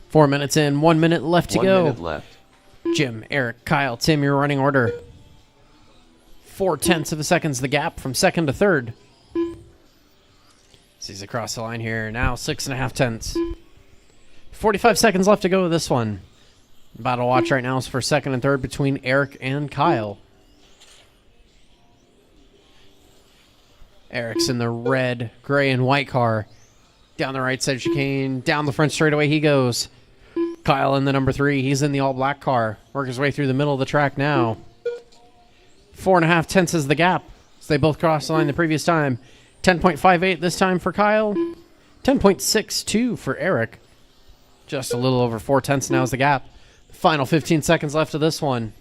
Four minutes in, 1 minute left to go. 1 minute left. Jim, Eric, Kyle, Tim, your running order. 0.4 of a second's the gap from second to third. He's across the line here. Now 6.5 tenths. 45 seconds left to go with this one. Battle watch right now is for second and third between Eric and Kyle. Eric's in the red, gray, and white car. Down the right side chicane. Down the front straightaway he goes. Kyle in the number 3. He's in the all-black car. Work his way through the middle of the track now. 4.5 tenths is the gap. So they both crossed the line the previous time. 10.58 this time for Kyle. 10.62 for Eric. Just a little over 4 tenths now is the gap. Final 15 seconds left of this one.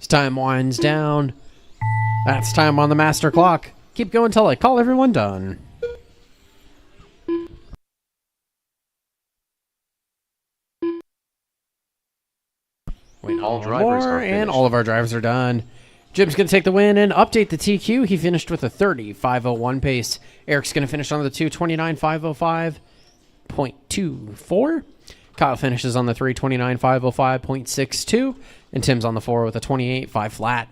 As time winds down, that's time on the master clock. Keep going till I call everyone done. Wait, All drivers are and finished. all of our drivers are done. Jim's going to take the win and update the TQ. He finished with a 30.501 pace. Eric's going to finish on the 2, 29.505.24. Kyle finishes on the 3, 29.505.62. And Tim's on the 4 with a 28.5 flat.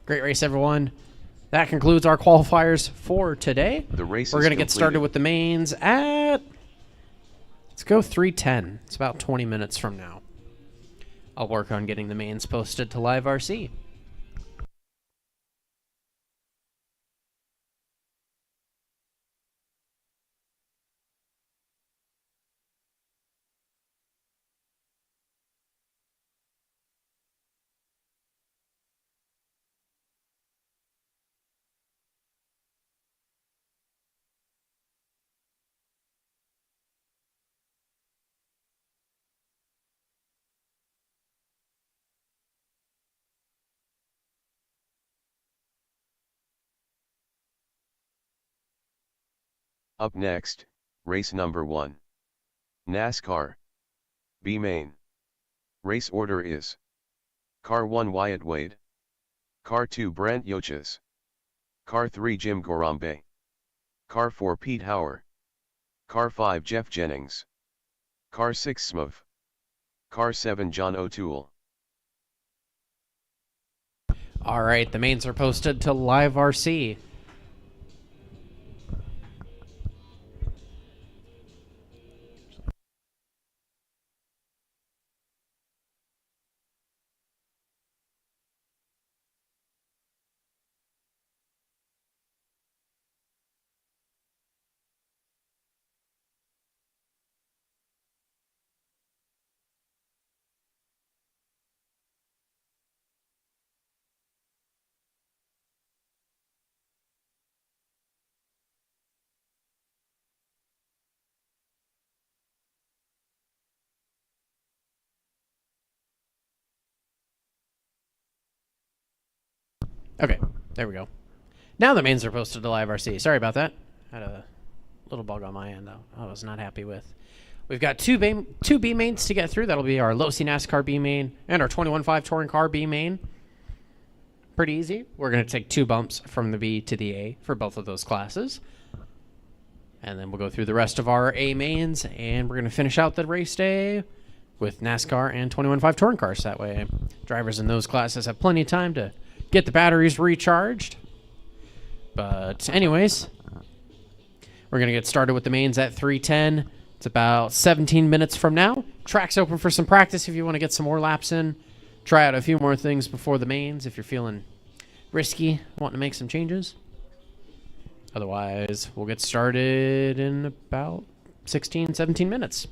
Great race, everyone. That concludes our qualifiers for today. The race We're is going to get started completed. with the mains at... Let's go 3:10. It's about 20 minutes from now. I'll work on getting the mains posted to Live RC. Up next, race number 1. NASCAR. B main. Race order is: Car 1 Wyatt Wade. Car 2 Brant Yoches. Car 3 Jim Gorambe. Car 4 Pete Hauer. Car 5 Jeff Jennings. Car 6 Smov. Car 7 John O'Toole. All right, the mains are posted to Live RC. Okay, there we go. Now the mains are posted to Live RC. Sorry about that. Had a little bug on my end, though. I was not happy with. We've got two B mains to get through. That'll be our Losi NASCAR B main and our 21.5 Touring Car B main. Pretty easy. We're going to take 2 bumps from the B to the A for both of those classes. And then we'll go through the rest of our A mains, and we're going to finish out the race day with NASCAR and 21.5 Touring Cars. That way, drivers in those classes have plenty of time to get the batteries recharged. But anyways, we're going to get started with the mains at 3:10. It's about 17 minutes from now. Track's open for some practice if you want to get some more laps in. Try out a few more things before the mains if you're feeling risky, wanting to make some changes. Otherwise, we'll get started in about 16, 17 minutes.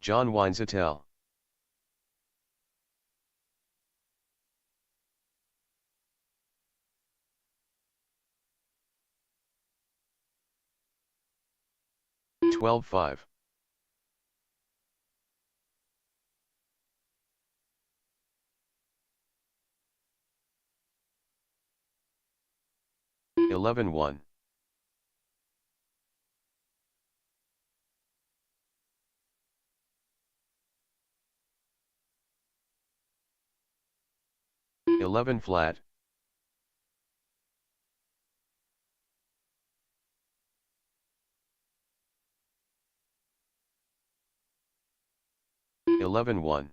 John Weinzettel. Twelve five. 11-1. 11 flat. 11-1.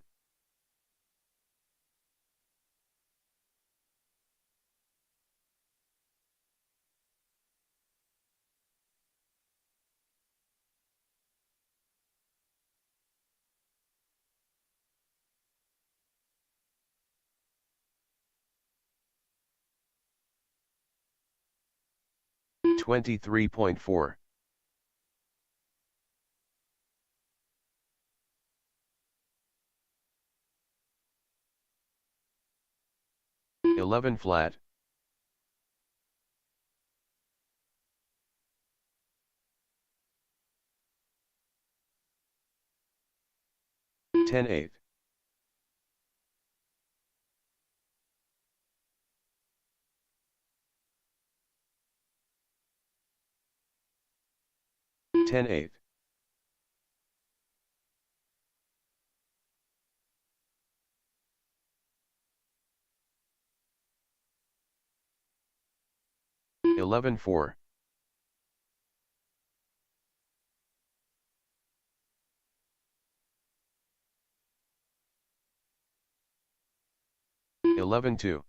23.4. 11 flat. 10-8. 10-8. 11-4. 11-2.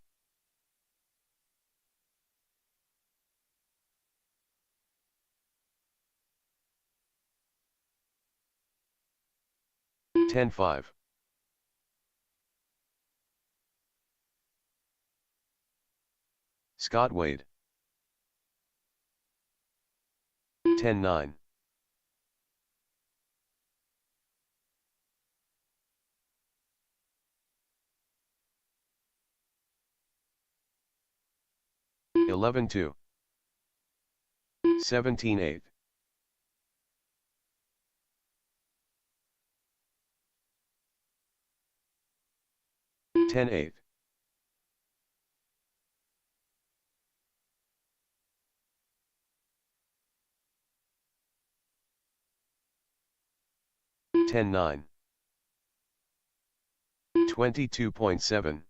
10-5. 'Scott Wade. 10-9. 11-2. 17-8. 10-8. 10-9. 22.7.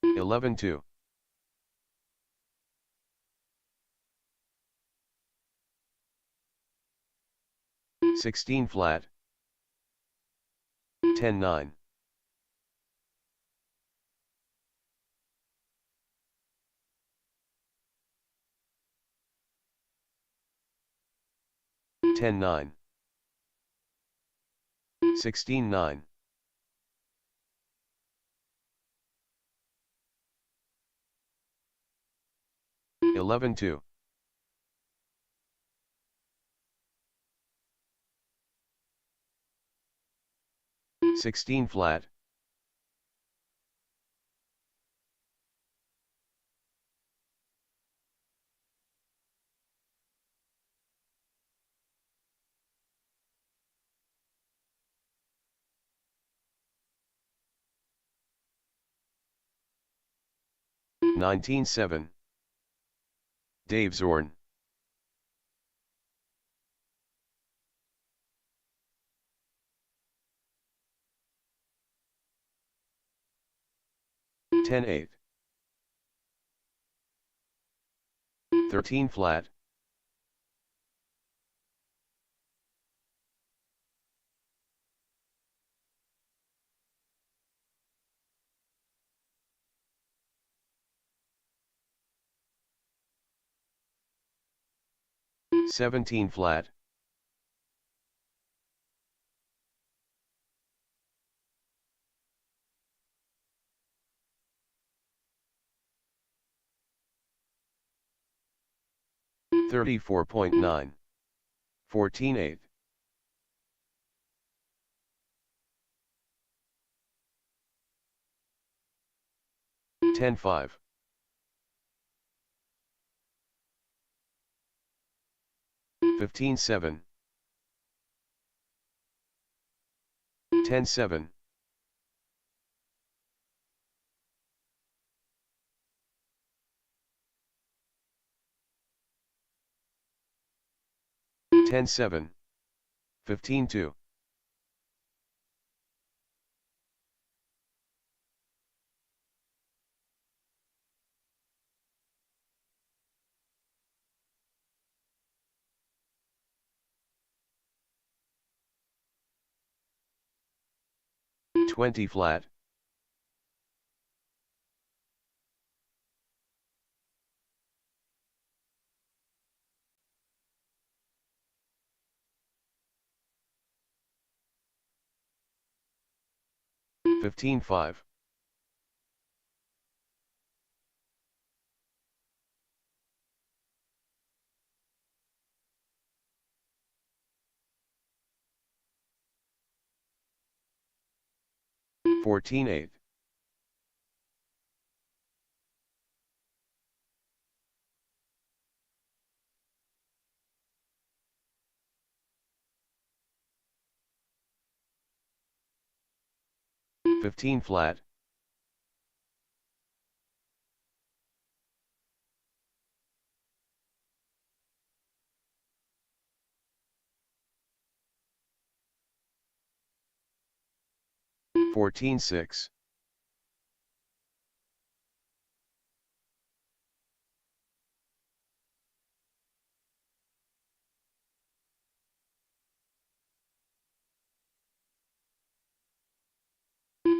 11-2. 16 flat. 10-9. 10-9. 16-9. 11-2. 16 flat. 19-7. Dave Zorn. 10-8. 13 flat. 17 flat. 34.9. 14-8. 10-5. 15-7. 10-7. 10-7. 15-2. 20 flat. 15-5. 14-8. 15 flat. 14-6.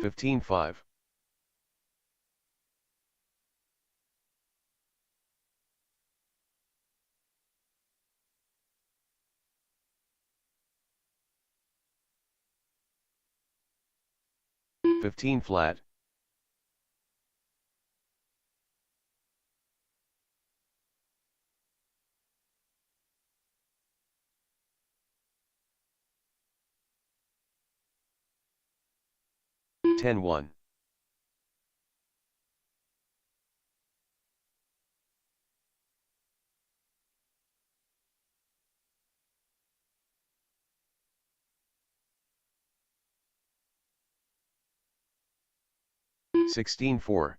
15-5. 15 flat. 10-1. 16-4.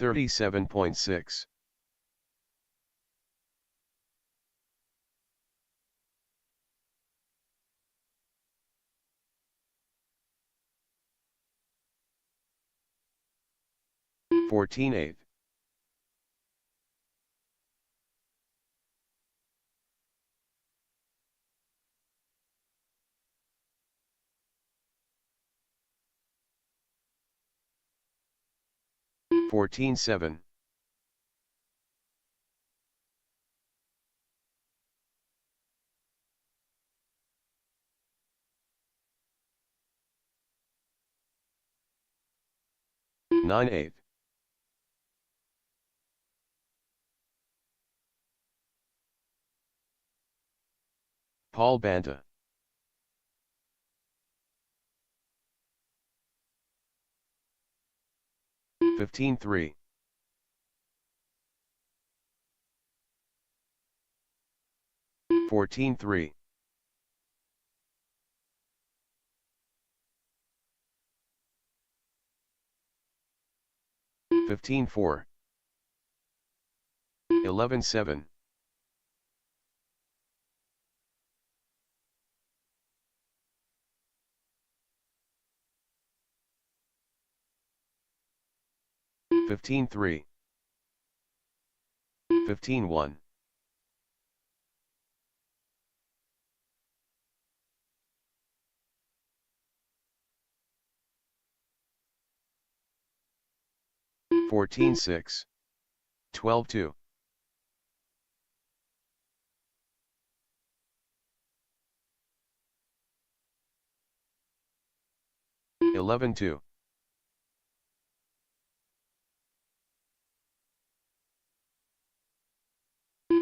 37.6. 14/8. 14/7. 9/8. 'Paul Banta. 15/3. 14/3. 15/4. 11/7. 15/3. 15/1. 14/6. 12/2. 11/2.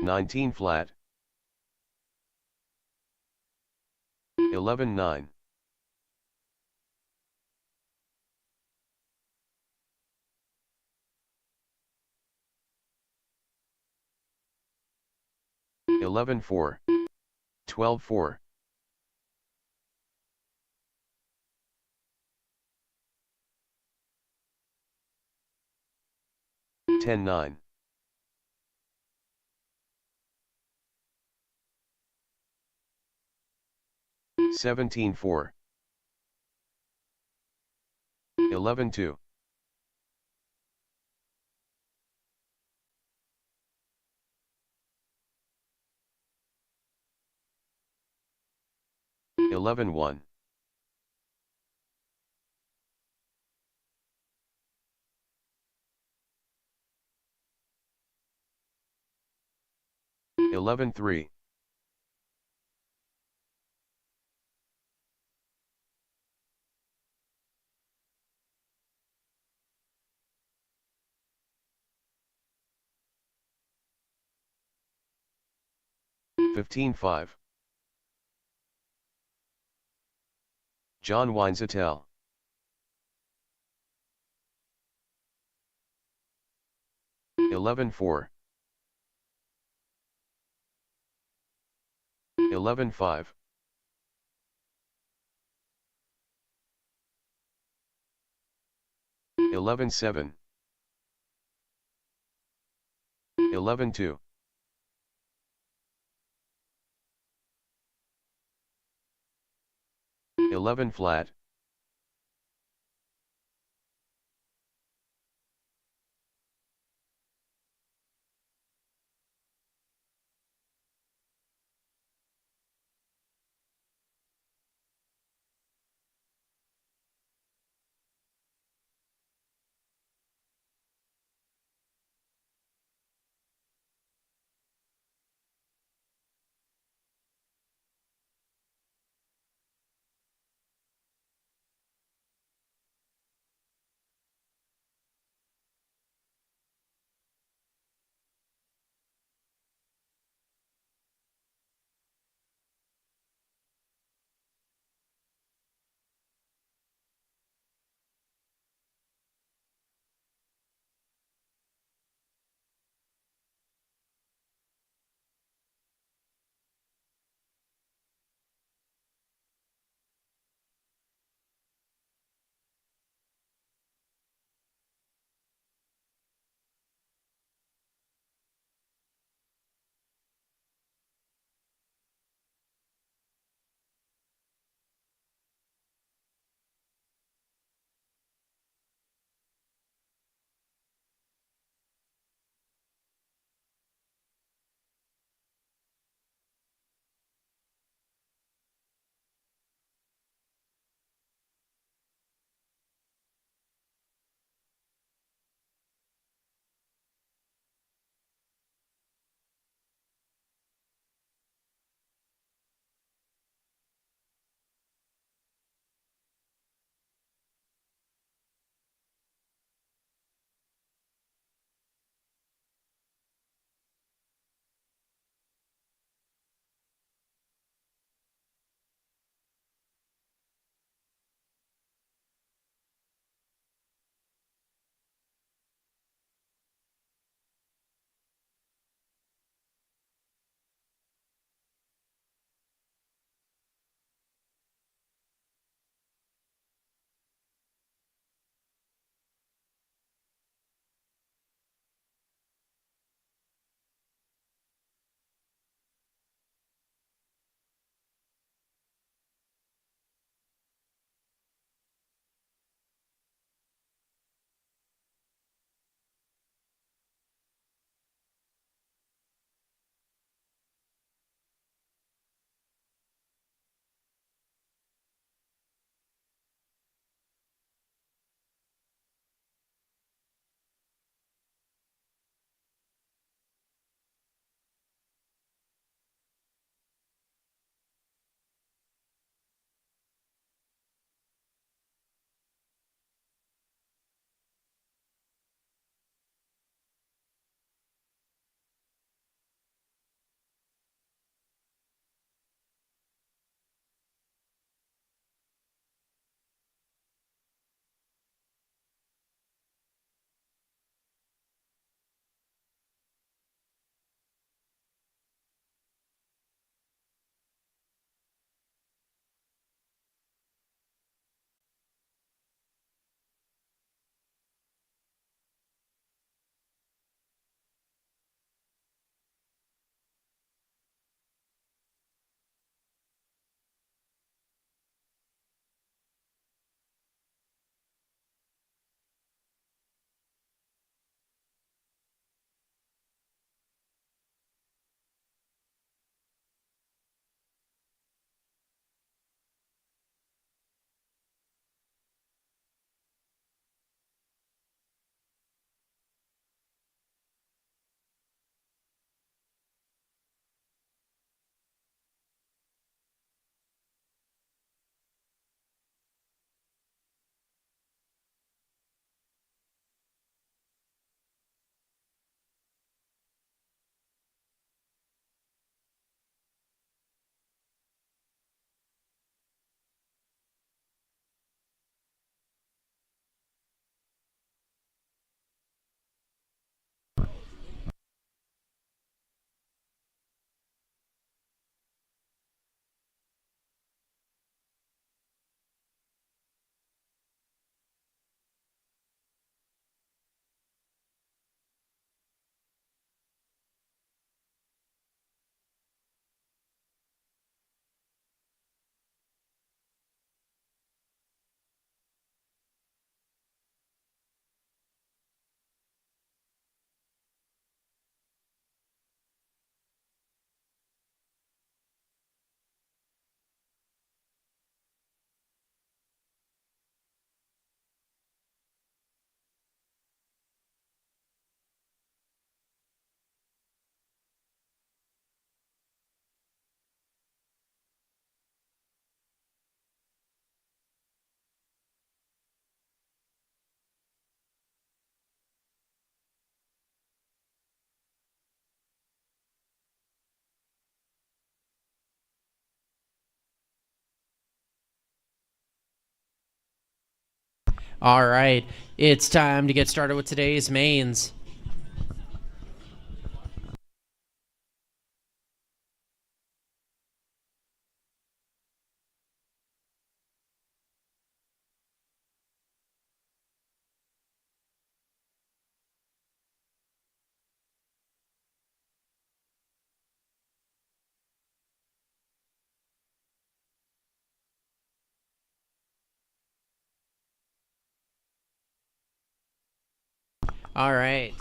19 flat. 11/9. 11/4. 12/4. 10/9. 17/4. 11/2. 11/1. 11/3. 15/5. John Weinzettel. 11/4. 11/5. 11/7. 11/2. 11 flat. All right, it's time to get started with today's mains. All right.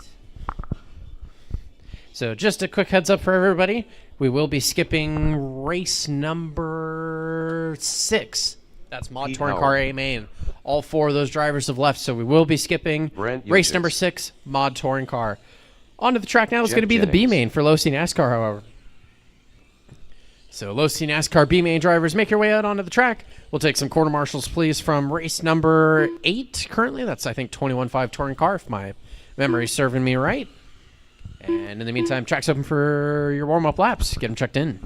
So just a quick heads up for everybody. We will be skipping race number 6. That's Mod Pete Touring Howard. Car A main. All 4 of those drivers have left, so we will be skipping Brent race Uchis. number 6, Mod Touring Car. Onto the track now is Jeff going to be the B Jennings. main for Low C NASCAR, however. So Low C NASCAR B main drivers, make your way out onto the track. We'll take some quarter marshals, please, from race number 8 currently. That's, I think, 21.5 Touring Car, if my memory's serving me right. And in the meantime, track's open for your warm-up laps. Get them checked in.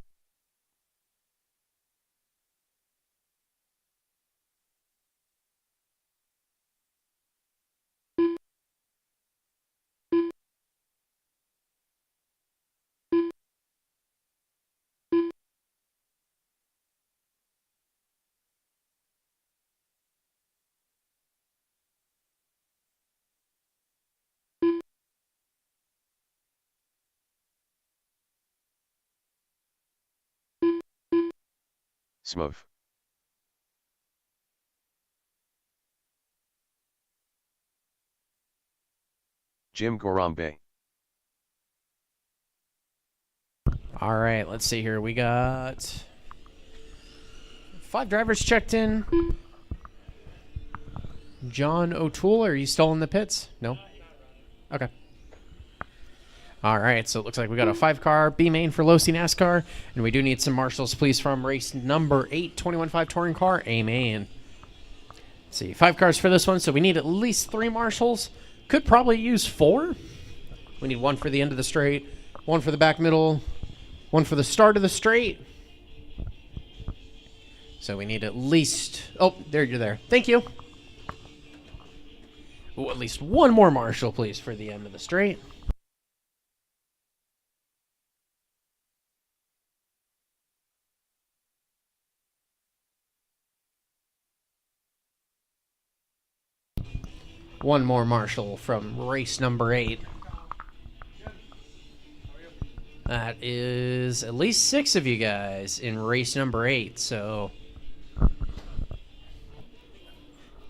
Smooth. Jim Gorambe. All right, let's see here. We got 5 drivers checked in. John O'Toole, are you still in the pits? No? Okay. All right, so it looks like we got a 5-car B main for Low C NASCAR, and we do need some marshals, please, from race number 8, 21.5 Touring Car A main. Let's see, 5 cars for this one, so we need at least 3 marshals. Could probably use 4. We need 1 for the end of the straight, 1 for the back middle, 1 for the start of the straight. So we need at least... Oh, there, you're there. Thank you. Ooh, at least 1 more marshal, please, for the end of the straight. One more marshal from race number 8. That is at least 6 of you guys in race number 8, so...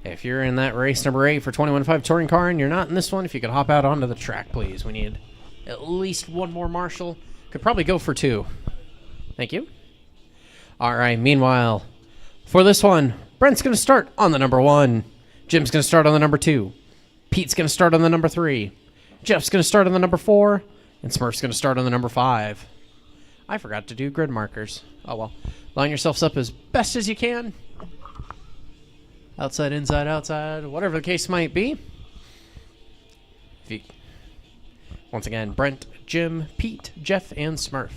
If you're in that race number 8 for 21.5 Touring Car and you're not in this one, if you could hop out onto the track, please. We need at least 1 more marshal. Could probably go for 2. Thank you. All right, meanwhile, for this one, Brent's going to start on the number 1. Jim's going to start on the number 2. Pete's going to start on the number 3. Jeff's going to start on the number 4. And Smurf's going to start on the number 5. I forgot to do grid markers. Oh, well. Line yourselves up as best as you can. Outside, inside, outside, whatever the case might be. Once again, Brent, Jim, Pete, Jeff, and Smurf.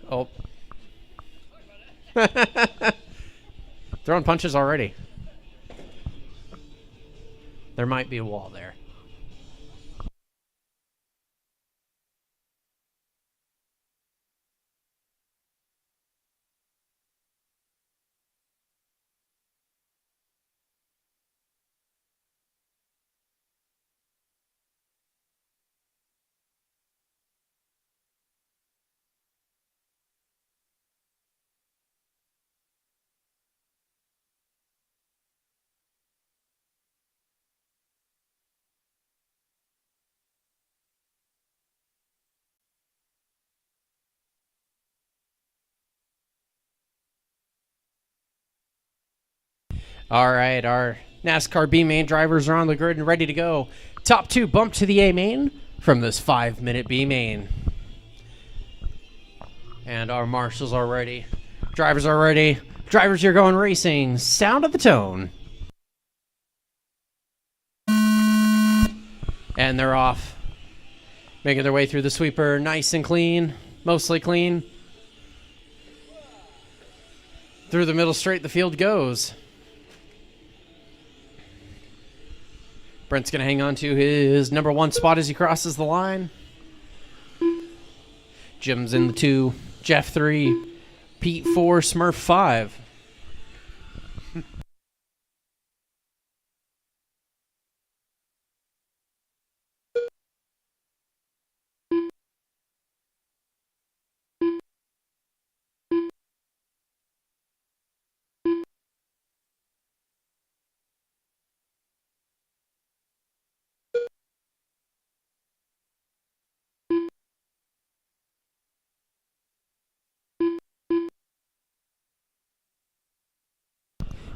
Oh. Throwing punches already. There might be a wall there. All right, our NASCAR B main drivers are on the grid and ready to go. Top 2 bump to the A main from this 5-minute B main. And our marshals are ready. Drivers are ready. Drivers, you're going racing. Sound of the tone. And they're off. Making their way through the sweeper nice and clean. Mostly clean. Through the middle straight the field goes. Brent's going to hang on to his number 1 spot as he crosses the line. Jim's in the 2, Jeff 3, Pete 4, Smurf 5.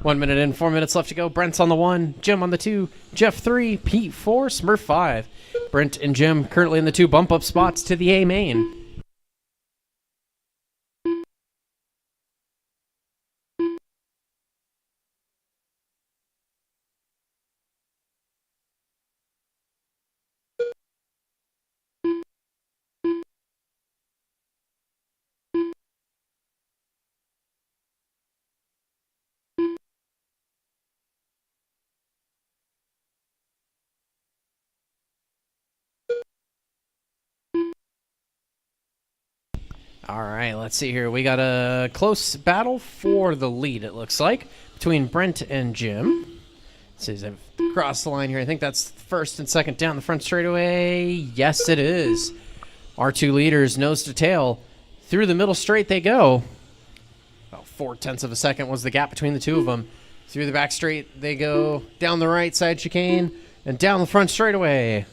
One minute in, 4 minutes left to go. Brent's on the 1, Jim on the 2, Jeff 3, Pete 4, Smurf 5. Brent and Jim currently in the 2 bump up spots to the A main. All right, let's see here. We got a close battle for the lead, it looks like, between Brent and Jim. Let's see, they've crossed the line here. I think that's first and second down the front straightaway. Yes, it is. Our 2 leaders, nose to tail. Through the middle straight they go. About 0.4 of a second was the gap between the 2 of them. Through the back straight they go. Down the right side chicane and down the front straightaway.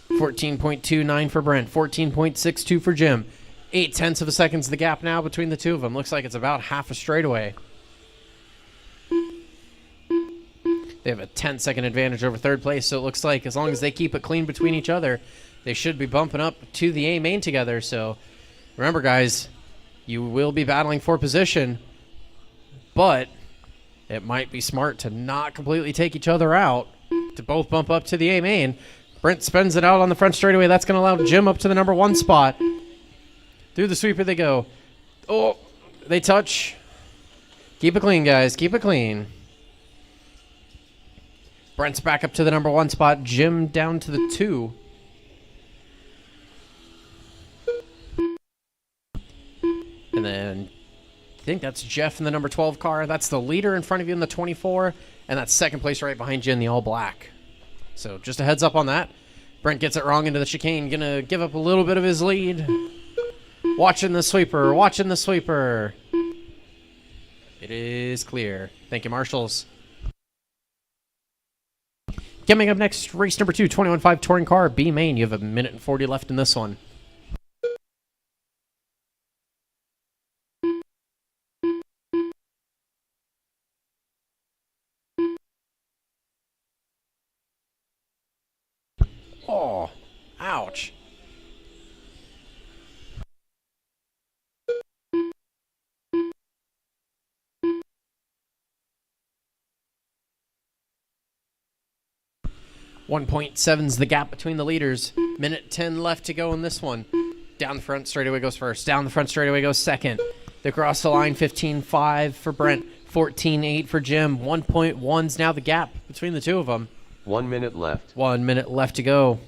14.29 for Brent, 14.62 for Jim. 0.8 of a second's the gap now between the 2 of them. Looks like it's about half a straightaway. They have a 10-second advantage over third place, so it looks like as long as they keep it clean between each other, they should be bumping up to the A main together. So remember, guys, you will be battling for position, but it might be smart to not completely take each other out, to both bump up to the A main. Brent spins it out on the front straightaway. That's going to allow Jim up to the number 1 spot. Through the sweeper they go. Oh, they touch. Keep it clean, guys. Keep it clean. Brent's back up to the number 1 spot. Jim down to the 2. And then I think that's Jeff in the number 12 car. That's the leader in front of you in the 24. And that's second place right behind you in the all black. So just a heads up on that. Brent gets it wrong into the chicane. Gonna give up a little bit of his lead. Watching the sweeper. Watching the sweeper. It is clear. Thank you, marshals. Coming up next, race number 2, 21.5 touring car, B main. You have a minute and 40 left in this one. Oh, ouch. .7's the gap between the leaders. Minute 10 left to go in this one. Down the front straightaway goes first. Down the front straightaway goes second. They cross the line, 15.5 for Brent, 14.8 for Jim. 1.1's now the gap between the 2 of them. 1 minute left. 1 minute left to go.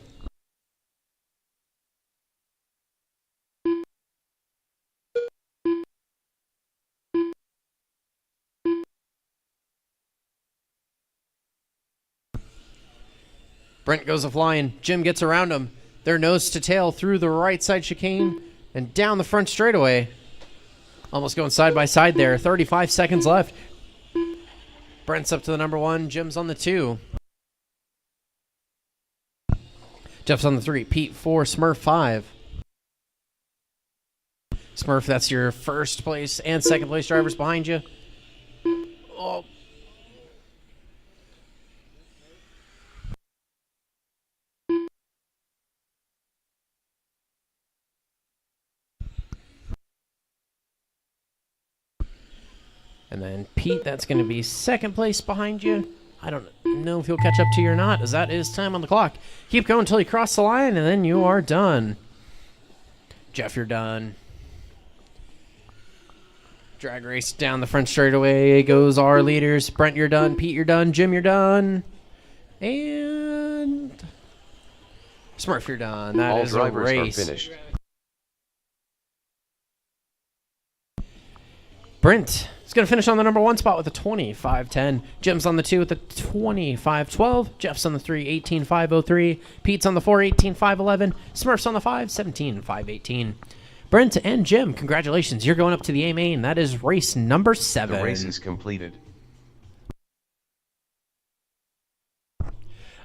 Brent goes a flying. Jim gets around him. They're nose to tail through the right side chicane and down the front straightaway. Almost going side by side there. 35 seconds left. Brent's up to the number 1. Jim's on the 2. Jeff's on the 3. Pete 4. Smurf 5. Smurf, that's your first place and second place drivers behind you. Oh. And then Pete, that's going to be second place behind you. I don't know if he'll catch up to you or not, as that is time on the clock. Keep going until you cross the line, and then you are done. Jeff, you're done. Drag race down the front straightaway goes our leaders. Brent, you're done. Pete, you're done. Jim, you're done. And Smurf, you're done. That All is a drivers are race. finished. Brent is going to finish on the number 1 spot with a 25:10. Jim's on the 2 with a 25:12. Jeff's on the 3, 18:5:03. Pete's on the 4, 18:5:11. Smurf's on the 5, 17:5:18. Brent and Jim, congratulations. You're going up to the A main. That is race number 7. The race is completed.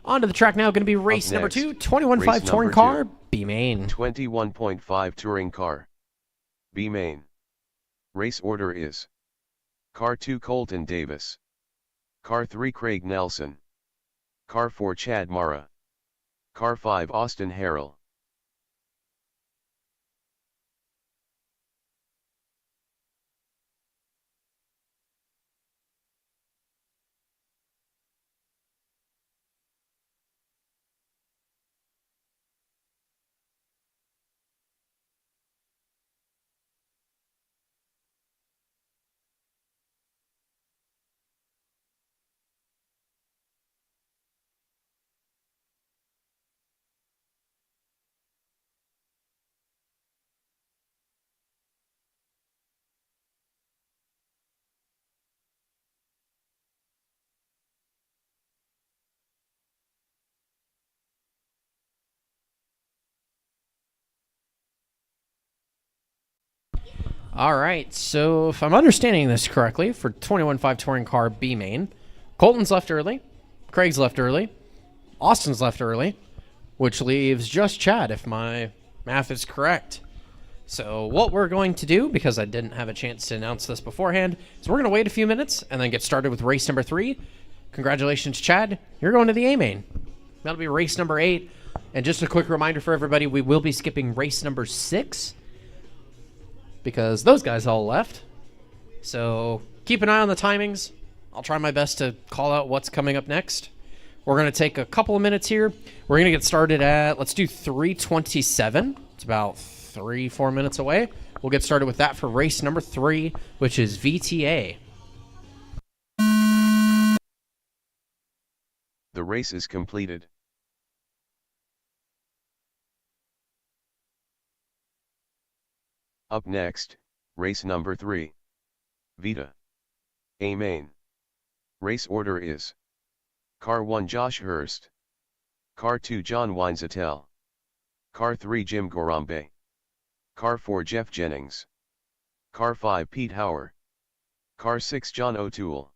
Onto the track now, going to be race number next, 2, 21.5 race touring number car, 2. B main. 21.5 touring car. B main. Race order is: Car 2 Colton Davis, Car 3 Craig Nelson, Car 4 Chad Mara, Car 5 Austin Harrell. All right, so if I'm understanding this correctly, for 21.5 touring car B main, Colton's left early, Craig's left early, Austin's left early, which leaves just Chad, if my math is correct. So what we're going to do, because I didn't have a chance to announce this beforehand, is we're going to wait a few minutes and then get started with race number 3. Congratulations, Chad. You're going to the A main. That'll be race number 8. And just a quick reminder for everybody, we will be skipping race number 6 because those guys all left. So keep an eye on the timings. I'll try my best to call out what's coming up next. We're going to take a couple of minutes here. We're going to get started at, let's do 3:27. It's about 3-4 minutes away. We'll get started with that for race number 3, which is VTA. The race is completed. Up next, race number 3. Vita. A main. Race order is: Car 1 Josh Hurst, Car 2 John Weinzettel, Car 3 Jim Gorambe, Car 4 Jeff Jennings, Car 5 Pete Hauer, Car 6 John O'Toole.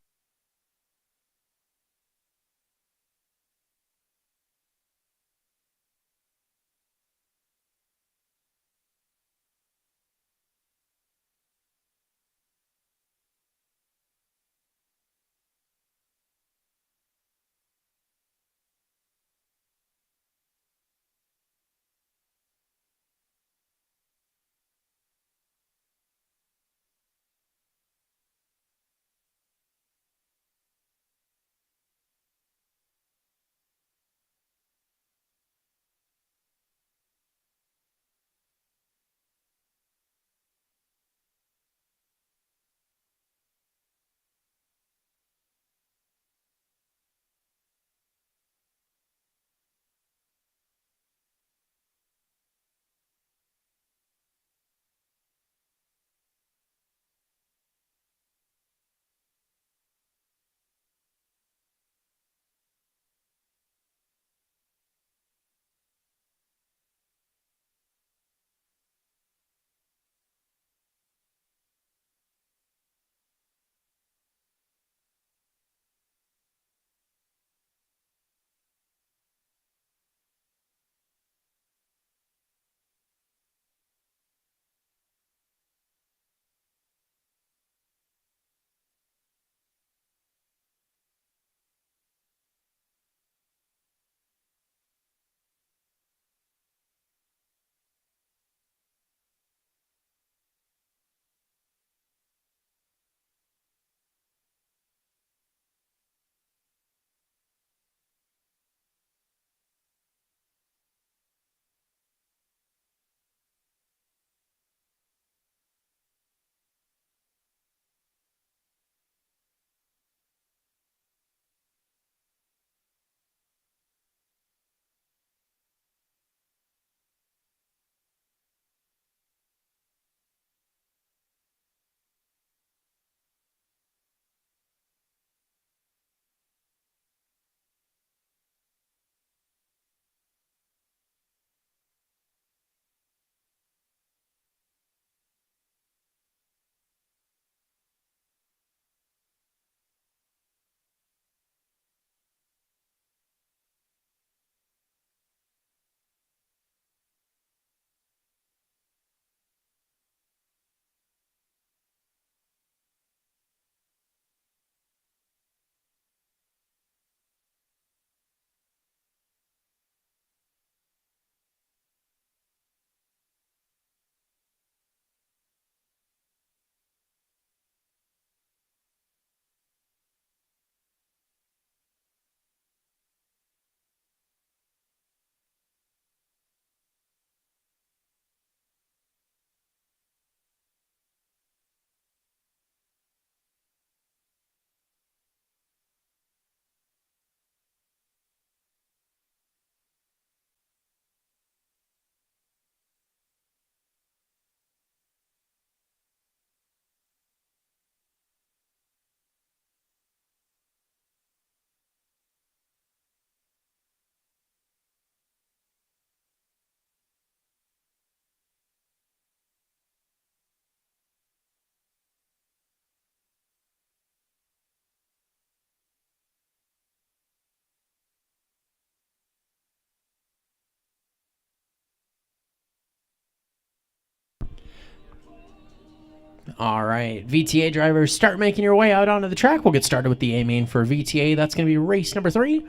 All right, VTA drivers, start making your way out onto the track. We'll get started with the A main for VTA. That's going to be race number 3.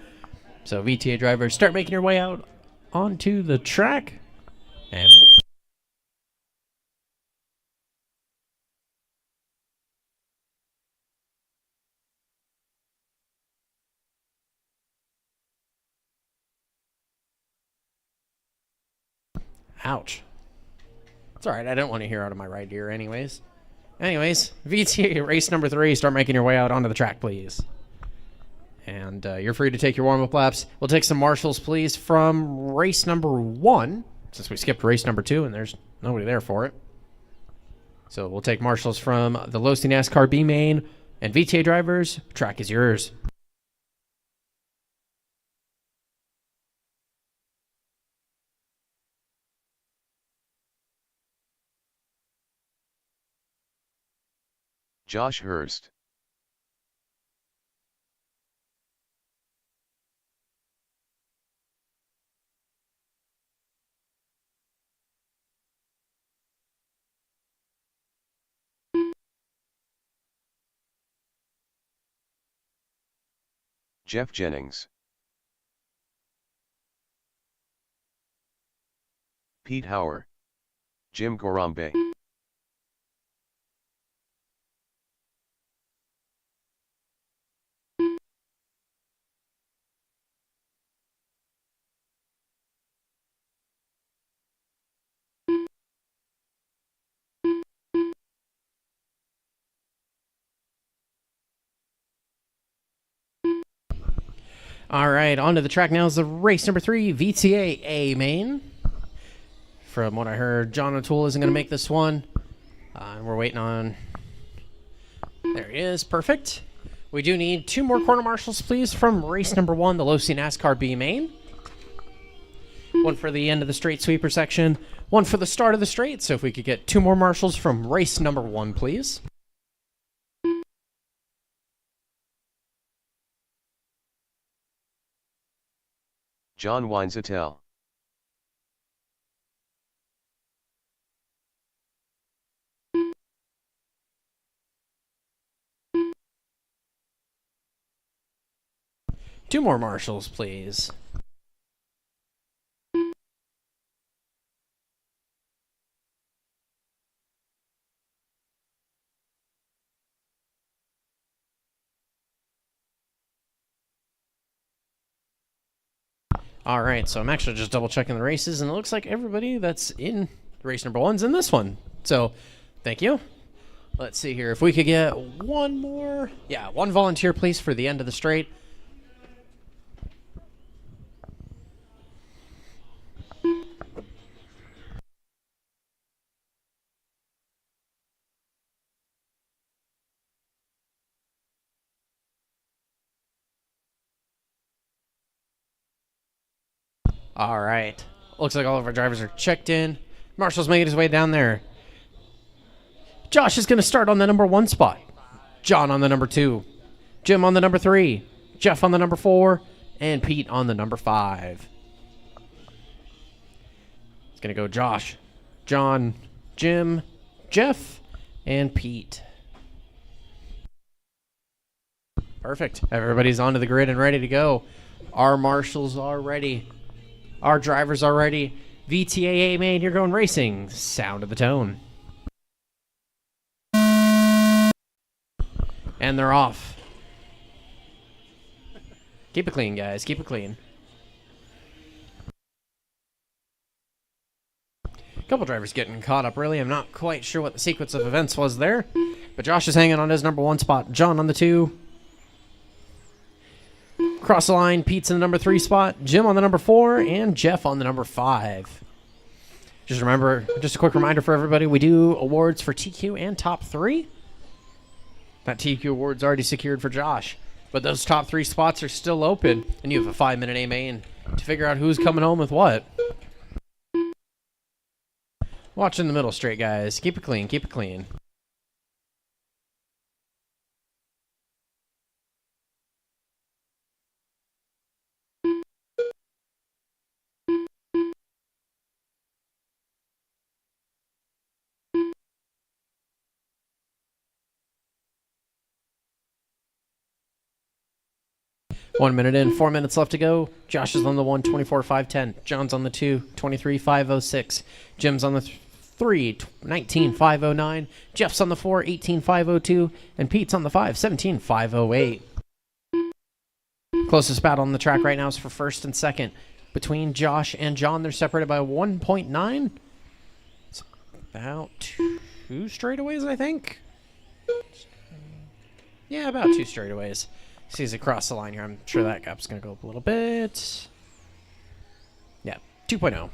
So VTA drivers, start making your way out onto the track. And ouch. It's all right. I didn't want to hear out of my right ear anyways. Anyways, VTA race number 3. Start making your way out onto the track, please. And you're free to take your warm-up laps. We'll take some marshals, please, from race number 1, since we skipped race number 2 and there's nobody there for it. So we'll take marshals from the Losi NASCAR B main. And VTA drivers, track is yours. Josh Hurst. Jeff Jennings. Pete Hauer. Jim Gorambe. All right, onto the track now is the race number 3, VTA A main. From what I heard, John O'Toole isn't going to make this one. And we're waiting on... There he is. Perfect. We do need 2 more quarter marshals, please, from race number 1, the Losi NASCAR B main. 1 for the end of the straight sweeper section, 1 for the start of the straight. So if we could get 2 more marshals from race number 1, please. John Weinzettel. Two more marshals, please. All right, so I'm actually just double checking the races, and it looks like everybody that's in race number 1's in this one. So, thank you. Let's see here. If we could get 1 more. Yeah, 1 volunteer, please, for the end of the straight. All right. Looks like all of our drivers are checked in. Marshall's making his way down there. Josh is going to start on the number 1 spot. John on the number 2. Jim on the number 3. Jeff on the number 4. And Pete on the number 5. It's going to go Josh, John, Jim, Jeff, and Pete. Perfect. Everybody's onto the grid and ready to go. Our marshals are ready. Our drivers are ready. VTA main, you're going racing. Sound of the tone. And they're off. Keep it clean, guys. Keep it clean. A couple drivers getting caught up, really. I'm not quite sure what the sequence of events was there. But Josh is hanging on his number 1 spot. John on the 2. Cross the line, Pete's in the number 3 spot, Jim on the number 4, and Jeff on the number 5. Just remember, just a quick reminder for everybody, we do awards for TQ and top 3. That TQ award's already secured for Josh, but those top 3 spots are still open, and you have a 5-minute A main to figure out who's coming home with what. Watch in the middle straight, guys. Keep it clean, keep it clean. 1 minute in, 4 minutes left to go. Josh is on the 1, 24,510. John's on the 2, 23,506. Jim's on the 3, 19,509. Jeff's on the 4, 18,502. And Pete's on the 5, 17,508. Closest battle on the track right now is for first and second. Between Josh and John, they're separated by 1.9. It's about 2 straightaways, I think. Yeah, about 2 straightaways. Sees it cross the line here. I'm sure that gap's going to go up a little bit. Yeah, 2.0.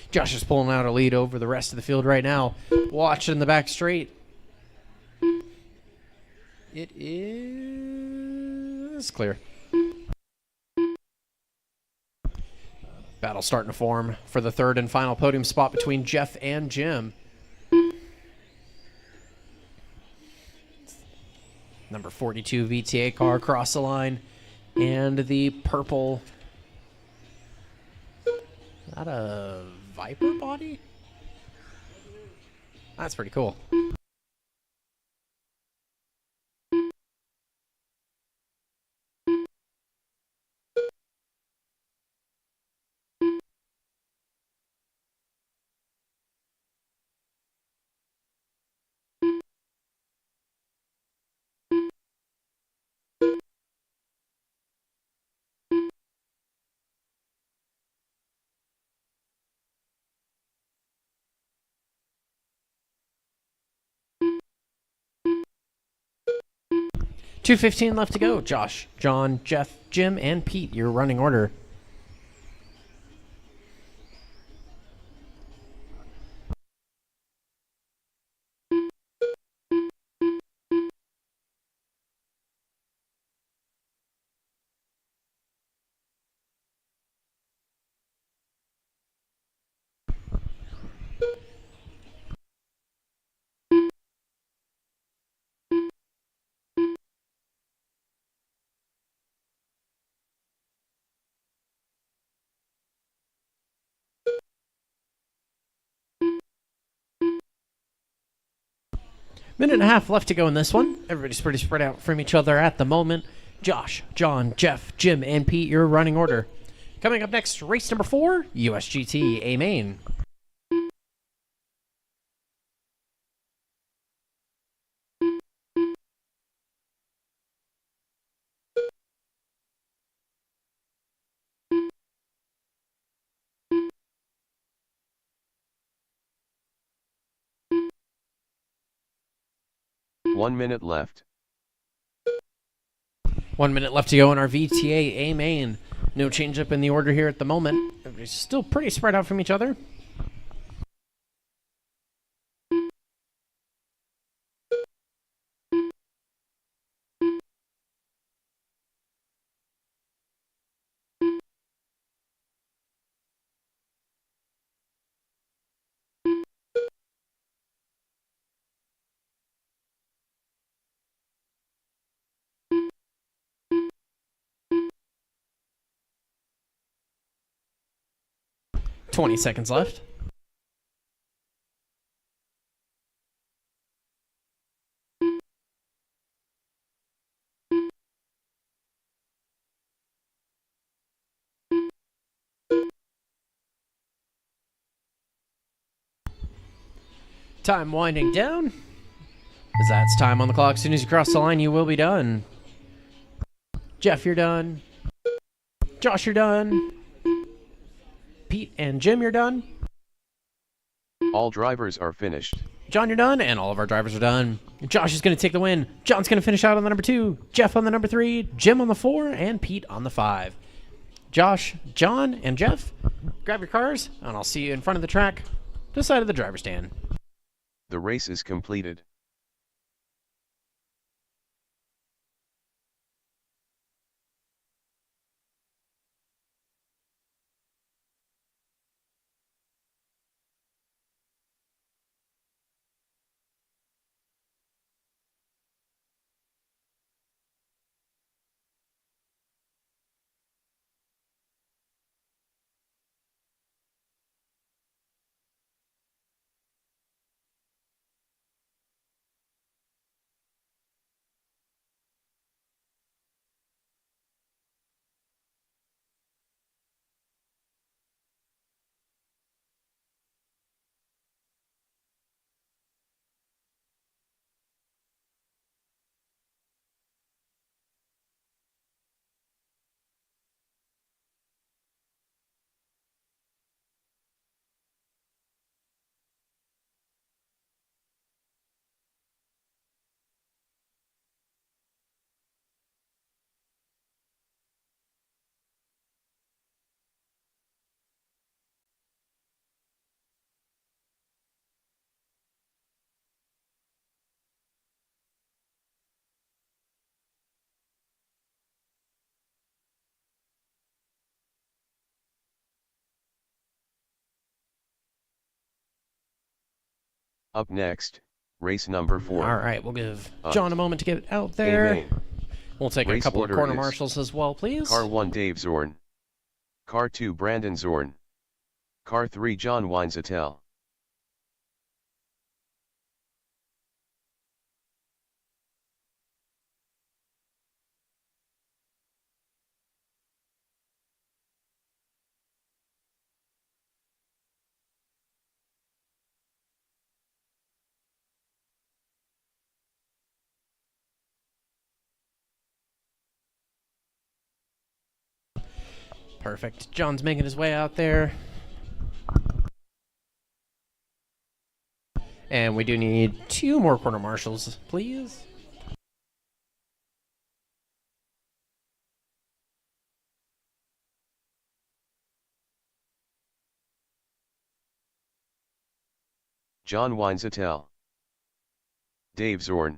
Josh is pulling out a lead over the rest of the field right now. Watch in the back straight. It is clear. Battle starting to form for the third and final podium spot between Jeff and Jim. Number 42 VTA car across the line. And the purple... Is that a Viper body? That's pretty cool. .215 left to go. Josh, John, Jeff, Jim, and Pete, your running order. Minute and a half left to go in this one. Everybody's pretty spread out from each other at the moment. Josh, John, Jeff, Jim, and Pete, your running order. Coming up next, race number 4, USGT A Main. One minute left. 1 minute left to go in our VTA A Main. No change up in the order here at the moment. Everybody's still pretty spread out from each other. .20 seconds left. Time winding down. As that's time on the clock. As soon as you cross the line, you will be done. Jeff, you're done. Josh, you're done. Pete and Jim, you're done. All drivers are finished. John, you're done, and all of our drivers are done. Josh is going to take the win. John's going to finish out on the number 2. Jeff on the number 3. Jim on the 4. And Pete on the 5. Josh, John, and Jeff, grab your cars, and I'll see you in front of the track, to the side of the driver's stand. The race is completed. Up next, race number 4. All right, we'll give John a moment to get out there. main. We'll take a Race couple of order corner is marshals as well, please. Car 1 Dave Zorn. Car 2 Brandon Zorn. Car 3 John Weinzettel. Perfect. John's making his way out there. And we do need 2 more corner marshals, please. John Weinzettel. Dave Zorn.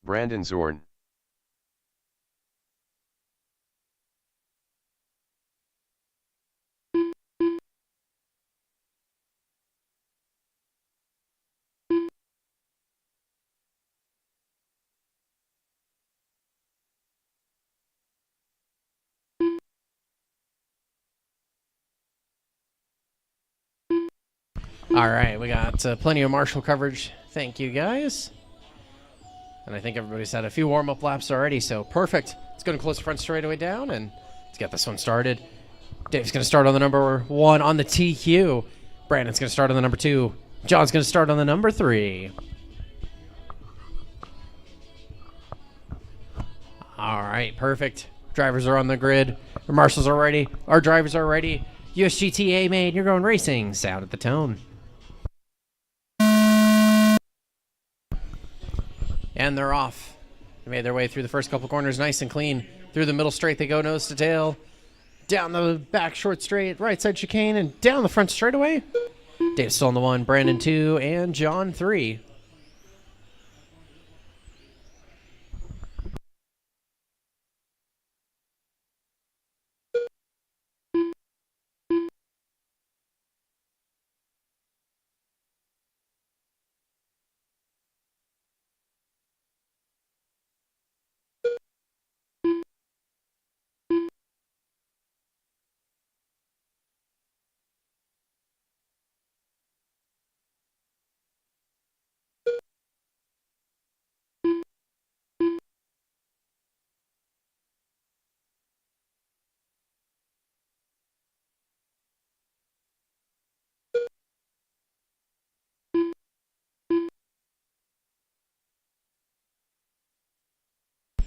Brandon Zorn. All right, we got plenty of marshal coverage. Thank you, guys. And I think everybody's had a few warm-up laps already, so perfect. It's going to close the front straightaway down, and let's get this one started. Dave's going to start on the number 1 on the TQ. Brandon's going to start on the number 2. John's going to start on the number 3. All right, perfect. Drivers are on the grid. Our marshals are ready. Our drivers are ready. USGTA made. You're going racing. Sound at the tone. And they're off. They made their way through the first couple corners nice and clean. Through the middle straight they go, nose to tail. Down the back short straight, right side chicane, and down the front straightaway. Dave's still on the 1, Brandon 2, and John 3.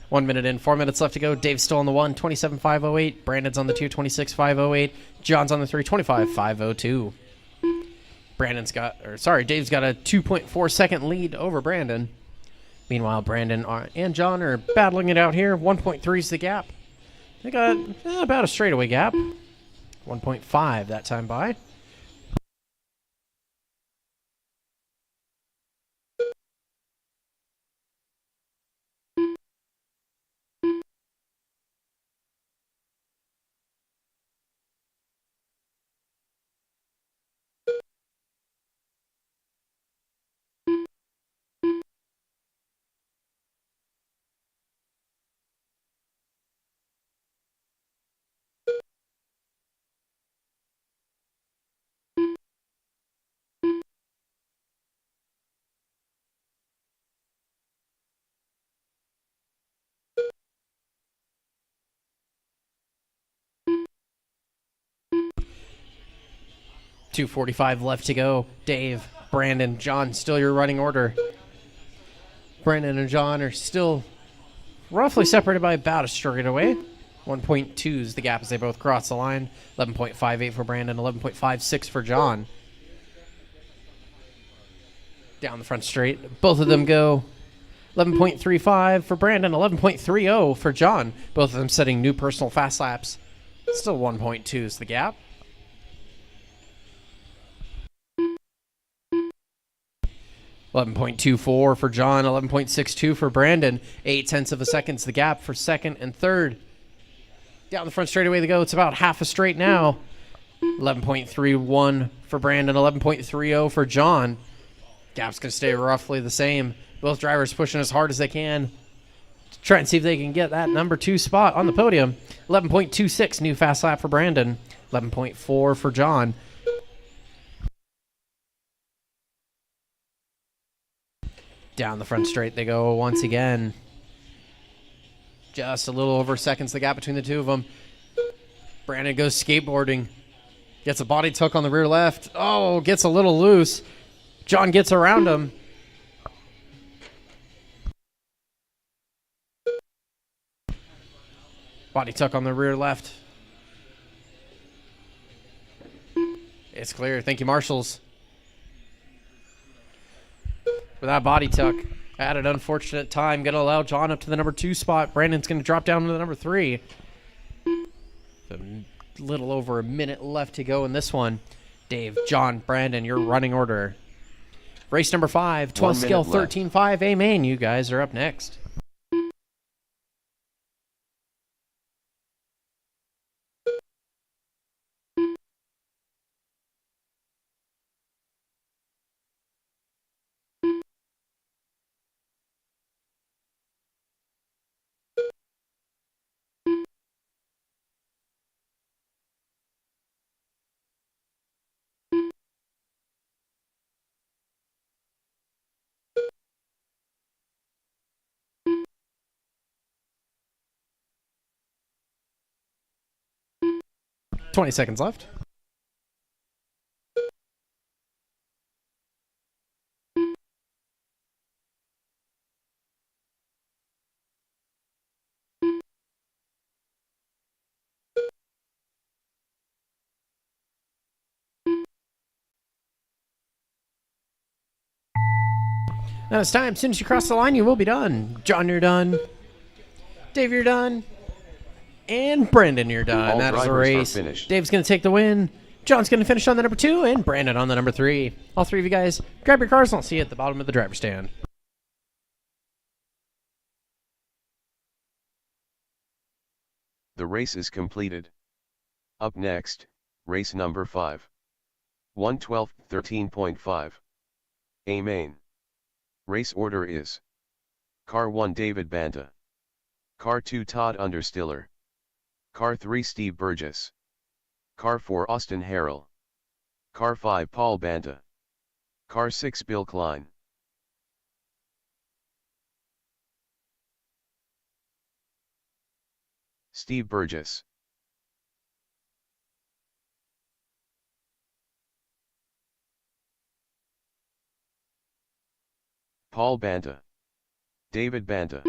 One minute in, 4 minutes left to go. Dave's still on the 1, 27.508. Brandon's on the 2, 26.508. John's on the 3, 25.502. Dave's got a 2.4 second lead over Brandon. Meanwhile, Brandon and John are battling it out here. 1.3 is the gap. They got about a straightaway gap. 1.5 that time by. .245 left to go. Dave, Brandon, John, still your running order. Brandon and John are still roughly separated by about a straightaway. 1.2 is the gap as they both cross the line. 11.58 for Brandon, 11.56 for John. Down the front straight. Both of them go 11.35 for Brandon, 11.30 for John. Both of them setting new personal fast laps. Still 1.2 is the gap. .24 for John, 11.62 for Brandon. 0.8 of a second is the gap for second and third. Down the front straightaway they go. It's about half a straight now. 11.31 for Brandon, 11.30 for John. Gap's going to stay roughly the same. Both drivers pushing as hard as they can to try and see if they can get that number 2 spot on the podium. 11.26 new fast lap for Brandon, 11.4 for John. Down the front straight they go once again. Just a little over seconds the gap between the two of them. Brandon goes skateboarding. Gets a body tuck on the rear left. Oh, gets a little loose. John gets around him. Body tuck on the rear left. It's clear. Thank you, marshals. For that body tuck at an unfortunate time, going to allow John up to the number 2 spot. Brandon's going to drop down to the number 3. A little over a minute left to go in this one. Dave, John, Brandon, your running order. Race number 5, 12 scale 13.5 A main. You guys are up next. $20 seconds left. Now it's time. As soon as you cross the line, you will be done. John, you're done. Dave, you're done. And Brandon, you're done. All that is a drivers are race. finished. Dave's going to take the win. John's going to finish on the number 2, and Brandon on the number 3. All 3 of you guys, grab your cars, and I'll see you at the bottom of the driver's stand. The race is completed. Up next, race number 5. 112 13.5. A main. Race order is: Car 1 David Banta, Car 2 Todd Understiller, Car 3 Steve Burgess, Car 4 Austin Harrell, Car 5 Paul Banta, Car 6 Bill Klein. Steve Burgess, Paul Banta, David Banta,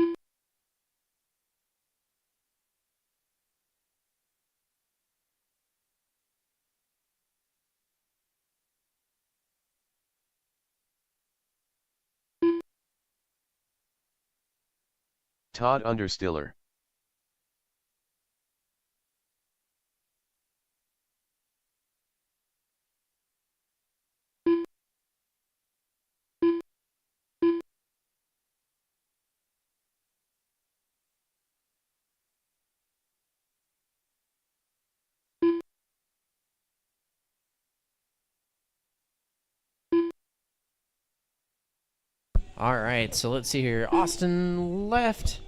Todd Understiller, All right, so let's see here. Austin left.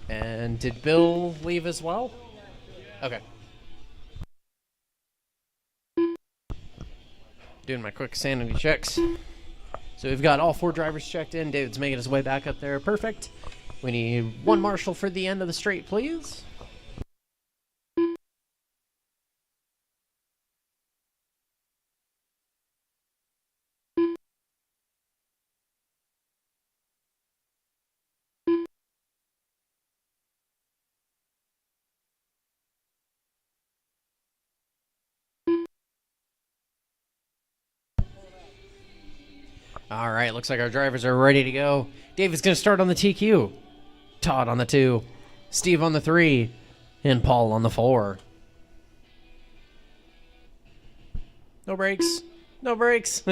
And did Bill leave as well? Okay. Doing my quick sanity checks. So we've got all 4 drivers checked in. David's making his way back up there. Perfect. We need 1 marshal for the end of the straight, please. All right, looks like our drivers are ready to go. David's going to start on the TQ. Todd on the 2. Steve on the 3. And Paul on the 4. No brakes. No brakes.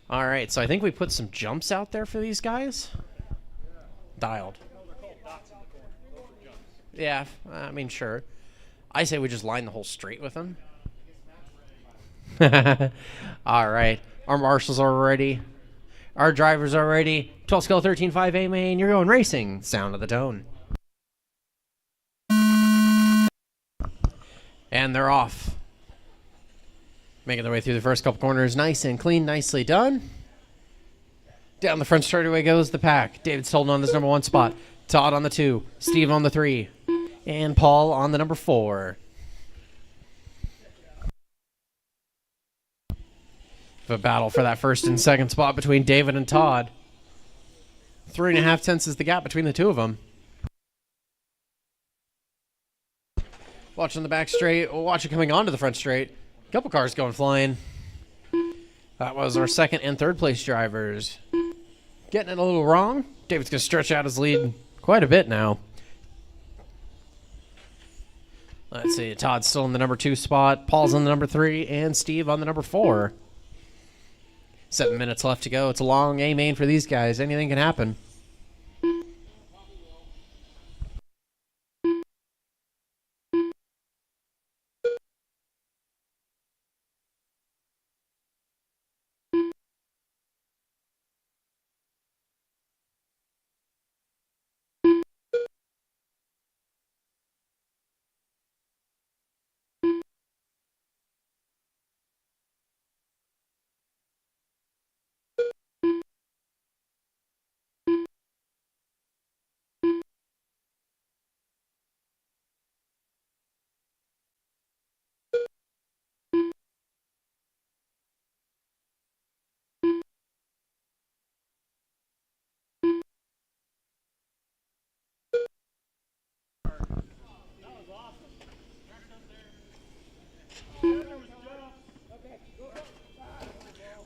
All right, so I think we put some jumps out there for these guys. Dialed. Yeah, I mean, sure. I say we just line the whole straight with them. All right. Our marshals are ready. Our drivers are ready. 12 skill 13.5 A main. You're going racing. Sound of the tone. And they're off. Making their way through the first couple corners. Nice and clean. Nicely done. Down the front straightaway goes the pack. David's holding on this number 1 spot. Todd on the 2. Steve on the 3. And Paul on the number 4. A battle for that first and second spot between David and Todd. 3.5 tenths is the gap between the two of them. Watching the back straight. Watch it coming onto the front straight. Couple cars going flying. That was our second and third place drivers. Getting it a little wrong. David's going to stretch out his lead quite a bit now. Let's see. Todd's still in the number 2 spot. Paul's on the number 3. And Steve on the number 4. 7 minutes left to go. It's a long A main for these guys. Anything can happen.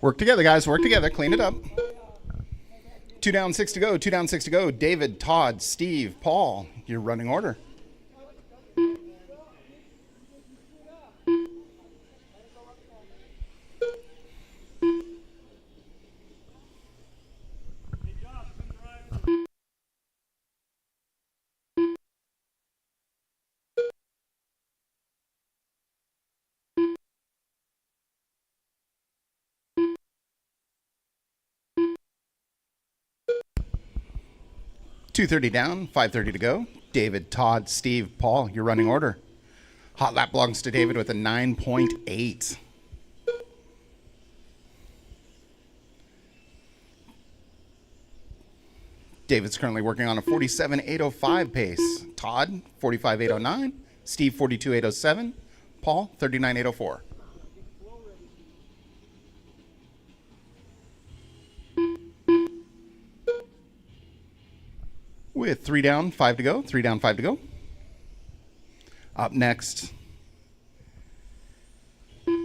Work together, guys. Work together. Clean it up. 2 down, 6 to go. 2 down, 6 to go. David, Todd, Steve, Paul. Your running order. .230 down, 5:30 to go. David, Todd, Steve, Paul, your running order. Hot lap belongs to David with a 9.8. David's currently working on a 47.805 pace. Todd, 45.809. Steve, 42.807. Paul, 39.804. With 3 down, 5 to go. 3 down, 5 to go. Up next,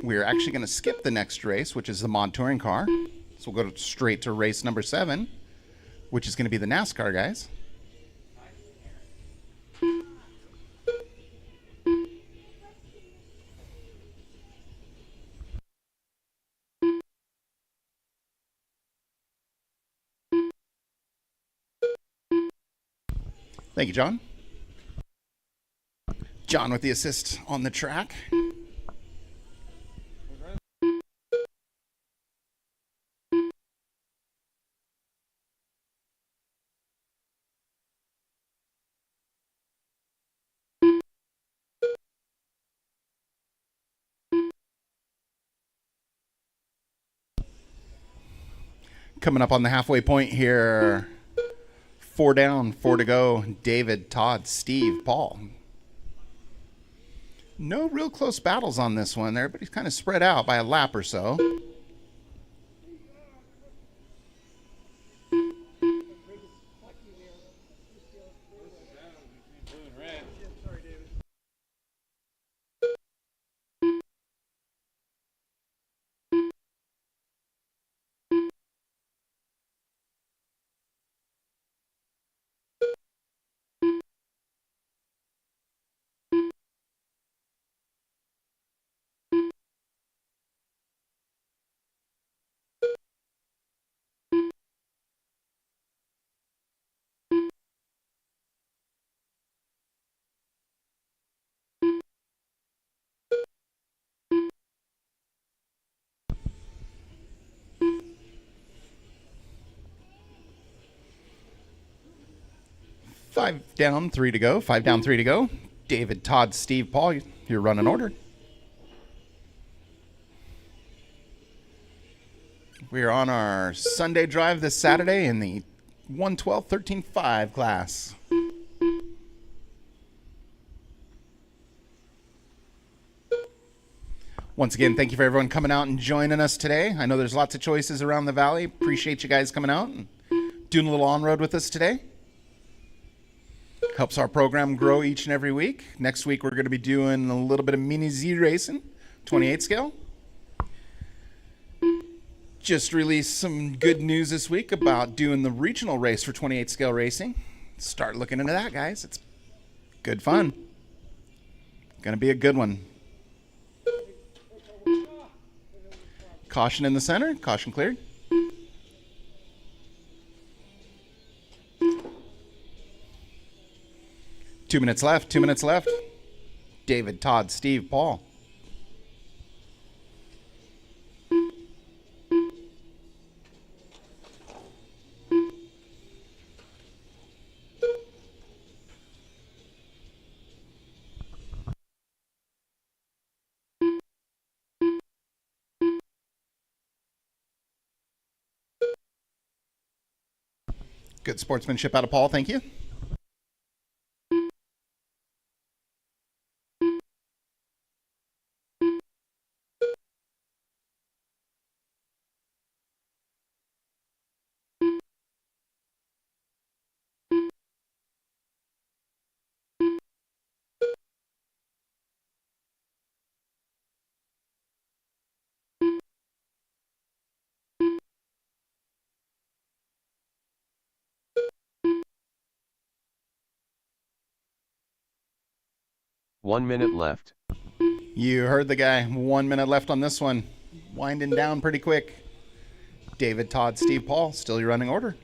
we're actually going to skip the next race, which is the Mod Touring car. So we'll go straight to race number 7, which is going to be the NASCAR guys. Thank you, John. John with the assist on the track. Coming up on the halfway point here. 4 down, 4 to go. David, Todd, Steve, Paul. No real close battles on this one. Everybody's kind of spread out by a lap or so. 5 down, 3 to go. 5 down, 3 to go. David, Todd, Steve, Paul, you're running order. We are on our Sunday drive this Saturday in the 112-13-5 class. Once again, thank you for everyone coming out and joining us today. I know there's lots of choices around the valley. Appreciate you guys coming out and doing a little on-road with us today. Helps our program grow each and every week. Next week, we're going to be doing a little bit of mini Z racing, 28 scale. Just released some good news this week about doing the regional race for 28 scale racing. Start looking into that, guys. It's good fun. Going to be a good one. Caution in the center. Caution cleared. Two minutes left. 2 minutes left. David, Todd, Steve, Paul. Good sportsmanship out of Paul. Thank you. One minute left. You heard the guy. 1 minute left on this one. Winding down pretty quick. David, Todd, Steve, Paul, still your running order.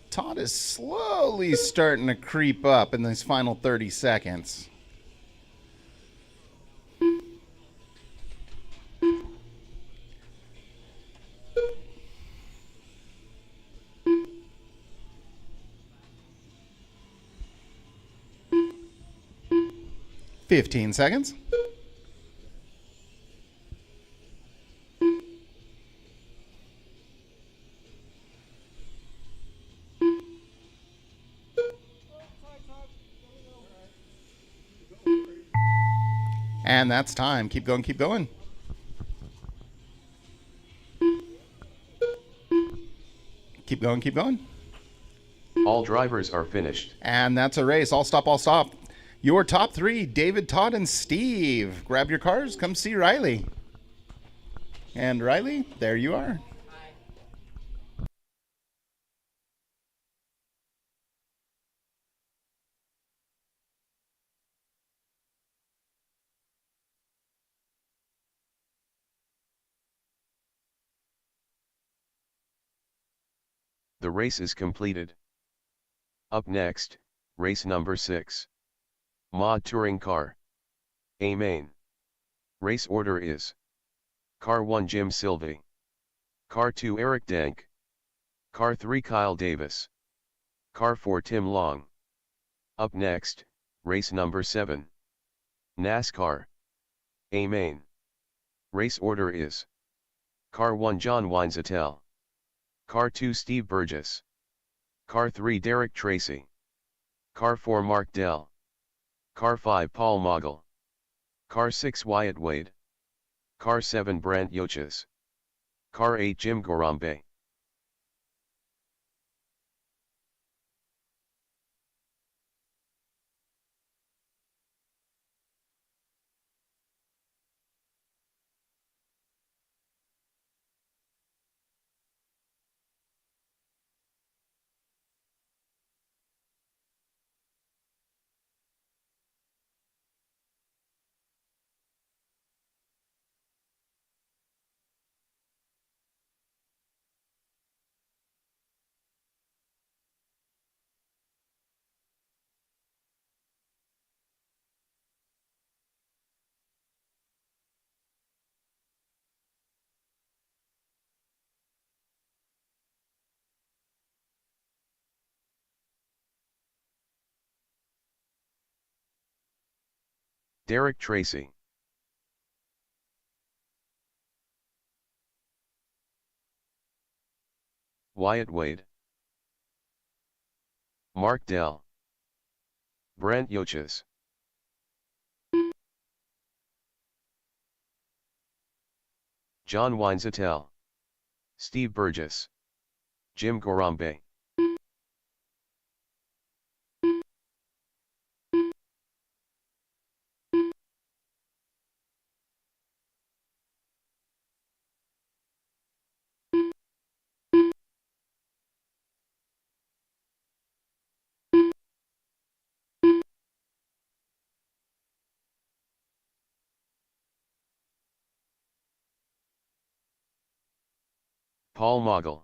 Todd is slowly starting to creep up in these final 30 seconds. Fifteen seconds. And that's time. Keep going, keep going. Keep going, keep going. All drivers are finished. And that's a race. All stop, all stop. Your top three, David, Todd, and Steve. Grab your cars. Come see Riley. And Riley, there you are. The race is completed. Up next, race number 6. Mod Touring Car. A main. Race order is: Car 1 Jim Sylvie. Car 2 Eric Dank. Car 3 Kyle Davis. Car 4 Tim Long. Up next, race number 7. NASCAR. A main. Race order is: Car 1 John Weinzettel. Car 2 Steve Burgess. Car 3 Derek Tracy. Car 4 Mark Dell. Car 5 Paul Mogul. Car 6 Wyatt Wade. Car 7 Brant Yoches. Car 8 Jim Gorambe. Derek Tracy. Wyatt Wade. Mark Dell. Brent Yoches. John Winesatel. Steve Burgess. Jim Gorambe. Paul Mogul.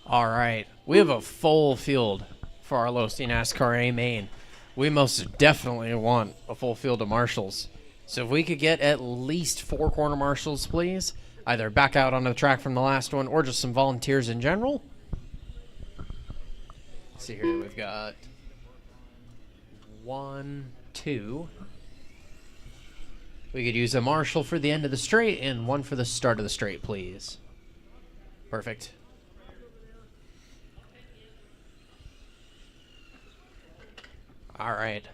All right, we have a full field for our Losi NASCAR A main. We most definitely want a full field of marshals. So if we could get at least 4 corner marshals, please, either back out onto the track from the last one or just some volunteers in general. Let's see here, we've got 1, 2. We could use a marshal for the end of the straight and 1 for the start of the straight, please. Perfect. All right.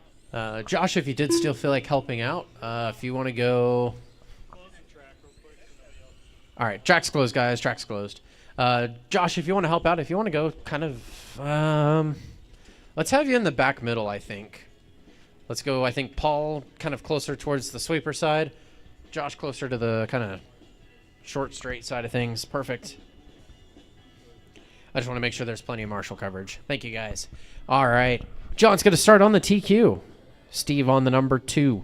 Josh, if you did still feel like helping out, if you want to go... All right, track's closed, guys. Track's closed. Josh, if you want to help out, if you want to go kind of... let's have you in the back middle, I think. Let's go, I think, Paul kind of closer towards the sweeper side. Josh closer to the kind of short, straight side of things. Perfect. I just want to make sure there's plenty of marshal coverage. Thank you, guys. All right. John's going to start on the TQ. Steve on the number 2.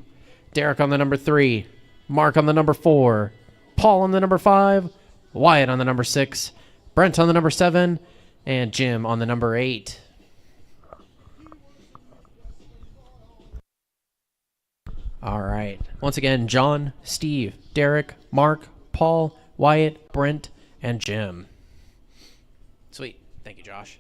Derek on the number 3. Mark on the number 4. Paul on the number 5. Wyatt on the number 6. Brent on the number 7. And Jim on the number 8. All right. Once again, John, Steve, Derek, Mark, Paul, Wyatt, Brent, and Jim. Sweet. Thank you, Josh.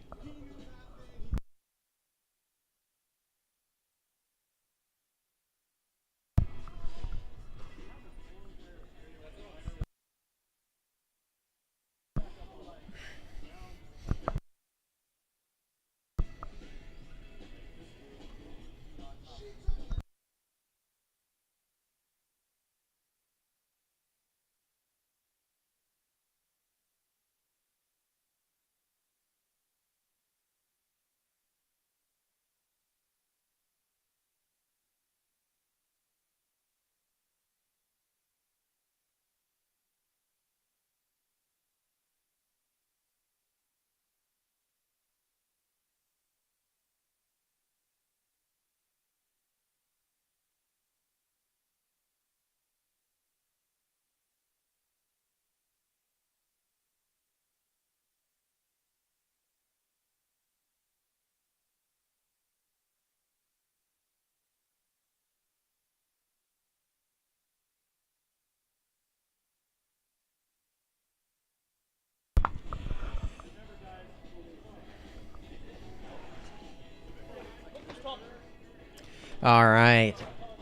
All right.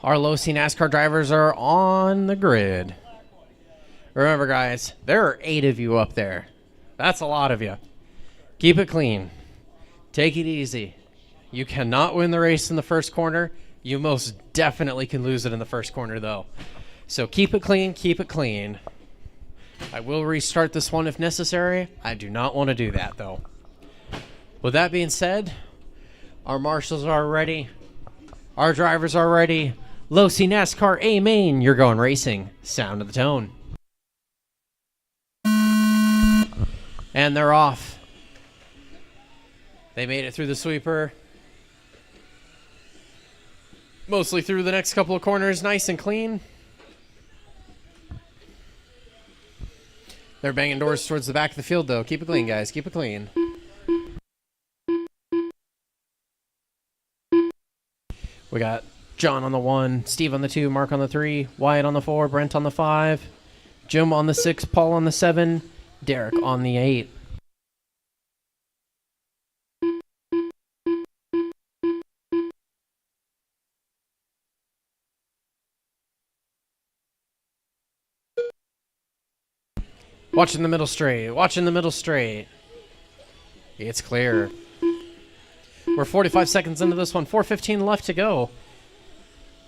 Our Losi NASCAR drivers are on the grid. Remember, guys, there are 8 of you up there. That's a lot of you. Keep it clean. Take it easy. You cannot win the race in the first corner. You most definitely can lose it in the first corner, though. So keep it clean, keep it clean. I will restart this one if necessary. I do not want to do that, though. With that being said, our marshals are ready. Our drivers are ready. Losi NASCAR A main, you're going racing. Sound of the tone. And they're off. They made it through the sweeper. Mostly through the next couple of corners, nice and clean. They're banging doors towards the back of the field, though. Keep it clean, guys. Keep it clean. We got John on the 1, Steve on the 2, Mark on the 3, Wyatt on the 4, Brent on the 5, Jim on the 6, Paul on the 7, Derek on the 8. Watching the middle straight. Watching the middle straight. It's clear. We're 45 seconds into this one. 4:15 left to go.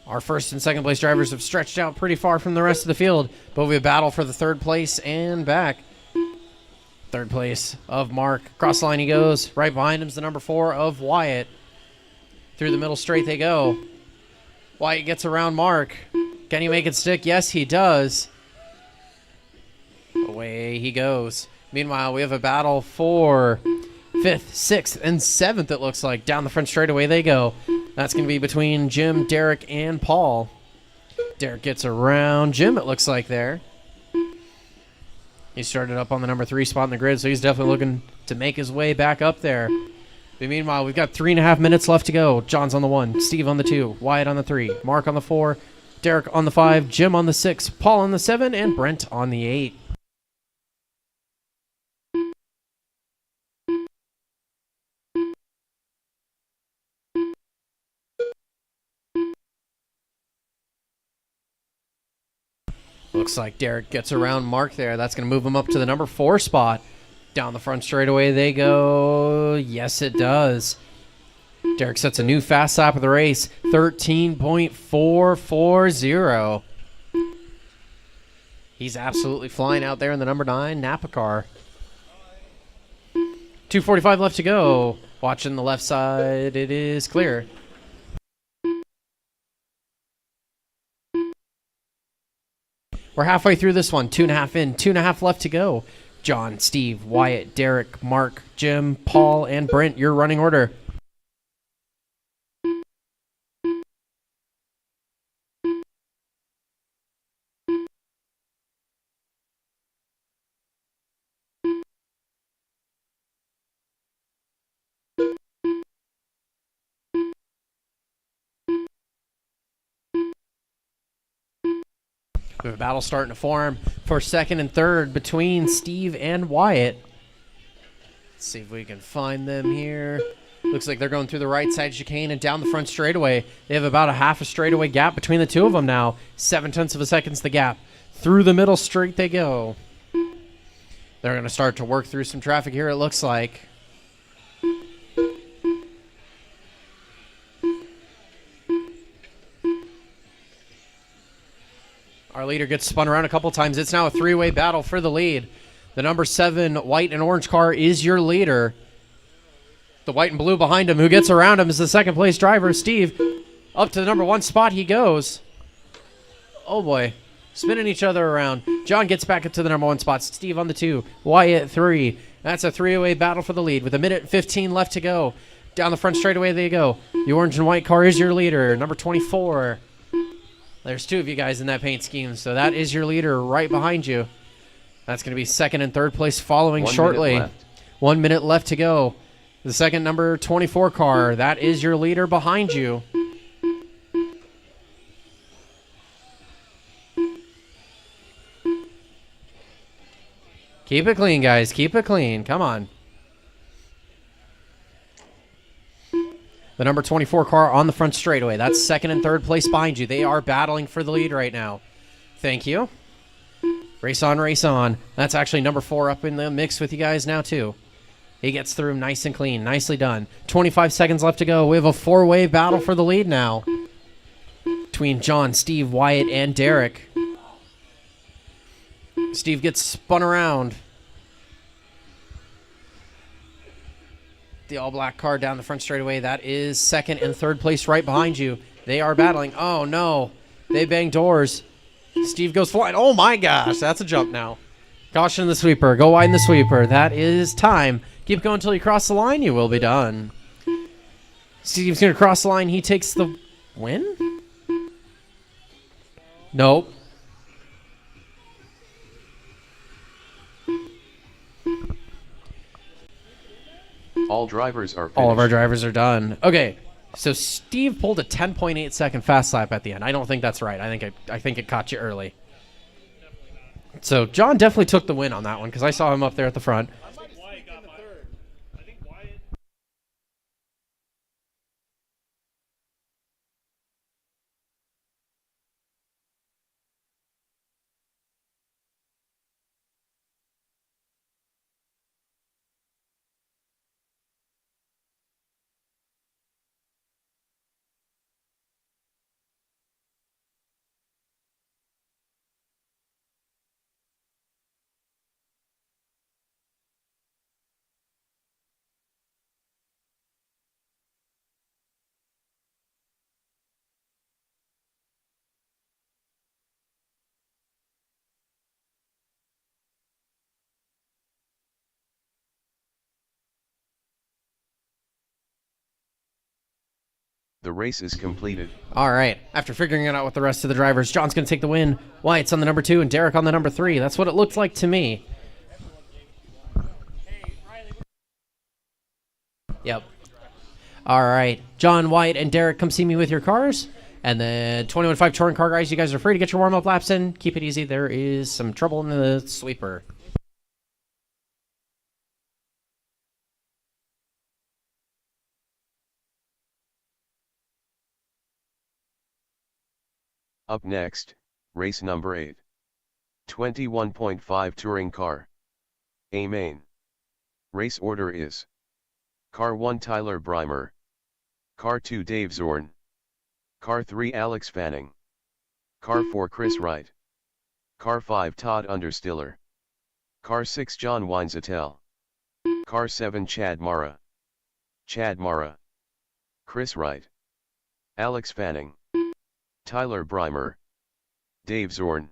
Our first and second place drivers have stretched out pretty far from the rest of the field, but we battle for the third place and back. Third place of Mark. Cross the line he goes. Right behind him is the number 4 of Wyatt. Through the middle straight they go. Wyatt gets around Mark. Can he make it stick? Yes, he does. Away he goes. Meanwhile, we have a battle for 5th, 6th, and 7th, it looks like. Down the front straightaway they go. That's going to be between Jim, Derek, and Paul. Derek gets around Jim, it looks like there. He started up on the number 3 spot in the grid, so he's definitely looking to make his way back up there. But meanwhile, we've got 3.5 minutes left to go. John's on the 1, Steve on the 2, Wyatt on the 3, Mark on the 4, Derek on the 5, Jim on the 6, Paul on the 7, and Brent on the 8. Looks like Derek gets around Mark there. That's going to move him up to the number 4 spot. Down the front straightaway they go. Yes, it does. Derek sets a new fast lap of the race. 13.440. He's absolutely flying out there in the number 9 Napa car. 2:45 left to go. Watching the left side, it is clear. We're halfway through this one. 2.5 in, 2.5 left to go. John, Steve, Wyatt, Derek, Mark, Jim, Paul, and Brent, your running order. We have a battle starting to form for second and third between Steve and Wyatt. Let's see if we can find them here. Looks like they're going through the right side chicane and down the front straightaway. They have about a half a straightaway gap between the two of them now. 0.7 of a second's the gap. Through the middle straight they go. They're going to start to work through some traffic here, it looks like. Our leader gets spun around a couple times. It's now a 3-way battle for the lead. The number 7 white and orange car is your leader. The white and blue behind him, who gets around him, is the second place driver, Steve. Up to the number 1 spot he goes. Oh boy. Spinning each other around. John gets back into the number 1 spot. Steve on the 2. Wyatt 3. That's a 3-way battle for the lead with 1:15 left to go. Down the front straightaway they go. The orange and white car is your leader, number 24. There's 2 of you guys in that paint scheme, so that is your leader right behind you. That's going to be second and third place following shortly. 1 minute left to go. The second number 24 car, that is your leader behind you. Keep it clean, guys. Keep it clean. Come on. The number 24 car on the front straightaway. That's second and third place behind you. They are battling for the lead right now. Thank you. Race on, race on. That's actually number 4 up in the mix with you guys now, too. He gets through nice and clean. Nicely done. 25 seconds left to go. We have a 4-way battle for the lead now between John, Steve, Wyatt, and Derek. Steve gets spun around. The all-black car down the front straightaway. That is second and third place right behind you. They are battling. Oh, no. They bang doors. Steve goes flying. Oh, my gosh. That's a jump now. Caution the sweeper. Go wide in the sweeper. That is time. Keep going until you cross the line. You will be done. Steve's going to cross the line. He takes the win? Nope. All drivers are finished. All of our drivers are done. Okay, So Steve pulled a 10.8 second fast lap at the end. I don't think that's right. I think it caught you early. So John definitely took the win on that one because I saw him up there at the front. Wyatt got my third. I think Wyatt. The race is completed. All right. After figuring it out with the rest of the drivers, John's going to take the win. Wyatt's on the number 2 and Derek on the number 3. That's what it looked like to me. Yep. All right. John, Wyatt, and Derek, come see me with your cars. And then 21.5 Touring Car Guys, you guys are free to get your warm-up laps in. Keep it easy. There is some trouble in the sweeper. Up next, race number 8. 21.5 Touring Car. A main. Race order is: Car 1 Tyler Breimer, Car 2 Dave Zorn, Car 3 Alex Fanning, Car 4 Chris Wright, Car 5 Todd Understiller, Car 6 John Weinzettel, Car 7 Chad Mara, Chris Wright, Alex Fanning, Tyler Breimer, Dave Zorn.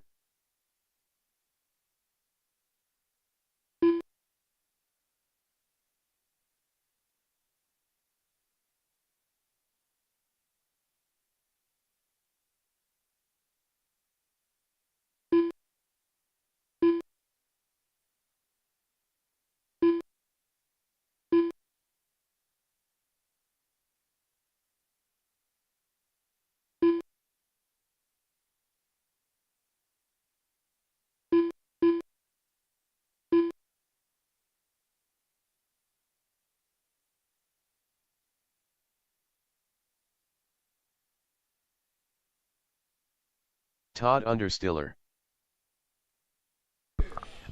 Todd Understiller.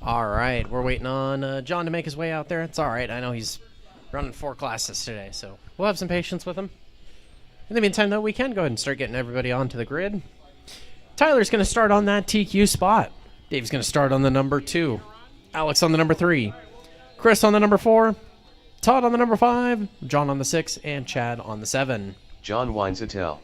All right. We're waiting on John to make his way out there. It's all right. I know he's running 4 classes today, so we'll have some patience with him. In the meantime, though, we can go ahead and start getting everybody onto the grid. Tyler's going to start on that TQ spot. Dave's going to start on the number 2. Alex on the number 3. Chris on the number 4. Todd on the number 5. John on the 6. And Chad on the 7. John Weinzettel.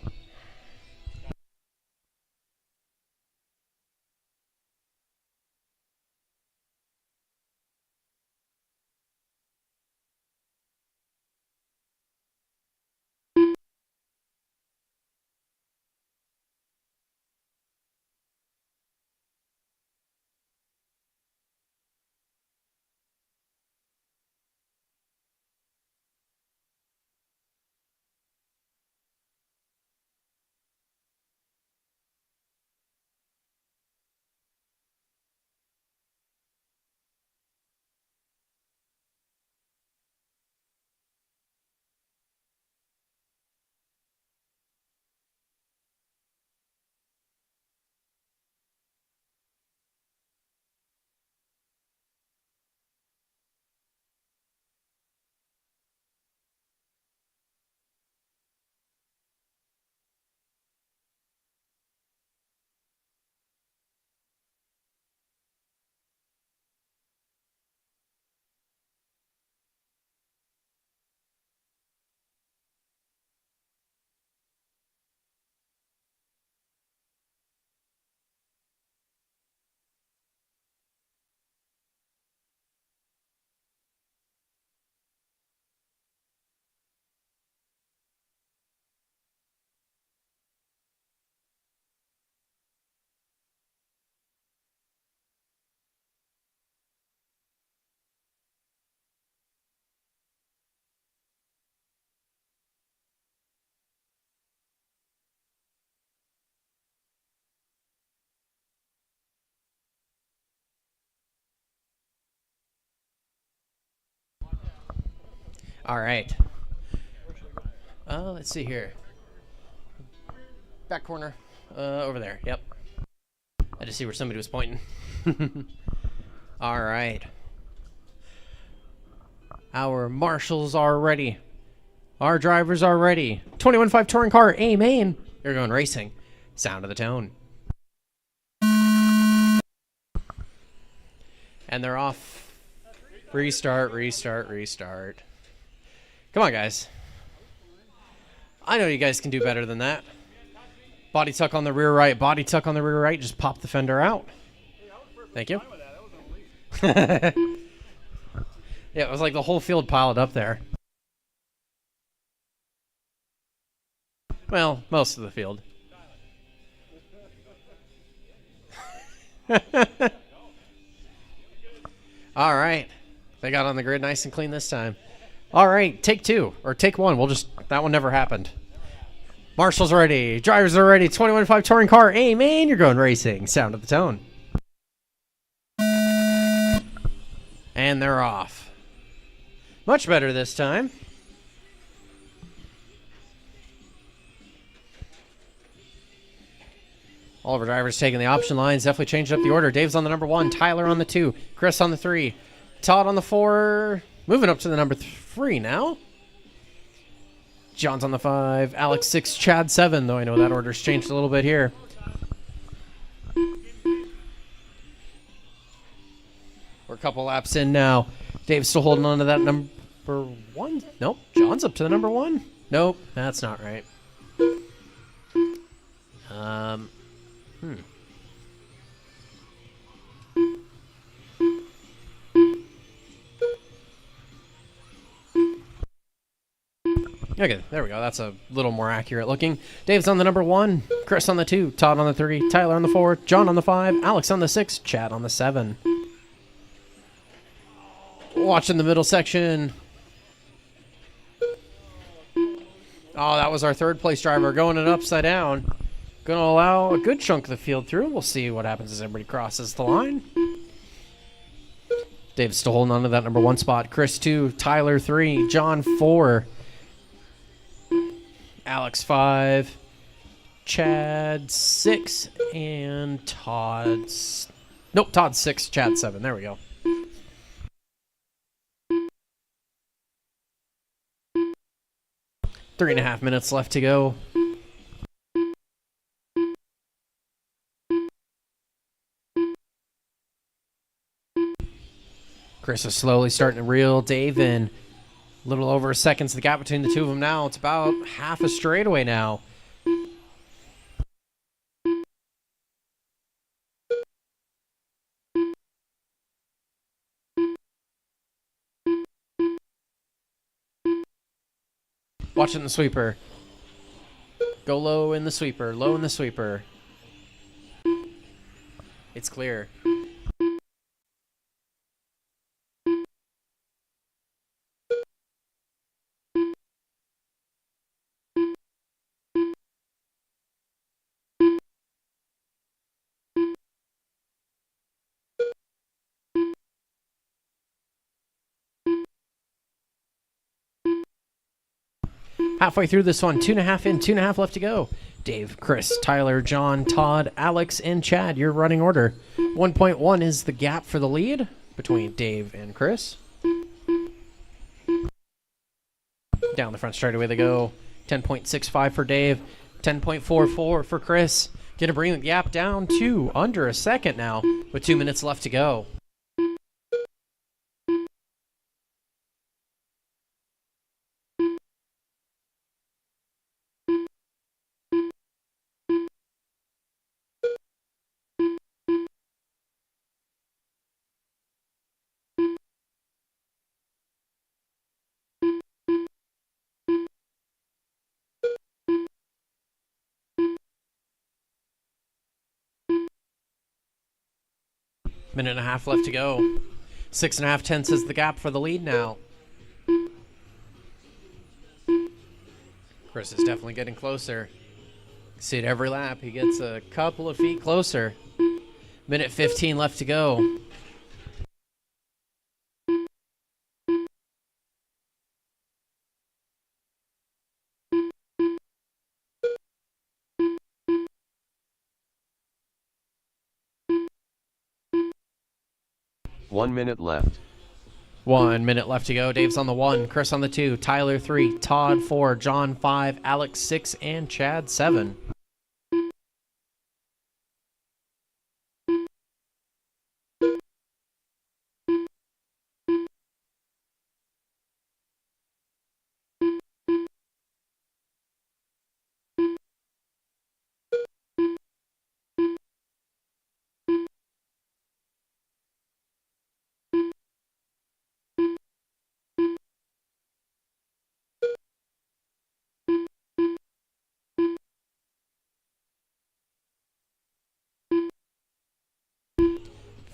All right. Let's see here. Back corner. Over there. Yep. I just see where somebody was pointing. All right. Our marshals are ready. Our drivers are ready. 21.5 touring car, A main. You're going racing. Sound of the tone. And they're off. Restart, restart, restart. Come on, guys. I know you guys can do better than that. Body tuck on the rear right, body tuck on the rear right. Just pop the fender out. Thank you. Yeah, it was like the whole field piled up there. Well, most of the field. All right. They got on the grid nice and clean this time. All right, take two. Or take one. That one never happened. Marshall's ready. Drivers are ready. 21.5 touring car. Hey, man, you're going racing. Sound of the tone. And they're off. Much better this time. All of our drivers taking the option lines. Definitely changed up the order. Dave's on the number 1. Tyler on the 2. Chris on the 3. Todd on the 4. Moving up to the number 3 now. John's on the 5. Alex 6. Chad 7. Though I know that order's changed a little bit here. We're a couple laps in now. Dave's still holding on to that number 1. Nope. John's up to the number 1. Nope. That's not right. Okay, there we go. That's a little more accurate looking. Dave's on the number 1. Chris on the 2. Todd on the 3. Tyler on the 4. John on the 5. Alex on the 6. Chad on the 7. Watching the middle section. Oh, that was our third place driver going it upside down. Going to allow a good chunk of the field through. We'll see what happens as everybody crosses the line. Dave's still holding on to that number 1 spot. Chris 2. Tyler 3. John 4. Alex 5, Chad 6, and Todd's... Nope, Todd 6, Chad 7. There we go. Three and a half minutes left to go. Chris is slowly starting to reel Dave in. A little over a second's the gap between the two of them now. It's about half a straightaway now. Watching the sweeper. Go low in the sweeper. Low in the sweeper. It's clear. Halfway through this one, 2.5 in, 2.5 left to go. Dave, Chris, Tyler, John, Todd, Alex, and Chad, your running order. 1.1 is the gap for the lead between Dave and Chris. Down the front straightaway they go. 10.65 for Dave, 10.44 for Chris. Gonna bring the gap down to under a second now with 2 minutes left to go. Minute and a half left to go. 6.5 tenths is the gap for the lead now. Chris is definitely getting closer. See it every lap. He gets a couple of feet closer. Minute 15 left to go. – 1 minute left. 1 minute left to go. Dave's on the 1, Chris on the 2, Tyler 3, Todd 4, John 5, Alex 6, and Chad 7.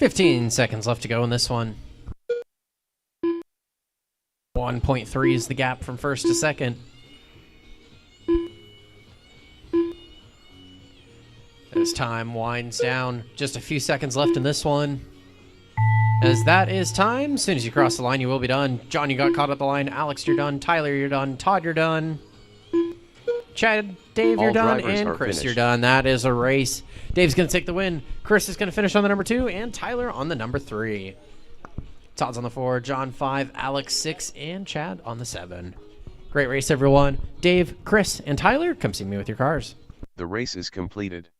$15 seconds left to go in this one. 1.3 is the gap from first to second. As time winds down, just a few seconds left in this one. As that is time, as soon as you cross the line, you will be done. John, you got caught at the line. Alex, you're done. Tyler, you're done. Todd, you're done. Chad, Dave, you're All done. drivers And are Chris, you're finished. done. That is a race. Dave's going to take the win. Chris is going to finish on the number 2, and Tyler on the number 3. Todd's on the 4, John 5, Alex 6, and Chad on the 7. Great race, everyone. Dave, Chris, and Tyler, come see me with your cars. The race is completed.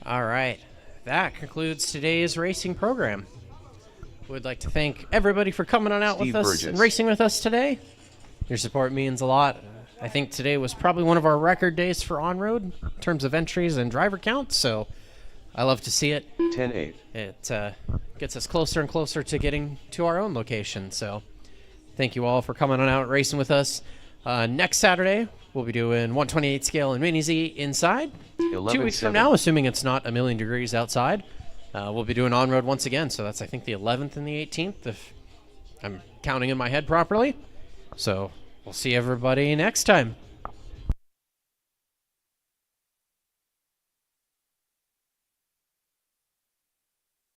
All right. That concludes today's racing program. We'd like to thank everybody for coming on out Steve with us Burgess. and racing with us today. Your support means a lot. I think today was probably one of our record days for Onroad in terms of entries and driver count, so I love to see it. 10-8. It gets us closer and closer to getting to our own location. So thank you all for coming on out racing with us. Next Saturday, we'll be doing 128 scale and Mini Z inside. 2 weeks from now, assuming it's not a million degrees outside, we'll be doing on-road once again. So that's, I think, the 11th and the 18th, if I'm counting in my head properly. So we'll see everybody next time.